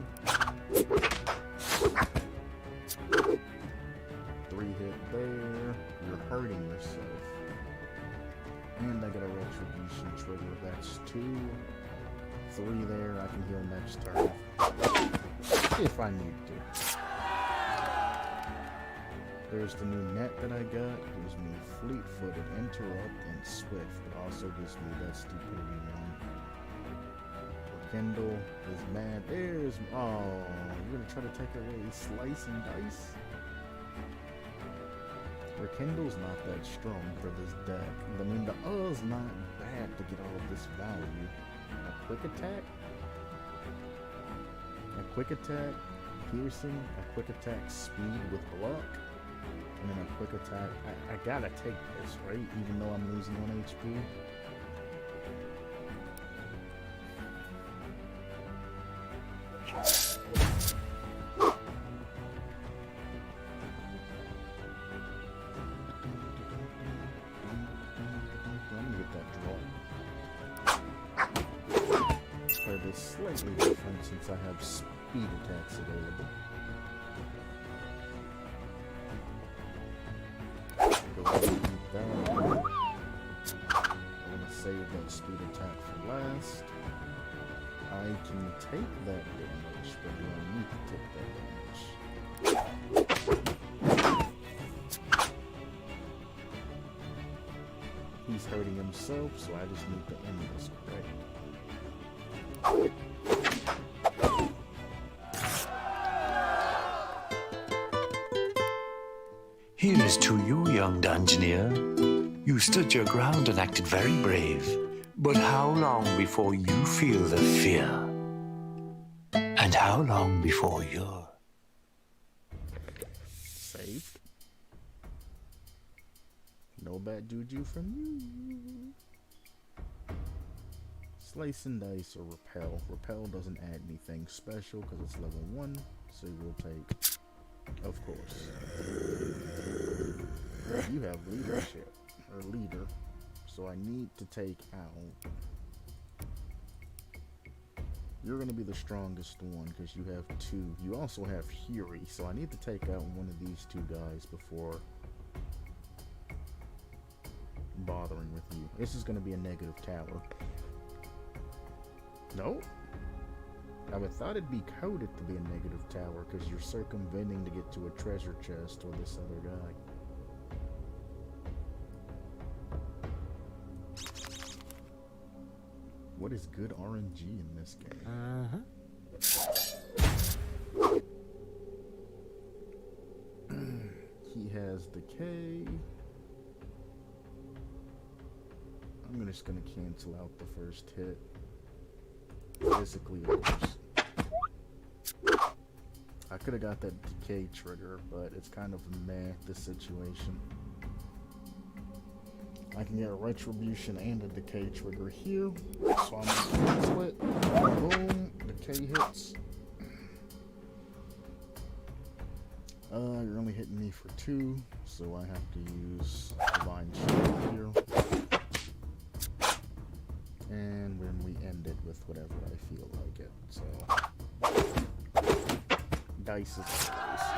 3 hit there. You're hurting yourself. And I got a retribution trigger. heal next turn. If I need to. There's the new net that I got. Gives me fleet-footed, interrupt, and swift. It also gives me that stupidity one. Kindle is mad. There's... Oh, you're gonna try to take away slice and dice? Kindle's not that strong for this deck. I mean, the is not bad to get all of this value. A quick attack, piercing, a quick attack, speed with block, and then a quick attack. I gotta take this, right? Even though I'm losing 1 HP. Slightly different since I have speed attacks available. Go ahead and eat that. I'm gonna save that speed attack for last. I can take that damage, but do I need to take that damage? He's hurting himself, so I just need to end this right. Here is to you, young dungeoneer. You stood your ground and acted very brave. But how long before you feel the fear? And how long before you're... Saved. No bad juju from you. Slice and dice or repel. Repel doesn't add anything special because it's level 1, so we'll take, of course. You have leadership, or leader, so I need to take out. You're going to be the strongest one because you have 2. You also have Fury, so I need to take out one of these 2 guys before bothering with you. This is going to be a negative tower. No? I would thought it'd be coded to be a negative tower because you're circumventing to get to a treasure chest or this other guy. What is good RNG in this game? He has decay. I'm just gonna cancel out the first hit. Physically, of course. I could have got that decay trigger, but it's kind of meh, this situation. I can get a retribution and a decay trigger here, so I'm gonna cancel it. Boom, decay hits. You're only hitting me for 2, so I have to use Divine Shield here. And when we end it with whatever I feel like it, so dice is dice.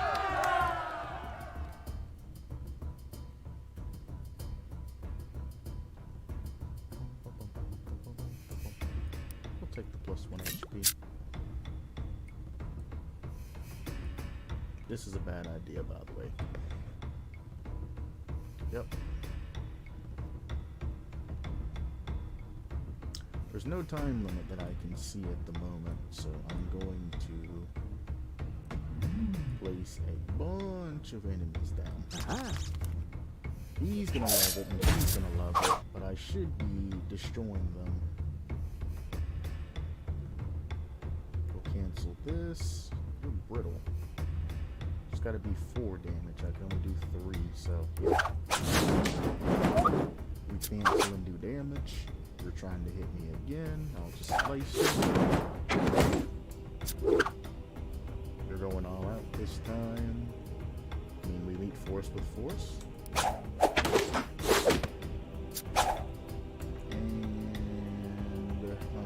We'll take the plus 1 HP. This is a bad idea, by the way. Yep. There's no time limit that I can see at the moment, so I'm going to place a bunch of enemies down. He's gonna love it, and he's gonna love it, but I should be destroying them. We'll cancel this. You're brittle. It's gotta be 4 damage. I can only do 3, so yeah. We cancel and do damage. You're trying to hit me again. I'll just slice you. You're going all out this time. I mean, we meet force with force. And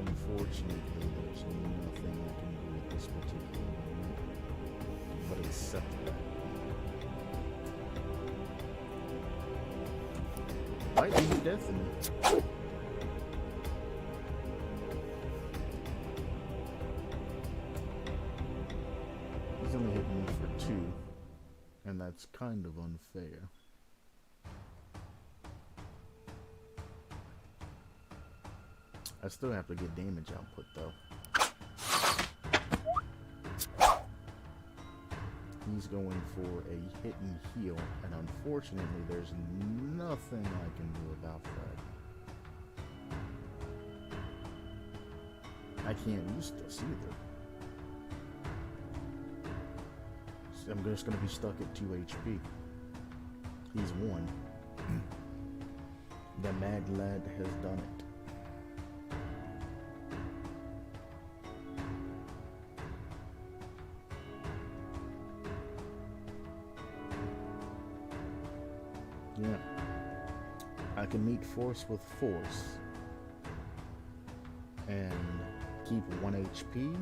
unfortunately, there's nothing I can do at this particular moment. But accept that. Might be death in it. He's only hitting me for 2, and that's kind of unfair. I still have to get damage output though. He's going for a hit and heal, and unfortunately there's nothing I can do about that. I can't use this either. So I'm just going to be stuck at 2 HP. He's 1. The mad lad has done it. Yeah, I can meet force with force and keep 1 HP,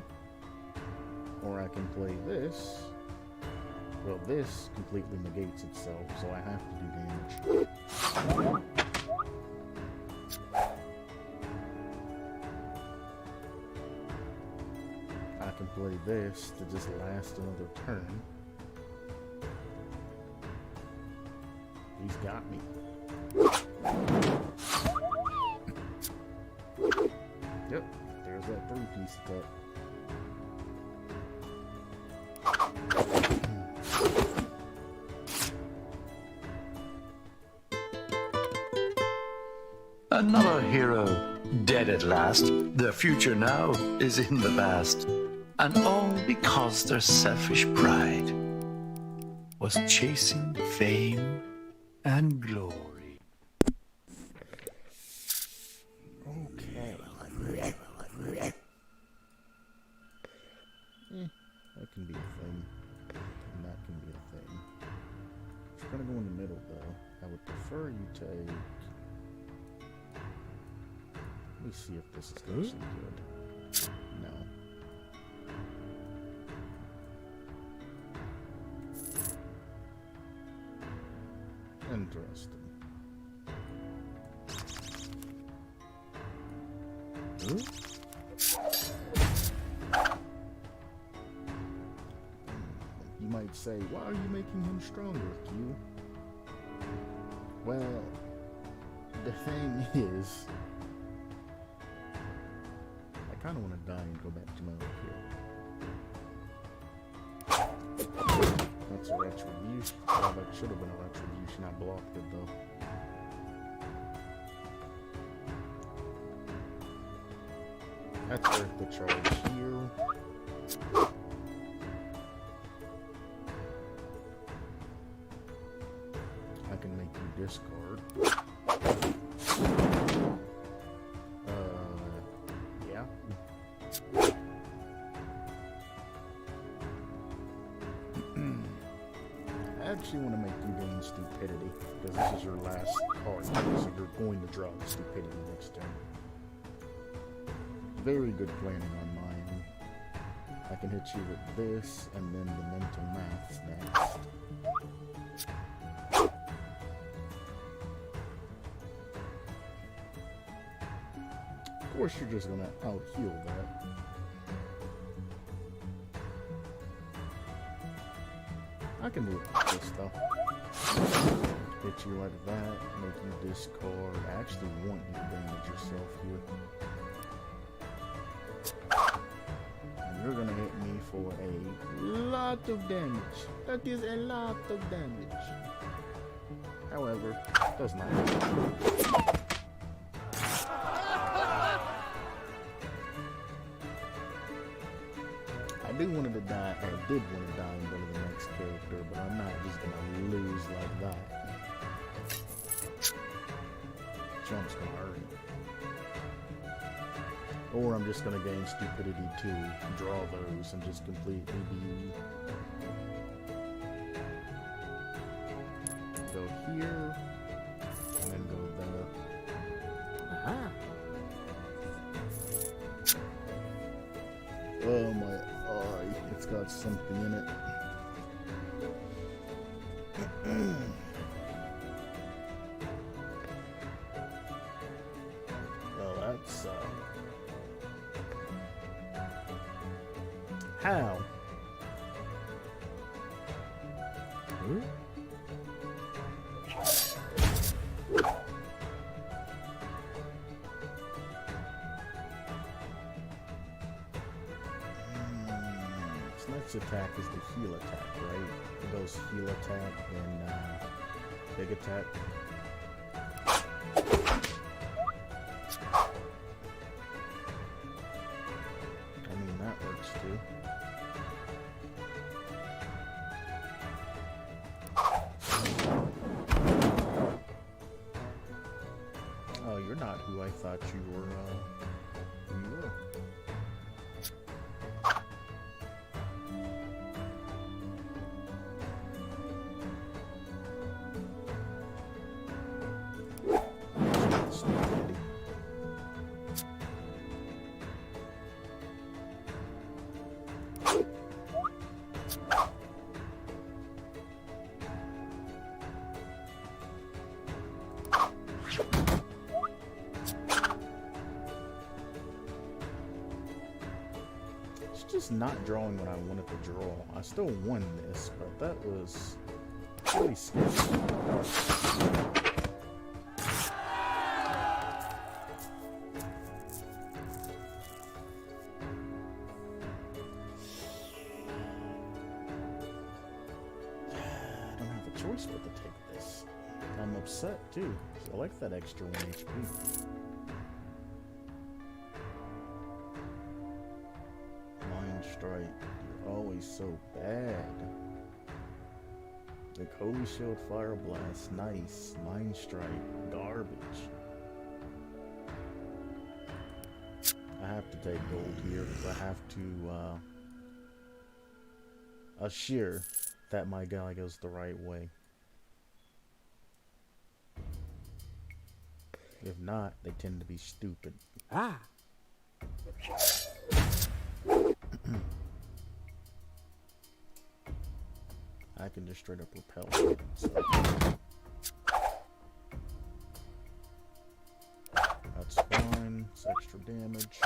or I can play this. Well, this completely negates itself, so I have to do damage. I can play this to just last another turn. He's got me. Yep, there's that 3-piece cut. Another hero dead at last. Their future now is in the past. And all because their selfish pride was chasing fame and glory. Okay. That can be a thing. And that can be a thing. If you're gonna go in the middle though, I would prefer you take... Let me see if this is actually good. No. Interesting. You might say, why are you making him stronger, Q? Well, the thing is, I kind of want to die and go back to my old kill. That's a retribution. Oh, that should have been a retribution. I blocked it though. That's worth the charge here. I can make you discard. Yeah. I actually want to make you gain stupidity, because this is your last card, so you're going to draw stupidity next turn. Very good planning on mine. I can hit you with this, and then the mental maths next. Of course you're just gonna out-heal that. I can do it like this though. Hit you like that, make you discard. I actually want you to damage yourself here. And you're gonna hit me for a lot of damage. That is a lot of damage. However, does not matter. I did want to die and go to the next character, but I'm not just gonna lose like that. Jump's gonna hurt. Or I'm just gonna gain stupidity to draw those and just completely be... Go here, and then go there. Aha. Oh my eye, it's got something in it. Well, that's how? Its next attack is the heal attack, right? It goes heal attack and big attack. I mean, that works too. Oh, you're not who I thought you were, who you were. Stupidity. It's just not drawing what I wanted to draw. I still won this, but that was really scary. Choice but to take this. I'm upset too, 'cause I like that extra 1 HP. Mind Strike, you're always so bad. Like Holy Shield, Fire Blast, nice. Mind Strike, garbage. I have to take gold here because I have to assure that my guy goes the right way. If not, they tend to be stupid. Ah. I can just straight up repel them, so. That's fine. It's extra damage.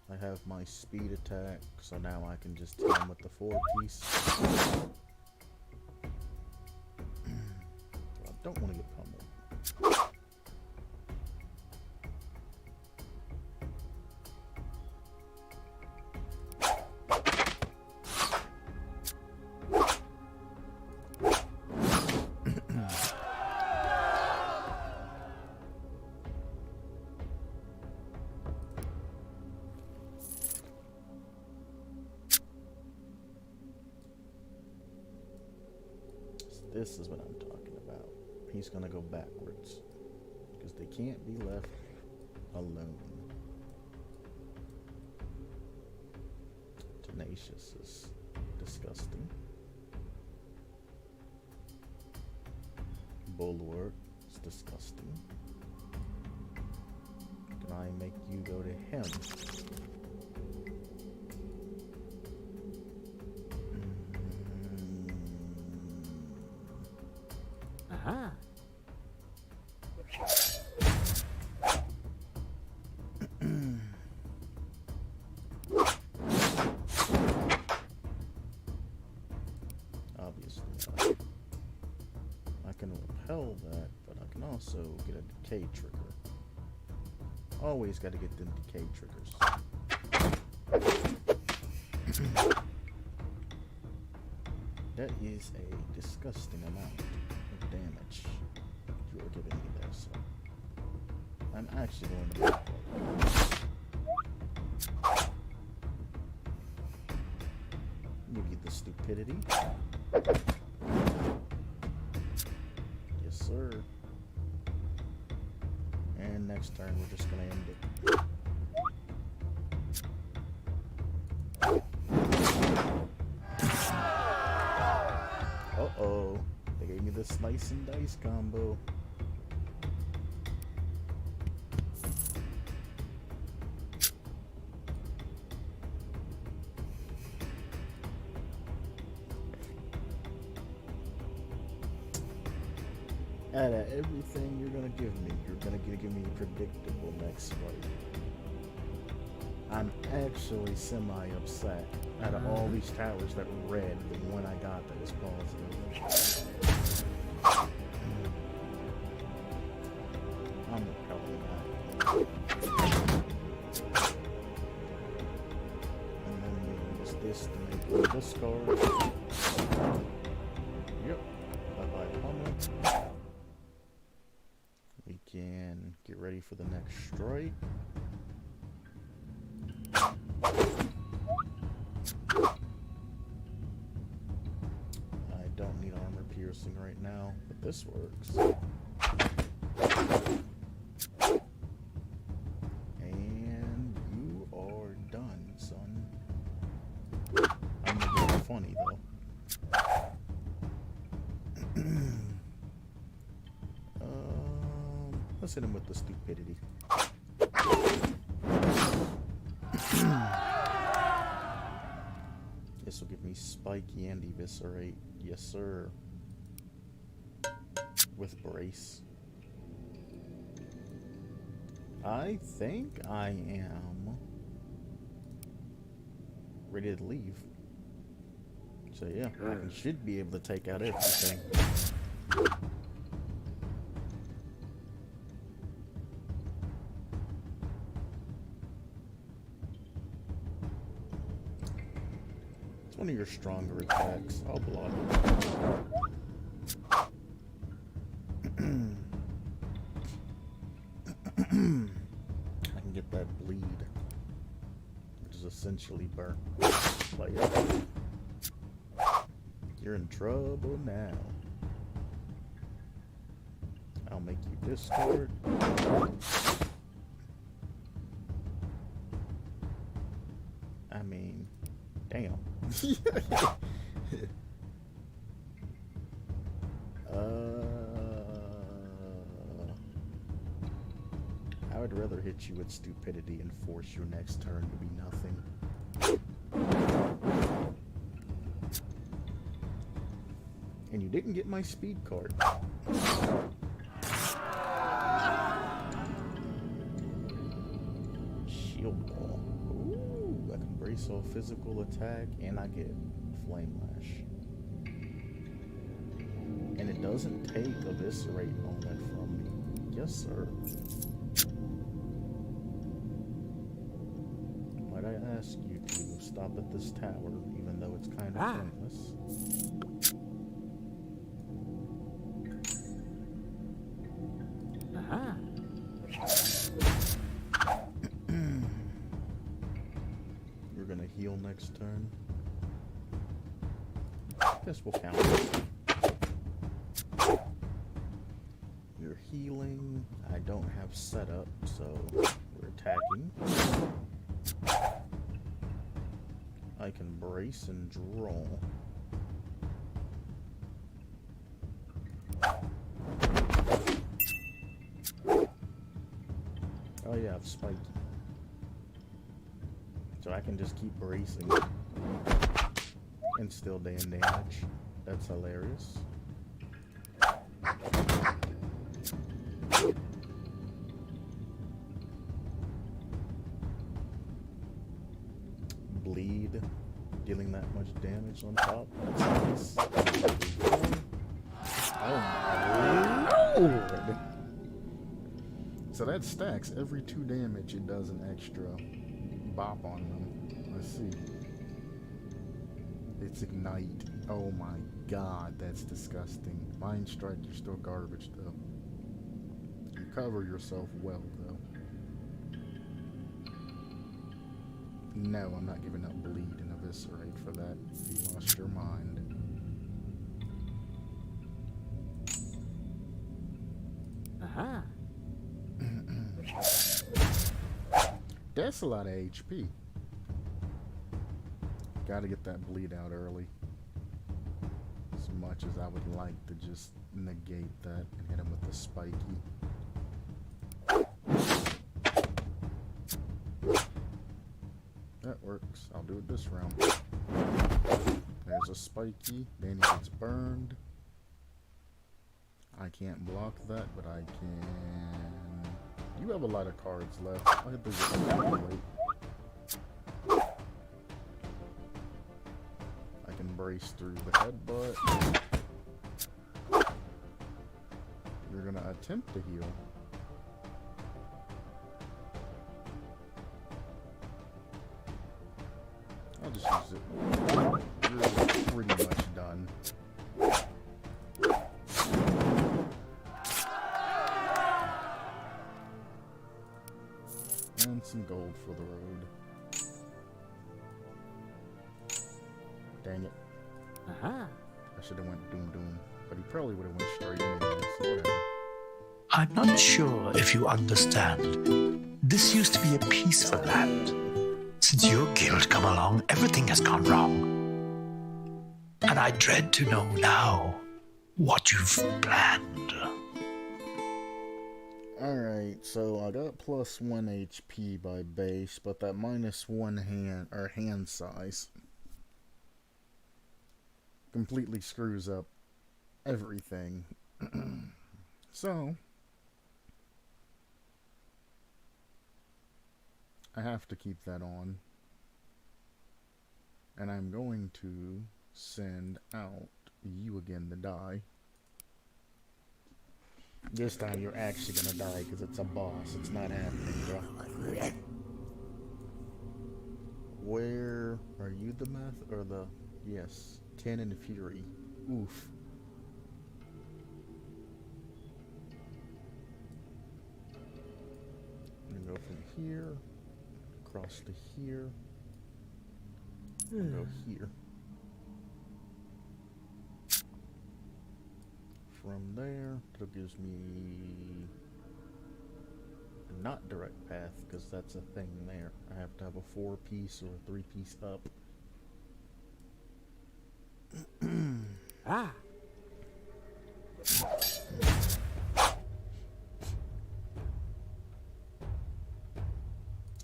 I have my speed attack, so now I can just hit him with the 4-piece. I don't want to get pummeled. This is what I'm talking about. He's gonna go backwards because they can't be left alone. Tenacious is disgusting. Bulwark is disgusting. Can I make you go to him? Aha. Obviously, I can repel that, but I can also get a decay trigger. Always got to get them decay triggers. That is a disgusting amount of damage you are giving me there, so I'm actually going to make give you the stupidity. Yes, sir. And next turn, we're just going to end it. Uh-oh. They gave me the slice and dice combo. Out of everything you're gonna give me, you're gonna give me predictable next fight. I'm actually semi-upset. Out of all these towers that were red, the one I got that was positive. I'm gonna call that. And then use this to make a discard. Yep. Bye-bye pummel. We can get ready for the next strike. I don't need armor piercing right now, but this works. And you are done, son. I'm gonna get funny though. Let's hit him with the stupidity. This will give me spiky and eviscerate. Yes, sir. With brace. I think I am ready to leave. So yeah, I should be able to take out everything. It's one of your stronger attacks. I'll block it. I can get that bleed, which is essentially burnt. Like, you're in trouble now. I'll make you discard. I mean, damn. I would rather hit you with stupidity and force your next turn to be nothing. And you didn't get my speed card. Shield wall. Ooh, I can brace off physical attack and I get flame lash. And it doesn't take eviscerate moment from me. Yes, sir. Might I ask you to stop at this tower, even though it's kind of pointless? You're gonna heal next turn. This will count. You're healing. I don't have setup, so we're attacking. I can brace and draw. Oh yeah, I've spiky. So I can just keep bracing and still damage. That's hilarious. Bleed, dealing that much damage on top. That's nice. Oh my lord! So that stacks. Every 2 damage, it does an extra bop on them. Let's see. It's ignite. Oh my god, that's disgusting. Mind strike, you're still garbage though. You cover yourself well though. No, I'm not giving up bleed and eviscerate for that. You lost your mind. Aha. That's a lot of HP. Gotta get that bleed out early. As much as I would like to just negate that and hit him with the spiky. That works. I'll do it this round. There's a spiky. Then he gets burned. I can't block that, but I can... You have a lot of cards left. I'll hit this with wait. embrace through the headbutt. You're gonna attempt to heal. I'll just use it. You're pretty much done. And some gold for the road. Dang it. Aha. I should have went Doom Doom, but he probably would have went straight in, so whatever. I'm not sure if you understand. This used to be a peaceful land. Since your guild come along, everything has gone wrong. And I dread to know now what you've planned. Alright, so I got plus 1 HP by base, but that minus 1 hand size completely screws up everything. So I have to keep that on. And I'm going to send out you again to die. This time you're actually gonna die because it's a boss. It's not happening, bro. Where are you, the meth or the... Yes, 10 and Fury. Oof. I'm gonna go from here, across to here, and go here. From there, that gives me not direct path, because that's a thing there. I have to have a 4-piece or a 3-piece up. Ah.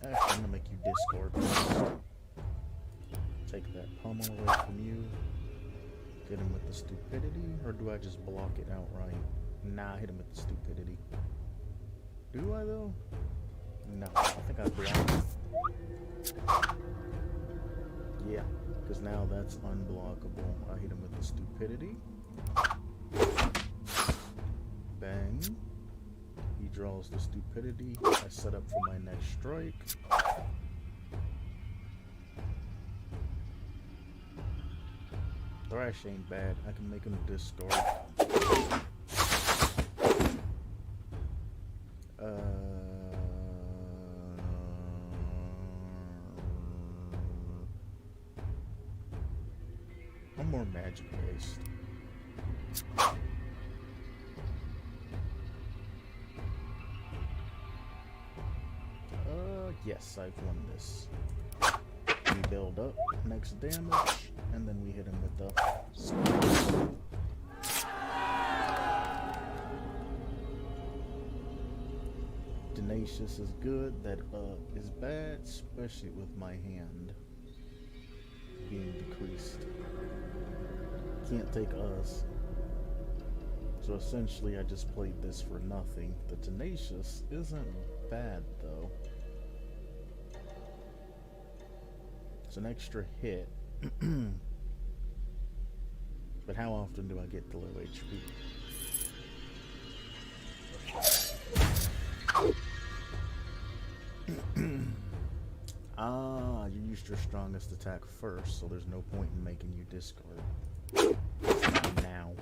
Actually, I'm gonna make you discord. Take that pummel away from you. Hit him with the stupidity, or do I just block it outright? Nah, hit him with the stupidity. Do I though? No, I think I blocked. Yeah, because now that's unblockable. I hit him with the stupidity. Bang. He draws the stupidity. I set up for my next strike. Thrash ain't bad. I can make him discard. I'm more magic based. Yes, I've won this. We build up next damage, and then we hit him with the spike. Tenacious is good, that is bad, especially with my hand being decreased. Can't take us. So essentially I just played this for nothing. The Tenacious isn't bad though. It's an extra hit. But how often do I get to low HP? Ah, you used your strongest attack first, so there's no point in making you discard. Not now.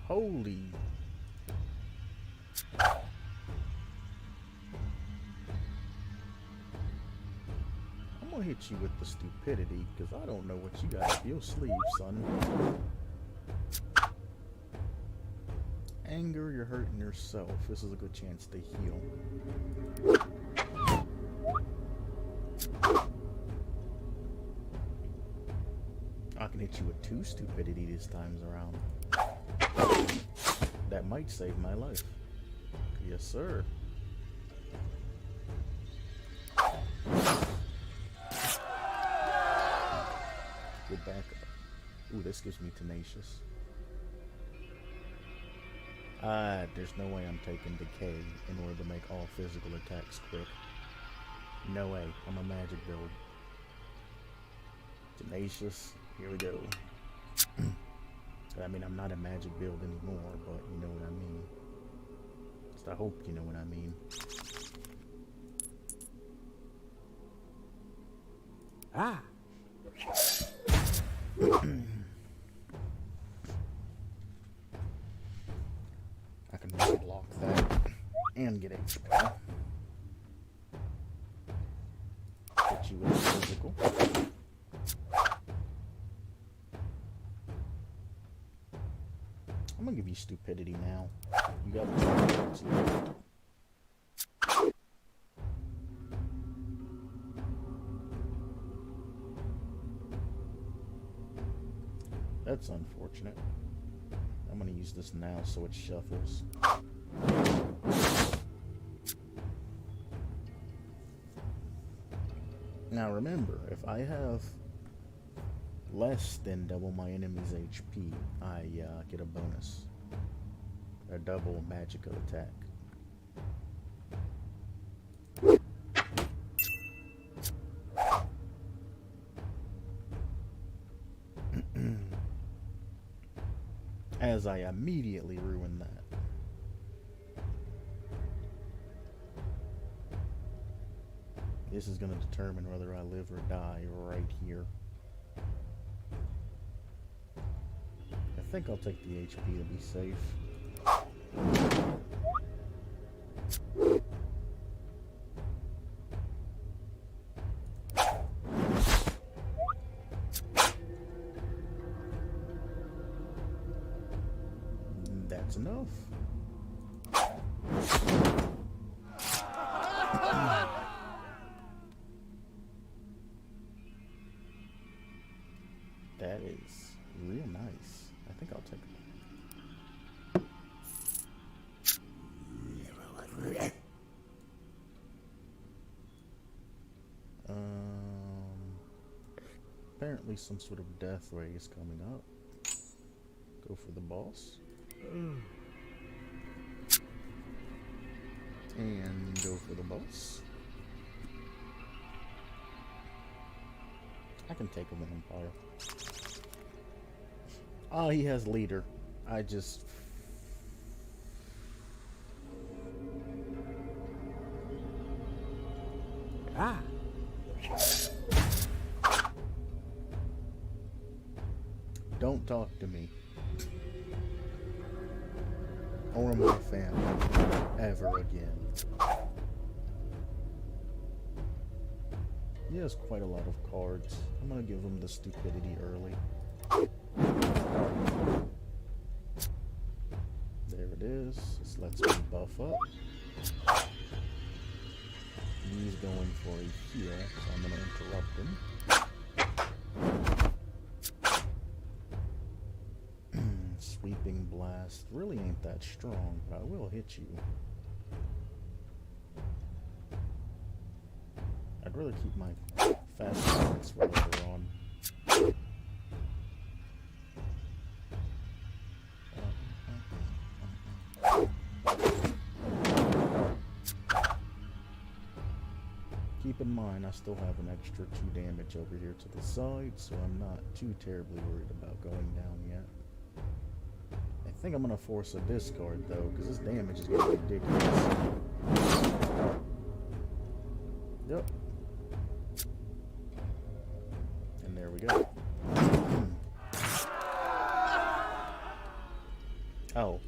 Holy. I'm gonna hit you with the stupidity, because I don't know what you got up your sleeve, son. Anger, you're hurting yourself. This is a good chance to heal. I can hit you with 2 stupidity this times around. That might save my life. Yes, sir. Good backup. Ooh, this gives me Tenacious. There's no way I'm taking decay in order to make all physical attacks quick. No way. I'm a magic build. Tenacious. Here we go. I mean, I'm not a magic build anymore, but you know what I mean. Just I hope you know what I mean. Ah. I can really block that and get HP. Hit you with physical. I'm gonna give you stupidity now. You got the cards left. That's unfortunate. I'm gonna use this now so it shuffles. Now remember, if I have less than double my enemy's HP, I get a bonus. A double magical attack. As I immediately ruin that. This is going to determine whether I live or die right here. I think I'll take the HP to be safe. That's enough. That is real nice. I think I'll take it. Apparently some sort of death ray is coming up. Go for the boss. And go for the boss. I can take a vampire. Oh, he has leader. I just... Ah. Don't talk to me. Or my family. Ever again. He has quite a lot of cards. I'm gonna give him the stupidity early. There it is. This lets me buff up. He's going for a heal, so I'm gonna interrupt him. Sweeping blast really ain't that strong, but I will hit you. I'd rather keep my fast attacks wherever on. Keep in mind, I still have an extra 2 damage over here to the side, so I'm not too terribly worried about going down yet. I think I'm gonna force a discard though, because this damage is getting ridiculous. Yep. And there we go. Oh,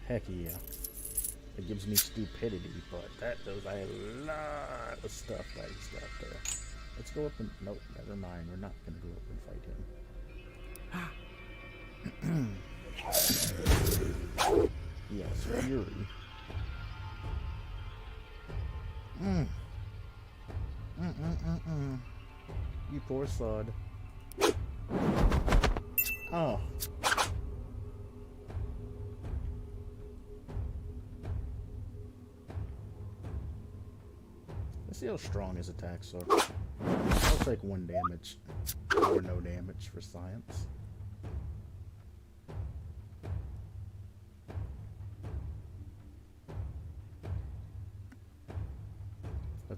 heck yeah. It gives me stupidity, but that does a lot of stuff based out there. Let's go up and... Nope, never mind. We're not gonna go up and fight him. Yes, Fury. You poor sod. Oh. Let's see how strong his attacks are. I'll take 1 damage. Or no damage for science.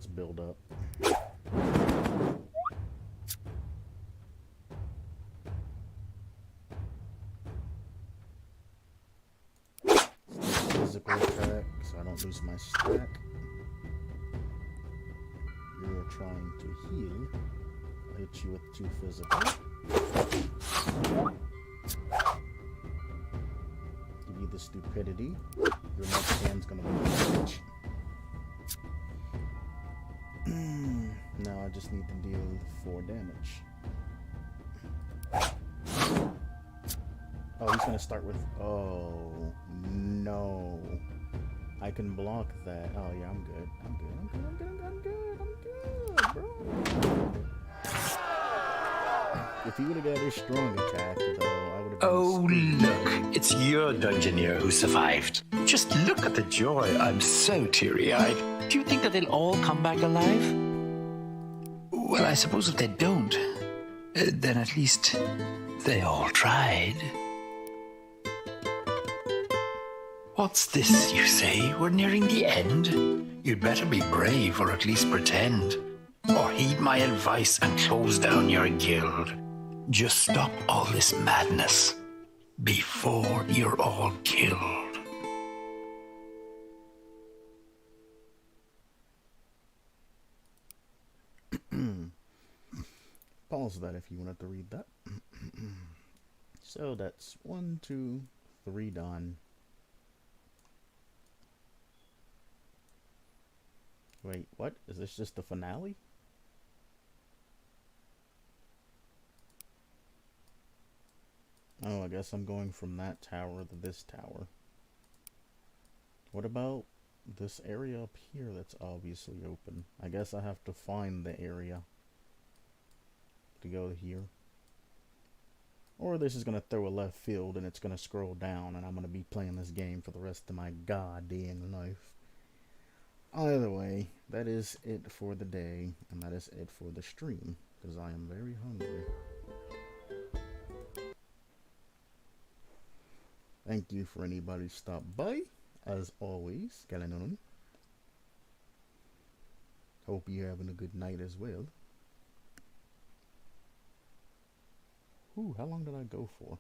let's build up. Physical attack, so I don't lose my stack. You're trying to heal. I'll hit you with 2 physical. Give you the stupidity. Your next hand's gonna be damage. Now I just need to deal 4 damage. Oh, he's gonna start with. Oh no! I can block that. Oh yeah, I'm good. I'm good, bro. If he would have got his strong attack, though, I would have been Oh, screwed. look, it's your dungeoneer who survived. Just look at the joy. I'm so teary-eyed. Do you think that they'll all come back alive? Well, I suppose if they don't, then at least they all tried. What's this, you say? We're nearing the end? You'd better be brave, or at least pretend. Or heed my advice and close down your guild. Just stop all this madness before you're all killed. Pause that if you wanted to read that. So that's 1, 2, 3 done. Wait, what? Is this just the finale? Oh, I guess I'm going from that tower to this tower. What about this area up here that's obviously open? I guess I have to find the area to go here. Or this is going to throw a left field and it's going to scroll down and I'm going to be playing this game for the rest of my goddamn life. Either way, that is it for the day, and that is it for the stream, because I am very hungry. Thank you for anybody who stopped by. As always, Galanonim. Hope you're having a good night as well. Ooh, how long did I go for?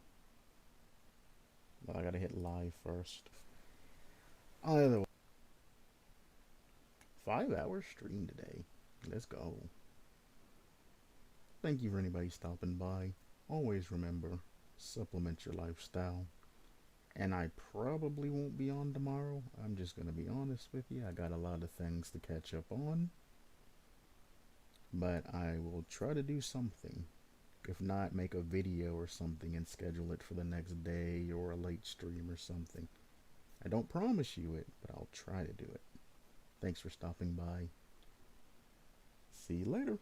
Well, I gotta hit live first. Either way. 5-hour stream today. Let's go. Thank you for anybody stopping by. Always remember, supplement your lifestyle. And I probably won't be on tomorrow. I'm just going to be honest with you. I got a lot of things to catch up on. But I will try to do something. If not, make a video or something and schedule it for the next day or a late stream or something. I don't promise you it, but I'll try to do it. Thanks for stopping by. See you later.